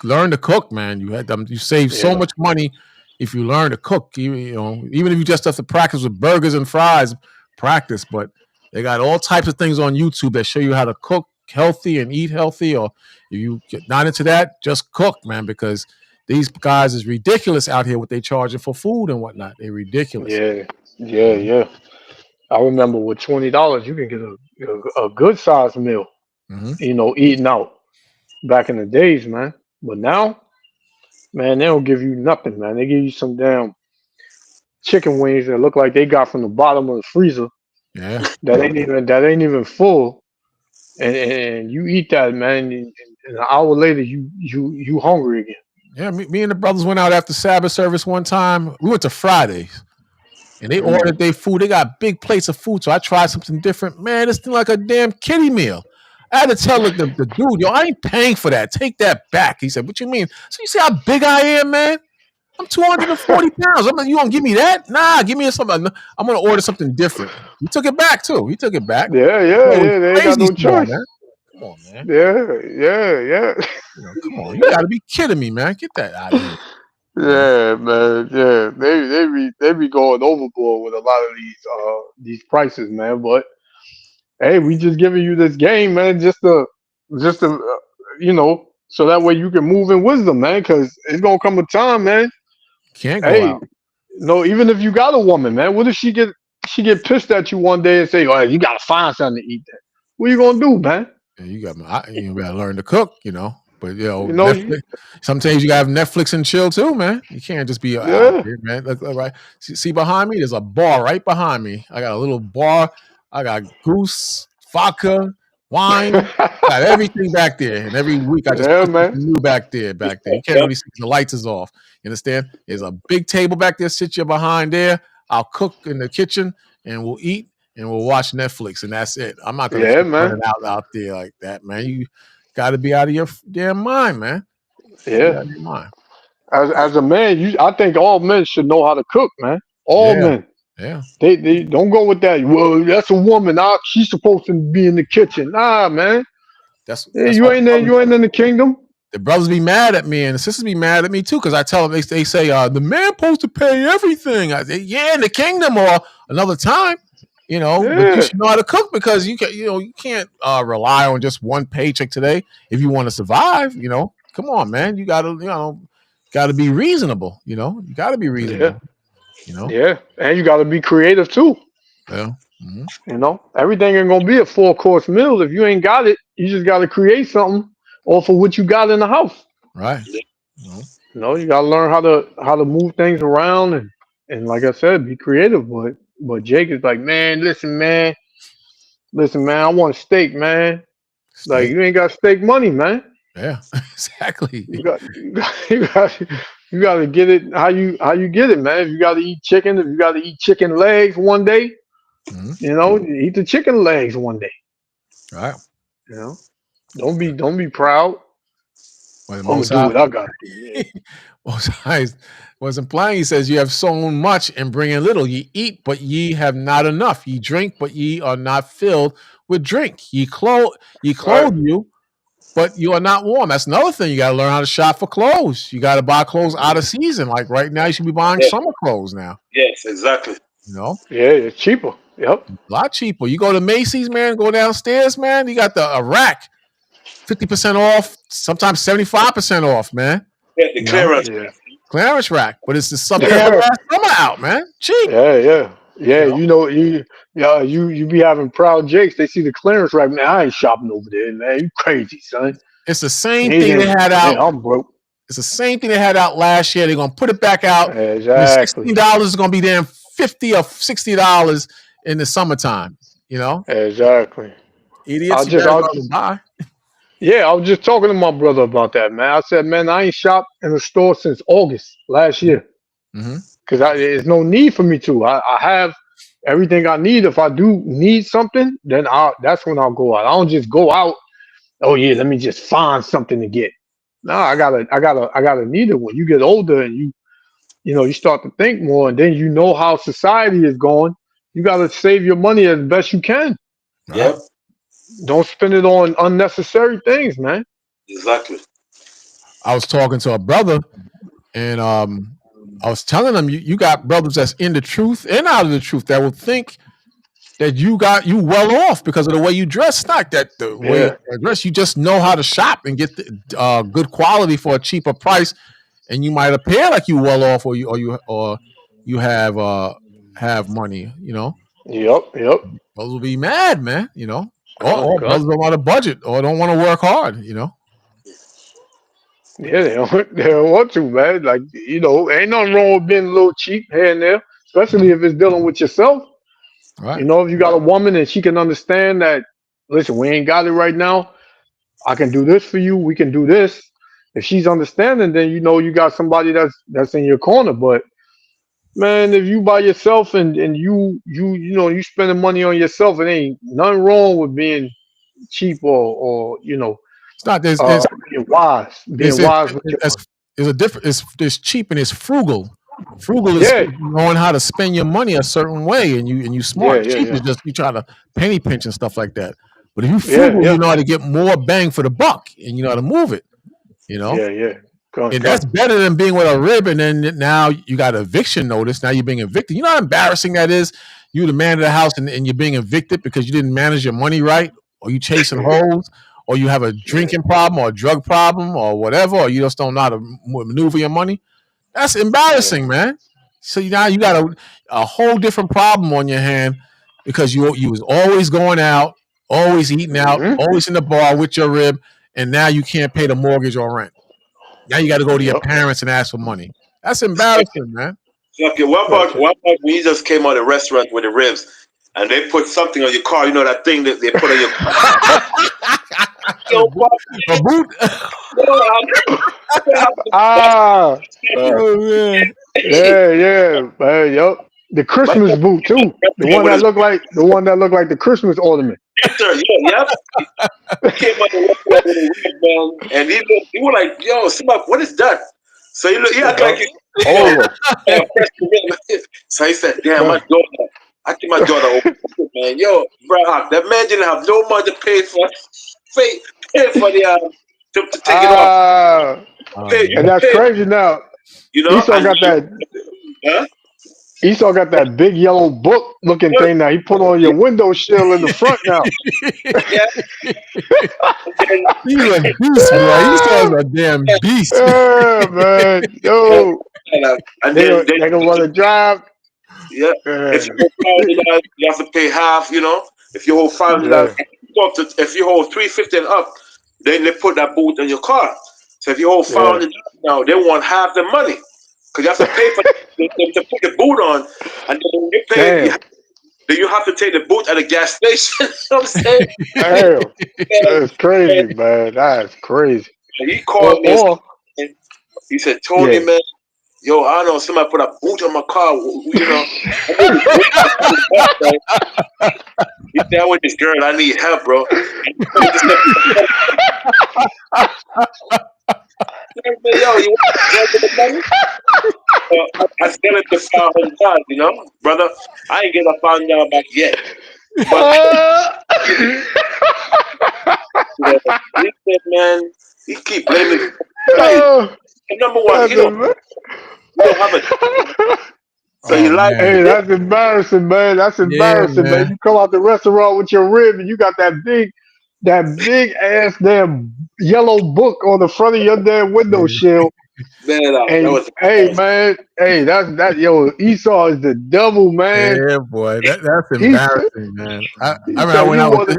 learn to cook, man. You save so much money if you learn to cook. Even if you just have to practice with burgers and fries, practice. But they got all types of things on YouTube that show you how to cook healthy and eat healthy. Or if you get not into that, just cook, man, because these guys is ridiculous out here what they charging for food and whatnot. They're ridiculous. Yeah. I remember with $20 you can get a good sized meal. Eating out back in the days, man. But now, man, they don't give you nothing, man. They give you some damn chicken wings that look like they got from the bottom of the freezer. Yeah. That ain't even full. And you eat that, man, and an hour later you hungry again. Yeah, me and the brothers went out after Sabbath service one time. We went to Fridays, and they ordered their food. They got big plates of food, so I tried something different. Man, it's like a damn kiddie meal. I had to tell the dude, I ain't paying for that. Take that back. He said, what you mean? So you see how big I am, man? I'm 240 pounds. You gonna give me that? Nah, give me something. I'm gonna order something different. He took it back too. He took it back. Yeah. They ain't got no choice. Man. Come on, man. Yeah. Come on, you gotta be kidding me, man. Get that out of here. Yeah, man. Yeah, they be going overboard with a lot of these prices, man. But hey, we just giving you this game, man, just to so that way you can move in wisdom, man. Because it's gonna come a time, man. Can't go out. No, even if you got a woman, man, what if she get pissed at you one day and say, "Oh, you gotta find something to eat"? That what you gonna do, man? Yeah, you gotta learn to cook. But You know, Netflix, sometimes you gotta have Netflix and chill too, man. You can't just be out yeah. here, man. Look, right. See behind me, there's a bar right behind me. I got a little bar. I got goose, vodka, wine. Got everything back there. And every week I just Yeah, put something man. new back there. You can't really see 'cause the lights is off. You understand? There's a big table back there. Sit you behind there. I'll cook in the kitchen and we'll eat and we'll watch Netflix and that's it. I'm not gonna Yeah, keep man. running out there like that, man. You got to be out of your damn mind, man. Be Yeah. out of your mind. As a man, I think all men should know how to cook, man. All Yeah, men. yeah. They don't go with that. Well, that's a woman. She's supposed to be in the kitchen. Nah, man. That's You why ain't there. You ain't in the kingdom. the brothers be mad at me and the sisters be mad at me too because I tell them they say the man supposed to pay everything. I say, yeah, in the kingdom or another time, but you Yeah. should know how to cook because you can't rely on just one paycheck today if you want to survive. Come on, man, you gotta be reasonable. You gotta be reasonable. Yeah. And you got to be creative too. Yeah. Everything ain't gonna be a 4-course meal. If you ain't got it, you just got to create something off of what you got in the house. Right. You got to learn how to move things around and like I said, be creative. But Jake is like, man, listen, man, I want a steak, man. Like you ain't got steak money, man. Yeah, exactly. You got to get it how you get it, man. If you got to eat chicken, if you got to eat chicken legs one day, eat the chicken legs one day. Right. Don't be proud. Well, I'm gonna do what I got. Most High was implying. He says, "You have sown much and bring in little. Ye eat, but ye have not enough. Ye drink, but ye are not filled with drink. Ye clothe you, but you are not warm." That's another thing. You got to learn how to shop for clothes. You got to buy clothes out of season. Like right now, you should be buying summer clothes now. Yes, exactly. Yeah, it's cheaper. Yep, a lot cheaper. You go to Macy's, man. Go downstairs, man. You got a rack. 50% off, sometimes 75% off, man. Yeah, the clearance. Clearance rack. But it's the stuff they had last summer out, man. Cheap. Yeah. You be having proud Jakes. They see the clearance rack. Man, I ain't shopping over there, man. You crazy, son. It's the same thing they had out. Man, I'm broke. It's the same thing they had out last year. They're gonna put it back out. Exactly. $16 is gonna be damn $50 or $60 in the summertime. Exactly. Idiots. You gotta buy. Yeah, I was just talking to my brother about that, man. I said, man, I ain't shopped in the store since August last year because there's no need for me to. I have everything I need. If I do need something, then that's when I'll go out. I don't just go out. Oh yeah, let me just find something to get. No, I gotta need it. When you get older and you start to think more, and then you know how society is going. You gotta save your money as best you can. Yep. Don't spend it on unnecessary things, man. Exactly. I was talking to a brother, and I was telling him, you got brothers that's in the truth and out of the truth that will think that you well off because of the way you dress. It's not that the way you dress. You just know how to shop and get the, good quality for a cheaper price, and you might appear like you well off, or you have money. Yep. Brothers will be mad, man. Or brothers don't want to budget or don't want to work hard. Yeah, they don't want to, man. Like, ain't nothing wrong with being a little cheap here and there, especially if it's dealing with yourself. Right. If you got a woman and she can understand that, listen, we ain't got it right now. I can do this for you. We can do this. If she's understanding, then you got somebody that's in your corner. But man, if you by yourself and you spending money on yourself, it ain't nothing wrong with being cheap or It's not. There's being wise. Being wise. There's a difference. There's cheap and it's frugal. Frugal is knowing how to spend your money a certain way, and you smart. Cheap is just you try to penny pinch and stuff like that. But if you frugal, you know how to get more bang for the buck, and you know how to move it. And that's better than being with a rib, and then now you got eviction notice. Now you're being evicted. You know how embarrassing that is? You're the man of the house, and you're being evicted because you didn't manage your money right, or you chasing hoes, or you have a drinking problem, or a drug problem, or whatever, or you just don't know how to maneuver your money. That's embarrassing, man. So now you got a whole different problem on your hand because you was always going out, always eating out, always in the bar with your rib, and now you can't pay the mortgage or rent. Now you got to go to your parents and ask for money. That's embarrassing, man. Okay, what about when you just came out of the restaurant with the ribs and they put something on your car? You know that thing that they put on your a boot. Oh man. Yeah, man. Yup. The Christmas boot too. The one that looked like the Christmas ornament. Yes, sir. Yep. Came out the restaurant with a rib, man, and he was like, "Yo, somebody, what is that?" So he act like so he said, "Damn, my daughter. I think my daughter opened it, man. Yo, bro, that man didn't have no money to pay for the to take it off. And that's crazy now. You know, Esau got that. Esau got that big yellow book looking thing now. He put on your window shield in the front now. He's a beast, bro. Esau's a damn beast. Yeah, man. Yo. And they gonna want to drive. Yeah. If you hold $500, you have to pay half. You know, if you hold $500, if you hold $350 and up, then they put that boot in your car. So if you hold $500 now, they want half the money because you have to pay for to put the boot on, and then when you pay, then you have to take the boot at a gas station. You know what I'm saying? Damn. That's crazy, man. That's crazy. And he called me. And he said, "Tony, man, yo, I know somebody put a boot on my car. You know, he said, with this girl, I need help, bro." Yo, you want to the money? I still have to $500, you know, brother. I ain't get a $500 back yet. But he said, man, he keep blaming. Number one, you don't have a. So you like? Hey, that's embarrassing, man. That's embarrassing, man. You come out the restaurant with your rib and you got that big ass damn yellow book on the front of your damn window shield. Man, hey, man, hey, that yo, Esau is the devil, man. Yeah, boy, that's embarrassing, man. I remember when I was.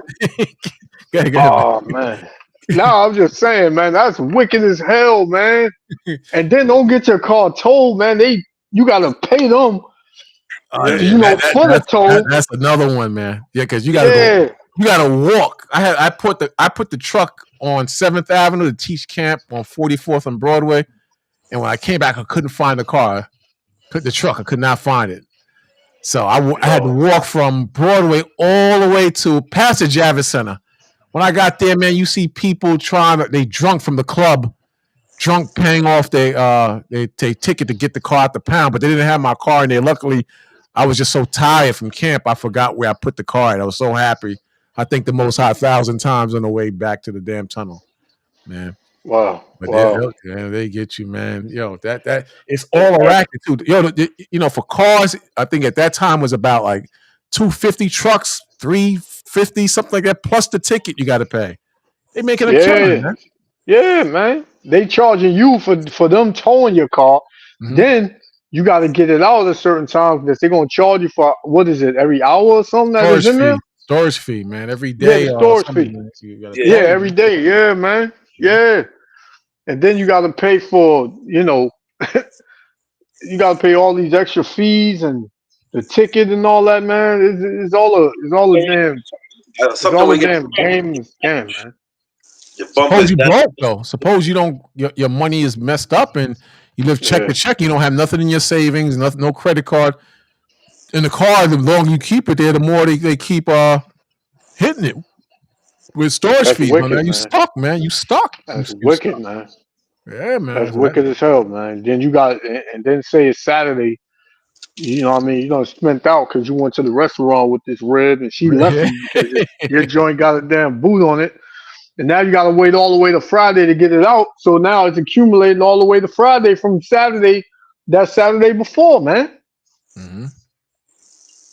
Go ahead. Oh man, no, I'm just saying, man, that's wicked as hell, man. And then don't get your car towed, man. You gotta pay them. For the toll. That's another one, man. Yeah, because you gotta go. You gotta walk. I put the truck on 7th Avenue to teach camp on 44th on Broadway, and when I came back, I couldn't find the car. The truck, I could not find it. So I had to walk from Broadway all the way to past the Javits Center. When I got there, man, you see people they drunk from the club, paying off their ticket to get the car out the pound, but they didn't have my car in there. Luckily, I was just so tired from camp, I forgot where I put the car at. I was so happy. I think the most high 1,000 times on the way back to the damn tunnel, man. Wow. But they get you, man. Yo, that it's all a racket too. Yo, for cars, I think at that time was about like $250 trucks, $350, something like that, plus the ticket you got to pay. They making a killing, man. Yeah, man. They charging you for them towing your car. Mm-hmm. Then you got to get it out at a certain time because they're gonna charge you for what is it, every hour or something that is in there? Storage fee, man. Every day. Yeah, storage fee. Every day. Yeah, man. Yeah. And then you got to pay for, you got to pay all these extra fees and the ticket and all that, man. It's all a damn game, man. Suppose you broke though. Suppose you don't. Your money is messed up and you live check to check. You don't have nothing in your savings, no credit card. In the car, the longer you keep it there, the more they keep hitting it with storage fees. Wicked, man. You stuck, man. You stuck. That's wicked, man. Yeah, man. That's wicked as hell, man. Then you got, and then say it's Saturday. You know what I mean? You spent out because you went to the restaurant with this rib and she left you because your joint got a damn boot on it. And now you got to wait all the way to Friday to get it out. So now it's accumulating all the way to Friday from Saturday, that Saturday before, man. Mm-hmm.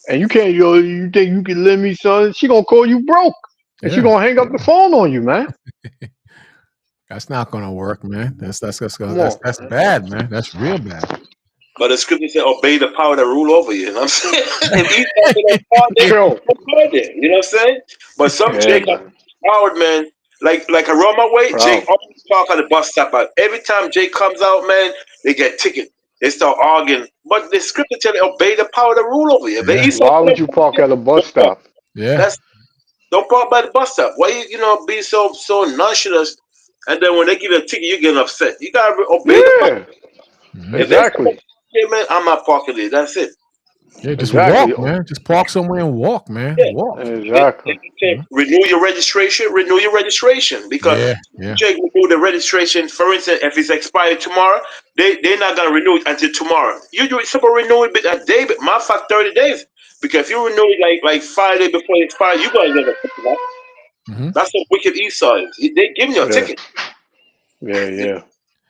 And you can't, you think you can lend me something? She going to call you broke. And she going to hang up the phone on you, man. That's not going to work, man. That's bad, man. That's real bad. But the scripture said, obey the power that rule over you. You know what I'm saying? And he's you know what I'm saying? But some Jacob coward, man, Like around my way, Jake always park on the bus stop. But every time Jake comes out, man, they get ticket. They start arguing. But the scripture tell you obey the power of the rule over here. Yeah. Why would you park at a bus stop? Yeah. Don't park by the bus stop. Why you be so nonchalant? And then when they give you a ticket, you get upset. You gotta obey the power. Exactly. Hey man, I'm not parking there. That's it. Yeah, just walk, man. Just park somewhere and walk, man. Yeah. Walk. Exactly. Renew your registration. Renew your registration because Jake renew the registration. For instance, if it's expired tomorrow, they're not gonna renew it until tomorrow. You do it, supposed to renew it a day, but matter of fact, 30 days. Because if you renew it like 5 days before it expires, you gotta get a ticket. That's what wicked Esau is. They give you a ticket. Yeah.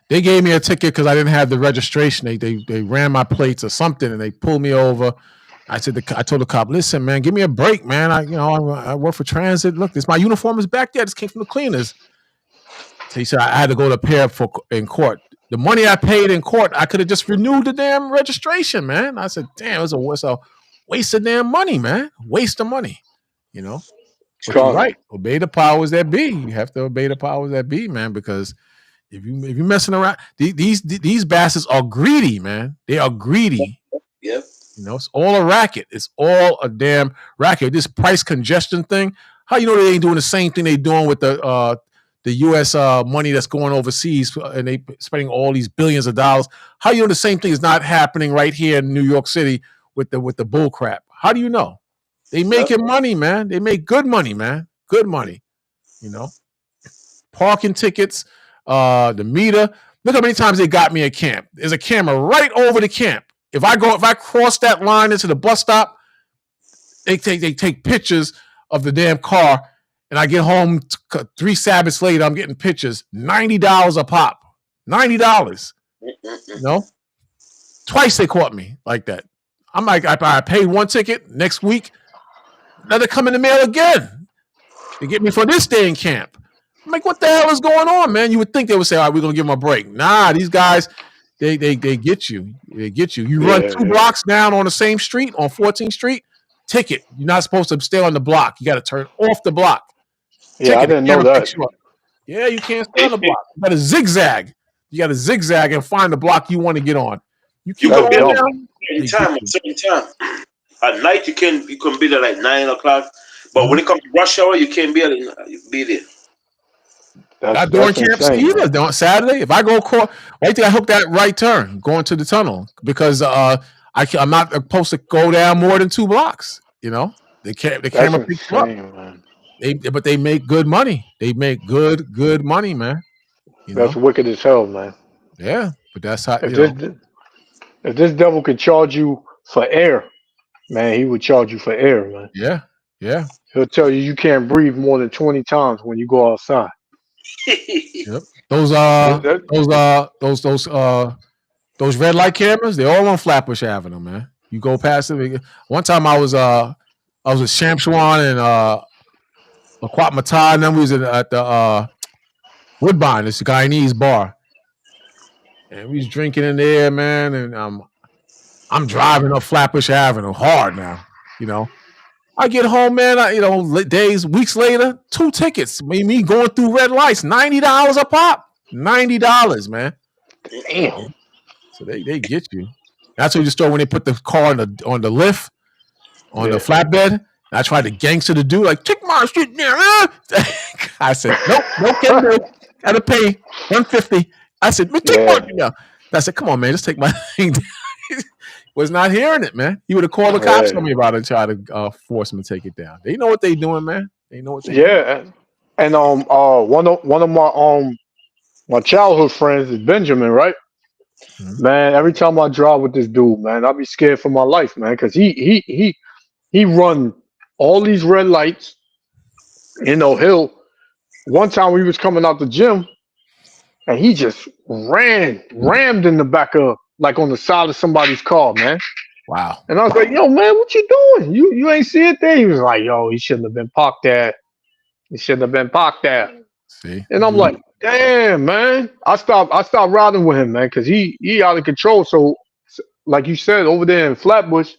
They gave me a ticket because I didn't have the registration. They ran my plates or something and they pulled me over. I told the cop, listen, man, give me a break, man. I work for transit. Look, my uniform is back there. This came from the cleaners. So he said I had to go to appear in court. The money I paid in court, I could have just renewed the damn registration, man. I said, damn, it's a waste of damn money, man. Waste of money, But you're right. Obey the powers that be. You have to obey the powers that be, man, because if you're messing around, these bastards are greedy, man. They are greedy. Yep. It's all a racket. It's all a damn racket. This price congestion thing. How you know they ain't doing the same thing they doing with the U.S. Money that's going overseas and they spending all these billions of dollars? How you know the same thing is not happening right here in New York City with the bull crap? How do you know? They making money, man. They make good money, man. Good money. Parking tickets, the meter. Look how many times they got me at camp. There's a camera right over the camp. If I cross that line into the bus stop, they take pictures of the damn car, and I get home 3 Sabbaths later. I'm getting pictures. $90 a pop. $90. Twice they caught me like that. I'm like, I paid one ticket. Next week, another come in the mail again. They get me for this day in camp. I'm like, what the hell is going on, man? You would think they would say, all right, we're gonna give them a break. Nah, these guys. They get you. They get you. You run 2 blocks down on the same street, on 14th Street, ticket. You're not supposed to stay on the block. You got to turn off the block. Yeah, I didn't know that. Yeah, you can't stay on the block. You got to zigzag. You got to zigzag and find the block you want to get on. You can be there at certain time. At night, you can be there like 9 o'clock. But when it comes to rush hour, you can't be there. Not during camps either. On Saturday, if I go right there, I hook that right turn going to the tunnel because I'm not supposed to go down more than 2 blocks. The camera picks up. Man. But they make good money. They make good money, man. That's wicked as hell, man. Yeah, but that's how. If this devil could charge you for air, man, he would charge you for air, man. Yeah. He'll tell you can't breathe more than 20 times when you go outside. Yep. Those red light cameras, they're all on Flatbush Avenue, man. You go past it. One time I was with Shamswan and Akwat Matai, and then we was at the Woodbine, this Guyanese bar. And we was drinking in there, man, and I'm driving up Flatbush Avenue hard now, I get home, man. Weeks later, 2 tickets. Me going through red lights. $90 a pop. $90, man. Damn. So they get you. That's what you start when they put the car on the lift, on the flatbed. I tried to gangster the dude, like, take my shit there. I said, nope, can't do it. Gotta pay $150. I said, take my shit down. I said, come on, man, just take my thing down. Was not hearing it, man. He would have called the cops on me about it and try to force him to take it down. They know what they doing, man. They know what they doing. And one of my childhood friends is Benjamin, right? Mm-hmm. Man, every time I drive with this dude, man, I'll be scared for my life, man, because he run all these red lights. He'll one time we was coming out the gym, and he just rammed in the back of. Like on the side of somebody's car, man. Wow. And I was like, yo, man, what you doing? You ain't see it there? He was like, yo, he shouldn't have been parked there. See? And I'm like, damn, man. I stopped riding with him, man, because he out of control. So, like you said, over there in Flatbush,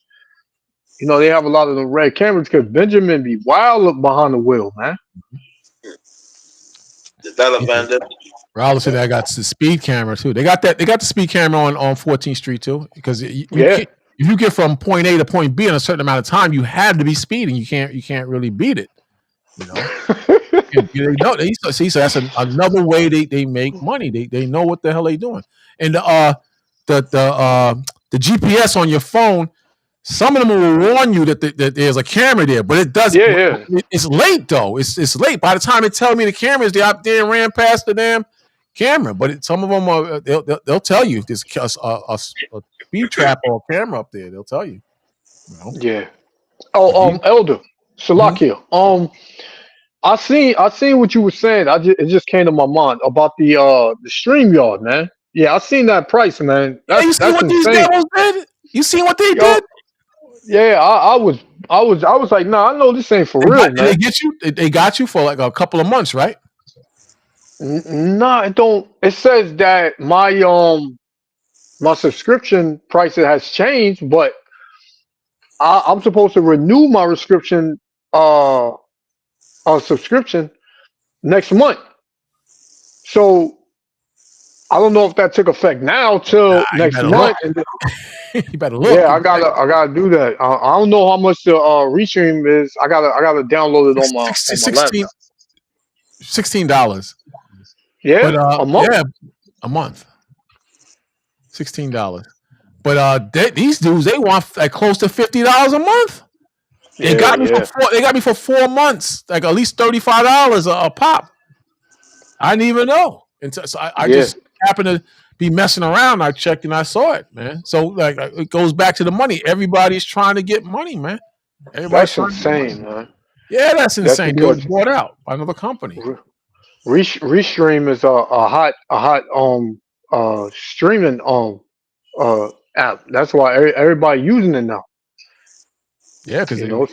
they have a lot of the red cameras because Benjamin be wild up behind the wheel, man. dollar vendor. Raul said they got the speed camera too. They got that. They got the speed camera on 14th Street too. Because if you get from point A to point B in a certain amount of time, you have to be speeding. You can't really beat it. You know. So that's another way they make money. They know what the hell they doing. And the GPS on your phone, some of them will warn you that there's a camera there, but it doesn't. It's late though. It's late. By the time it tells me the camera is out there and ran past the damn camera, but some of them are, they'll tell you there's a speed trap or a camera up there. They'll tell you. Yeah. Elder Salakia. I seen what you were saying. It just came to my mind about the StreamYard, man. Yeah, I seen that price, man. You seen what these devils did? You seen what they did? Yeah, I was like, nah, I know this ain't for real, man. They get you? They got you for like a couple of months, right? Nah, it don't. It says that my subscription price has changed, but I'm supposed to renew my subscription next month. So I don't know if that took effect now till next month. You better look. Yeah, I gotta do that. I don't know how much the restream is. I gotta download it on my laptop. $16. Yeah, but, a month. Yeah, a month. $16. But these dudes, they want like close to $50 a month. They got me for 4 months, like at least $35 a pop. I didn't even know. And so I just happened to be messing around. I checked and I saw it, man. So like it goes back to the money. Everybody's trying to get money, man. That's insane, man. Yeah, that's insane. They were bought out by another company. Restream is a hot streaming app. That's why everybody using it now. Yeah, because I knew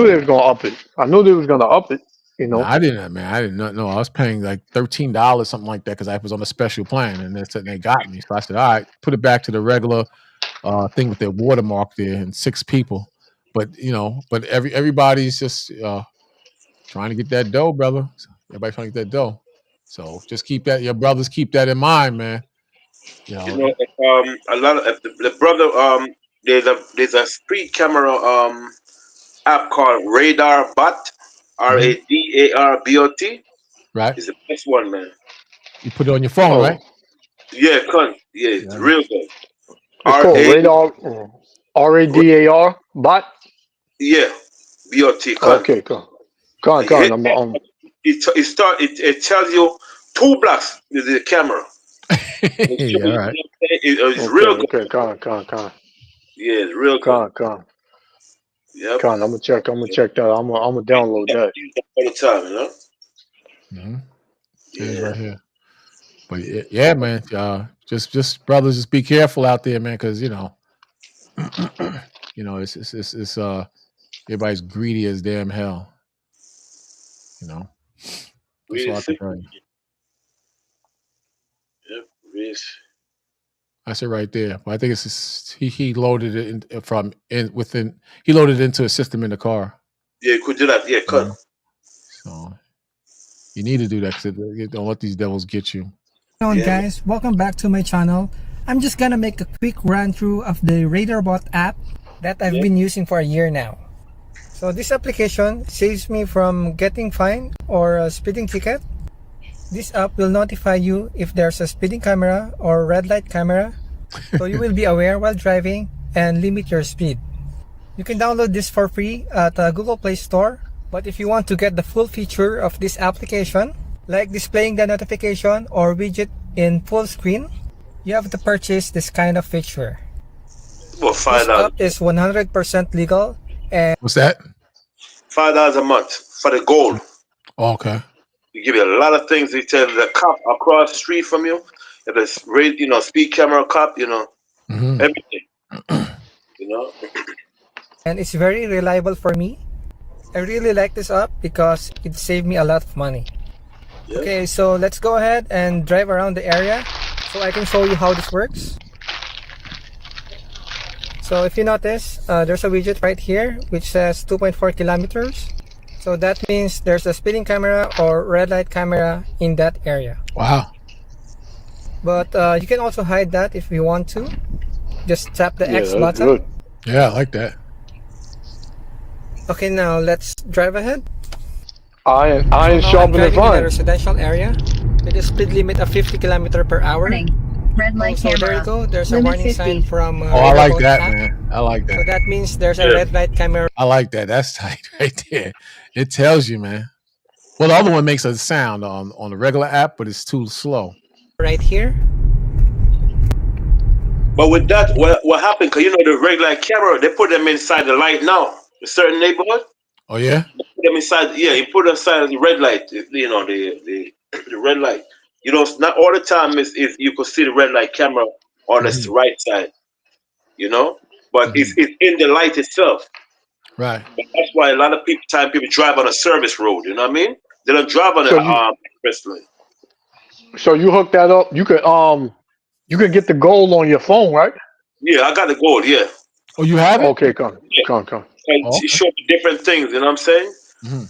they was gonna up it. I knew they was gonna up it. You know, I didn't, man. I did not know. I was paying like $13, something like that, because I was on a special plan, and they got me. So I said, all right, put it back to the regular thing with their watermark there and 6 people. But everybody's just trying to get that dough, brother. Everybody trying to get that dough. So just keep that. Your brothers keep that in mind, man. A lot of the brother. There's a speed camera app called Radar Bot. RADARBOT. Right. It's the best one, man. You put it on your phone, right? Yeah, it's real good. It's called Radar RADAR Bot. Yeah, BOT. Okay, go on. It tells you 2 blocks with the camera. Yeah, right. It's real good. Okay, con. Yeah, it's real good. Con. Yep. I'm gonna check that. I'm gonna download that. All the time, you know. Mm-hmm. Yeah, right here. But yeah, man. Just brothers, just be careful out there, man, because it's everybody's greedy as damn hell. That's all I can tell you. Yep, I said right there, but I think it's he loaded it he loaded it into a system in the car. Yeah, you could do that. Yeah, cut. So you need to do that because don't let these devils get you. Hello guys, welcome back to my channel. I'm just gonna make a quick run through of the RadarBot app that I've been using for a year now. So this application saves me from getting fined or a speeding ticket. This app will notify you if there's a speeding camera or red light camera, so you will be aware while driving and limit your speed. You can download this for free at Google Play Store, but if you want to get the full feature of this application, like displaying the notification or widget in full screen, you have to purchase this kind of feature. Well, this app is 100% legal. And what's that? $5 a month for the gold. Oh, okay. You give you a lot of things. They tell the cop across the street from you, if it's speed camera cop, everything. And it's very reliable for me. I really like this app because it saved me a lot of money. Yeah. Okay, so let's go ahead and drive around the area so I can show you how this works. So if you notice, there's a widget right here which says 2.4 kilometers. So that means there's a speeding camera or red light camera in that area. Wow. But you can also hide that if you want to. Just tap the X that's button. good. Yeah, I like that. Okay, now let's drive ahead. Iron So now I'm sharpening driving in a fine. residential area with a speed limit of 50 km per hour. Red light So there you go. There's a Limit warning 50. sign from Oh, I like Radioboat that, app. man. I like So that. that means there's a red light camera I like that. That's tight right there. It tells you, man. Well, the other one makes a sound on the regular app, but it's too slow. right here. But with that, what happened? Because you know the red light camera, they put them inside the light now. A certain neighborhood, Oh yeah. they put them inside. Yeah, you put them inside the red light. You know the red light. You know, not all the time is you could see the red light camera on the right side. You know, but it's in the light itself. Right. But that's why a lot of people drive on a service road. You know what I mean? They don't drive on So the you express lane. so you hook that up. You could get the goal on your phone, right? Yeah, I got the gold. Yeah. Oh, you have it? Okay, come. It shows different things, you know what I'm saying?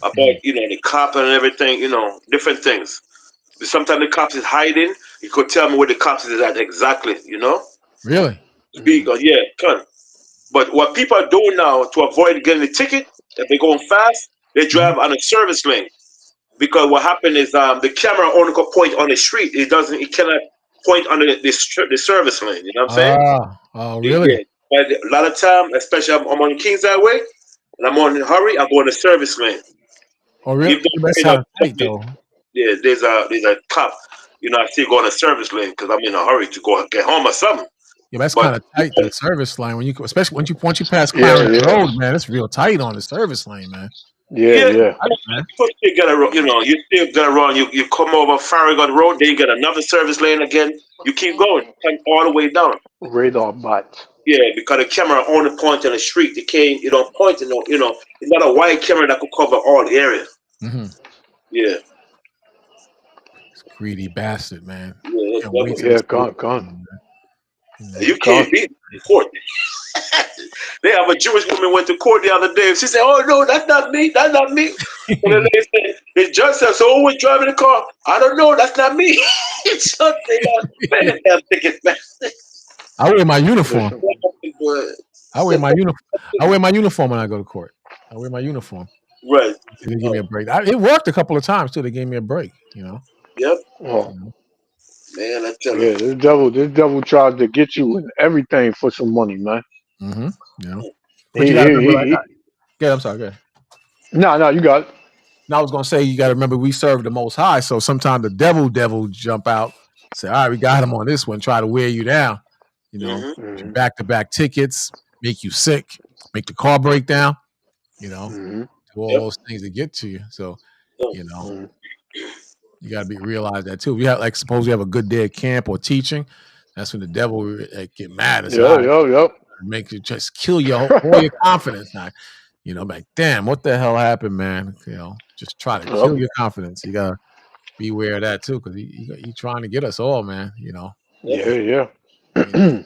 About, you know, the cop and everything, you know, different things. Sometimes the cops is hiding. You could tell me where the cops is at exactly, you know? Really? Because, yeah, can. But what people are doing now to avoid getting the ticket, if they're going fast, they drive on a service lane. Because what happened is the camera only can point on the street. It cannot point on the service lane, you know what I'm saying? Oh, really? Yeah. But a lot of time, especially I'm on Kings Highway, and I'm on in a hurry, I'm going to service lane. Oh, really? Even though, That's you know, kind of tight, though. yeah, there's a cop. You know, I see going to service lane because I'm in a hurry to go get home or something. Yeah, that's But kind of tight. The service lane when especially once you pass Yeah, Clarence yeah. Road, man, it's real tight on the service lane, man. Yeah. you still gotta, you know, you still gotta run. You come over Farragut Road, then you get another service lane again. You keep going, come all the way down. Radar bots. Yeah, because the camera only point on the street. You don't point, you know, it's not a wide camera that could cover all the area. Yeah. Greedy bastard, man. Yeah, Can't wait till Yeah, this gone. You can't beat in court. They have a Jewish woman went to court the other day. She said, "Oh no, that's not me. That's not me." And then they said, the judge said, "So who was driving the car?" "I don't know. That's not me." It's something man, damn ticket, man. I wear my uniform. I wear my uniform. I wear my uniform when I go to court. I wear my uniform. Right. They give me a break. It worked a couple of times too. They gave me a break. You know. Yep. Oh. Man, I tell Yeah, you. this devil tries to get you in everything for some money, man. You know. But you gotta remember. Yeah, I'm sorry. Go ahead. No, you got it. Now I was gonna say you gotta remember we serve the Most High, so sometimes the devil jump out, say, "All right, we got him on this one," try to wear you down. You know, back-to-back tickets, make you sick, make the car break down. You know, do all those things to get to you. So, you know, you gotta realize that too. If you have, like, suppose you have a good day at camp or teaching, that's when the devil get mad and say, make you just kill all your confidence. Now, you know, like, damn, what the hell happened, man? You know, just try to kill your confidence. You gotta beware of that too, because he trying to get us all, man. You know. Yeah. You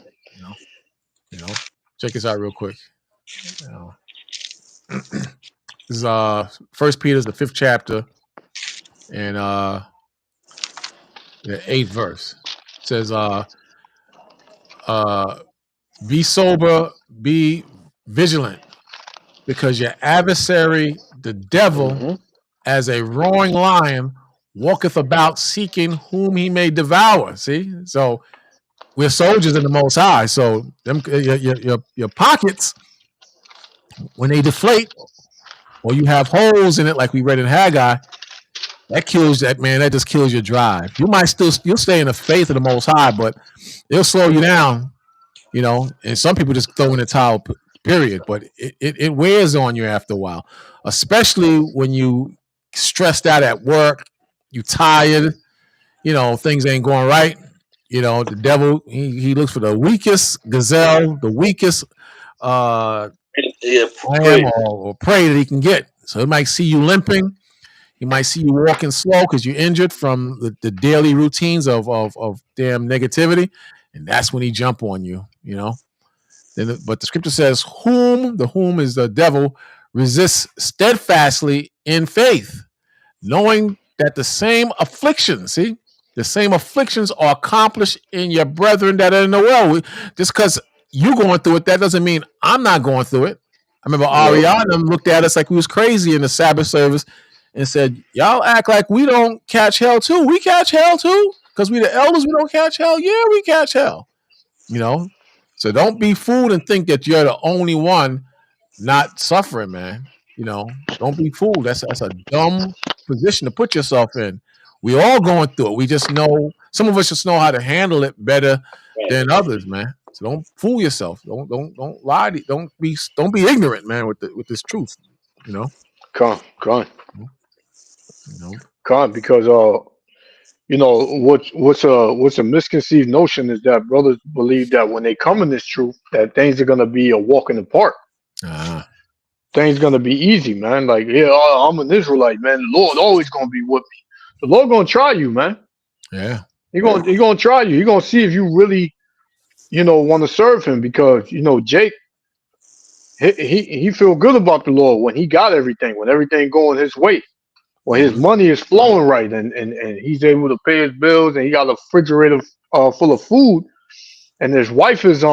know, check this out real quick. This is 1 Peter's the 5th chapter, and the 8th verse. It says, be sober, be vigilant, because your adversary, the devil, as a roaring lion, walketh about seeking whom he may devour. See? So we're soldiers in the Most High. So them your pockets, when they deflate, or you have holes in it, like we read in Haggai, that kills that, man. That just kills your drive. You'll stay in the faith of the Most High, but it'll slow you down. You know, and some people just throw in the towel, period. But it wears on you after a while, especially when you stressed out at work, you tired, you know, things ain't going right. You know, the devil, he looks for the weakest gazelle, the weakest lamb or prey that he can get. So he might see you limping. He might see you walking slow because you're injured from the daily routines of damn negativity. And that's when he jump on you, you know. But the scripture says, whom is the devil, resist steadfastly in faith, knowing that the same afflictions are accomplished in your brethren that are in the world. Just because you going through it, that doesn't mean I'm not going through it. I remember Ariana looked at us like we was crazy in the Sabbath service and said, y'all act like we don't catch hell too. We catch hell too. Because we the elders, we don't catch hell. Yeah, we catch hell. So don't be fooled and think that you're the only one not suffering, man. Don't be fooled. That's a dumb position to put yourself in. We all going through it. We just know, some of us just know how to handle it better than others, man. So don't fool yourself. Don't lie. Don't be ignorant, man, with this truth. Con. Because what's a misconceived notion is that brothers believe that when they come in this truth, that things are gonna be a walk in the park. Things gonna be easy, man. Like, yeah, I'm an Israelite, man. The Lord always gonna be with me. The Lord gonna try you, man. Yeah. He gonna try you. He gonna see if you really, want to serve him, because Jake, he feel good about the Lord when he got everything, when everything going his way, when his money is flowing right, and he's able to pay his bills, and he got a refrigerator full of food, and his wife is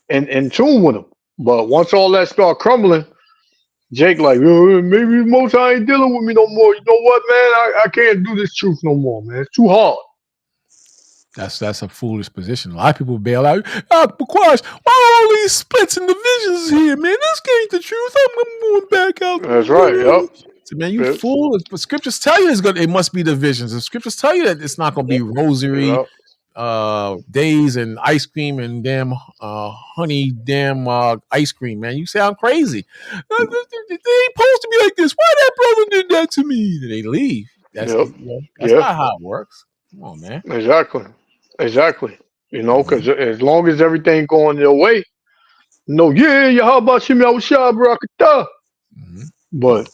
in tune with him. But once all that start crumbling, Jake like, maybe Most High ain't dealing with me no more. You know what, man? I can't do this truth no more, man. It's too hard. That's a foolish position. A lot of people bail out. Because why are all these splits and divisions here, man? This ain't the truth. I'm going back out. That's right. Yep. So, man, you fool. But scriptures tell you it must be divisions. The scriptures tell you that it's not going to be rosary days and ice cream and damn honey damn ice cream, man. You sound crazy. They ain't supposed to be like this. Why that brother did that to me? They leave. That's not how it works. Come on, man. Exactly. Because as long as everything going your way, how about Shimmy Awashah Barakatah? But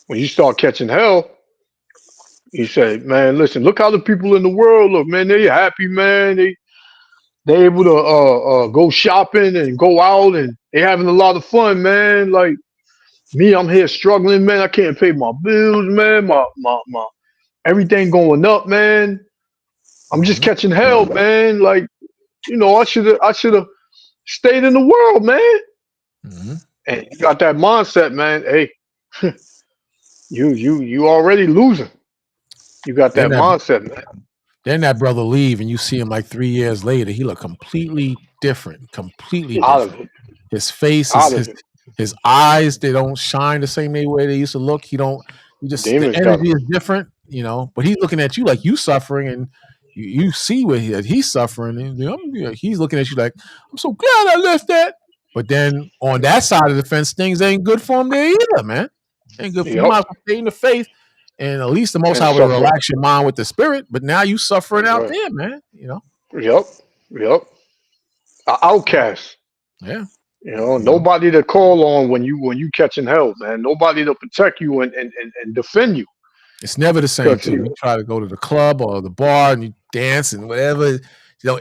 when you start catching hell, you say, man, listen, look how the people in the world look, man. They happy, man. They able to go shopping and go out, and they having a lot of fun, man. Like me, I'm here struggling, man. I can't pay my bills, man. My everything going up, man. I'm just catching hell, man. Like, I should have stayed in the world, man. And you got that mindset, man. Hey, you already losing. You got that mindset, man. Then that brother leave, and you see him like 3 years later. He look completely different. His face, his eyes, they don't shine the same way they used to look. The energy is different, But he's looking at you like you suffering, and you see where he's suffering, and he's looking at you like, I'm so glad I left that. But then on that side of the fence, things ain't good for him there either, man. Ain't good for you. Might as well stay in the faith, and at least the Most High will relax your mind with the spirit. But now you suffering out there, man. Yep. An outcast. Yeah. Nobody to call on when you catching hell, man. Nobody to protect you and defend you. It's never the same too. You try to go to the club or the bar and you dance and whatever. You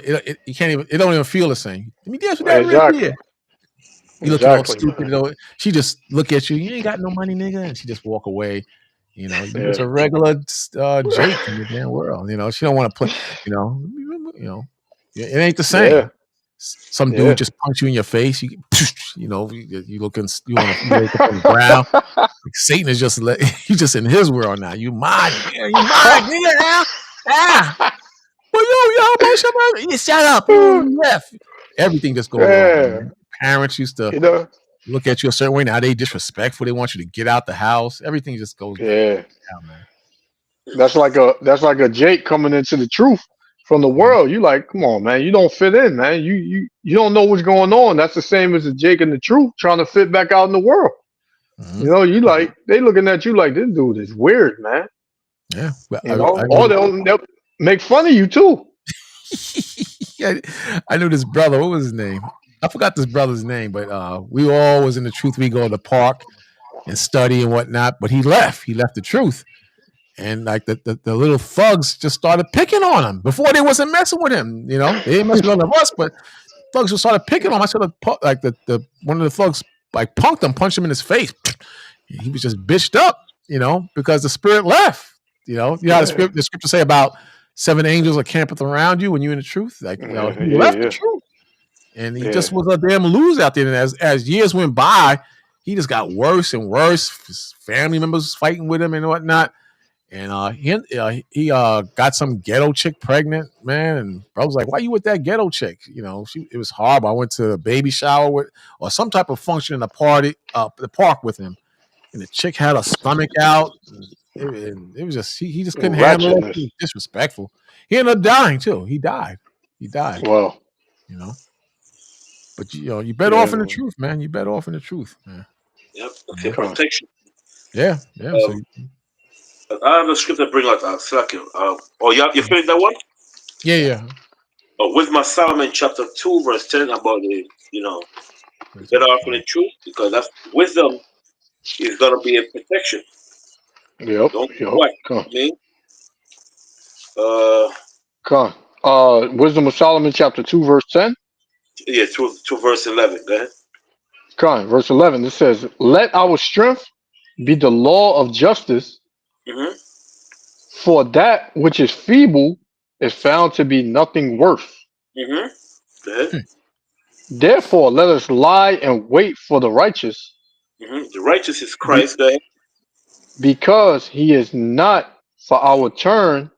can't even. It don't even feel the same. Let me dance with that right here. You look all stupid. She just look at you. You ain't got no money, nigga, and she just walk away. You're just a regular Jake in the damn world. She don't want to play. It ain't the same. Yeah. Some dude just punch you in your face. You looking. You on the ground. Like Satan is just he's just in his world now. You mine. You mine, nigga. Well, you shut up. You left. Everything just goes wrong. Parents used to look at you a certain way. Now they disrespectful. They want you to get out the house. Everything just goes down, man. That's like a Jake coming into the truth from the world. You like, come on, man. You don't fit in, man. You don't know what's going on. That's the same as a Jake in the truth trying to fit back out in the world. You like, they looking at you like, this dude is weird, man. Yeah. Or they'll make fun of you too. I knew this brother. What was his name? I forgot this brother's name, but we all was in the truth. We go to the park and study and whatnot, but he left. He left the truth. And like the little thugs just started picking on him before they wasn't messing with him. They didn't mess with none of us, but thugs just started picking on him. I said, like the one of the thugs like punked him, punched him in his face. He was just bitched up, because the spirit left. You know how the scripture say about 7 angels are camping around you when you're in the truth. Like, he left the truth. And he just was a damn loser out there. And as years went by, he just got worse and worse. His family members fighting with him and whatnot. And he got some ghetto chick pregnant, man. And bro was like, "Why you with that ghetto chick?" It was horrible. I went to a baby shower or some type of function in the park with him, and the chick had her stomach out. It was just he just couldn't handle it. He was disrespectful. He ended up dying too. He died. Wow. But you better off in the truth, man. You better off in the truth, man. Yep. Okay. Protection. Yeah. So I have a script that bring out second. You finished that one? Yeah. Wisdom of Solomon, chapter 2, verse 10, about the better off in the truth, because that's wisdom is gonna be a protection. Yep. What? Come. Wisdom of Solomon, chapter 2, verse 10. Yeah, 2 verse 11. Go ahead. Verse 11. It says, "Let our strength be the law of justice, for that which is feeble is found to be nothing worth. Go ahead. Therefore, let us lie and wait for the righteous. The righteous is Christ. Go ahead. Because he is not for our turn,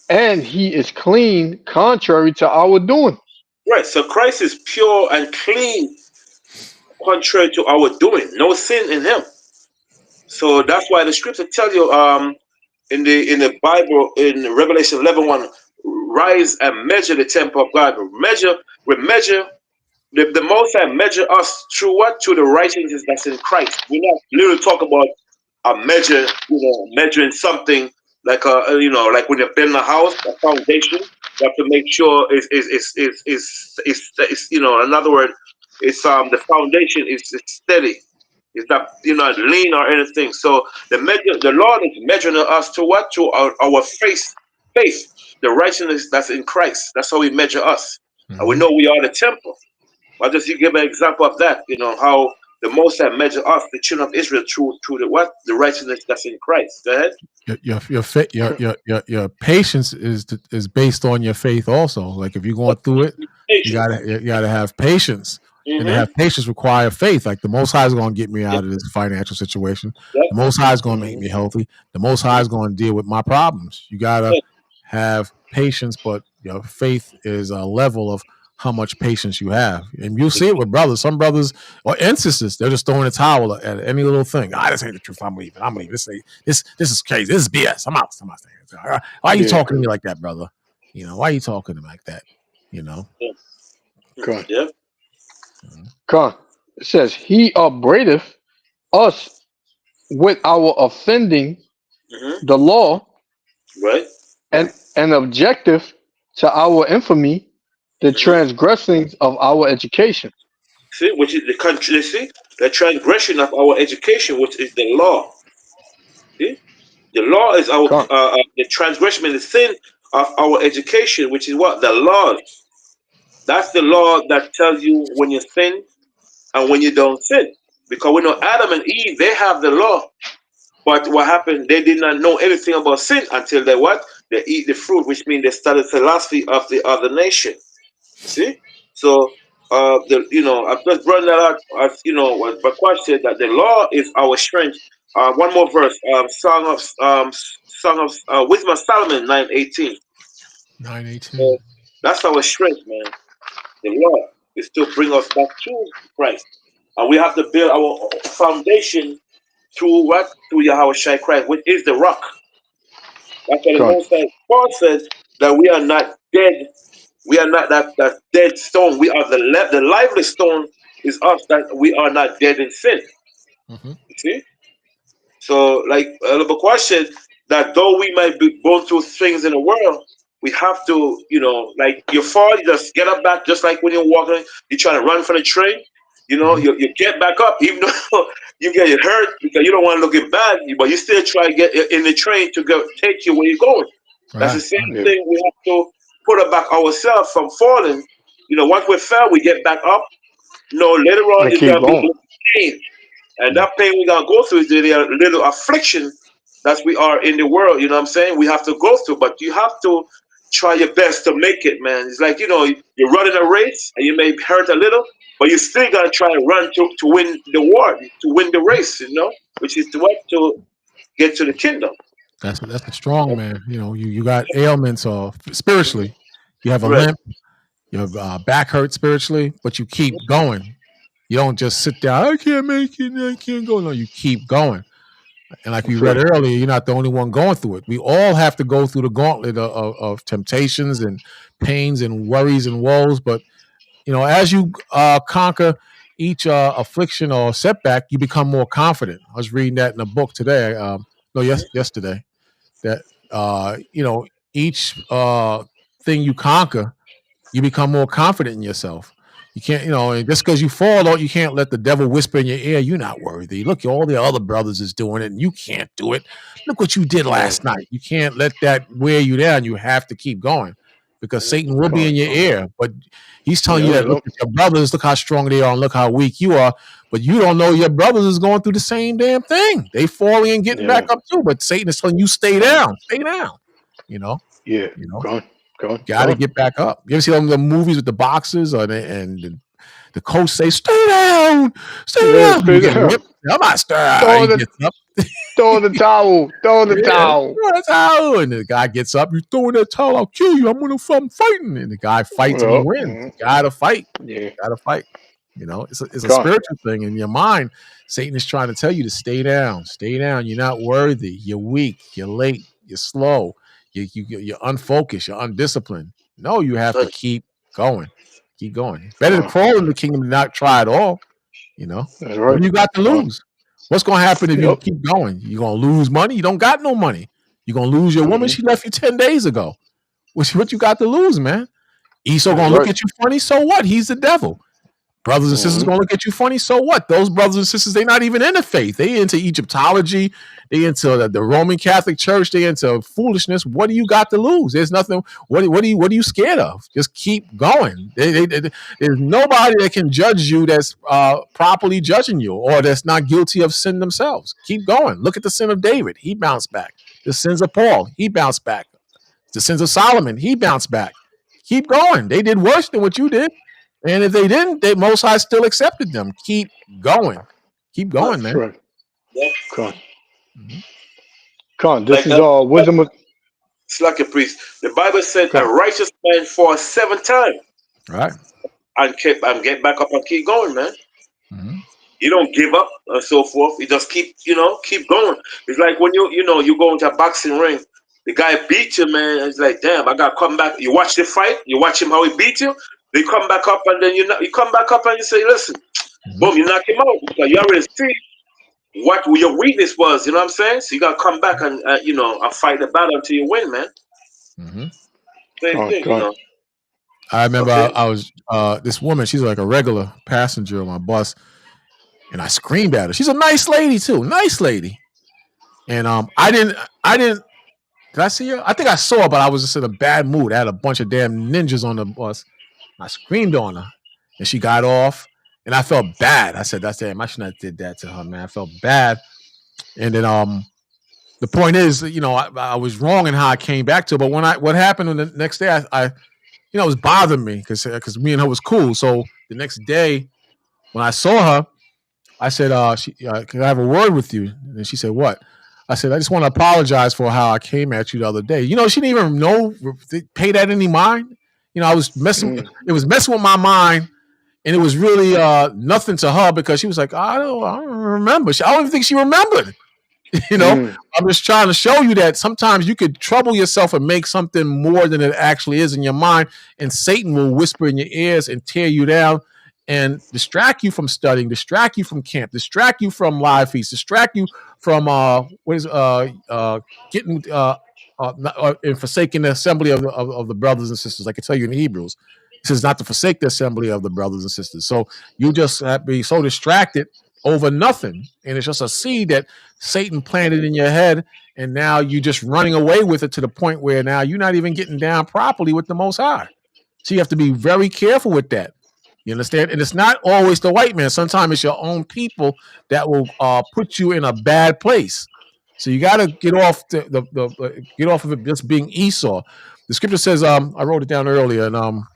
and he is clean, contrary to our doing." Right. So Christ is pure and clean, contrary to our doing. No sin in him. So that's why the scripture tells you in the Bible, in Revelation 11:1, rise and measure the temple of God. We measure the Most High measure us through what? Through the righteousness that's in Christ. We're not literally talk about a measure, measuring something like like when you build a house, a foundation. You have to make sure is in other words, it's the foundation is steady. It's not lean or anything. So the Lord is measuring us to what? To our faith, the righteousness that's in Christ. That's how He measure us, and we know we are the temple. I'll just give an example of that. How the Most High measure us, the children of Israel, through the what? The righteousness that's in Christ. Go ahead. Your patience is based on your faith also. Like if you're going through it, you gotta have patience. And to have patience require faith. Like the Most High is going to get me out of this financial situation. The Most High is going to make me healthy. The Most High is going to deal with my problems. You gotta have patience, but your faith is a level of how much patience you have. And you'll see it with brothers. Some brothers or sisters, they're just throwing a towel at any little thing. This ain't the truth. I'm leaving. This is crazy. This is BS. I'm out. Why are you talking to me like that, brother? Why are you talking to me like that? It says, "He upbraideth us with our offending the law, right, and objective to our infamy the transgressings of our education." See, which is the transgression of our education, which is the law. See, the law is our the transgression and the sin of our education, which is what? The law. That's the law that tells you when you sin and when you don't sin. Because we know Adam and Eve, they have the law. But what happened, they did not know anything about sin until they what? They eat the fruit, which means they started philosophy of the other nation. See? So I've just brought that out as what Bakwash said, that the law is our strength. One more verse, Song of Wisdom of Solomon 9:18. 9:18. That's our strength, man. The law is to bring us back to Christ. And we have to build our foundation through what? Through Yahweh Shai Christ, which is the rock. That's what the Most High Paul says, that we are not dead. We are not that dead stone. We are the lively stone is us, that we are not dead in sin. You see? So, like Bakwash said, that though we might be going through things in the world, we have to, like you fall, you just get up back, just like when you're walking, you're trying to run from the train. You get back up, even though you get hurt because you don't want to look it bad, but you still try to get in the train to go take you where you're going. That's the same thing. We have to put back ourselves from falling. Once we fell, we get back up No, later on, And it's keep going to be going. pain. And that pain we're going to go through is the little affliction that we are in the world. You know what I'm saying? We have to go through, but you have to try your best to make it, man. It's like, you're running a race and you may hurt a little, but you still got to try and run to win the war, to win the race, which is to get to the kingdom. That's a strong man. You got ailments or spiritually. You have a Right. limp. Your back hurts spiritually, but you keep going. You don't just sit down. I can't make it. I can't go. No, you keep going. And like we That's read right. earlier, you're not the only one going through it. We all have to go through the gauntlet of temptations and pains and worries and woes. But as you conquer each affliction or setback, you become more confident. I was reading that in a book today. Yesterday. That each thing you conquer, you become more confident in yourself. You can't, and just because you fall, you can't let the devil whisper in your ear, you're not worthy. Look, all the other brothers is doing it and you can't do it. Look what you did last night. You can't let that wear you down. You have to keep going because Satan will be in your ear. But he's telling you that, look at your brothers, look how strong they are and look how weak you are. But you don't know your brothers is going through the same damn thing. They falling and getting back up too. But Satan is telling you, stay down, stay down. Yeah. Go on. Got to get back up. You ever see the movies with the boxers and the coach say, stay down, stay down. Stay down. I'm not stirring. He gets up. Throw in the towel. Throw in the towel. Throw the towel. And the guy gets up. You throw in that towel, I'll kill you. I'm fighting. And the guy fights and he wins. You got to fight. Yeah. Got to fight. It's a spiritual thing in your mind. Satan is trying to tell you to stay down. Stay down. You're not worthy. You're weak. You're late. You're slow. You're unfocused. You're undisciplined. No, you have to keep going. Keep going. It's better to crawl in the kingdom than not try at all. That's right. What do you got to lose? What's going to happen if you keep going? You're going to lose money? You don't got no money. You're going to lose your woman? She left you 10 days ago. What you got to lose, man? Esau going to look at you funny? So what? He's the devil. Brothers and sisters going to look at you funny? So what? Those brothers and sisters, they're not even in the faith. They into Egyptology. They into the Roman Catholic Church. They into foolishness. What do you got to lose? There's nothing. What are you scared of? Just keep going. There's nobody that can judge you that's properly judging you or that's not guilty of sin themselves. Keep going. Look at the sin of David. He bounced back. The sins of Paul. He bounced back. The sins of Solomon. He bounced back. Keep going. They did worse than what you did. And if they didn't, they Most High still accepted them. Keep going. Keep going, man. Right. Come on. This is wisdom. It's like a priest. The Bible said a righteous man falls 7 times. Right. And get back up and keep going, man. Mm-hmm. You don't give up and so forth. You just keep going. It's like when you go into a boxing ring, the guy beat you, man. And it's like, damn, I got to come back. You watch the fight. You watch him how he beat you. They come back up and then you come back up and you say, listen, boom, you knock him out because you already see what your weakness was. You know what I'm saying? So you got to come back and and fight the battle until you win, man. Mm-hmm. Same thing, I remember I was this woman. She's like a regular passenger on my bus, and I screamed at her. She's a nice lady too, nice lady. And I didn't. Did I see her? I think I saw her, but I was just in a bad mood. I had a bunch of damn ninjas on the bus. I screamed on her, and she got off, and I felt bad. I said, "That's damn. I shouldn't have did that to her, man. I felt bad." And then the point is, I was wrong in how I came back to her. But what happened on the next day, I it was bothering me because me and her was cool. So the next day, when I saw her, I said, "Can I have a word with you?" And she said, "What?" I said, "I just want to apologize for how I came at you the other day." She didn't even pay that any mind. I was messing. It was messing with my mind, and it was really nothing to her because she was like, "I don't remember." I don't even think she remembered. I'm just trying to show you that sometimes you could trouble yourself and make something more than it actually is in your mind, and Satan will whisper in your ears and tear you down and distract you from studying, distract you from camp, distract you from live feasts, distract you from getting and forsaking the assembly of the brothers and sisters. I can tell you in Hebrews, it says not to forsake the assembly of the brothers and sisters. So you just have to be so distracted over nothing, and it's just a seed that Satan planted in your head, and now you're just running away with it to the point where now you're not even getting down properly with the Most High. So you have to be very careful with that. You understand? And it's not always the white man. Sometimes it's your own people that will put you in a bad place. So you got to get off get off of it just being Esau. The scripture says, I wrote it down earlier, and I'll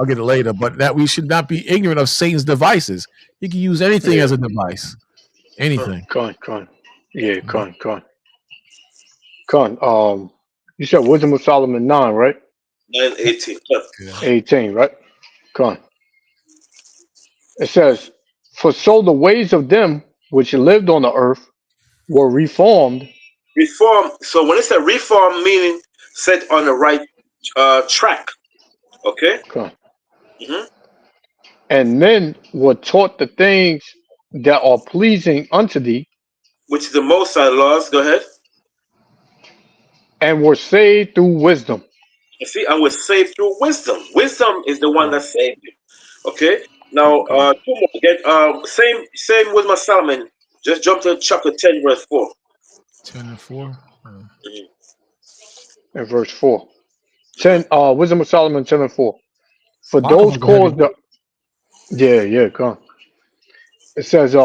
get it later, but that we should not be ignorant of Satan's devices. He can use anything as a device. Anything. Con. Yeah, con. You said Wisdom of Solomon 9, right? 9:18. 18, right? Con. It says, for so the ways of them which lived on the earth were reformed. Reform. So when it said reform, meaning set on the right track. Okay. Con. And men were taught the things that are pleasing unto thee, which is the Most High laws. Go ahead. And were saved through wisdom. You see, and was saved through wisdom. Wisdom is the one that saved you. Okay. Now, two more. Get same Wisdom of Solomon. Just jump to chapter 10, verse 4. 10 and 4. And verse 4. 10. Wisdom of Solomon 10 and 4. For those caused the. Yeah, come. It says,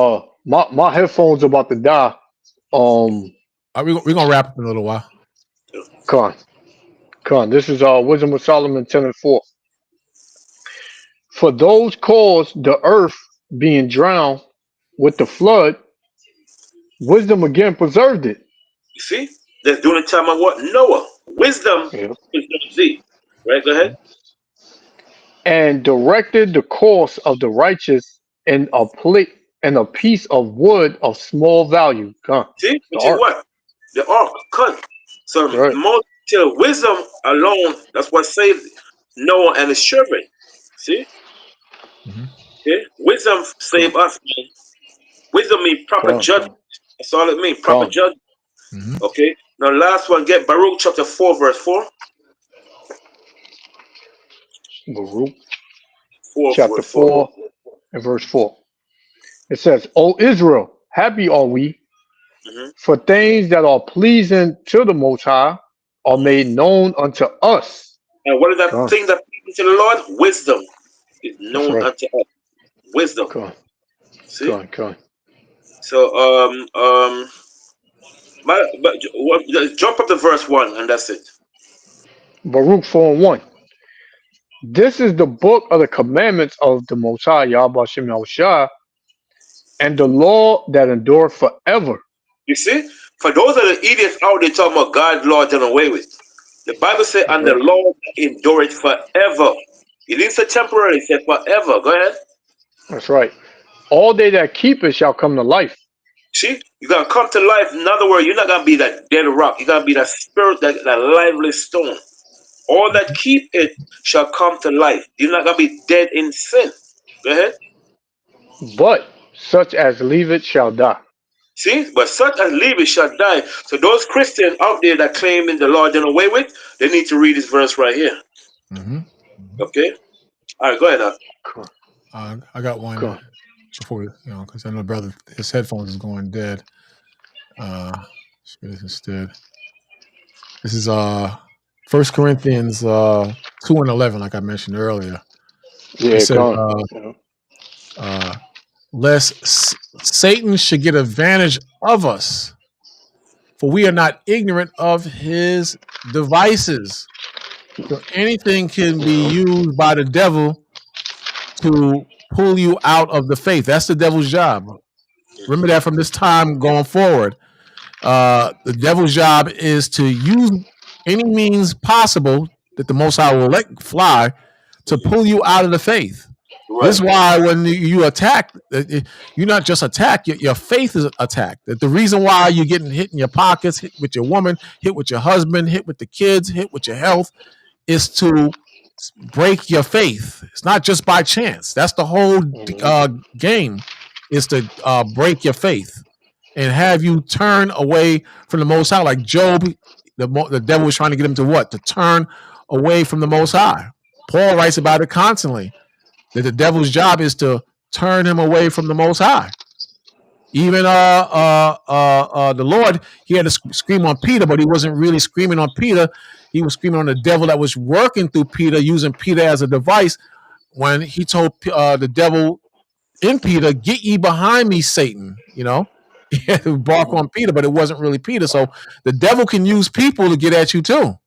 my headphones about to die. We're gonna wrap up in a little while. Con. This is Wisdom of Solomon 10 and 4. For those caused the earth being drowned with the flood, wisdom again preserved it. You see, that's during the time of what? Noah. Wisdom is Z. Right, go ahead. And directed the course of the righteous in a plate and a piece of wood of small value. See, which is what? The ark. So most till wisdom alone, that's what saved Noah and his children. See? Okay? Wisdom saved us, man. Wisdom means proper judgment. That's all it means, proper judgment. Okay? Now last one, get Baruch chapter 4, verse 4. Baruch chapter 4 and verse 4. It says, O Israel, happy are we, for things that are pleasing to the Most High are made known unto us. And what is that thing that pleases to the Lord? Wisdom is known unto us. Wisdom. See? So jump up to verse 1 and that's it. Baruch 4 and 1. This is the book of the commandments of the Most High, Yahweh Shem Yahushua, and the law that endureth forever. You see, for those of the idiots out there talking about God's law done away with, the Bible says, and the law that endureth forever. It didn't say temporary, it said forever. Go ahead. That's right. All they that keep it shall come to life. See, you're going to come to life. In other words, you're not going to be that dead rock. You're going to be that spirit, that lively stone. All that keep it shall come to life. You're not going to be dead in sin. Go ahead. But such as leave it shall die. See, but such as leave it shall die. So those Christians out there that claiming the law done away with, they need to read this verse right here. Okay. All right, go ahead. I got one before because I know brother, his headphones is going dead. Instead, this is 1 Corinthians 2 and 11, like I mentioned earlier. Yeah, it said, lest Satan should get advantage of us, for we are not ignorant of his devices. So anything can be used by the devil to pull you out of the faith. That's the devil's job. Remember that from this time going forward. The devil's job is to use any means possible that the Most High will let fly to pull you out of the faith. Right. This is why when you attack, you're not just attacked, your faith is attacked. The reason why you're getting hit in your pockets, hit with your woman, hit with your husband, hit with the kids, hit with your health, is to break your faith. It's not just by chance. That's the whole game, is to break your faith and have you turn away from the Most High. Like Job, the devil was trying to get him to what? To turn away from the Most High. Paul writes about it constantly, that the devil's job is to turn him away from the Most High. Even the Lord, he had to scream on Peter, but he wasn't really screaming on Peter. He was screaming on the devil that was working through Peter, using Peter as a device when he told the devil in Peter, "Get ye behind me, Satan." You know, he had to bark on Peter, but it wasn't really Peter. So the devil can use people to get at you too.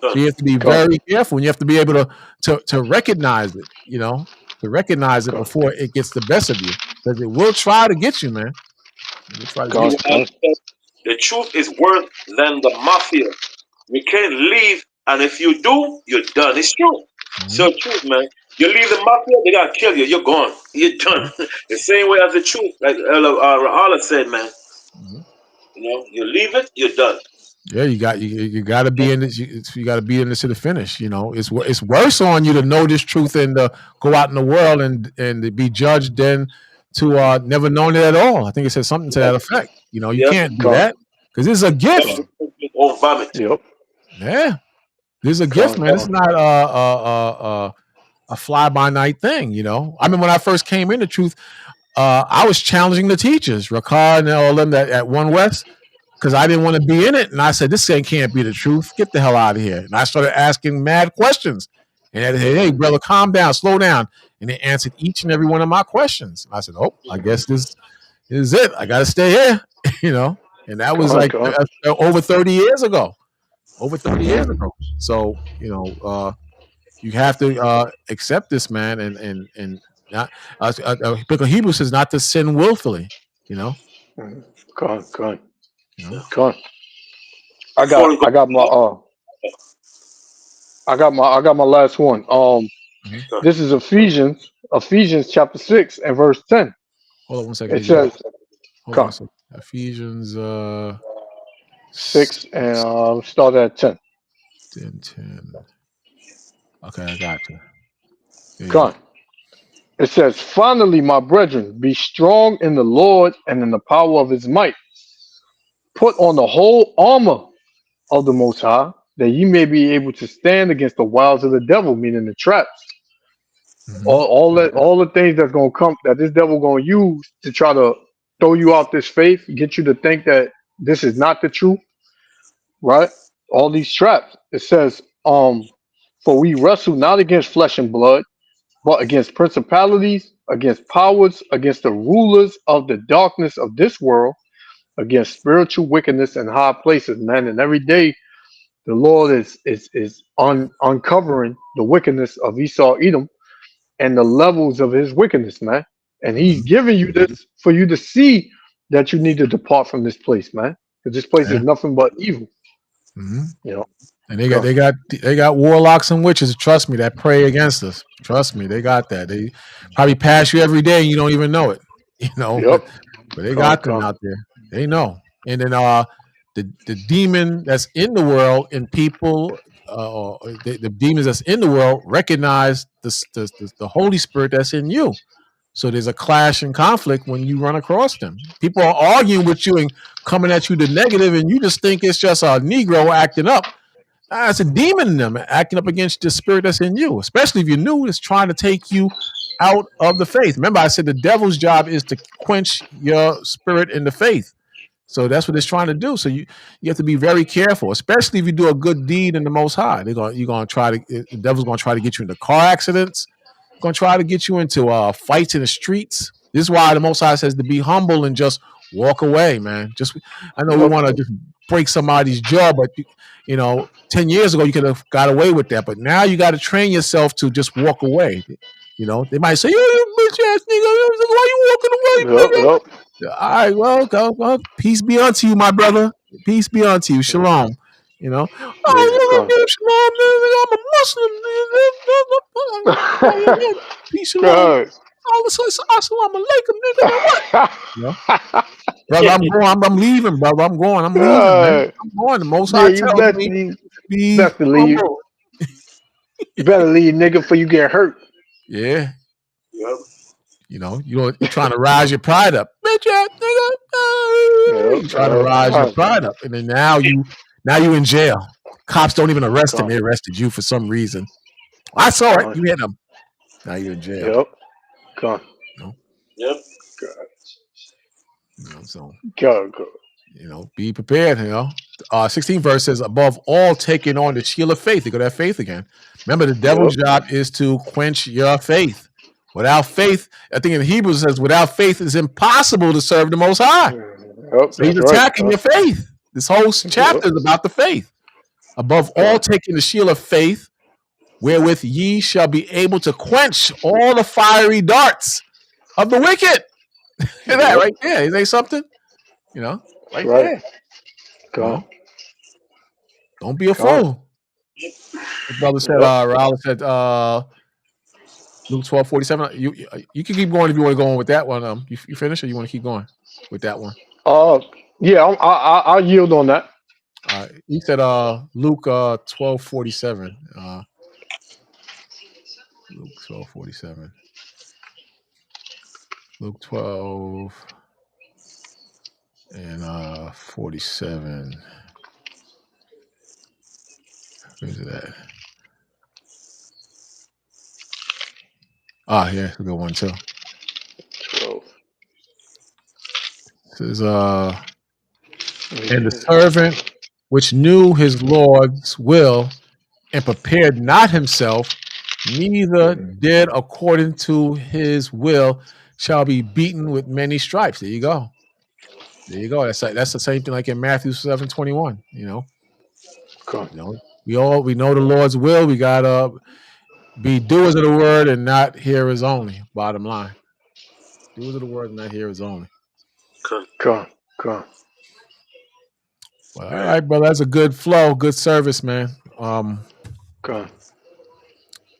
So you have to be very careful, and you have to be able to recognize it. You know, to recognize it before it gets the best of you, because it will try to get you, man. It will try to get you. The truth is worse than the mafia. You can't leave, and if you do, you're done. It's true. So truth, man. You leave the mafia, they gotta kill you. You're gone. You're done. The same way as the truth, like Rahala said, man. You know, you leave it, you're done. Yeah, you got to be in this. You got to be in this to the finish. You know, it's worse on you to know this truth and to go out in the world and to be judged than to never known it at all. I think it said something to that effect. You know, you can't do that because it's a gift. Yep. Yeah, this is a gift, man. It's not a fly by night thing. You know, I mean, when I first came into truth, I was challenging the teachers, Rakar and all them that at One West. Because I didn't want to be in it. And I said, this thing can't be the truth. Get the hell out of here. And I started asking mad questions. And I said, hey, brother, calm down, slow down. And they answered each and every one of my questions. I said, oh, I guess this is it. I got to stay here, you know. And that was over 30 years ago. Over 30 years ago. So, you know, you have to accept this, man. And not, because Hebrew says not to sin willfully, you know. Con. You know? I got my last one. This is Ephesians chapter 6 and verse 10. Hold on 1 second. It says, Ephesians 6 and start at 10. 10. Okay, I got you. Con. It says, finally, my brethren, be strong in the Lord and in the power of his might. Put on the whole armor of the Most High, that ye may be able to stand against the wiles of the devil, meaning the traps. All the things that's gonna come, that this devil gonna use to try to throw you out this faith, get you to think that this is not the truth, right? All these traps. It says, for we wrestle not against flesh and blood, but against principalities, against powers, against the rulers of the darkness of this world, against spiritual wickedness in high places, man. And every day the Lord is uncovering the wickedness of Esau, Edom, and the levels of his wickedness, man. And he's giving you this for you to see that you need to depart from this place, man. Because this place is nothing but evil. You know. And they got warlocks and witches, trust me, that pray against us. Trust me, they got that. They probably pass you every day and you don't even know it. You know, but they got them out there. They know. And then the demon that's in the world and people, the demons that's in the world recognize the Holy Spirit that's in you. So there's a clash and conflict when you run across them. People are arguing with you and coming at you the negative, and you just think it's just a Negro acting up. It's a demon in them acting up against the spirit that's in you, especially if you're new, it's trying to take you out of the faith. Remember, I said the devil's job is to quench your spirit in the faith. So that's what it's trying to do. So you have to be very careful, especially if you do a good deed in the Most High. The devil's going to try to get you into car accidents. Going to try to get you into fights in the streets. This is why the Most High says to be humble and just walk away, man. I know we want to just break somebody's jaw, but 10 years ago you could have got away with that. But now you got to train yourself to just walk away. You know, they might say, "You bitch ass nigga, why you walking away, nigga?" All right, well, go. Peace be unto you, my brother. Peace be unto you. Shalom. You know, shalom. I'm a Muslim. Peace, shalom. Assalamu alaikum, nigga. What? Brother, I'm leaving, brother. I'm going, man. I'm going. The Most High tells me be humble. You better leave, nigga, before you get hurt. Yeah. Yep. You're trying to rise your pride up. Bitch ass nigga. You're trying to rise your pride up. And then now you in jail. Cops don't even arrest him. They arrested you for some reason. I saw it. You hit him. Now you're in jail. Yep. Come on. Yep. So go. be prepared, 16 verse says, above all, taking on the shield of faith. You go to that faith again. Remember, the devil's job is to quench your faith. Without faith, I think in Hebrews it says, without faith it's impossible to serve the Most High. So he's attacking your faith. This whole chapter is about the faith. Above all, taking the shield of faith, wherewith ye shall be able to quench all the fiery darts of the wicked. Look at that right there. Is that something? You know, right there. Go. Don't be a fool. The brother said, Raul said, Luke 12:47. You can keep going if you want to go on with that one. You finish, or you want to keep going with that one? Yeah, I'll yield on that. He said, Luke 12:47. Luke 12:47. Luke 12 and 47. Where's it at? Yeah, it's a good one too. 12. It says, and the servant which knew his Lord's will and prepared not himself, neither did according to his will, shall be beaten with many stripes. There you go. There you go. That's the same thing like in Matthew 7:21. You know, we know the Lord's will. We gotta be doers of the word and not hearers only. Bottom line, doers of the word and not hearers only. Come. Well, all right, brother. That's a good flow, good service, man.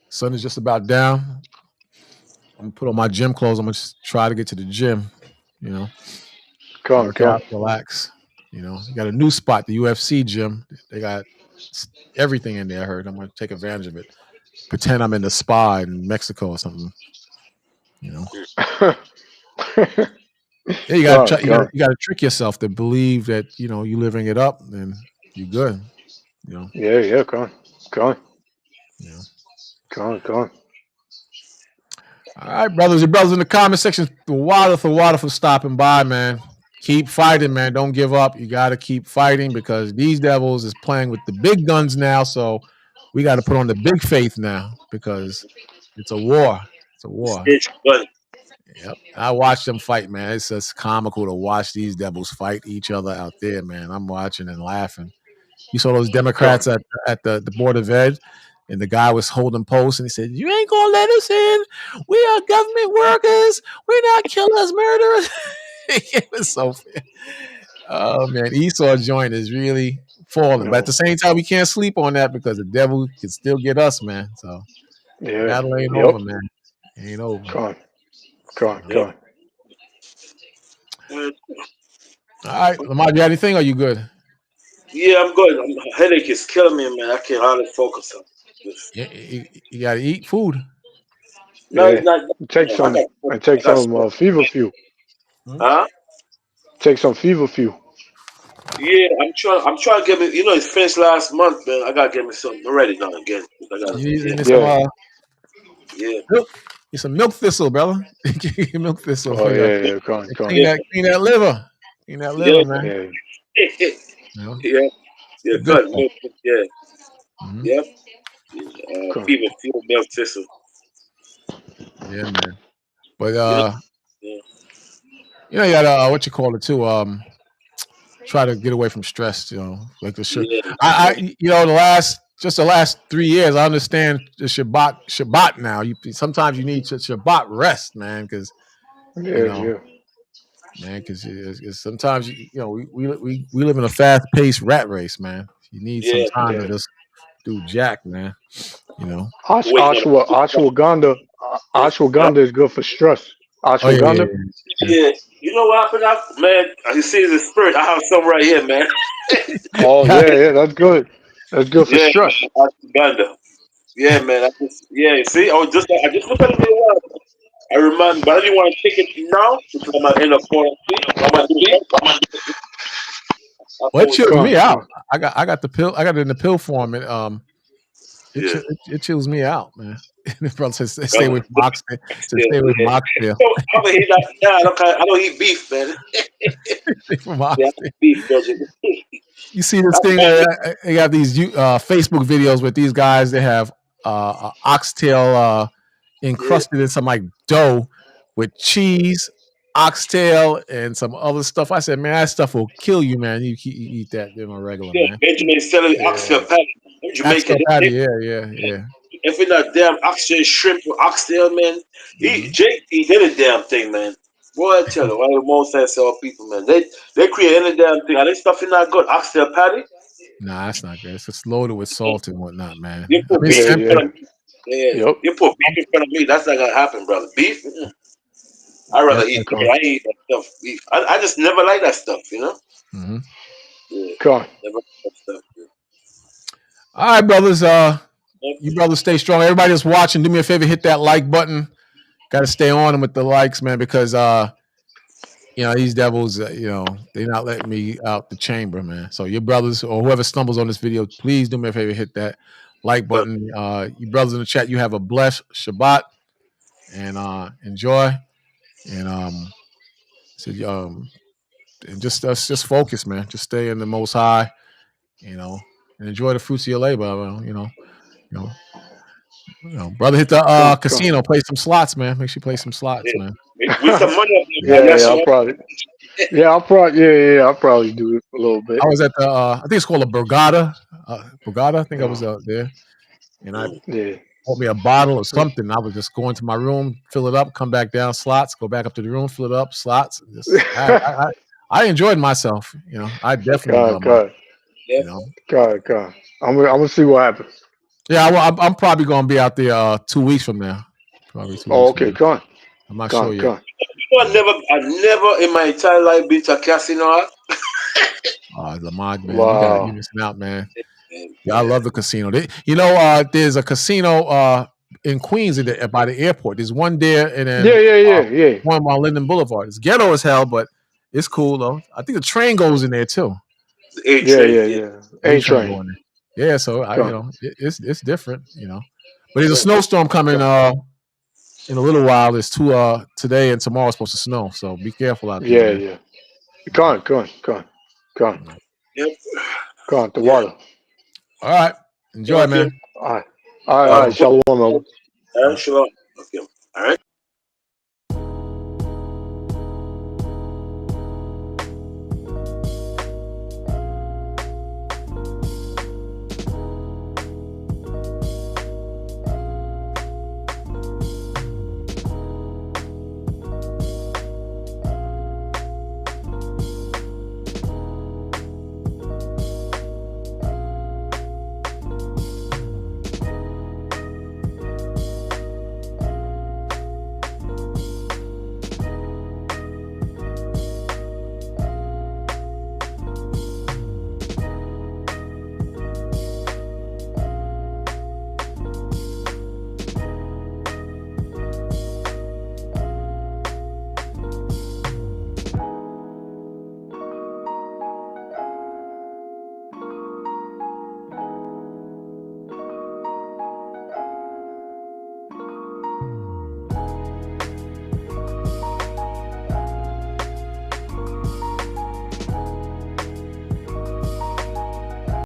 Sun is just about down. I'm gonna put on my gym clothes. I'm gonna just try to get to the gym. You know, work out, relax. You know, you got a new spot, the UFC gym. They got everything in there. I heard. I'm gonna take advantage of it. Pretend I'm in the spa in Mexico or something. You know. Yeah, you gotta trick yourself to believe that you're living it up, and you're good. You know. Yeah, come on. You know. Come on. All right, brothers and brothers in the comment section. The water for stopping by, man. Keep fighting, man. Don't give up. You got to keep fighting because these devils is playing with the big guns now. So we got to put on the big faith now because it's a war. It's a war. Yep. I watch them fight, man. It's just comical to watch these devils fight each other out there, man. I'm watching and laughing. You saw those Democrats at the Board of Ed, and the guy was holding posts, and he said, "You ain't gonna let us in. We are government workers. We're not killers, murderers." It was so fair. Oh man, Esau joint is really falling, but at the same time, we can't sleep on that because the devil can still get us, man. So battle ain't over, man. It ain't over. Come on. All right, Lamar, you got anything? Or you good? Yeah, I'm good. My headache is killing me, man. I can't hardly focus on this. Yeah, you gotta eat food. No, take some feverfew. Huh? Take some feverfew. Yeah, I'm trying to get me. It's finished last month, man. I gotta get me something. I'm ready now again. Get some milk thistle, brother. Milk thistle. Oh yeah. Come on. Clean that liver. Clean that liver, man. Yeah, good. Milk, yeah. Mm-hmm. Yep. Fever, milk thistle. Yeah, man. But you gotta what you call it too. Try to get away from stress. Like the shit. Yeah. The last 3 years, I understand the Shabbat now. Sometimes you need Shabbat rest, man, because man, because sometimes we live in a fast-paced rat race, man. You need some time to just do jack, man. Ashwagandha is good for stress. Ashwagandha. Yeah. You know what happened, man? You see the spirit. I have some right here, man. Oh yeah, that's good. That's good for stress. Ashwagandha. Yeah, man. See, I just looked at it a while. I remember, but I didn't want to take it now because I'm gonna end up falling asleep. Well, it chilled me out. I got the pill. I got it in the pill form. And It chills me out, man. This brother says stay away from oxtail. Stay away from oxtail. I don't eat beef, man. From oxtail. Beef, brother. You see this thing? They got these Facebook videos with these guys. They have oxtail encrusted in some like dough with cheese, oxtail, and some other stuff. I said, man, that stuff will kill you, man. You eat that on a regular, man. Benjamin selling oxtail patty. Oxtail patty, yeah. If it's not damn oxtail shrimp or oxtail, man, Jake eat any damn thing, man. Boy, I tell you, one of the most sell people, man. They create any damn thing. Are they stuff is not good? Oxtail patty? Nah, that's not good. It's just loaded with salt and whatnot, man. You put beef in front of me. You put beef in front of me. That's not gonna happen, brother. Beef? I'd rather eat. I eat that stuff. Beef. I just never like that stuff, you know. Never like that stuff. All right, brothers. You brothers stay strong. Everybody that's watching, do me a favor, hit that like button. Got to stay on them with the likes, man, because these devils, they're not letting me out the chamber, man. So your brothers or whoever stumbles on this video, please do me a favor, hit that like button. You brothers in the chat, you have a blessed Shabbat and enjoy. And and just focus, man. Just stay in the Most High, and enjoy the fruits of your labor. Brother, hit the casino, play some slots, man. Make sure you play some slots, man. With some money, I'll probably do it a little bit. I was at the I think it's called a Borgata. I think I was out there, and I bought me a bottle or something. I was just going to my room, fill it up, come back down, slots, go back up to the room, fill it up, slots. I enjoyed myself. I definitely God. I'm gonna see what happens. Yeah, I'm probably gonna be out there 2 weeks from now. Probably 2 weeks. Okay, go on. I'm not sure yet. I never in my entire life been to a casino. Lamont, man, Wow. you're missing out, man. Yeah, I love the casino. There's a casino in Queens by the airport. There's one there, and then one on Linden Boulevard. It's ghetto as hell, but it's cool though. I think the train goes in there too. A train. Yeah, so it's different, But there's a snowstorm coming in a little while. There's two today and tomorrow supposed to snow, so be careful out there. Yeah. Go on. Yep. Go on, the water. All right. Enjoy, man. All right. Shalom. Shalom. Okay. All right.